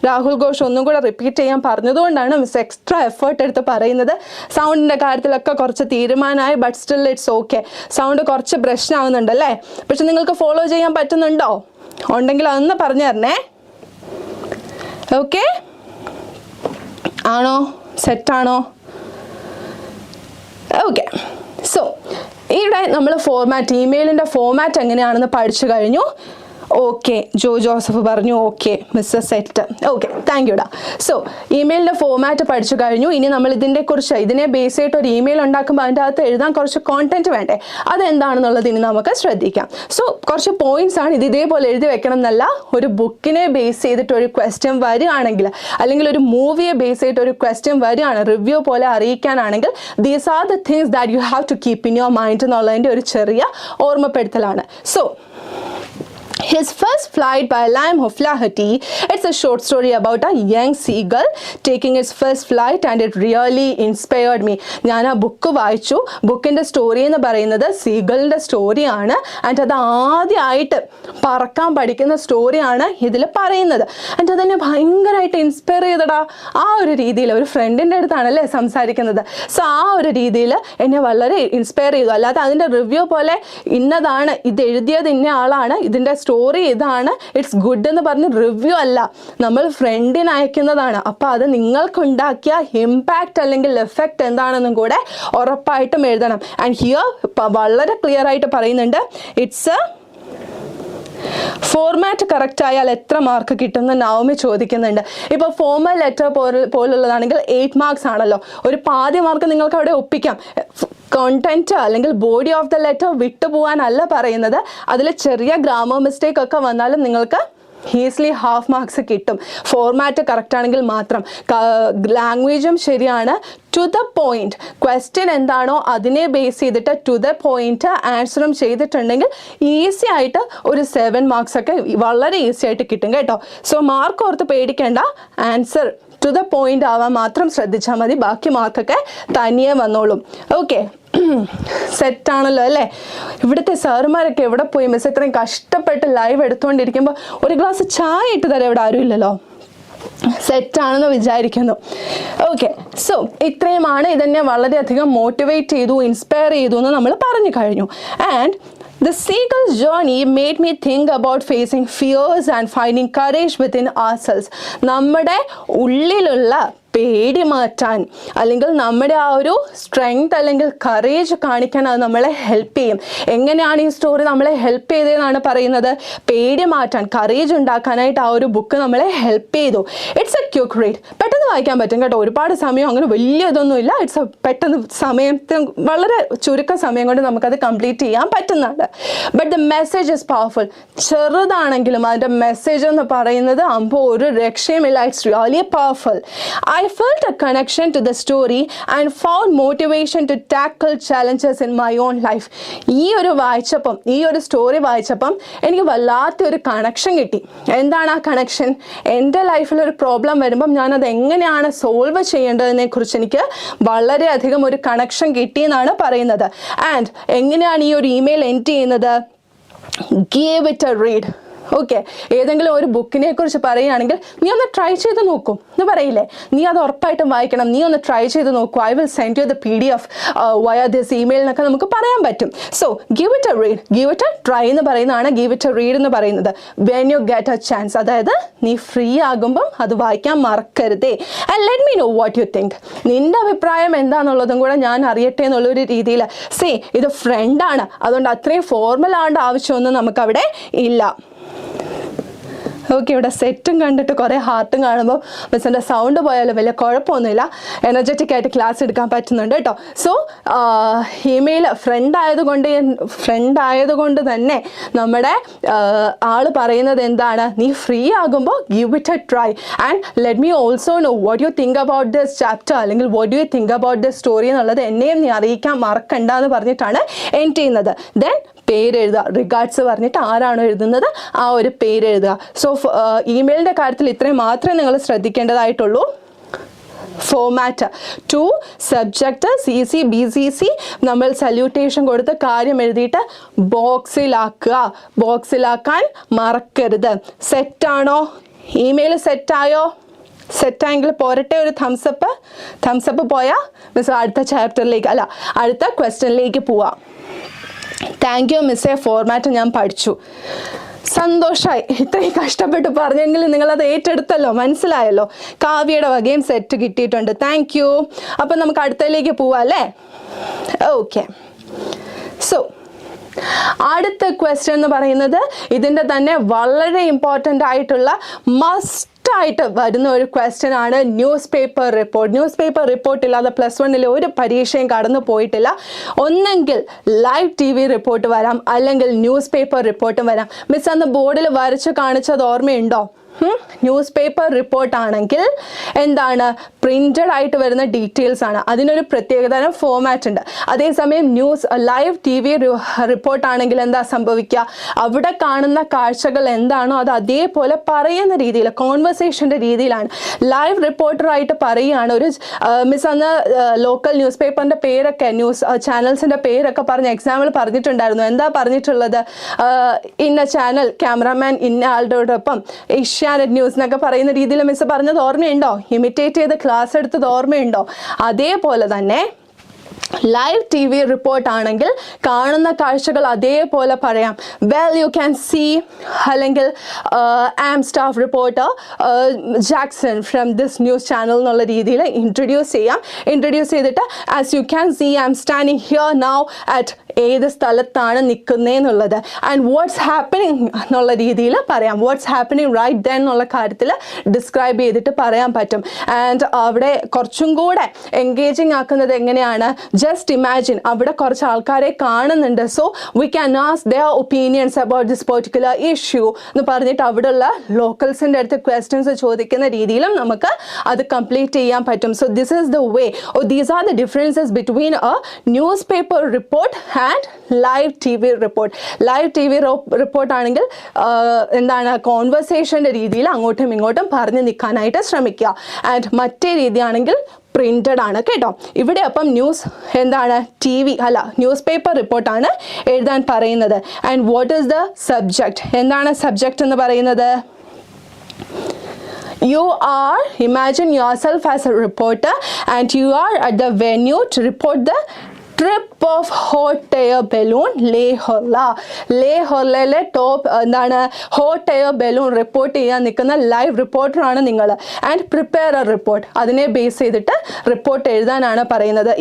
രാഹുൽ ഘോഷ്? ഒന്നും കൂടെ റിപ്പീറ്റ് ചെയ്യാൻ പറഞ്ഞതുകൊണ്ടാണ് മിസ് എക്സ്ട്രാ എഫേർട്ട് എടുത്ത് പറയുന്നത്. സൗണ്ടിൻ്റെ കാര്യത്തിലൊക്കെ കുറച്ച് തീരുമാനമായി, but still it's okay. Sound കുറച്ച് പ്രശ്നമാവുന്നുണ്ടല്ലേ, പക്ഷെ നിങ്ങൾക്ക് ഫോളോ ചെയ്യാൻ പറ്റുന്നുണ്ടോ? ഉണ്ടെങ്കിൽ അതൊന്ന് പറഞ്ഞു തരണേ. ഓക്കെ ആണോ? സെറ്റാണോ? ഓക്കെ. സോ ഇവിടെ നമ്മൾ ഫോർമാറ്റ്, ഇമെയിലിൻ്റെ ഫോർമാറ്റ് എങ്ങനെയാണെന്ന് പഠിച്ചു കഴിഞ്ഞു. ഓക്കെ, ജോസഫ് പറഞ്ഞു okay Mrs set. Okay, thank യുടാ. സോ ഇമെയിലിൻ്റെ ഫോമാറ്റ് പഠിച്ചു കഴിഞ്ഞു. ഇനി നമ്മൾ ഇതിനെ ബേസ് ചെയ്തിട്ട് ഒരു ഇമെയിൽ ഉണ്ടാക്കുമ്പോൾ അതിൻ്റെ അകത്ത് എഴുതാൻ കുറച്ച് കോണ്ടന്റ് വേണ്ടേ, അതെന്താണെന്നുള്ളത് ഇനി നമുക്ക് ശ്രദ്ധിക്കാം. സോ കുറച്ച് പോയിന്റ്സ് ആണ്. ഇത് ഇതേപോലെ എഴുതി വെക്കണം എന്നല്ല. ഒരു ബുക്കിനെ ബേസ് ചെയ്തിട്ട് ഒരു ക്വസ്റ്റ്യൻ വരികയാണെങ്കിൽ, അല്ലെങ്കിൽ ഒരു മൂവിയെ ബേസ് ചെയ്തിട്ട് ഒരു ക്വസ്റ്റ്യൻ വരികയാണ് റിവ്യൂ പോലെ അറിയിക്കാനാണെങ്കിൽ, these are the things that you have to keep in your mind എന്നുള്ളതിൻ്റെ ഒരു ചെറിയ ഓർമ്മപ്പെടുത്തലാണ്. So His first flight by Lime O'Flaherty. It's a short story about a young seagull taking its first flight and it really inspired me. ഞാൻ ആ ബുക്ക് വായിച്ചു. ബുക്കിൻ്റെ സ്റ്റോറി എന്ന് പറയുന്നത് സീഗളിൻ്റെ സ്റ്റോറിയാണ്. ആൻഡ് അത് ആദ്യമായിട്ട് പറക്കാൻ പഠിക്കുന്ന സ്റ്റോറിയാണ് ഇതിൽ പറയുന്നത്. ആൻഡ് അതെന്നെ ഭയങ്കരമായിട്ട് ഇൻസ്പയർ ചെയ്തടാ. ആ ഒരു രീതിയിൽ ഒരു ഫ്രണ്ടിൻ്റെ അടുത്താണല്ലേ സംസാരിക്കുന്നത്. സോ ആ ഒരു രീതിയിൽ എന്നെ വളരെ ഇൻസ്പയർ ചെയ്തു. അല്ലാതെ അതിൻ്റെ റിവ്യൂ പോലെ ഇന്നതാണ്, ഇത് എഴുതിയത് ഇന്ന ആളാണ്, ഇതിൻ്റെ സ്റ്റോറി ഇതാണ്, ഇറ്റ്സ് ഗുഡ് എന്ന് പറഞ്ഞ് റിവ്യൂ അല്ല, നമ്മൾ ഫ്രണ്ടിന് അയക്കുന്നതാണ്. അപ്പോൾ അത് നിങ്ങൾക്കുണ്ടാക്കിയ ഇമ്പാക്റ്റ് അല്ലെങ്കിൽ എഫക്റ്റ് എന്താണെന്നും കൂടെ ഉറപ്പായിട്ടും എഴുതണം. ആൻഡ് ഹിയർ വളരെ ക്ലിയർ ആയിട്ട് പറയുന്നുണ്ട്, ഇറ്റ്സ് ഫോർമാറ്റ് കറക്റ്റ് ആയാൽ എത്ര മാർക്ക് കിട്ടുമെന്ന് നവമി ചോദിക്കുന്നുണ്ട്. ഇപ്പോൾ ഫോർമൽ ലെറ്റർ പോലുള്ളതാണെങ്കിൽ 8 മാർക്സ് ആണല്ലോ. ഒരു പാതി മാർക്ക് നിങ്ങൾക്ക് അവിടെ ഒപ്പിക്കാം. കോണ്ടന്റ് അല്ലെങ്കിൽ ബോഡി ഓഫ് ദ ലെറ്റർ വിട്ടുപോകാനല്ല പറയുന്നത്. അതിൽ ചെറിയ ഗ്രാമർ മിസ്റ്റേക്ക് ഒക്കെ വന്നാലും നിങ്ങൾക്ക് ഈസിലി ഹാഫ് മാർക്സ് കിട്ടും, ഫോർമാറ്റ് കറക്റ്റ് ആണെങ്കിൽ മാത്രം. ലാംഗ്വേജും ശരിയാണ്, ടു ദ പോയിന്റ്. ക്വസ്റ്റ്യൻ എന്താണോ അതിനെ ബേസ് ചെയ്തിട്ട് ടു ദ പോയിന്റ് ആൻസറും ചെയ്തിട്ടുണ്ടെങ്കിൽ ഈസി ആയിട്ട് ഒരു 7 മാർക്സ് ഒക്കെ വളരെ ഈസി ആയിട്ട് കിട്ടും കേട്ടോ. സോ മാർക്ക് ഓർത്ത് പേടിക്കേണ്ട, ആൻസർ ടു ദ പോയിന്റ് ആവാൻ മാത്രം ശ്രദ്ധിച്ചാൽ മതി, ബാക്കി മാർക്കൊക്കെ തനിയെ വന്നോളും. ഓക്കെ, സെറ്റാണല്ലോ അല്ലേ? ഇവിടുത്തെ സാറുമാരൊക്കെ എവിടെ പോയി? മിസ് ഇത്രയും കഷ്ടപ്പെട്ട് ലൈവ് എടുത്തുകൊണ്ടിരിക്കുമ്പോൾ ഒരു ഗ്ലാസ് ചായ ഇട്ട് തരാം, ഇവിടെ ആരും ഇല്ലല്ലോ. സെറ്റാണെന്ന് വിചാരിക്കുന്നു. ഓക്കെ, സോ ഇത്രയുമാണ്. ഇതെന്നെ വളരെയധികം മോട്ടിവേറ്റ് ചെയ്തു, ഇൻസ്പയർ ചെയ്തു എന്ന് നമ്മൾ പറഞ്ഞു കഴിഞ്ഞു. And the seagull's journey made me think about facing fears and finding courage within ourselves. നമ്മുടെ ഉള്ളിലുള്ള പേടി മാറ്റാൻ അല്ലെങ്കിൽ നമ്മുടെ ആ ഒരു സ്ട്രെങ്ത് അല്ലെങ്കിൽ കറേജ് കാണിക്കാൻ അത് നമ്മളെ ഹെൽപ്പ് ചെയ്യും. എങ്ങനെയാണ് ഈ സ്റ്റോറി നമ്മളെ ഹെൽപ്പ് ചെയ്തതെന്നാണ് പറയുന്നത്? പേടി മാറ്റാൻ, കറേജ് ഉണ്ടാക്കാനായിട്ട് ആ ഒരു ബുക്ക് നമ്മളെ ഹെൽപ്പ് ചെയ്തു. ഇറ്റ്സ് എ ക്വിക്ക് റീഡ്, പെട്ടെന്ന് വായിക്കാൻ പറ്റും കേട്ടോ. ഒരുപാട് സമയം അങ്ങനെ വലിയ ഇതൊന്നുമില്ല. ഇറ്റ്സ് പെട്ടെന്ന് സമയത്തിന് വളരെ ചുരുക്കം സമയം കൊണ്ട് നമുക്കത് കംപ്ലീറ്റ് ചെയ്യാൻ പറ്റുന്നുണ്ട്. But the message is powerful. ചെറുതാണെങ്കിലും അതിൻ്റെ മെസ്സേജ് എന്ന് പറയുന്നത് ഒരു രക്ഷയുമില്ല. It's really powerful. I felt a connection to the story and found motivation to tackle challenges in my own life. ഈ ഒരു സ്റ്റോറി വായിച്ചപ്പം എനിക്ക് വല്ലാത്തൊരു കണക്ഷൻ കിട്ടി. എന്താണ് ആ കണക്ഷൻ? എൻ്റെ ലൈഫിൽ ഒരു പ്രോബ്ലം വരുമ്പം ഞാനത് എങ്ങനെയാണ് സോൾവ് ചെയ്യേണ്ടതിനെ കുറിച്ച് എനിക്ക് വളരെയധികം ഒരു കണക്ഷൻ കിട്ടിയെന്നാണ് പറയുന്നത്. ആൻഡ് എങ്ങനെയാണ് ഈ ഒരു ഇമെയിൽ എൻഡ് ചെയ്യുന്നത്? Give it A read. Okay, ഏതെങ്കിലും ഒരു ബുക്കിനെ കുറിച്ച് പറയുകയാണെങ്കിൽ നീ ഒന്ന് ട്രൈ ചെയ്ത് നോക്കൂ എന്ന് പറയില്ലേ? നീ അത് ഉറപ്പായിട്ടും വായിക്കണം, നീ ഒന്ന് ട്രൈ ചെയ്ത് നോക്കൂ. I will send you the PDF വയ ദിസ് ഇമെയിൽ എന്നൊക്കെ നമുക്ക് പറയാൻ പറ്റും. So give it A read, give it a try എന്ന് പറയുന്നതാണ് ഗിവ് ഇറ്റ് എ റീഡ് എന്ന് പറയുന്നത്. When you get A chance, അതായത് നീ ഫ്രീ ആകുമ്പം അത് വായിക്കാൻ മറക്കരുതേ. And let me no what you think. നിന്റെ അഭിപ്രായം എന്താണെന്നുള്ളതും കൂടെ ഞാൻ അറിയട്ടെ എന്നുള്ളൊരു രീതിയിൽ. ഇത് ഫ്രണ്ടാണ്, അതുകൊണ്ട് അത്രയും ഫോർമൽ ആവേണ്ട ആവശ്യമൊന്നും നമുക്കവിടെ ഇല്ല. ഓക്കെ, ഇവിടെ സെറ്റും കണ്ടിട്ട് കുറേ ഹാർട്ടും കാണുമ്പോൾ മിസ്സിൻ്റെ സൗണ്ട് പോയാലും വലിയ കുഴപ്പമൊന്നുമില്ല. എനർജറ്റിക് ആയിട്ട് ക്ലാസ് എടുക്കാൻ പറ്റുന്നുണ്ട് കേട്ടോ. സോ ഇമെയിൽ ഫ്രണ്ട് ആയതുകൊണ്ട് തന്നെ നമ്മുടെ ആൾ പറയുന്നത് എന്താണ്? നീ ഫ്രീ ആകുമ്പോൾ give it a try and let me also know what you think about this chapter അല്ലെങ്കിൽ what you think about this story എന്നുള്ളത് എന്നെയും നീ അറിയിക്കാൻ മറക്കണ്ട എന്ന് പറഞ്ഞിട്ടാണ് എൻഡ് ചെയ്യുന്നത്. ദെൻ പേരെഴുതുക, റിഗാർഡ്സ് പറഞ്ഞിട്ട് ആരാണോ എഴുതുന്നത് ആ ഒരു പേരെഴുതുക. സോ ഇമെയിലിൻ്റെ കാര്യത്തിൽ ഇത്രയും മാത്രമേ നിങ്ങൾ ശ്രദ്ധിക്കേണ്ടതായിട്ടുള്ളൂ. ഫോമാറ്റ് 2 സബ്ജക്റ്റ് CC BCC നമ്മൾ സല്യൂട്ടേഷൻ കൊടുത്ത് കാര്യം എഴുതിയിട്ട് ബോക്സിലാക്കാൻ മറക്കരുത്. സെറ്റാണോ? ഇമെയിൽ സെറ്റായോ? സെറ്റായെങ്കിൽ പോരട്ടെ, ഒരു തംസപ്പ് പോയാൽ മിസ് അടുത്ത ചാപ്റ്ററിലേക്ക് അടുത്ത ക്വസ്റ്റ്യനിലേക്ക് പോവാം. താങ്ക് യു മിസ്സേ, ഫോർമാറ്റ് ഞാൻ പഠിച്ചു. സന്തോഷമായി. ഇത്രയും കഷ്ടപ്പെട്ട് പറഞ്ഞെങ്കിൽ നിങ്ങളത് ഏറ്റെടുത്തല്ലോ, മനസ്സിലായല്ലോ. കാവ്യയുടെ വകയും സെറ്റ് കിട്ടിയിട്ടുണ്ട്. Thank you. അപ്പം നമുക്ക് അടുത്തതിലേക്ക് പോവാം അല്ലേ? ഓക്കെ, സോ അടുത്ത ക്വസ്റ്റ്യൻ എന്ന് പറയുന്നത് ഇതിൻ്റെ തന്നെ വളരെ ഇമ്പോർട്ടൻ്റ് ആയിട്ടുള്ള മസ്റ്റായിട്ട് വരുന്ന ഒരു ക്വസ്റ്റ്യൻ ആണ് ന്യൂസ് പേപ്പർ റിപ്പോർട്ട് ഇല്ലാതെ +1 ഒരു പരീക്ഷയും കടന്നു പോയിട്ടില്ല. ഒന്നെങ്കിൽ ലൈവ് TV റിപ്പോർട്ട് വരാം, അല്ലെങ്കിൽ ന്യൂസ് പേപ്പർ റിപ്പോർട്ടും വരാം. മിസ് അന്ന് ബോർഡിൽ വരച്ച് കാണിച്ചത് ഓർമ്മയുണ്ടോ? ന്യൂസ് പേപ്പർ റിപ്പോർട്ട് ആണെങ്കിൽ എന്താണ്, പ്രിന്റഡ് ആയിട്ട് വരുന്ന ഡീറ്റെയിൽസ് ആണ്. അതിനൊരു പ്രത്യേകതരം ഫോമാറ്റ് ഉണ്ട്. അതേസമയം ലൈവ് ടി വി റിപ്പോർട്ട് ആണെങ്കിൽ എന്താ സംഭവിക്കുക, അവിടെ കാണുന്ന കാഴ്ചകൾ എന്താണോ അത് അതേപോലെ പറയുന്ന രീതിയിൽ, കോൺവെർസേഷൻ്റെ രീതിയിലാണ്. ലൈവ് റിപ്പോർട്ടറായിട്ട് പറയുകയാണ്, ഒരു മിസ് അന്ന് ലോക്കൽ ന്യൂസ് പേപ്പറിൻ്റെ പേരൊക്കെ, ന്യൂസ് ചാനൽസിൻ്റെ പേരൊക്കെ പറഞ്ഞ് എക്സാമ്പിൾ പറഞ്ഞിട്ടുണ്ടായിരുന്നു. എന്താ പറഞ്ഞിട്ടുള്ളത്, ഇന്ന ചാനൽ ക്യാമറാമാൻ ഇന്ന ആളുടെയോടൊപ്പം ഏഷ്യാനെറ്റ് ന്യൂസ് എന്നൊക്കെ പറയുന്ന രീതിയിൽ മിസ് പറഞ്ഞത് ഓർമ്മയുണ്ടോ? ഇമിറ്റേറ്റ് ചെയ്ത് ക്ലാസ് എടുത്തത് ഓർമ്മയുണ്ടോ? അതേപോലെ തന്നെ ലൈവ് ടി വി റിപ്പോർട്ട് ആണെങ്കിൽ കാണുന്ന കാഴ്ചകൾ അതേപോലെ പറയാം. വെൽ യു ക്യാൻ സീ, അല്ലെങ്കിൽ I'm staff reporter Jackson from this news channel എന്നുള്ള രീതിയിൽ ഇൻട്രൊഡ്യൂസ് ചെയ്യാം. ഇൻട്രൊഡ്യൂസ് ചെയ്തിട്ട് as you can see I'm standing here now at ഏത് സ്ഥലത്താണ് നിൽക്കുന്നതെന്നുള്ളത്, ആൻഡ് വാട്ട്സ് ഹാപ്പനിങ് എന്നുള്ള രീതിയിൽ പറയാം. വാട്ട്സ് ഹാപ്പനിങ് റൈറ്റ് ദെൻ എന്നുള്ള കാര്യത്തിൽ ഡിസ്ക്രൈബ് ചെയ്തിട്ട് പറയാൻ പറ്റും. ആൻഡ് അവിടെ കുറച്ചും കൂടെ എൻഗേജിങ് ആക്കുന്നത് എങ്ങനെയാണ്, ജസ്റ്റ് ഇമാജിൻ അവിടെ കുറച്ച് ആൾക്കാരെ കാണുന്നുണ്ട്, so we can ask their opinions about this particular issue എന്ന് പറഞ്ഞിട്ട് അവിടെയുള്ള ലോക്കൽസിൻ്റെ അടുത്ത് ക്വസ്റ്റ്യൻസ് ചോദിക്കുന്ന രീതിയിലും നമുക്ക് അത് കംപ്ലീറ്റ് ചെയ്യാൻ പറ്റും. So this is the way, these are the differences between a news paper report and live T V report. Live T V report ആണെങ്കിൽ എന്താണ്, കോൺവെർസേഷൻ്റെ രീതിയിൽ അങ്ങോട്ടും ഇങ്ങോട്ടും പറഞ്ഞു നിൽക്കാനായിട്ട് ശ്രമിക്കുക. ആൻഡ് മറ്റേ രീതിയാണെങ്കിൽ പ്രിന്റഡ് ആണ് കേട്ടോ. ഇവിടെ അപ്പം ന്യൂസ് പേപ്പർ റിപ്പോർട്ടാണ് എഴുതാൻ പറയുന്നത്. And what is the subject, എന്താണ് സബ്ജക്റ്റ് എന്ന് പറയുന്നത്? You are, imagine yourself as a reporter and you are at the venue to report the trip of hot air balloon ലേഹോർലയിലെ ടോപ്പ് എന്താണ് ഹോട്ട് എയർ ബലൂൺ റിപ്പോർട്ട് ചെയ്യാൻ നിൽക്കുന്ന ലൈവ് റിപ്പോർട്ടറാണ് നിങ്ങൾ. ആൻഡ് പ്രിപ്പയർ എ റിപ്പോർട്ട്, അതിനെ ബേസ് ചെയ്തിട്ട് റിപ്പോർട്ട് എഴുതാനാണ് പറയുന്നത്.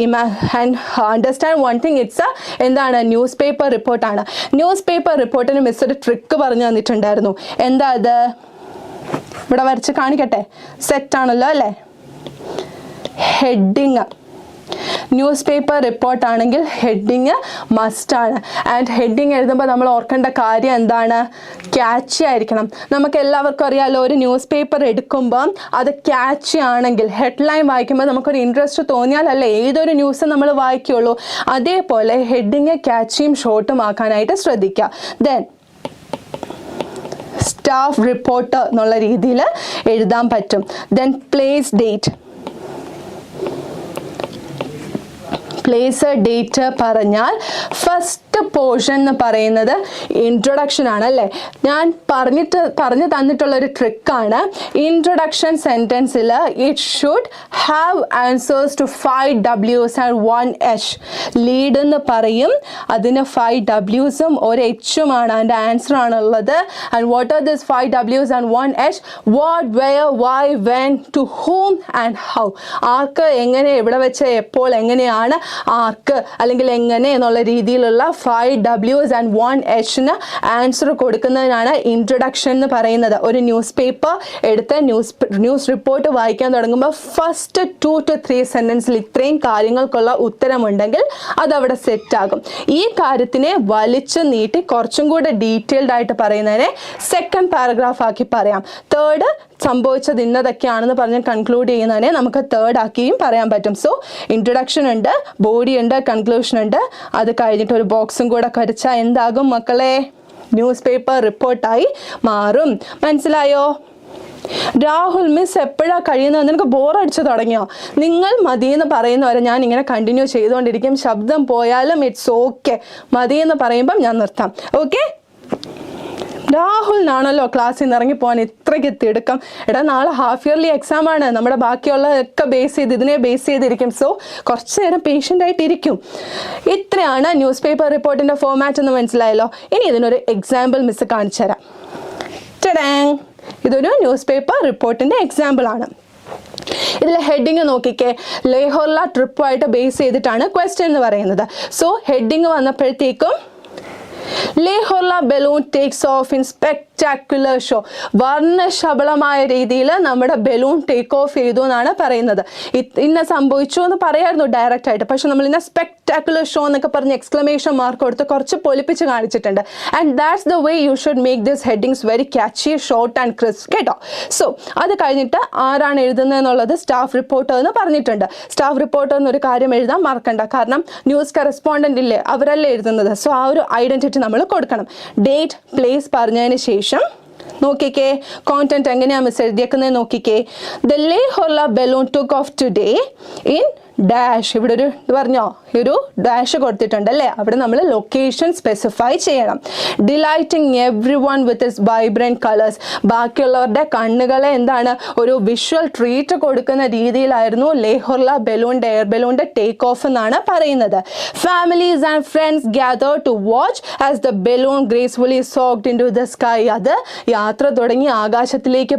And understand one thing, it's എന്താണ്, ന്യൂസ് പേപ്പർ റിപ്പോർട്ടാണ്. ന്യൂസ് പേപ്പർ റിപ്പോർട്ടിന് മിസ് ഒരു ട്രിക്ക് പറഞ്ഞു തന്നിട്ടുണ്ടായിരുന്നു. എന്താ അത്, ഇവിടെ വരച്ച് കാണിക്കട്ടെ, സെറ്റാണല്ലോ അല്ലേ. ഹെഡിങ്, ന്യൂസ് പേപ്പർ റിപ്പോർട്ട് ആണെങ്കിൽ ഹെഡിങ് മസ്റ്റാണ്. ആൻഡ് ഹെഡിങ് എഴുതുമ്പോൾ നമ്മൾ ഓർക്കേണ്ട കാര്യം എന്താണ്, ക്യാച്ചി ആയിരിക്കണം. നമുക്ക് എല്ലാവർക്കും അറിയാമല്ലോ, ഒരു ന്യൂസ് പേപ്പർ എടുക്കുമ്പം അത് ക്യാച്ചി ആണെങ്കിൽ, ഹെഡ്ലൈൻ വായിക്കുമ്പോൾ നമുക്കൊരു ഇൻട്രസ്റ്റ് തോന്നിയാലല്ലേ ഏതൊരു ന്യൂസ് നമ്മൾ വായിക്കുള്ളൂ. അതേപോലെ ഹെഡിങ് ക്യാച്ചിയും ഷോർട്ടും ആക്കാനായിട്ട് ശ്രദ്ധിക്കുക. ദെൻ സ്റ്റാഫ് റിപ്പോർട്ട് എന്നുള്ള രീതിയിൽ എഴുതാൻ പറ്റും. ദെൻ പ്ലേസ് ഡേറ്റ് പറഞ്ഞാൽ ഫസ്റ്റ് പോർഷൻ എന്ന് പറയുന്നത് ഇൻട്രൊഡക്ഷൻ ആണ് അല്ലേ. ഞാൻ പറഞ്ഞു തന്നിട്ടുള്ളൊരു ട്രിക്കാണ്. ഇൻട്രൊഡക്ഷൻ സെൻറ്റൻസിൽ it should have answers to 5 Ws and 1 H. Lead എന്ന് പറയും, അതിന് 5 Wsഉം ഒരു H'ുമാണ് അതിൻ്റെ ആൻസർ ആണുള്ളത്. And what are this 5 Ws and 1 H? What, where, why, when, to whom and how. ആർക്ക്, എങ്ങനെ, എവിടെ വെച്ച്, എപ്പോൾ, എങ്ങനെയാണ്, ആർക്ക് അല്ലെങ്കിൽ എങ്ങനെ എന്നുള്ള രീതിയിലുള്ള 5 Ws ആൻഡ് 1 Hന് ആൻസർ കൊടുക്കുന്നതിനാണ് ഇൻട്രൊഡക്ഷൻ എന്ന് പറയുന്നത്. ഒരു ന്യൂസ് പേപ്പർ എടുത്ത് ന്യൂസ് റിപ്പോർട്ട് വായിക്കാൻ തുടങ്ങുമ്പോൾ ഫസ്റ്റ് 2 to 3 സെൻറ്റൻസിൽ ഇത്രയും കാര്യങ്ങൾക്കുള്ള ഉത്തരമുണ്ടെങ്കിൽ അതവിടെ സെറ്റാകും. ഈ കാര്യത്തിനെ വലിച്ചു നീട്ടി കുറച്ചും കൂടെ ഡീറ്റെയിൽഡ് ആയിട്ട് പറയുന്നതിനെ സെക്കൻഡ് പാരഗ്രാഫ് ആക്കി പറയാം. തേർഡ് സംഭവിച്ചത് ഇന്നതൊക്കെയാണെന്ന് പറഞ്ഞ് കൺക്ലൂഡ് ചെയ്യുന്നതിനെ നമുക്ക് തേർഡ് ആക്കിയും പറയാൻ പറ്റും. സോ ഇൻട്രൊഡക്ഷൻ ഉണ്ട്, ബോഡി ഉണ്ട്, കൺക്ലൂഷൻ ഉണ്ട്. അത് കഴിഞ്ഞിട്ട് ഒരു ബോക്സും കൂടെ വരച്ചാൽ എന്താകും മക്കളെ, ന്യൂസ് പേപ്പർ റിപ്പോർട്ടായി മാറും. മനസ്സിലായോ? രാഹുൽ, മിസ് എപ്പോഴാണ് കഴിയുന്നത്? നിനക്ക് ബോറടിച്ച് തുടങ്ങിയോ? നിങ്ങൾ മതിയെന്ന് പറയുന്നവരെ ഞാൻ ഇങ്ങനെ കണ്ടിന്യൂ ചെയ്തുകൊണ്ടിരിക്കും. ശബ്ദം പോയാലും ഇറ്റ്സ് ഓക്കെ. മതിയെന്ന് പറയുമ്പം ഞാൻ നിർത്താം. ഓക്കെ, രാഹുലിനാണല്ലോ ക്ലാസ്സിൽ നിന്ന് ഇറങ്ങിപ്പോകാൻ ഇത്രയ്ക്ക് തിടുക്കം. എടാ, നാളെ ഹാഫ് ഇയർലി എക്സാം ആണ്. നമ്മുടെ ബാക്കിയുള്ളതൊക്കെ ഇതിനെ ബേസ് ചെയ്തിരിക്കും. സോ കുറച്ച് നേരം പേഷ്യൻ്റ് ആയിട്ടിരിക്കും. ഇത്രയാണ് ന്യൂസ് പേപ്പർ റിപ്പോർട്ടിൻ്റെ ഫോമാറ്റ് എന്ന് മനസ്സിലായല്ലോ. ഇനി ഇതിനൊരു എക്സാമ്പിൾ മിസ് കാണിച്ചു തരാം. ഇതൊരു ന്യൂസ് പേപ്പർ റിപ്പോർട്ടിൻ്റെ എക്സാമ്പിൾ ആണ്. ഇതിലെ ഹെഡിങ് നോക്കിക്കേ, ലേഹോർല ട്രിപ്പുമായിട്ട് ബേസ് ചെയ്തിട്ടാണ് ക്വസ്റ്റ്യൻ എന്ന് പറയുന്നത്. സോ ഹെഡിങ് വന്നപ്പോഴത്തേക്കും ലേഹോർല balloon takes off in spectacular show. വർണ്ണശബളമായ രീതിയിൽ നമ്മുടെ ബലൂൺ ടേക്ക് ഓഫ് ചെയ്തു എന്നാണ് പറയുന്നത്. ഇന്ന സംഭവിച്ചു എന്ന് പറയായിരുന്നു ഡയറക്റ്റ് ആയിട്ട്, പക്ഷെ നമ്മൾ ഇന്ന സ്പെക്ടാക്കുലർ ഷോ എന്നൊക്കെ പറഞ്ഞ് എക്സ്ക്ലമേഷൻ മാർക്ക് കൊടുത്ത് കുറച്ച് പൊലിപ്പിച്ച് കാണിച്ചിട്ടുണ്ട്. And that's the way you should make this headings very catchy, short and crisp കേട്ടോ. സോ അത് കഴിഞ്ഞിട്ട് ആരാണ് എഴുതുന്നത് എന്നുള്ളത് സ്റ്റാഫ് റിപ്പോർട്ടർ എന്ന് പറഞ്ഞിട്ടുണ്ട്. സ്റ്റാഫ് റിപ്പോർട്ടർ എന്നൊരു കാര്യം എഴുതാൻ മറക്കണ്ട, കാരണം ന്യൂസ് കറസ്പോണ്ടന്റ് ഇല്ലേ, അവരല്ലേ എഴുതുന്നത്. സോ ആ ഒരു ഐഡന്റിറ്റി നമ്മൾ കൊടുക്കണം. ഡേറ്റ്, പ്ലേസ് പറഞ്ഞതിന് ശേഷം നോക്കിക്കേ കോണ്ടന്റ് എങ്ങനെയാണ് മിസ് എഴുതിയേക്കുന്നത് നോക്കിക്കേ. ദ ലേഹോർല balloon took off today in dash. ഇവിടെ ഒരു പറഞ്ഞോ, ഒരു ഡാഷ് കൊടുത്തിട്ടുണ്ട് അല്ലേ, അവിടെ നമ്മൾ ലൊക്കേഷൻ സ്പെസിഫൈ ചെയ്യണം. Delighting everyone with its vibrant colours. ബാക്കിയുള്ളവരുടെ കണ്ണുകളെ എന്താണ് ഒരു വിഷ്വൽ ട്രീറ്റ് കൊടുക്കുന്ന രീതിയിലായിരുന്നു ലേഹോർല ബലൂണിന്റെ എയർ ബലൂണിന്റെ ടേക്ക് ഓഫ് എന്നാണ് പറയുന്നത്. Families and friends gather to watch as the balloon gracefully soaked into the sky. അത് യാത്ര തുടങ്ങി ആകാശത്തിലേക്ക്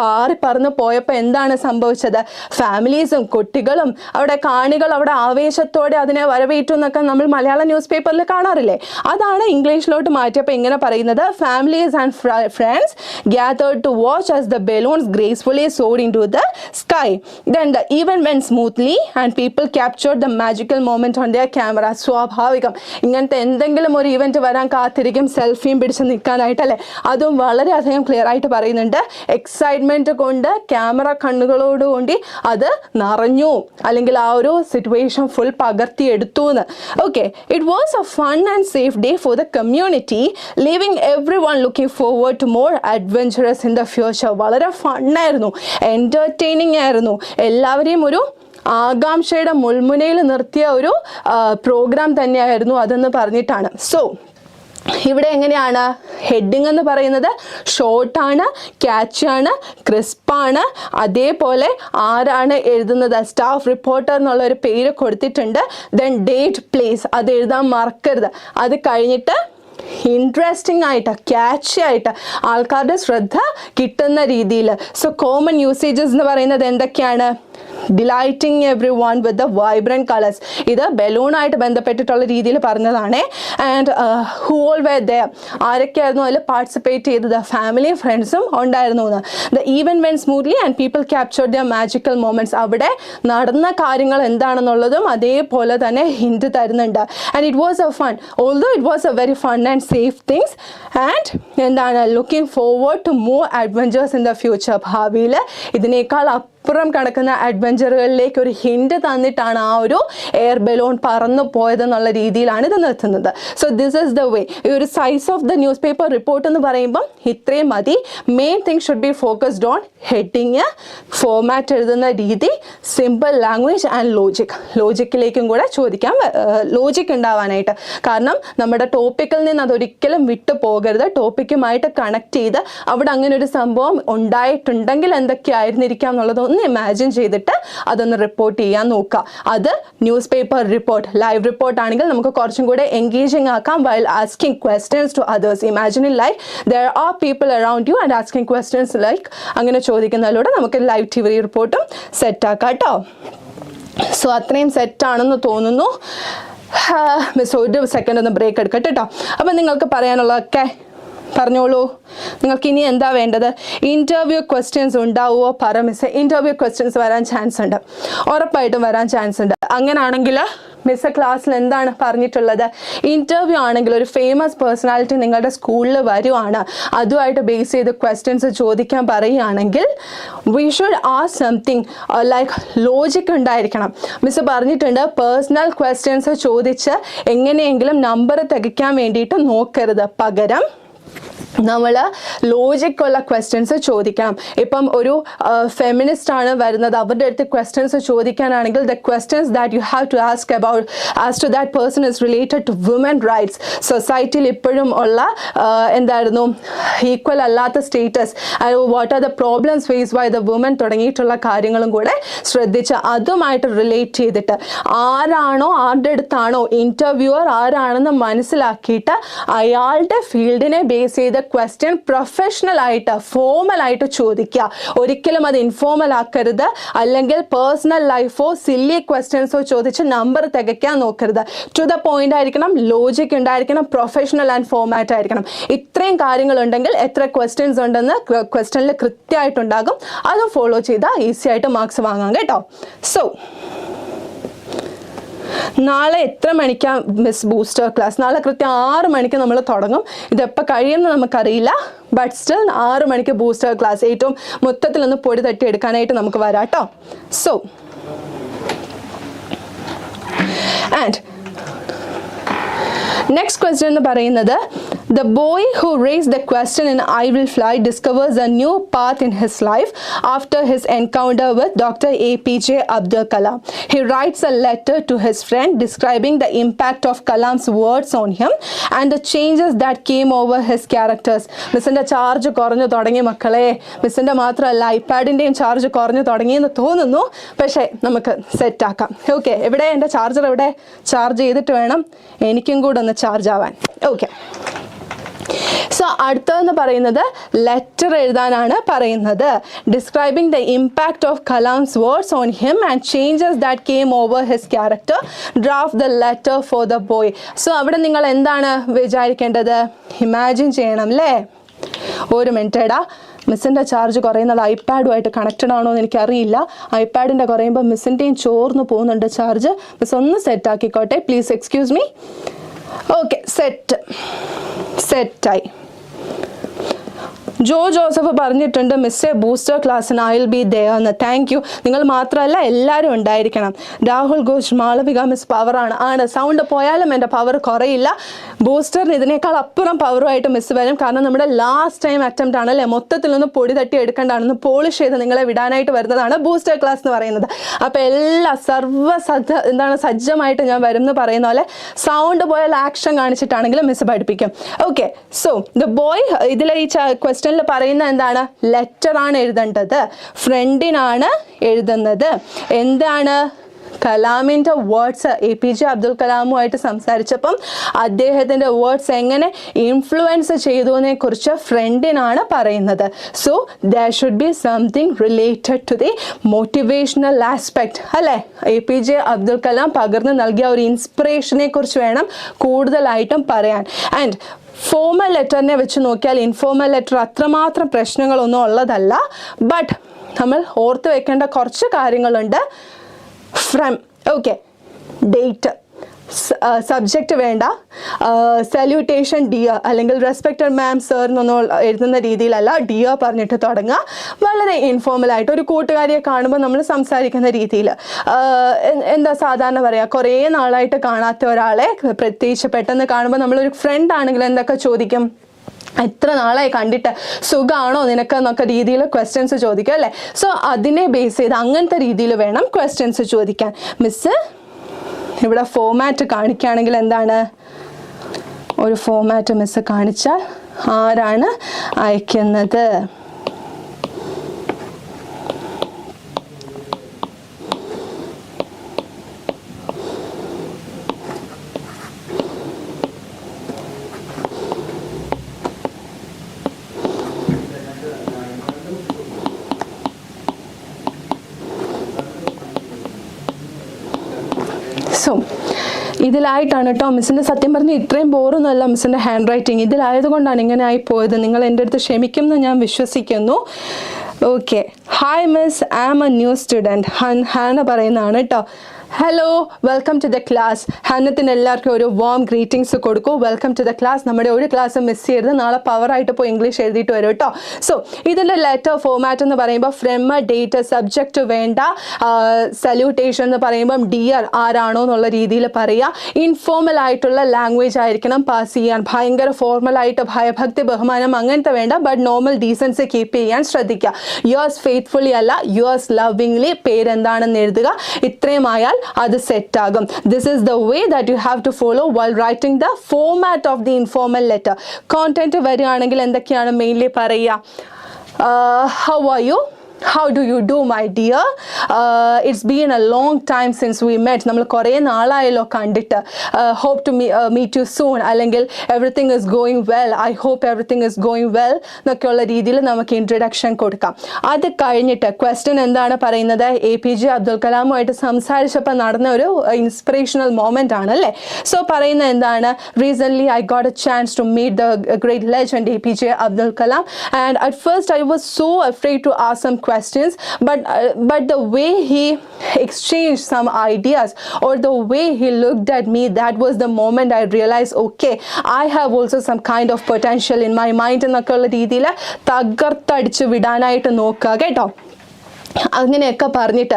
പാറി പറന്ന് പോയപ്പോൾ എന്താണ് സംഭവിച്ചത്? ഫാമിലീസും കുട്ടികളും അവിടെ കാണികൾ അവിടെ ആവേശത്തോടെ അതിനെ വരവേറ്റു എന്നൊക്കെ നമ്മൾ മലയാള ന്യൂസ് പേപ്പറിൽ കാണാറില്ലേ. അതാണ് ഇംഗ്ലീഷിലോട്ട് മാറ്റിയപ്പോൾ ഇങ്ങനെ പറയുന്നത്. Families and friends gathered to watch as the balloons gracefully soared into the sky. Then the event went smoothly and people captured the magical moment on their camera. സ്വാഭാവികം ഇങ്ങനത്തെ എന്തെങ്കിലും ഒരു ഇവന്റ് വരാൻ കാത്തിരിക്കും സെൽഫിയും പിടിച്ച് നിൽക്കാനായിട്ടല്ലേ. അതും വളരെയധികം ക്ലിയർ ആയിട്ട് പറയുന്നുണ്ട്. എക്സൈറ്റ്മെന്റ് കൊണ്ട് ക്യാമറ കണ്ണുകളോടുകൂടി അത് നിറഞ്ഞു, അല്ലെങ്കിൽ ആ ഒരു സിറ്റുവേഷൻ ഫുൾ പകർത്തിയെടുത്തു എന്ന്. Okay, it was a fun and safe day for the community, leaving everyone looking forward to more adventurous in the future. വളരെ ഫണ്ണായിരുന്നു, എൻ്റർടൈനിങ് ആയിരുന്നു, എല്ലാവരെയും ഒരു ആകാംക്ഷയുടെ മുൾമുനയിൽ നിർത്തിയ ഒരു പ്രോഗ്രാം തന്നെയായിരുന്നു അതെന്ന് പറഞ്ഞിട്ടാണ്. സോ ഇവിടെ എങ്ങനെയാണ് ഹെഡിങ് എന്ന് പറയുന്നത്? ഷോർട്ടാണ്, ക്യാച്ചാണ്, ക്രിസ്പാണ്. അതേപോലെ ആരാണ് എഴുതുന്നത്? സ്റ്റാഫ് റിപ്പോർട്ടർ എന്നുള്ള ഒരു പേര് കൊടുത്തിട്ടുണ്ട്. ദെൻ ഡേറ്റ്, പ്ലേസ് അത് എഴുതാൻ മറക്കരുത്. അത് കഴിഞ്ഞിട്ട് ഇൻട്രസ്റ്റിംഗ് ആയിട്ട് ക്യാച്ചി ആയിട്ട് ആൾക്കാരുടെ ശ്രദ്ധ കിട്ടുന്ന രീതിയിൽ. സോ കോമൺ യൂസേജസ് എന്ന് പറയുന്നത് എന്തൊക്കെയാണ്? Delighting everyone with the vibrant colours. ഇത് ബലൂണായിട്ട് ബന്ധപ്പെട്ടിട്ടുള്ള രീതിയിൽ പറഞ്ഞതാണ്. And who all were there, ആരൊക്കെയായിരുന്നു അതിൽ പാർട്ടിസിപ്പേറ്റ് ചെയ്തത്? ഫാമിലിയും ഫ്രണ്ട്സും ഉണ്ടായിരുന്നു എന്ന്. The event went smoothly and people captured the magical moments. അവിടെ നടന്ന കാര്യങ്ങൾ എന്താണെന്നുള്ളതും അതേപോലെ തന്നെ ഹിന്റ് തരുന്നുണ്ട്. And it was a fun, although it was a very fun and safe things. And എന്താണ് looking forward to more adventures in the future. ഭാവിയിൽ ഇതിനേക്കാൾ അപ്പുറം കിടക്കുന്ന അഡ്വഞ്ചറുകളിലേക്ക് ഒരു ഹിന്റ് തന്നിട്ടാണ് ആ ഒരു എയർ ബലൂൺ പറന്നു പോയതെന്നുള്ള രീതിയിലാണ് ഇത് നിർത്തുന്നത്. സോ ദിസ് ഈസ് ദ വേ. ഈ ഒരു size of the news paper report എന്ന് പറയുമ്പം ഇത്രയും മതി. Main thing should be focused on heading, format എഴുതുന്ന രീതി, സിമ്പിൾ ലാംഗ്വേജ് ആൻഡ് ലോജിക്. ലോജിക്കിലേക്കും കൂടെ ചോദിക്കാം, ലോജിക് ഉണ്ടാവാനായിട്ട്. കാരണം നമ്മുടെ ടോപ്പിക്കിൽ നിന്ന് അതൊരിക്കലും വിട്ടു പോകരുത്. ടോപ്പിക്കുമായിട്ട് കണക്ട് ചെയ്ത് അവിടെ അങ്ങനെ ഒരു സംഭവം ഉണ്ടായിട്ടുണ്ടെങ്കിൽ എന്തൊക്കെ ആയിരുന്നിരിക്കാം എന്നുള്ളത് ഒന്ന് ഇമാജിൻ ചെയ്തിട്ട് അതൊന്ന് റിപ്പോർട്ട് ചെയ്യാൻ നോക്കുക. അത് news paper report, live report ആണെങ്കിൽ നമുക്ക് കുറച്ചും കൂടെ എൻഗേജിങ് ആക്കാം. While asking questions to others, imagining like there are people around you and asking questions like അങ്ങനെ ചോദിക്കുന്നതിലൂടെ നമുക്ക് ലൈവ് TV റിപ്പോർട്ടും സെറ്റാക്കാം കേട്ടോ. സോ അത്രയും സെറ്റാണെന്ന് തോന്നുന്നു. മിസ് ഒരു സെക്കൻഡ് ഒന്ന് ബ്രേക്ക് എടുക്കട്ടെ കേട്ടോ. അപ്പം നിങ്ങൾക്ക് പറയാനുള്ളതൊക്കെ പറഞ്ഞോളൂ. നിങ്ങൾക്ക് ഇനി എന്താ വേണ്ടത്? ഇൻ്റർവ്യൂ ക്വസ്റ്റ്യൻസ് ഉണ്ടാവുമോ? പറ മിസ്. ഇൻ്റർവ്യൂ ക്വസ്റ്റ്യൻസ് വരാൻ ചാൻസ് ഉണ്ട്, ഉറപ്പായിട്ടും വരാൻ ചാൻസ് ഉണ്ട്. അങ്ങനെയാണെങ്കിൽ മിസ് ക്ലാസ്സിൽ എന്താണ് പറഞ്ഞിട്ടുള്ളത്? ഇൻ്റർവ്യൂ ആണെങ്കിൽ ഒരു ഫേമസ് പേഴ്സണാലിറ്റി നിങ്ങളുടെ സ്കൂളിൽ വരുവാണ്, അതുമായിട്ട് ബേസ് ചെയ്ത് ക്വസ്റ്റ്യൻസ് ചോദിക്കാൻ പറയുകയാണെങ്കിൽ we should ask something like logic ഉണ്ടായിരിക്കണം. മിസ് പറഞ്ഞിട്ടുണ്ട് പേഴ്സണൽ ക്വസ്റ്റ്യൻസ് ചോദിച്ച് എങ്ങനെയെങ്കിലും നമ്പർ തികയ്ക്കാൻ വേണ്ടിയിട്ട് നോക്കരുത്. പകരം നമ്മൾ ലോജിക്കുള്ള ക്വസ്റ്റ്യൻസ് ചോദിക്കണം. ഇപ്പം ഒരു ഫെമിനിസ്റ്റ് ആണ് വരുന്നത്, അവരുടെ അടുത്ത് ക്വസ്റ്റ്യൻസ് ചോദിക്കാനാണെങ്കിൽ the questions that you have to ask about as to that person is related to woman rights. സൊസൈറ്റിയിൽ ഇപ്പോഴും ഉള്ള എന്തായിരുന്നു ഈക്വൽ അല്ലാത്ത status, what are the problems face by the woman തുടങ്ങിയിട്ടുള്ള കാര്യങ്ങളും കൂടെ ശ്രദ്ധിച്ച് അതുമായിട്ട് റിലേറ്റ് ചെയ്തിട്ട് ആരാണോ ആരുടെ അടുത്താണോ ഇൻ്റർവ്യൂവർ ആരാണെന്ന് മനസ്സിലാക്കിയിട്ട് അയാളുടെ ഫീൽഡിനെ ബേസ് ചെയ്ത് ദ ക്വസ്റ്റ്യൻ പ്രൊഫഷണൽ ആയിട്ട് ഫോമൽ ആയിട്ട് ചോദിക്കുക. ഒരിക്കലും അത് ഇൻഫോർമൽ ആക്കരുത്. അല്ലെങ്കിൽ പേഴ്സണൽ ലൈഫോ സില്ലി ക്വസ്റ്റ്യൻസോ ചോദിച്ച് നമ്പർ തികയ്ക്കാൻ നോക്കരുത്. ടു ദ പോയിന്റ് ആയിരിക്കണം, ലോജിക് ഉണ്ടായിരിക്കണം, പ്രൊഫഷണൽ ആൻഡ് ഫോമാറ്റ് ആയിരിക്കണം. ഇത്രയും കാര്യങ്ങളുണ്ടെങ്കിൽ എത്ര ക്വസ്റ്റ്യൻസ് ഉണ്ടെന്ന് ക്വസ്റ്റ്യനിൽ കൃത്യമായിട്ടുണ്ടാകും. അത് ഫോളോ ചെയ്താൽ ഈസി ആയിട്ട് മാർക്സ് വാങ്ങാം കേട്ടോ. സോ നാളെ എത്ര മണിക്കാണ് മിസ് ബൂസ്റ്റർ ക്ലാസ്? നാളെ കൃത്യം 6 മണിക്ക് നമ്മൾ തുടങ്ങും. ഇതെപ്പോൾ കഴിയുമെന്ന് നമുക്കറിയില്ല. ബട്ട് സ്റ്റിൽ 6 മണിക്ക് ബൂസ്റ്റർ ക്ലാസ്. ഏറ്റവും മൊത്തത്തിലൊന്ന് പൊടി തട്ടി എടുക്കാനായിട്ട് നമുക്ക് വരാം കേട്ടോ. സോ ആൻഡ് നെക്സ്റ്റ് ക്വസ്റ്റ്യൻ എന്ന് പറയുന്നത്, the boy who raised the question in I Will Fly discovers a new path in his life after his encounter with Dr. APJ Abdul Kalam. He writes a letter to his friend describing the impact of Kalam's words on him and the changes that came over his characters. മിസ്സിൻ്റെ ചാർജ് കുറഞ്ഞു തുടങ്ങി മക്കളെ. മിസ്സിൻ്റെ മാത്രമല്ല ഐപാഡിൻ്റെയും ചാർജ് കുറഞ്ഞു തുടങ്ങിയെന്ന് തോന്നുന്നു. പക്ഷേ നമുക്ക് സെറ്റാക്കാം. ഓക്കെ, എവിടെ എൻ്റെ ചാർജർ? എവിടെ? ചാർജ് ചെയ്തിട്ട് വേണം എനിക്കും കൂടെ ഒന്ന് ചാർജ് ആവാൻ. ഓക്കെ, സോ അടുത്തതെന്ന് പറയുന്നത് ലെറ്റർ എഴുതാനാണ് പറയുന്നത്. Describing the impact of Kalam's words on him and changes that came over his character. Draft the letter for the boy. So അവിടെ നിങ്ങൾ എന്താണ് വിചാരിക്കേണ്ടത്? ഇമാജിൻ ചെയ്യണം അല്ലേ? ഒരു മിനിറ്റ് എടാ, മിസ്സിൻ്റെ ചാർജ് കുറയുന്നത് ഐപാഡുമായിട്ട് കണക്റ്റഡ് ആണോ എന്ന് എനിക്കറിയില്ല. ഐപാഡിൻ്റെ കുറയുമ്പോൾ മിസ്സിൻ്റെയും ചോർന്ന് പോകുന്നുണ്ട് ചാർജ്. മിസ് ഒന്ന് സെറ്റ് ആക്കിക്കോട്ടെ, പ്ലീസ് എക്സ്ക്യൂസ് മീ. ഓക്കെ, സെറ്റായി. ജോസഫ് പറഞ്ഞിട്ടുണ്ട് മിസ്സേ ബൂസ്റ്റർ ക്ലാസ്സിന് ഐ വിൽ ബി ദെയർ എന്ന്. Thank you. നിങ്ങൾ മാത്രമല്ല എല്ലാവരും ഉണ്ടായിരിക്കണം. രാഹുൽ ഘോഷ്, മാളവിക മിസ് പവറാണ്. സൗണ്ട് പോയാലും എൻ്റെ പവർ കുറയില്ല. ബൂസ്റ്ററിന് ഇതിനേക്കാൾ അപ്പുറം പവറുമായിട്ട് മിസ് വരും. കാരണം നമ്മുടെ ലാസ്റ്റ് ടൈം അറ്റംപ്റ്റ് ആണല്ലേ, മൊത്തത്തിലൊന്ന് പൊടി തട്ടി എടുക്കേണ്ടതാണെന്ന് പോളിഷ് ചെയ്ത് നിങ്ങളെ വിടാനായിട്ട് വരുന്നതാണ് ബൂസ്റ്റർ ക്ലാസ് എന്ന് പറയുന്നത്. അപ്പോൾ എല്ലാ സജ്ജമായിട്ട് ഞാൻ വരും എന്ന് പറയുന്ന പോലെ സൗണ്ട് പോയാൽ ആക്ഷൻ കാണിച്ചിട്ടാണെങ്കിലും മിസ് പഠിപ്പിക്കും. ഓക്കെ, സോ ദ ബോയ്, ഇതിലെ ഈ ക്വസ്റ്റ്യൻ പറയുന്ന എന്താണ്? ലെറ്റർ ആണ് എഴുതേണ്ടത്. ഫ്രണ്ടിനാണ് എഴുതുന്നത്. എന്താണ്? കലാമിൻ്റെ വേർഡ്സ്, APJ അബ്ദുൽ കലാമുമായിട്ട് സംസാരിച്ചപ്പം അദ്ദേഹത്തിൻ്റെ വേർഡ്സ് എങ്ങനെ ഇൻഫ്ലുവൻസ് ചെയ്തതിനെ കുറിച്ച് ഫ്രണ്ടിനാണ് പറയുന്നത്. So there should be something related to the motivational aspect അല്ലേ? APJ അബ്ദുൽ കലാം പകർന്നു നൽകിയ ഒരു ഇൻസ്പിറേഷനെ കുറിച്ച് വേണം കൂടുതലായിട്ടും പറയാൻ. ആൻഡ് ഫോമൽ ലെറ്ററിനെ വെച്ച് നോക്കിയാൽ ഇൻഫോമൽ ലെറ്റർ അത്രമാത്രം പ്രശ്നങ്ങളൊന്നും ഉള്ളതല്ല. ബട്ട് നമ്മൾ ഓർത്ത് വെക്കേണ്ട കുറച്ച് കാര്യങ്ങളുണ്ട്. ഫ്രം, ഓക്കെ, ഡേറ്റ്, സബ്ജക്റ്റ് വേണ്ട, സല്യൂട്ടേഷൻ ഡിയർ അല്ലെങ്കിൽ റെസ്പെക്റ്റഡ് മാം സർ എന്നൊന്നും എഴുതുന്ന രീതിയിലല്ല, ഡിയർ പറഞ്ഞിട്ട് തുടങ്ങുക. വളരെ ഇൻഫോർമലായിട്ട് ഒരു കൂട്ടുകാരിയെ കാണുമ്പോൾ നമ്മൾ സംസാരിക്കുന്ന രീതിയിൽ. എന്താ സാധാരണ പറയുക, കുറേ നാളായിട്ട് കാണാത്ത ഒരാളെ പ്രത്യേകിച്ച് പെട്ടെന്ന് കാണുമ്പോൾ നമ്മളൊരു ഫ്രണ്ട് ആണെങ്കിൽ എന്തൊക്കെ ചോദിക്കും? എത്ര നാളായി കണ്ടിട്ട്, സുഖമാണോ നിനക്ക് എന്നൊക്കെ രീതിയിൽ ക്വസ്റ്റ്യൻസ് ചോദിക്കും അല്ലേ? സോ അതിനെ ബേസ് ചെയ്ത് അങ്ങനത്തെ രീതിയിൽ വേണം ക്വസ്റ്റ്യൻസ് ചോദിക്കാൻ. മിസ് ഇവിടെ ഫോമാറ്റ് കാണിക്കുകയാണെങ്കിൽ എന്താണ്? ഒരു ഫോമാറ്റ് മിസ് കാണിച്ചാൽ ആരാണ് അയക്കുന്നത്? സോ ഇതിലായിട്ടാണ് കേട്ടോ. മിസ്സിൻ്റെ സത്യം പറഞ്ഞ് ഇത്രയും ബോറൊന്നുമല്ല മിസ്സിൻ്റെ ഹാൻഡ് റൈറ്റിംഗ്. ഇതിലായതുകൊണ്ടാണ് ഇങ്ങനെ ആയിപ്പോയത്. നിങ്ങൾ എൻ്റെ അടുത്ത് ക്ഷമിക്കുമെന്ന് ഞാൻ വിശ്വസിക്കുന്നു. Okay, hi miss, I am a new student. Hana പറയുന്നതാണ് കേട്ടോ. Hello, welcome to the class. ഹന്നത്തിന് എല്ലാവർക്കും ഒരു വാം ഗ്രീറ്റിംഗ്സ് കൊടുക്കൂ. Welcome to the class. നമ്മുടെ ഒരു ക്ലാസ് മിസ് ചെയ്യരുത്. നാളെ പവറായിട്ട് പോയി ഇംഗ്ലീഷ് എഴുതിയിട്ട് വരും കേട്ടോ. സോ ഇതിൻ്റെ ലെറ്റർ ഫോമാറ്റ് എന്ന് പറയുമ്പോൾ ഫ്രം, ഡേറ്റ്, സബ്ജക്റ്റ് വേണ്ട, സല്യൂട്ടേഷൻ എന്ന് പറയുമ്പം ഡിയർ ആരാണോ എന്നുള്ള രീതിയിൽ പറയുക. ഇൻഫോർമൽ ആയിട്ടുള്ള ലാംഗ്വേജ് ആയിരിക്കണം പാസ് ചെയ്യാൻ. ഭയങ്കര ഫോർമലായിട്ട് ഭയഭക്തി ബഹുമാനം അങ്ങനത്തെ വേണ്ട. ബട്ട് നോർമൽ ഡീസൻസി കീപ്പ് ചെയ്യാൻ ശ്രദ്ധിക്കുക. യുവേഴ്സ് ഫെയ്ത്ത്ഫുള്ളി അല്ല, യുവേഴ്സ് ലവിംഗ്ലി പേരെന്താണെന്ന് എഴുതുക. ഇത്രയും ആയാൽ അത് സെറ്റ് ആകും. This is the way that you have to follow while writing the format of the informal letter. Content വരികയാണെങ്കിൽ എന്തൊക്കെയാണ് മെയിൻലി പറയുക? How are you, how do you do my dear? It's been a long time since we met. നമ്മൾ കുറേ നാളായല്ലോ കണ്ടിട്ട്. Hope to meet you soon. അല്ലെങ്കിൽ everything is going well. I hope everything is going well എന്നൊക്കെയുള്ള രീതിയിൽ നമുക്ക് ഇൻട്രൊഡക്ഷൻ കൊടുക്കാം. അത് കഴിഞ്ഞിട്ട് ക്വസ്റ്റ്യൻ എന്താണ് പറയുന്നത്? APJ അബ്ദുൽ കലാമുമായിട്ട് സംസാരിച്ചപ്പോൾ നടന്ന ഒരു ഇൻസ്പിറേഷണൽ മൊമെന്റ് ആണ് അല്ലേ? സോ പറയുന്നത് എന്താണ്? Recently I got a chance to meet the great legend APJ Abdul Kalam, and at first I was so afraid to ask some questions, but the way he exchanged some ideas or the way he looked at me, that was the moment I realized, okay, I have also some kind of potential in my mind എന്നൊക്കെയുള്ള രീതിയിൽ തകർത്തടിച്ച് വിടാനായിട്ട് നോക്കുക കേട്ടോ. അങ്ങനെയൊക്കെ പറഞ്ഞിട്ട്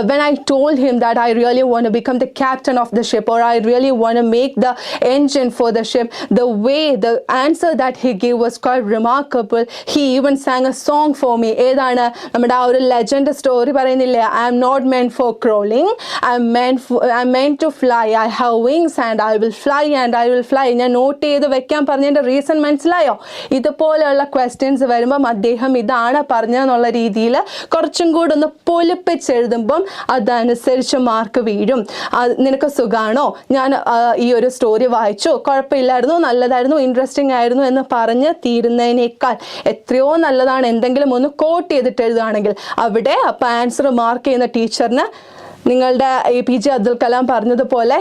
when I told him that I really want to become the captain of the ship, or I really want to make the engine for the ship, the answer that he gave was quite remarkable. He even sang a song for me. ഏതാണ് നമ്മുടെ ആ ഒരു ലെജൻഡ് സ്റ്റോറി പറയുന്നില്ലേ? I am not meant for crawling, I'm meant to fly. I have wings and I will fly and I will fly. ഞാൻ നോട്ട് ചെയ്ത് വെക്കാൻ പറഞ്ഞതിൻ്റെ റീസൺ മനസ്സിലായോ? ഇതുപോലെയുള്ള ക്വസ്റ്റ്യൻസ് വരുമ്പം അദ്ദേഹം ഇതാണ് പറഞ്ഞതെന്നുള്ള രീതിയിൽ കുറച്ചും കൂടെ ഒന്ന് പൊലിപ്പിച്ചെഴുതുമ്പം അതനുസരിച്ച് മാർക്ക് വീഴും. നിനക്ക് സുഖാണോ? ഞാൻ ഈ ഒരു സ്റ്റോറി വായിച്ചു, കുഴപ്പമില്ലായിരുന്നു, നല്ലതായിരുന്നു, ഇൻട്രസ്റ്റിംഗ് ആയിരുന്നു എന്ന് പറഞ്ഞ് തീരുന്നതിനേക്കാൾ എത്രയോ നല്ലതാണ് എന്തെങ്കിലും ഒന്ന് കോട്ട് ചെയ്തിട്ട് എഴുതുകയാണെങ്കിൽ. അവിടെ അപ്പം ആൻസർ മാർക്ക് ചെയ്യുന്ന ടീച്ചറിന് നിങ്ങളുടെ APJ അബ്ദുൽ കലാം പറഞ്ഞതുപോലെ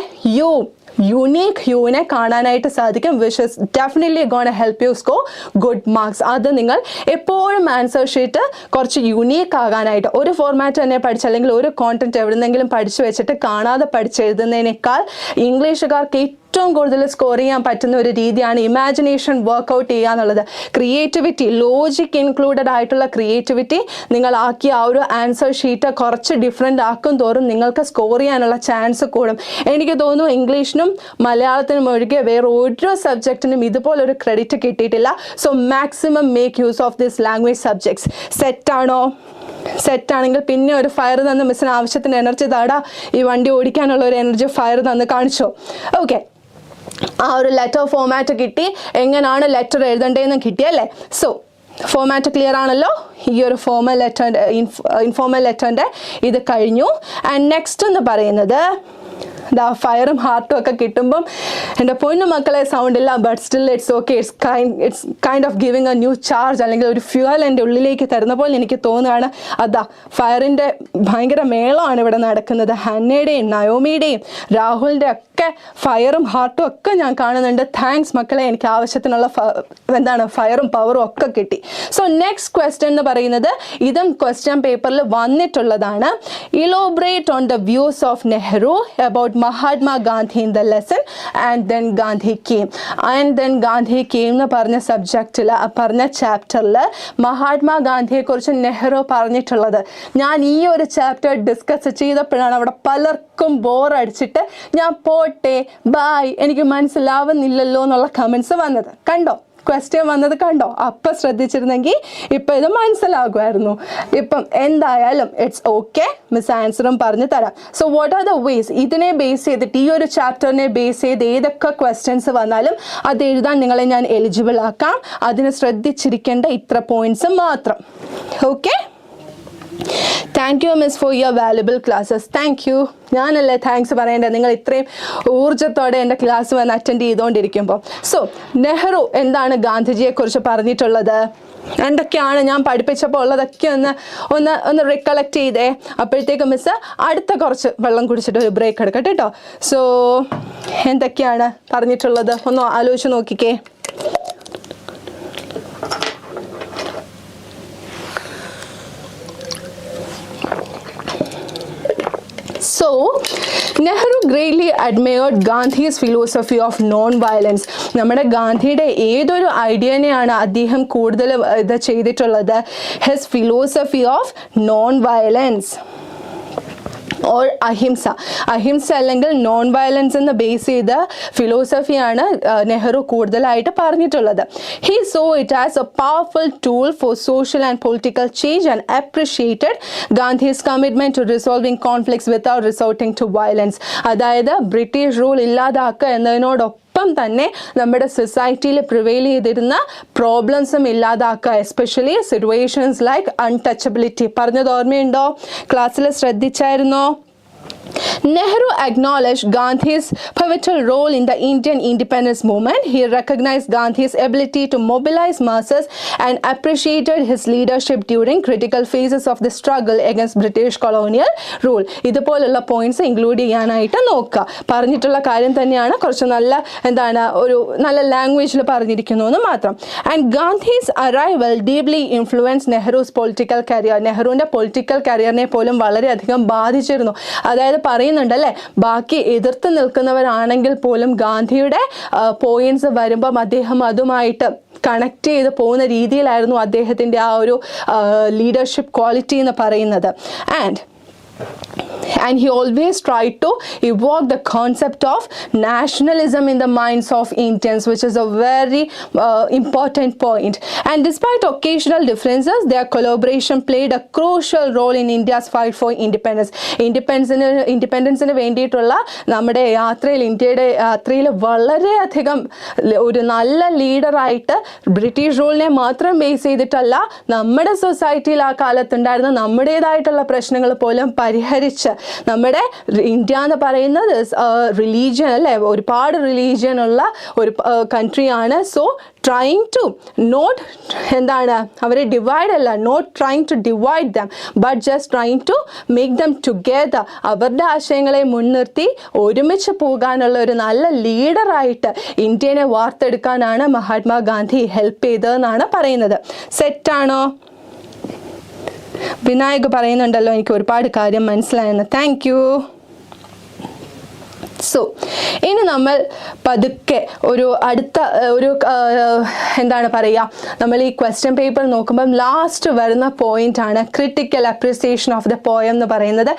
യുണീക്ക് യുവിനെ കാണാനായിട്ട് സാധിക്കും, which is definitely gonna help you score good marks. അത് നിങ്ങൾ എപ്പോഴും ആൻസർ ഷീറ്റ് കുറച്ച് യുണീക്ക് ആകാനായിട്ട് ഒരു ഫോർമാറ്റ് തന്നെ പഠിച്ച് അല്ലെങ്കിൽ ഒരു കോണ്ടന്റ് എവിടെന്നെങ്കിലും പഠിച്ചു വെച്ചിട്ട് കാണാതെ പഠിച്ചെഴുതുന്നതിനേക്കാൾ ഇംഗ്ലീഷുകാർക്ക് ഏറ്റവും കൂടുതൽ സ്കോർ ചെയ്യാൻ പറ്റുന്ന ഒരു രീതിയാണ് ഇമാജിനേഷൻ വർക്ക്ഔട്ട് ചെയ്യുക എന്നുള്ളത്. ക്രിയേറ്റിവിറ്റി, ലോജിക് ഇൻക്ലൂഡഡ് ആയിട്ടുള്ള ക്രിയേറ്റിവിറ്റി നിങ്ങൾ ആക്കിയ ആ ഒരു ആൻസർ ഷീറ്റ് കുറച്ച് ഡിഫറെൻ്റ് ആക്കും തോറും നിങ്ങൾക്ക് സ്കോർ ചെയ്യാനുള്ള ചാൻസ് കൂടും. എനിക്ക് തോന്നുന്നു ഇംഗ്ലീഷിനും മലയാളത്തിനും ഒഴികെ വേറെ ഒരു സബ്ജക്റ്റിനും ഇതുപോലൊരു ക്രെഡിറ്റ് കിട്ടിയിട്ടില്ല. So maximum make use of this language subjects. സെറ്റാണോ? സെറ്റാണെങ്കിൽ പിന്നെ ഒരു ഫയർ തന്ന് മിസ്സിന് ആവശ്യത്തിന് എനർജി താടാ, ഈ വണ്ടി ഓടിക്കാനുള്ള ഒരു എനർജി ഫയർ തന്ന് കാണിച്ചോ. ഓക്കെ, ആ ഒരു ലെറ്റർ ഫോമാറ്റ് കിട്ടി, എങ്ങനെയാണ് ലെറ്റർ എഴുതേണ്ടതെന്ന് കിട്ടിയല്ലേ? സോ ഫോമാറ്റ് ക്ലിയർ ആണല്ലോ. ഈ ഒരു ഇൻഫോർമൽ ലെറ്ററിൻ്റെ ഇത് കഴിഞ്ഞു. ആൻഡ് നെക്സ്റ്റ് എന്ന് പറയുന്നത് ഫയറും ഹാർട്ടും ഒക്കെ കിട്ടുമ്പം എൻ്റെ പൊന്നു മക്കളെ സൗണ്ടില്ല, but still it's okay. It's kind of giving a new charge, അല്ലെങ്കിൽ ഒരു ഫ്യൂവൽ എൻ്റെ ഉള്ളിലേക്ക് തരുന്ന പോലെ എനിക്ക് തോന്നുകയാണ്. അതാ ഫയറിൻ്റെ ഭയങ്കര മേളമാണ് ഇവിടെ നടക്കുന്നത്. ഹന്നയുടെയും നയോമിയുടെയും രാഹുലിൻ്റെ ഒക്കെ ഫയറും ഹാർട്ടും ഒക്കെ ഞാൻ കാണുന്നുണ്ട്. താങ്ക്സ് മക്കളെ, എനിക്ക് ആവശ്യത്തിനുള്ള ഫയറും പവറും ഒക്കെ കിട്ടി. സോ നെക്സ്റ്റ് ക്വസ്റ്റ്യൻ എന്ന് പറയുന്നത് ഇതും ക്വസ്റ്റ്യൻ പേപ്പറിൽ വന്നിട്ടുള്ളതാണ്. Elaborate on the views of Nehru about Mahatma Gandhi in the lesson and then Gandhi came എന്ന് പറഞ്ഞ സബ്ജക്റ്റിൽ പറഞ്ഞ ചാപ്റ്ററിൽ മഹാത്മാ ഗാന്ധിയെ കുറിച്ച് നെഹ്റു പറഞ്ഞിട്ടുള്ളത് ഞാൻ ഈ ഒരു ചാപ്റ്റർ ഡിസ്കസ് ചെയ്തപ്പോഴാണ് അവിടെ പലർക്കും ബോറടിച്ചിട്ട് ഞാൻ പോട്ടെ ബായ് എനിക്ക് മനസ്സിലാവുന്നില്ലല്ലോ എന്നുള്ള കമൻസ് വന്നത് കണ്ടോ? ക്വസ്റ്റ്യൻ വന്നത് കണ്ടോ? അപ്പം ശ്രദ്ധിച്ചിരുന്നെങ്കിൽ ഇപ്പം ഇത് മനസ്സിലാകുമായിരുന്നു. ഇപ്പം എന്തായാലും ഇറ്റ്സ് ഓക്കെ, മിസ് ആൻസറും പറഞ്ഞു തരാം. So what are the vase? ഇതിനെ ബേസ് ചെയ്തിട്ട് ഈ ഒരു ചാപ്റ്ററിനെ ബേസ് ചെയ്ത് ഏതൊക്കെ ക്വസ്റ്റ്യൻസ് വന്നാലും അത് എഴുതാൻ നിങ്ങളെ ഞാൻ എലിജിബിൾ ആക്കാം. അതിന് ശ്രദ്ധിച്ചിരിക്കേണ്ട ഇത്ര പോയിന്റ്സ് മാത്രം. Okay, thank you miss for your valuable classes. Thank you. ഞാനല്ലേ താങ്ക്സ് പറയേണ്ടത്, നിങ്ങൾ ഇത്രയും ഊർജ്ജത്തോടെ എൻ്റെ ക്ലാസ് വന്ന് അറ്റൻഡ് ചെയ്തുകൊണ്ടിരിക്കുമ്പോൾ. സോ നെഹ്റു എന്താണ് ഗാന്ധിജിയെക്കുറിച്ച് പറഞ്ഞിട്ടുള്ളത്? എന്തൊക്കെയാണ് ഞാൻ പഠിപ്പിച്ചപ്പോൾ ഉള്ളതൊക്കെ ഒന്ന് റിക്കളക്ട് ചെയ്തേ. അപ്പോഴത്തേക്ക് മിസ് അടുത്ത കുറച്ച് വെള്ളം കുടിച്ചിട്ട് ഒരു ബ്രേക്ക് എടുക്കട്ടെ കേട്ടോ. സോ എന്തൊക്കെയാണ് പറഞ്ഞിട്ടുള്ളത് ഒന്ന് ആലോചിച്ച് നോക്കിക്കേ. So, Nehru greatly admired Gandhi's philosophy of non-violence. നമ്മുടെ ഗാന്ധിയുടെ ഏതൊരു ഐഡിയനെയാണ് അദ്ദേഹം കൂടുതൽ ഇത് ചെയ്തിട്ടുള്ളത്? His philosophy of non-violence or അഹിംസ അല്ലെങ്കിൽ നോൺ വയലൻസ് എന്ന് ബേസ് ചെയ്ത ഫിലോസഫിയാണ് നെഹ്റു കൂടുതലായിട്ട് പറഞ്ഞിട്ടുള്ളത്. He saw it as a powerful tool for social and political change and appreciated Gandhi's commitment to resolving conflicts without resorting to violence. അതായത് ബ്രിട്ടീഷ് റൂൾ ഇല്ലാതാക്കുക എന്നതിനോടൊപ്പം ഒപ്പം തന്നെ നമ്മുടെ സൊസൈറ്റിയിൽ പ്രിവെയിൽ ചെയ്തിരുന്ന പ്രോബ്ലംസും ഇല്ലാതാക്കുക. Especially situations like untouchability. പറഞ്ഞത് ഓർമ്മയുണ്ടോ? ക്ലാസ്സിൽ ശ്രദ്ധിച്ചായിരുന്നോ? Nehru acknowledged Gandhi's pivotal role in the Indian independence movement. He recognized Gandhi's ability to mobilize masses and appreciated his leadership during critical phases of the struggle against British colonial rule. ഇതുപോലുള്ള പോയിന്റ്സ് ഇൻക്ലൂഡ് ചെയ്യാനായിട്ട് നോക്കുക. പറഞ്ഞിട്ടുള്ള കാര്യം തന്നെയാണ്, കുറച്ച് നല്ല ഒരു നല്ല ലാംഗ്വേജിൽ പറഞ്ഞിരിക്കുന്നു എന്ന് മാത്രം. And Gandhi's arrival deeply influence Nehru's political career. നെഹ്റുവിൻ്റെ പൊളിറ്റിക്കൽ കരിയറിനെ പോലും വളരെയധികം ബാധിച്ചിരുന്നു. അതായത് പറയുന്നുണ്ടല്ലേ, ബാക്കി എതിർത്ത് നിൽക്കുന്നവരാണെങ്കിൽ പോലും ഗാന്ധിയുടെ പോയിന്റ്സ് വരുമ്പം അദ്ദേഹം അതുമായിട്ട് കണക്ട് ചെയ്ത് പോകുന്ന രീതിയിലായിരുന്നു അദ്ദേഹത്തിൻ്റെ ആ ഒരു ലീഡർഷിപ്പ് ക്വാളിറ്റി എന്ന് പറയുന്നത്. And he always tried to evoke the concept of nationalism in the minds of Indians, which is a very important point. And despite occasional differences, their collaboration played a crucial role in India's fight for independence. ഇൻഡിപെൻഡൻസിന് വേണ്ടിയിട്ടുള്ള നമ്മുടെ യാത്രയിൽ, ഇന്ത്യയുടെ യാത്രയിൽ വളരെയധികം ഒരു നല്ല ലീഡറായിട്ട് ബ്രിട്ടീഷ് റൂളിനെ മാത്രം ബേസ് ചെയ്തിട്ടല്ല, നമ്മുടെ സൊസൈറ്റിയിൽ ആ കാലത്തുണ്ടായിരുന്ന നമ്മുടേതായിട്ടുള്ള പ്രശ്നങ്ങൾ പോലും പരിഹരിച്ച്, നമ്മുടെ ഇന്ത്യ എന്ന് പറയുന്നത് റിലീജിയൻ അല്ലേ, ഒരുപാട് റിലീജിയൻ ഉള്ള ഒരു കൺട്രിയാണ്. സോ ട്രൈങ് ടു നോട്ട് അവരെ ഡിവൈഡ് അല്ല, not trying to divide them, but just trying to make them together. അവരുടെ ആശയങ്ങളെ മുൻനിർത്തി ഒരുമിച്ച് പോകാനുള്ള ഒരു നല്ല ലീഡറായിട്ട് ഇന്ത്യനെ വാർത്തെടുക്കാനാണ് മഹാത്മാഗാന്ധി ഹെൽപ്പ് ചെയ്തതെന്നാണ് പറയുന്നത്. സെറ്റാണോ? വിനായക് പറയുന്നുണ്ടല്ലോ, എനിക്ക് ഒരുപാട് കാര്യം മനസ്സിലായെന്ന്. Thank you. സോ ഇനി നമ്മൾ പതുക്കെ അടുത്ത നമ്മൾ ഈ ക്വസ്റ്റ്യൻ പേപ്പർ നോക്കുമ്പം ലാസ്റ്റ് വരുന്ന പോയിന്റ് ആണ് critical appreciation of the poem എന്ന് പറയുന്നത്.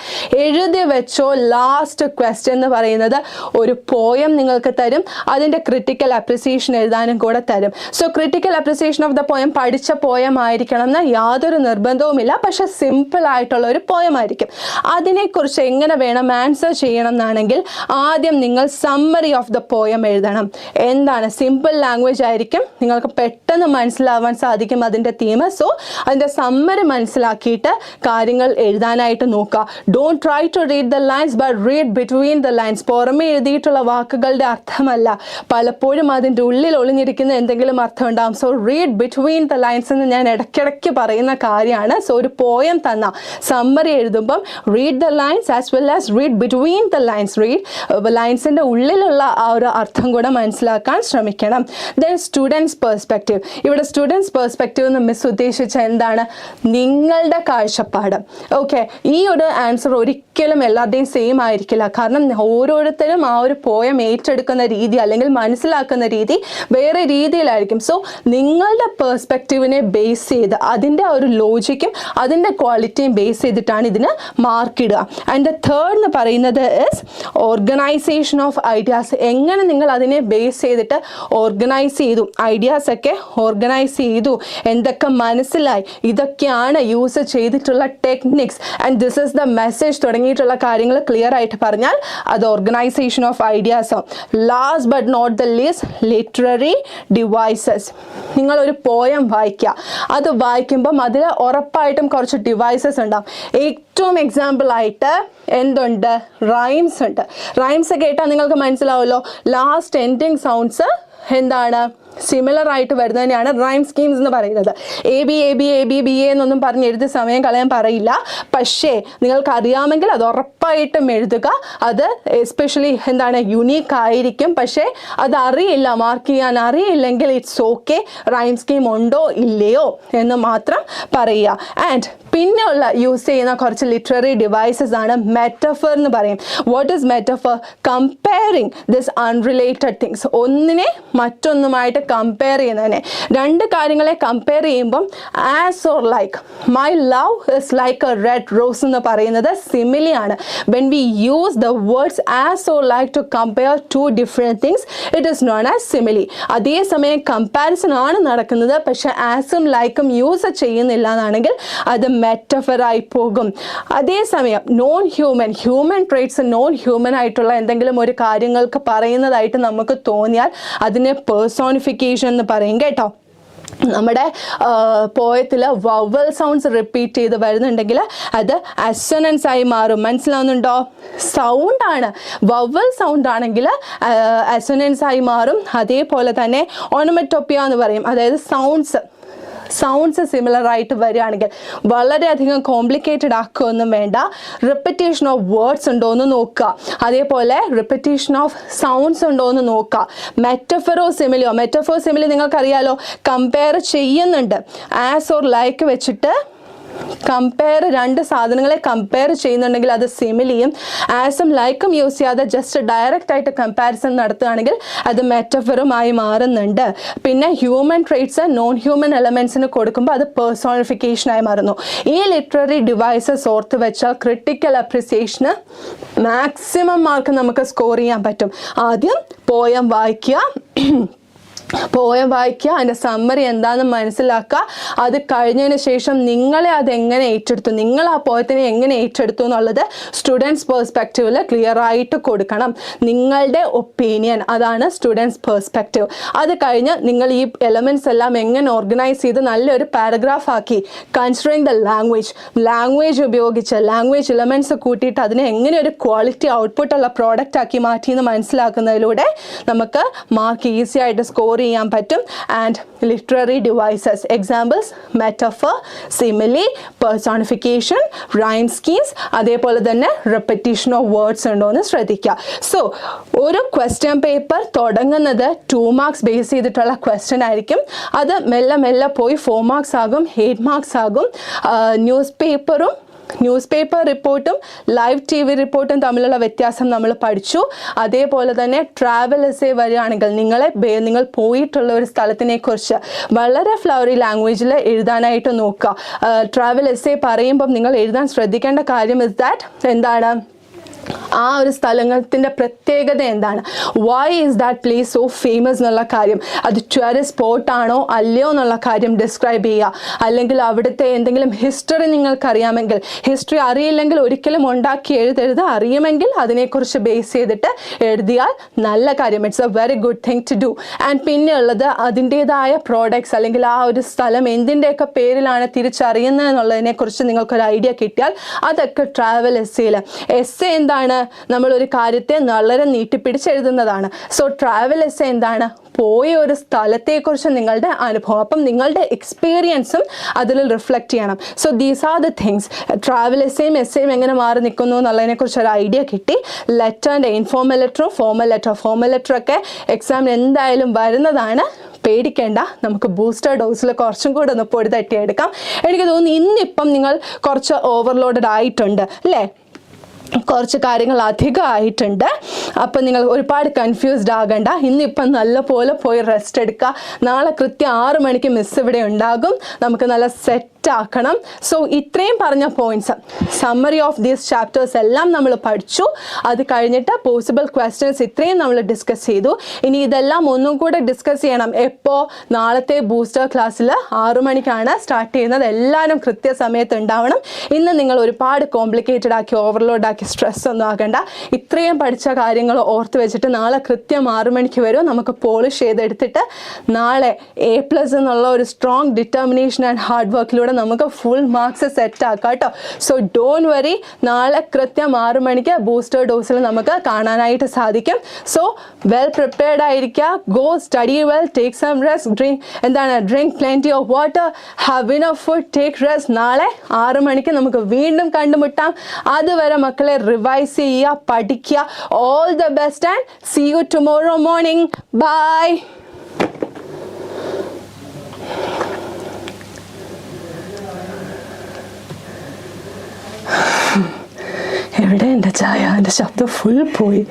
എഴുതി വെച്ചോ, ലാസ്റ്റ് ക്വസ്റ്റ്യൻ എന്ന് പറയുന്നത് ഒരു പോയം നിങ്ങൾക്ക് തരും, അതിൻ്റെ ക്രിട്ടിക്കൽ അപ്രിസിയേഷൻ എഴുതാനും കൂടെ തരും. So critical appreciation of the poem പഠിച്ച പോയം ആയിരിക്കണം എന്ന് യാതൊരു നിർബന്ധവുമില്ല, പക്ഷെ സിമ്പിൾ ആയിട്ടുള്ള ഒരു പോയം ആയിരിക്കും. അതിനെക്കുറിച്ച് എങ്ങനെ വേണം ആൻസർ ചെയ്യണം എന്നാണെങ്കിൽ ആദ്യം നിങ്ങൾ സമ്മറി ഓഫ് ദ പോയം എഴുതണം. സിമ്പിൾ ലാംഗ്വേജ് ആയിരിക്കും, നിങ്ങൾക്ക് പെട്ടെന്ന് മനസ്സിലാവാൻ സാധിക്കും അതിൻ്റെ തീം. സോ അതിൻ്റെ സമ്മറി മനസ്സിലാക്കിയിട്ട് കാര്യങ്ങൾ എഴുതാനായിട്ട് നോക്കുക. Don't try to read the lines but read between the lines. പുറമെ എഴുതിയിട്ടുള്ള വാക്കുകളുടെ അർത്ഥമല്ല, പലപ്പോഴും അതിൻ്റെ ഉള്ളിൽ ഒളിഞ്ഞിരിക്കുന്ന എന്തെങ്കിലും അർത്ഥം ഉണ്ടാകും. So read between the lines എന്ന് ഞാൻ ഇടയ്ക്കിടയ്ക്ക് പറയുന്ന കാര്യമാണ്. സോ ഒരു പോയം തന്ന സമ്മറി എഴുതുമ്പം read the lines as well as read between the lines. ലൈൻസിൻ്റെ ഉള്ളിലുള്ള ആ ഒരു അർത്ഥം കൂടെ മനസ്സിലാക്കാൻ ശ്രമിക്കണം. Then students perspective. ഇവിടെ സ്റ്റുഡൻസ് പെർസ്പെക്റ്റീവ് എന്ന് മിസ് ഉദ്ദേശിച്ച എന്താണ്? നിങ്ങളുടെ കാഴ്ചപ്പാട്. ഓക്കെ, ഈ ഒരു ആൻസർ ഒരിക്കലും എല്ലാവരുടെയും സെയിം ആയിരിക്കില്ല. കാരണം ഓരോരുത്തരും ആ ഒരു പോയം ഏറ്റെടുക്കുന്ന രീതി അല്ലെങ്കിൽ മനസ്സിലാക്കുന്ന രീതി വേറെ രീതിയിലായിരിക്കും. സോ നിങ്ങളുടെ പെർസ്പെക്റ്റീവിനെ ബേസ് ചെയ്ത് അതിൻ്റെ ആ ഒരു ലോജിക്കും അതിൻ്റെ ക്വാളിറ്റിയും ബേസ് ചെയ്തിട്ടാണ് ഇതിന് മാർക്ക് ഇടുക. ആൻഡ് ദ തേർഡ് എന്ന് പറയുന്നത് ഇസ് ഓർഗനൈസേഷൻ ഓഫ് ഐഡിയാസ്. എങ്ങനെ നിങ്ങൾ അതിനെ ബേസ് ചെയ്തിട്ട് ഓർഗനൈസ് ചെയ്തു, ഐഡിയാസ് ഒക്കെ ഓർഗനൈസ് ചെയ്തു, എന്തൊക്കെ മനസ്സിലായി, ഇതൊക്കെയാണ് യൂസ് ചെയ്തിട്ടുള്ള techniques. And this is the message തുടങ്ങിയിട്ടുള്ള കാര്യങ്ങൾ ക്ലിയർ ആയിട്ട് പറഞ്ഞാൽ അത് ഓർഗനൈസേഷൻ ഓഫ് ഐഡിയാസോ. Last but not the least, literary devices. നിങ്ങളൊരു പോയം വായിക്കുക, അത് വായിക്കുമ്പം അതിൽ ഉറപ്പായിട്ടും കുറച്ച് ഡിവൈസസ് ഉണ്ടാവും. ഏറ്റവും എക്സാമ്പിളായിട്ട് എന്തുണ്ട്? റൈംസ് ഉണ്ട്. റൈംസ് കേട്ടാൽ നിങ്ങൾക്ക് മനസ്സിലാവുമല്ലോ, ലാസ്റ്റ് എൻഡിങ് സൗണ്ട്സ് സിമിലർ ആയിട്ട് വരുന്നതിനെയാണ് റൈം സ്കീംസ് എന്ന് പറയുന്നത്. A B A B A B B A എന്നൊന്നും പറഞ്ഞ് എഴുതി സമയം കളയാൻ പറയില്ല. പക്ഷേ നിങ്ങൾക്ക് അറിയാമെങ്കിൽ അത് ഉറപ്പായിട്ടും എഴുതുക. അത് എസ്പെഷ്യലി യുണീക്ക് ആയിരിക്കും. പക്ഷേ അത് അറിയില്ല, മാർക്ക് ചെയ്യാൻ അറിയില്ലെങ്കിൽ ഇറ്റ്സ് ഓക്കെ, റൈം സ്കീം ഉണ്ടോ ഇല്ലയോ എന്ന് മാത്രം പറയുക. ആൻഡ് പിന്നെ യൂസ് ചെയ്യുന്ന കുറച്ച് ലിറ്റററി ഡിവൈസസ് ആണ് മെറ്റഫർ എന്ന് പറയും. What is metaphor? Comparing this unrelated things. ഒന്നിനെ മറ്റൊന്നുമായിട്ട് ആയിട്ട് കമ്പയർ ചെയ്യുന്നതിനെ, രണ്ട് കാര്യങ്ങളെ കമ്പയർ ചെയ്യുമ്പം as or like, my love is like a red rose എന്ന് പറയുന്നത് സിമിലിയാണ്. When we use the words as or like to compare two different things it is known as simile. അതേസമയം കമ്പാരിസൺ ആണ് നടക്കുന്നത്, പക്ഷെ ആസും ലൈക്കും യൂസ് ചെയ്യുന്നില്ല എന്നാണെങ്കിൽ അത് മെറ്റഫറായി പോകും. അതേസമയം non human, human traits non human ആയിട്ടുള്ള എന്തെങ്കിലും ഒരു കാര്യങ്ങൾക്ക് പറയുന്നതായിട്ട് നമുക്ക് തോന്നിയാൽ അതിനെ പേഴ്സോണിഫിക്കേഷൻ എന്ന് പറയും കേട്ടോ. നമ്മുടെ പോയത്തിൽ വവൽ സൗണ്ട്സ് റിപ്പീറ്റ് ചെയ്ത് വരുന്നുണ്ടെങ്കിൽ അത് അസൊനൻസ് ആയി മാറും. മനസ്സിലാവുന്നുണ്ടോ? സൗണ്ടാണ്, വവൽ സൗണ്ട് ആണെങ്കിൽ അസൊനൻസ് ആയി മാറും. അതേപോലെ തന്നെ ഓണമറ്റോപ്പിയ എന്ന് പറയും, അതായത് സൗണ്ട്സ് സിമിലർ ആയിട്ട് വരികയാണെങ്കിൽ വളരെയധികം കോംപ്ലിക്കേറ്റഡ് ആക്കുകയൊന്നും വേണ്ട. റിപ്പറ്റേഷൻ ഓഫ് വേർഡ്സ് ഉണ്ടോ എന്ന് നോക്കുക, അതേപോലെ റിപ്പറ്റേഷൻ ഓഫ് സൗണ്ട്സ് ഉണ്ടോ എന്ന് നോക്കുക. മെറ്റഫറോ സിമിലി നിങ്ങൾക്കറിയാലോ, കമ്പയർ ചെയ്യുന്നുണ്ട്. ആസ് ഓർ ലൈക്ക് വെച്ചിട്ട് കമ്പയർ, രണ്ട് സാധനങ്ങളെ കമ്പയർ ചെയ്യുന്നുണ്ടെങ്കിൽ അത് സിമിലിയും, ആസും ലൈക്കും യൂസ് ചെയ്യാതെ ജസ്റ്റ് ഡയറക്റ്റ് ആയിട്ട് കമ്പാരിസൺ നടത്തുകയാണെങ്കിൽ അത് മെറ്റഫറുമായി മാറുന്നുണ്ട്. പിന്നെ ഹ്യൂമൻ ട്രേറ്റ്സ് നോൺ ഹ്യൂമൻ എലമെന്റ്സിന് കൊടുക്കുമ്പോൾ അത് പേഴ്സോണിഫിക്കേഷനായി മാറുന്നു. ഈ ലിറ്റററി ഡിവൈസസ് ഓർത്ത് വെച്ചാൽ ക്രിട്ടിക്കൽ അപ്രിസിയേഷന് മാക്സിമം മാർക്ക് നമുക്ക് സ്കോർ ചെയ്യാൻ പറ്റും. ആദ്യം പോയം വായിക്കുക, അതിൻ്റെ സമ്മറി എന്താണെന്ന് മനസ്സിലാക്കുക. അത് കഴിഞ്ഞതിന് ശേഷം നിങ്ങളെ അതെങ്ങനെ ഏറ്റെടുത്തു, നിങ്ങൾ ആ പോയത്തിനെ എങ്ങനെ ഏറ്റെടുത്തു എന്നുള്ളത് സ്റ്റുഡൻസ് പേഴ്സ്പെക്റ്റീവിൽ ക്ലിയർ ആയിട്ട് കൊടുക്കണം. നിങ്ങളുടെ ഒപ്പീനിയൻ, അതാണ് സ്റ്റുഡൻസ് പേഴ്സ്പെക്റ്റീവ്. അത് കഴിഞ്ഞ് നിങ്ങൾ ഈ എലമെൻറ്റ്സ് എല്ലാം എങ്ങനെ ഓർഗനൈസ് ചെയ്ത് നല്ലൊരു പാരഗ്രാഫ് ആക്കി, കൺസിഡറിങ് ദ ലാംഗ്വേജ് ഉപയോഗിച്ച് ലാംഗ്വേജ് എലമെൻറ്റ്സ് കൂട്ടിയിട്ട് അതിനെ എങ്ങനെ ഒരു ക്വാളിറ്റി ഔട്ട്പുട്ടുള്ള പ്രോഡക്റ്റ് ആക്കി മാറ്റിയെന്ന് മനസ്സിലാക്കുന്നതിലൂടെ നമുക്ക് മാർക്ക് ഈസി ആയിട്ട് സ്കോർ ചെയ്യാൻ പറ്റും. And literary devices examples metaphor, simile, personification, rhyme schemes, അതേപോലെ തന്നെ റെപ്പറ്റീഷൻ ഓഫ് വേർഡ്സ് ഉണ്ടോ എന്ന് ശ്രദ്ധിക്കുക. സോ ഒരു ക്വസ്റ്റ്യൻ പേപ്പർ തുടങ്ങുന്നത് 2 മാർക്സ് ബേസ് ചെയ്തിട്ടുള്ള ക്വസ്റ്റ്യൻ ആയിരിക്കും. അത് മെല്ലെ മെല്ലെ പോയി 4 മാർക്സ് ആകും, 8 മാർക്സ് ആകും. ന്യൂസ് പേപ്പർ റിപ്പോർട്ടും ലൈവ് TV റിപ്പോർട്ടും തമ്മിലുള്ള വ്യത്യാസം നമ്മൾ പഠിച്ചു. അതേപോലെ തന്നെ ട്രാവൽ എസ്സേ വരികയാണെങ്കിൽ നിങ്ങൾ പോയിട്ടുള്ള ഒരു സ്ഥലത്തിനെ കുറിച്ച് വളരെ ഫ്ലവറി ലാംഗ്വേജിൽ എഴുതാനായിട്ട് നോക്കുക. ട്രാവൽ എസ്സേ പറയുമ്പം നിങ്ങൾ എഴുതാൻ ശ്രദ്ധിക്കേണ്ട കാര്യം ഇസ് ദാറ്റ് എന്താണ്, ആ ഒരു സ്ഥലത്തിൻ്റെ പ്രത്യേകത എന്താണ്, why is that place so famous എന്നുള്ള കാര്യം, അത് ടൂറിസ്റ്റ് സ്പോട്ടാണോ അല്ലയോ എന്നുള്ള കാര്യം ഡിസ്ക്രൈബ് ചെയ്യുക. അല്ലെങ്കിൽ അവിടുത്തെ എന്തെങ്കിലും ഹിസ്റ്ററി നിങ്ങൾക്കറിയാമെങ്കിൽ, ഹിസ്റ്ററി അറിയില്ലെങ്കിൽ ഒരിക്കലും ഉണ്ടാക്കി എഴുതരുത്, അറിയുമെങ്കിൽ അതിനെക്കുറിച്ച് ബേസ് ചെയ്തിട്ട് എഴുതിയാൽ നല്ല കാര്യം. It's a very good thing to do. And പിന്നെ ഉള്ളത് അതിൻ്റേതായ പ്രോഡക്ട്സ് അല്ലെങ്കിൽ ആ ഒരു സ്ഥലം എന്തിൻ്റെയൊക്കെ പേരിലാണ് തിരിച്ചറിയുന്നത് എന്നുള്ളതിനെക്കുറിച്ച് നിങ്ങൾക്കൊരു ഐഡിയ കിട്ടിയാൽ അതൊക്കെ ട്രാവൽ എസ്സേയിൽ. എസ്സേ എന്താണ്, നമ്മളൊരു കാര്യത്തെ വളരെ നീട്ടിപ്പിടിച്ചെഴുതുന്നതാണ്. സോ ട്രാവൽ എസ്സേ എന്താണ്, പോയ ഒരു സ്ഥലത്തെക്കുറിച്ച് നിങ്ങളുടെ അനുഭവം, അപ്പം നിങ്ങളുടെ എക്സ്പീരിയൻസും അതിൽ റിഫ്ലക്റ്റ് ചെയ്യണം. So these are the things. Travel എസ്സേയും എങ്ങനെ മാറി നിൽക്കുന്നു എന്നുള്ളതിനെക്കുറിച്ച് ഒരു ഐഡിയ കിട്ടി. ലെറ്ററിൻ്റെ ഇൻഫോർമൽ ലെറ്ററും ഫോർമൽ ലെറ്ററൊക്കെ എക്സാമിന് എന്തായാലും വരുന്നതാണ്, പേടിക്കേണ്ട. നമുക്ക് ബൂസ്റ്റർ ഡോസിൽ കുറച്ചും കൂടെ ഒന്ന് പൊടി തട്ടിയെടുക്കാം. എനിക്ക് തോന്നുന്നു ഇന്നിപ്പം നിങ്ങൾ കുറച്ച് ഓവർലോഡഡ് ആയിട്ടുണ്ട് അല്ലേ, കുറച്ച് കാര്യങ്ങൾ അധികമായിട്ടുണ്ട്. അപ്പം നിങ്ങൾ ഒരുപാട് കൺഫ്യൂസ്ഡ് ആകണ്ട. ഇന്നിപ്പം നല്ല പോലെ പോയി റെസ്റ്റ് എടുക്കുക. നാളെ കൃത്യം 6 മണിക്ക് മിസ് ഇവിടെ ഉണ്ടാകും. നമുക്ക് നല്ല സെറ്റാക്കണം. സോ ഇത്രയും പറഞ്ഞ points, summary of these chapters എല്ലാം നമ്മൾ പഠിച്ചു. അത് കഴിഞ്ഞിട്ട് പോസിബിൾ ക്വസ്റ്റ്യൻസ് ഇത്രയും നമ്മൾ ഡിസ്കസ് ചെയ്തു. ഇനി ഇതെല്ലാം ഒന്നും കൂടെ ഡിസ്കസ് ചെയ്യണം. എപ്പോൾ? നാളത്തെ ബൂസ്റ്റർ ക്ലാസ്സിൽ 6 മണിക്കാണ് സ്റ്റാർട്ട് ചെയ്യുന്നത്. എല്ലാവരും കൃത്യസമയത്ത് ഉണ്ടാവണം. ഇന്ന് നിങ്ങൾ ഒരുപാട് കോംപ്ലിക്കേറ്റഡ് ആക്കി ഓവർലോഡ് ആക്കി സ്ട്രെസ് ഒന്നും ആകണ്ട. ഇത്രയും പഠിച്ച കാര്യങ്ങൾ ഓർത്ത് വെച്ചിട്ട് നാളെ കൃത്യം 6 മണിക്ക് വരും. നമുക്ക് പോളിഷ് ചെയ്തെടുത്തിട്ട് നാളെ A+ എന്നുള്ള ഒരു സ്ട്രോങ് ഡിറ്റർമിനേഷൻ ആൻഡ് ഹാർഡ് വർക്കിലൂടെ നമുക്ക് ഫുൾ മാർക്സ് സെറ്റ് ആക്കാം കേട്ടോ. സോ ഡോണ്ട് വറി, നാളെ കൃത്യം 6 മണിക്ക് ബൂസ്റ്റർ ഡോസിൽ നമുക്ക് കാണാനായിട്ട് സാധിക്കും. സോ വെൽ പ്രിപ്പയർഡ് ആയിരിക്കുക. Go study well, take some rest, drink plenty of water, have enough food, take rest. നാളെ 6 മണിക്ക് നമുക്ക് വീണ്ടും കണ്ടുമുട്ടാം. അതുവരെ മക്കളെ റിവൈസ് ചെയ്യുക, പഠിക്കുക. All the best and see you tomorrow morning. Bye. എവിടെ എൻ്റെ ചായ? എൻ്റെ ശബ്ദം ഫുൾ പോയി.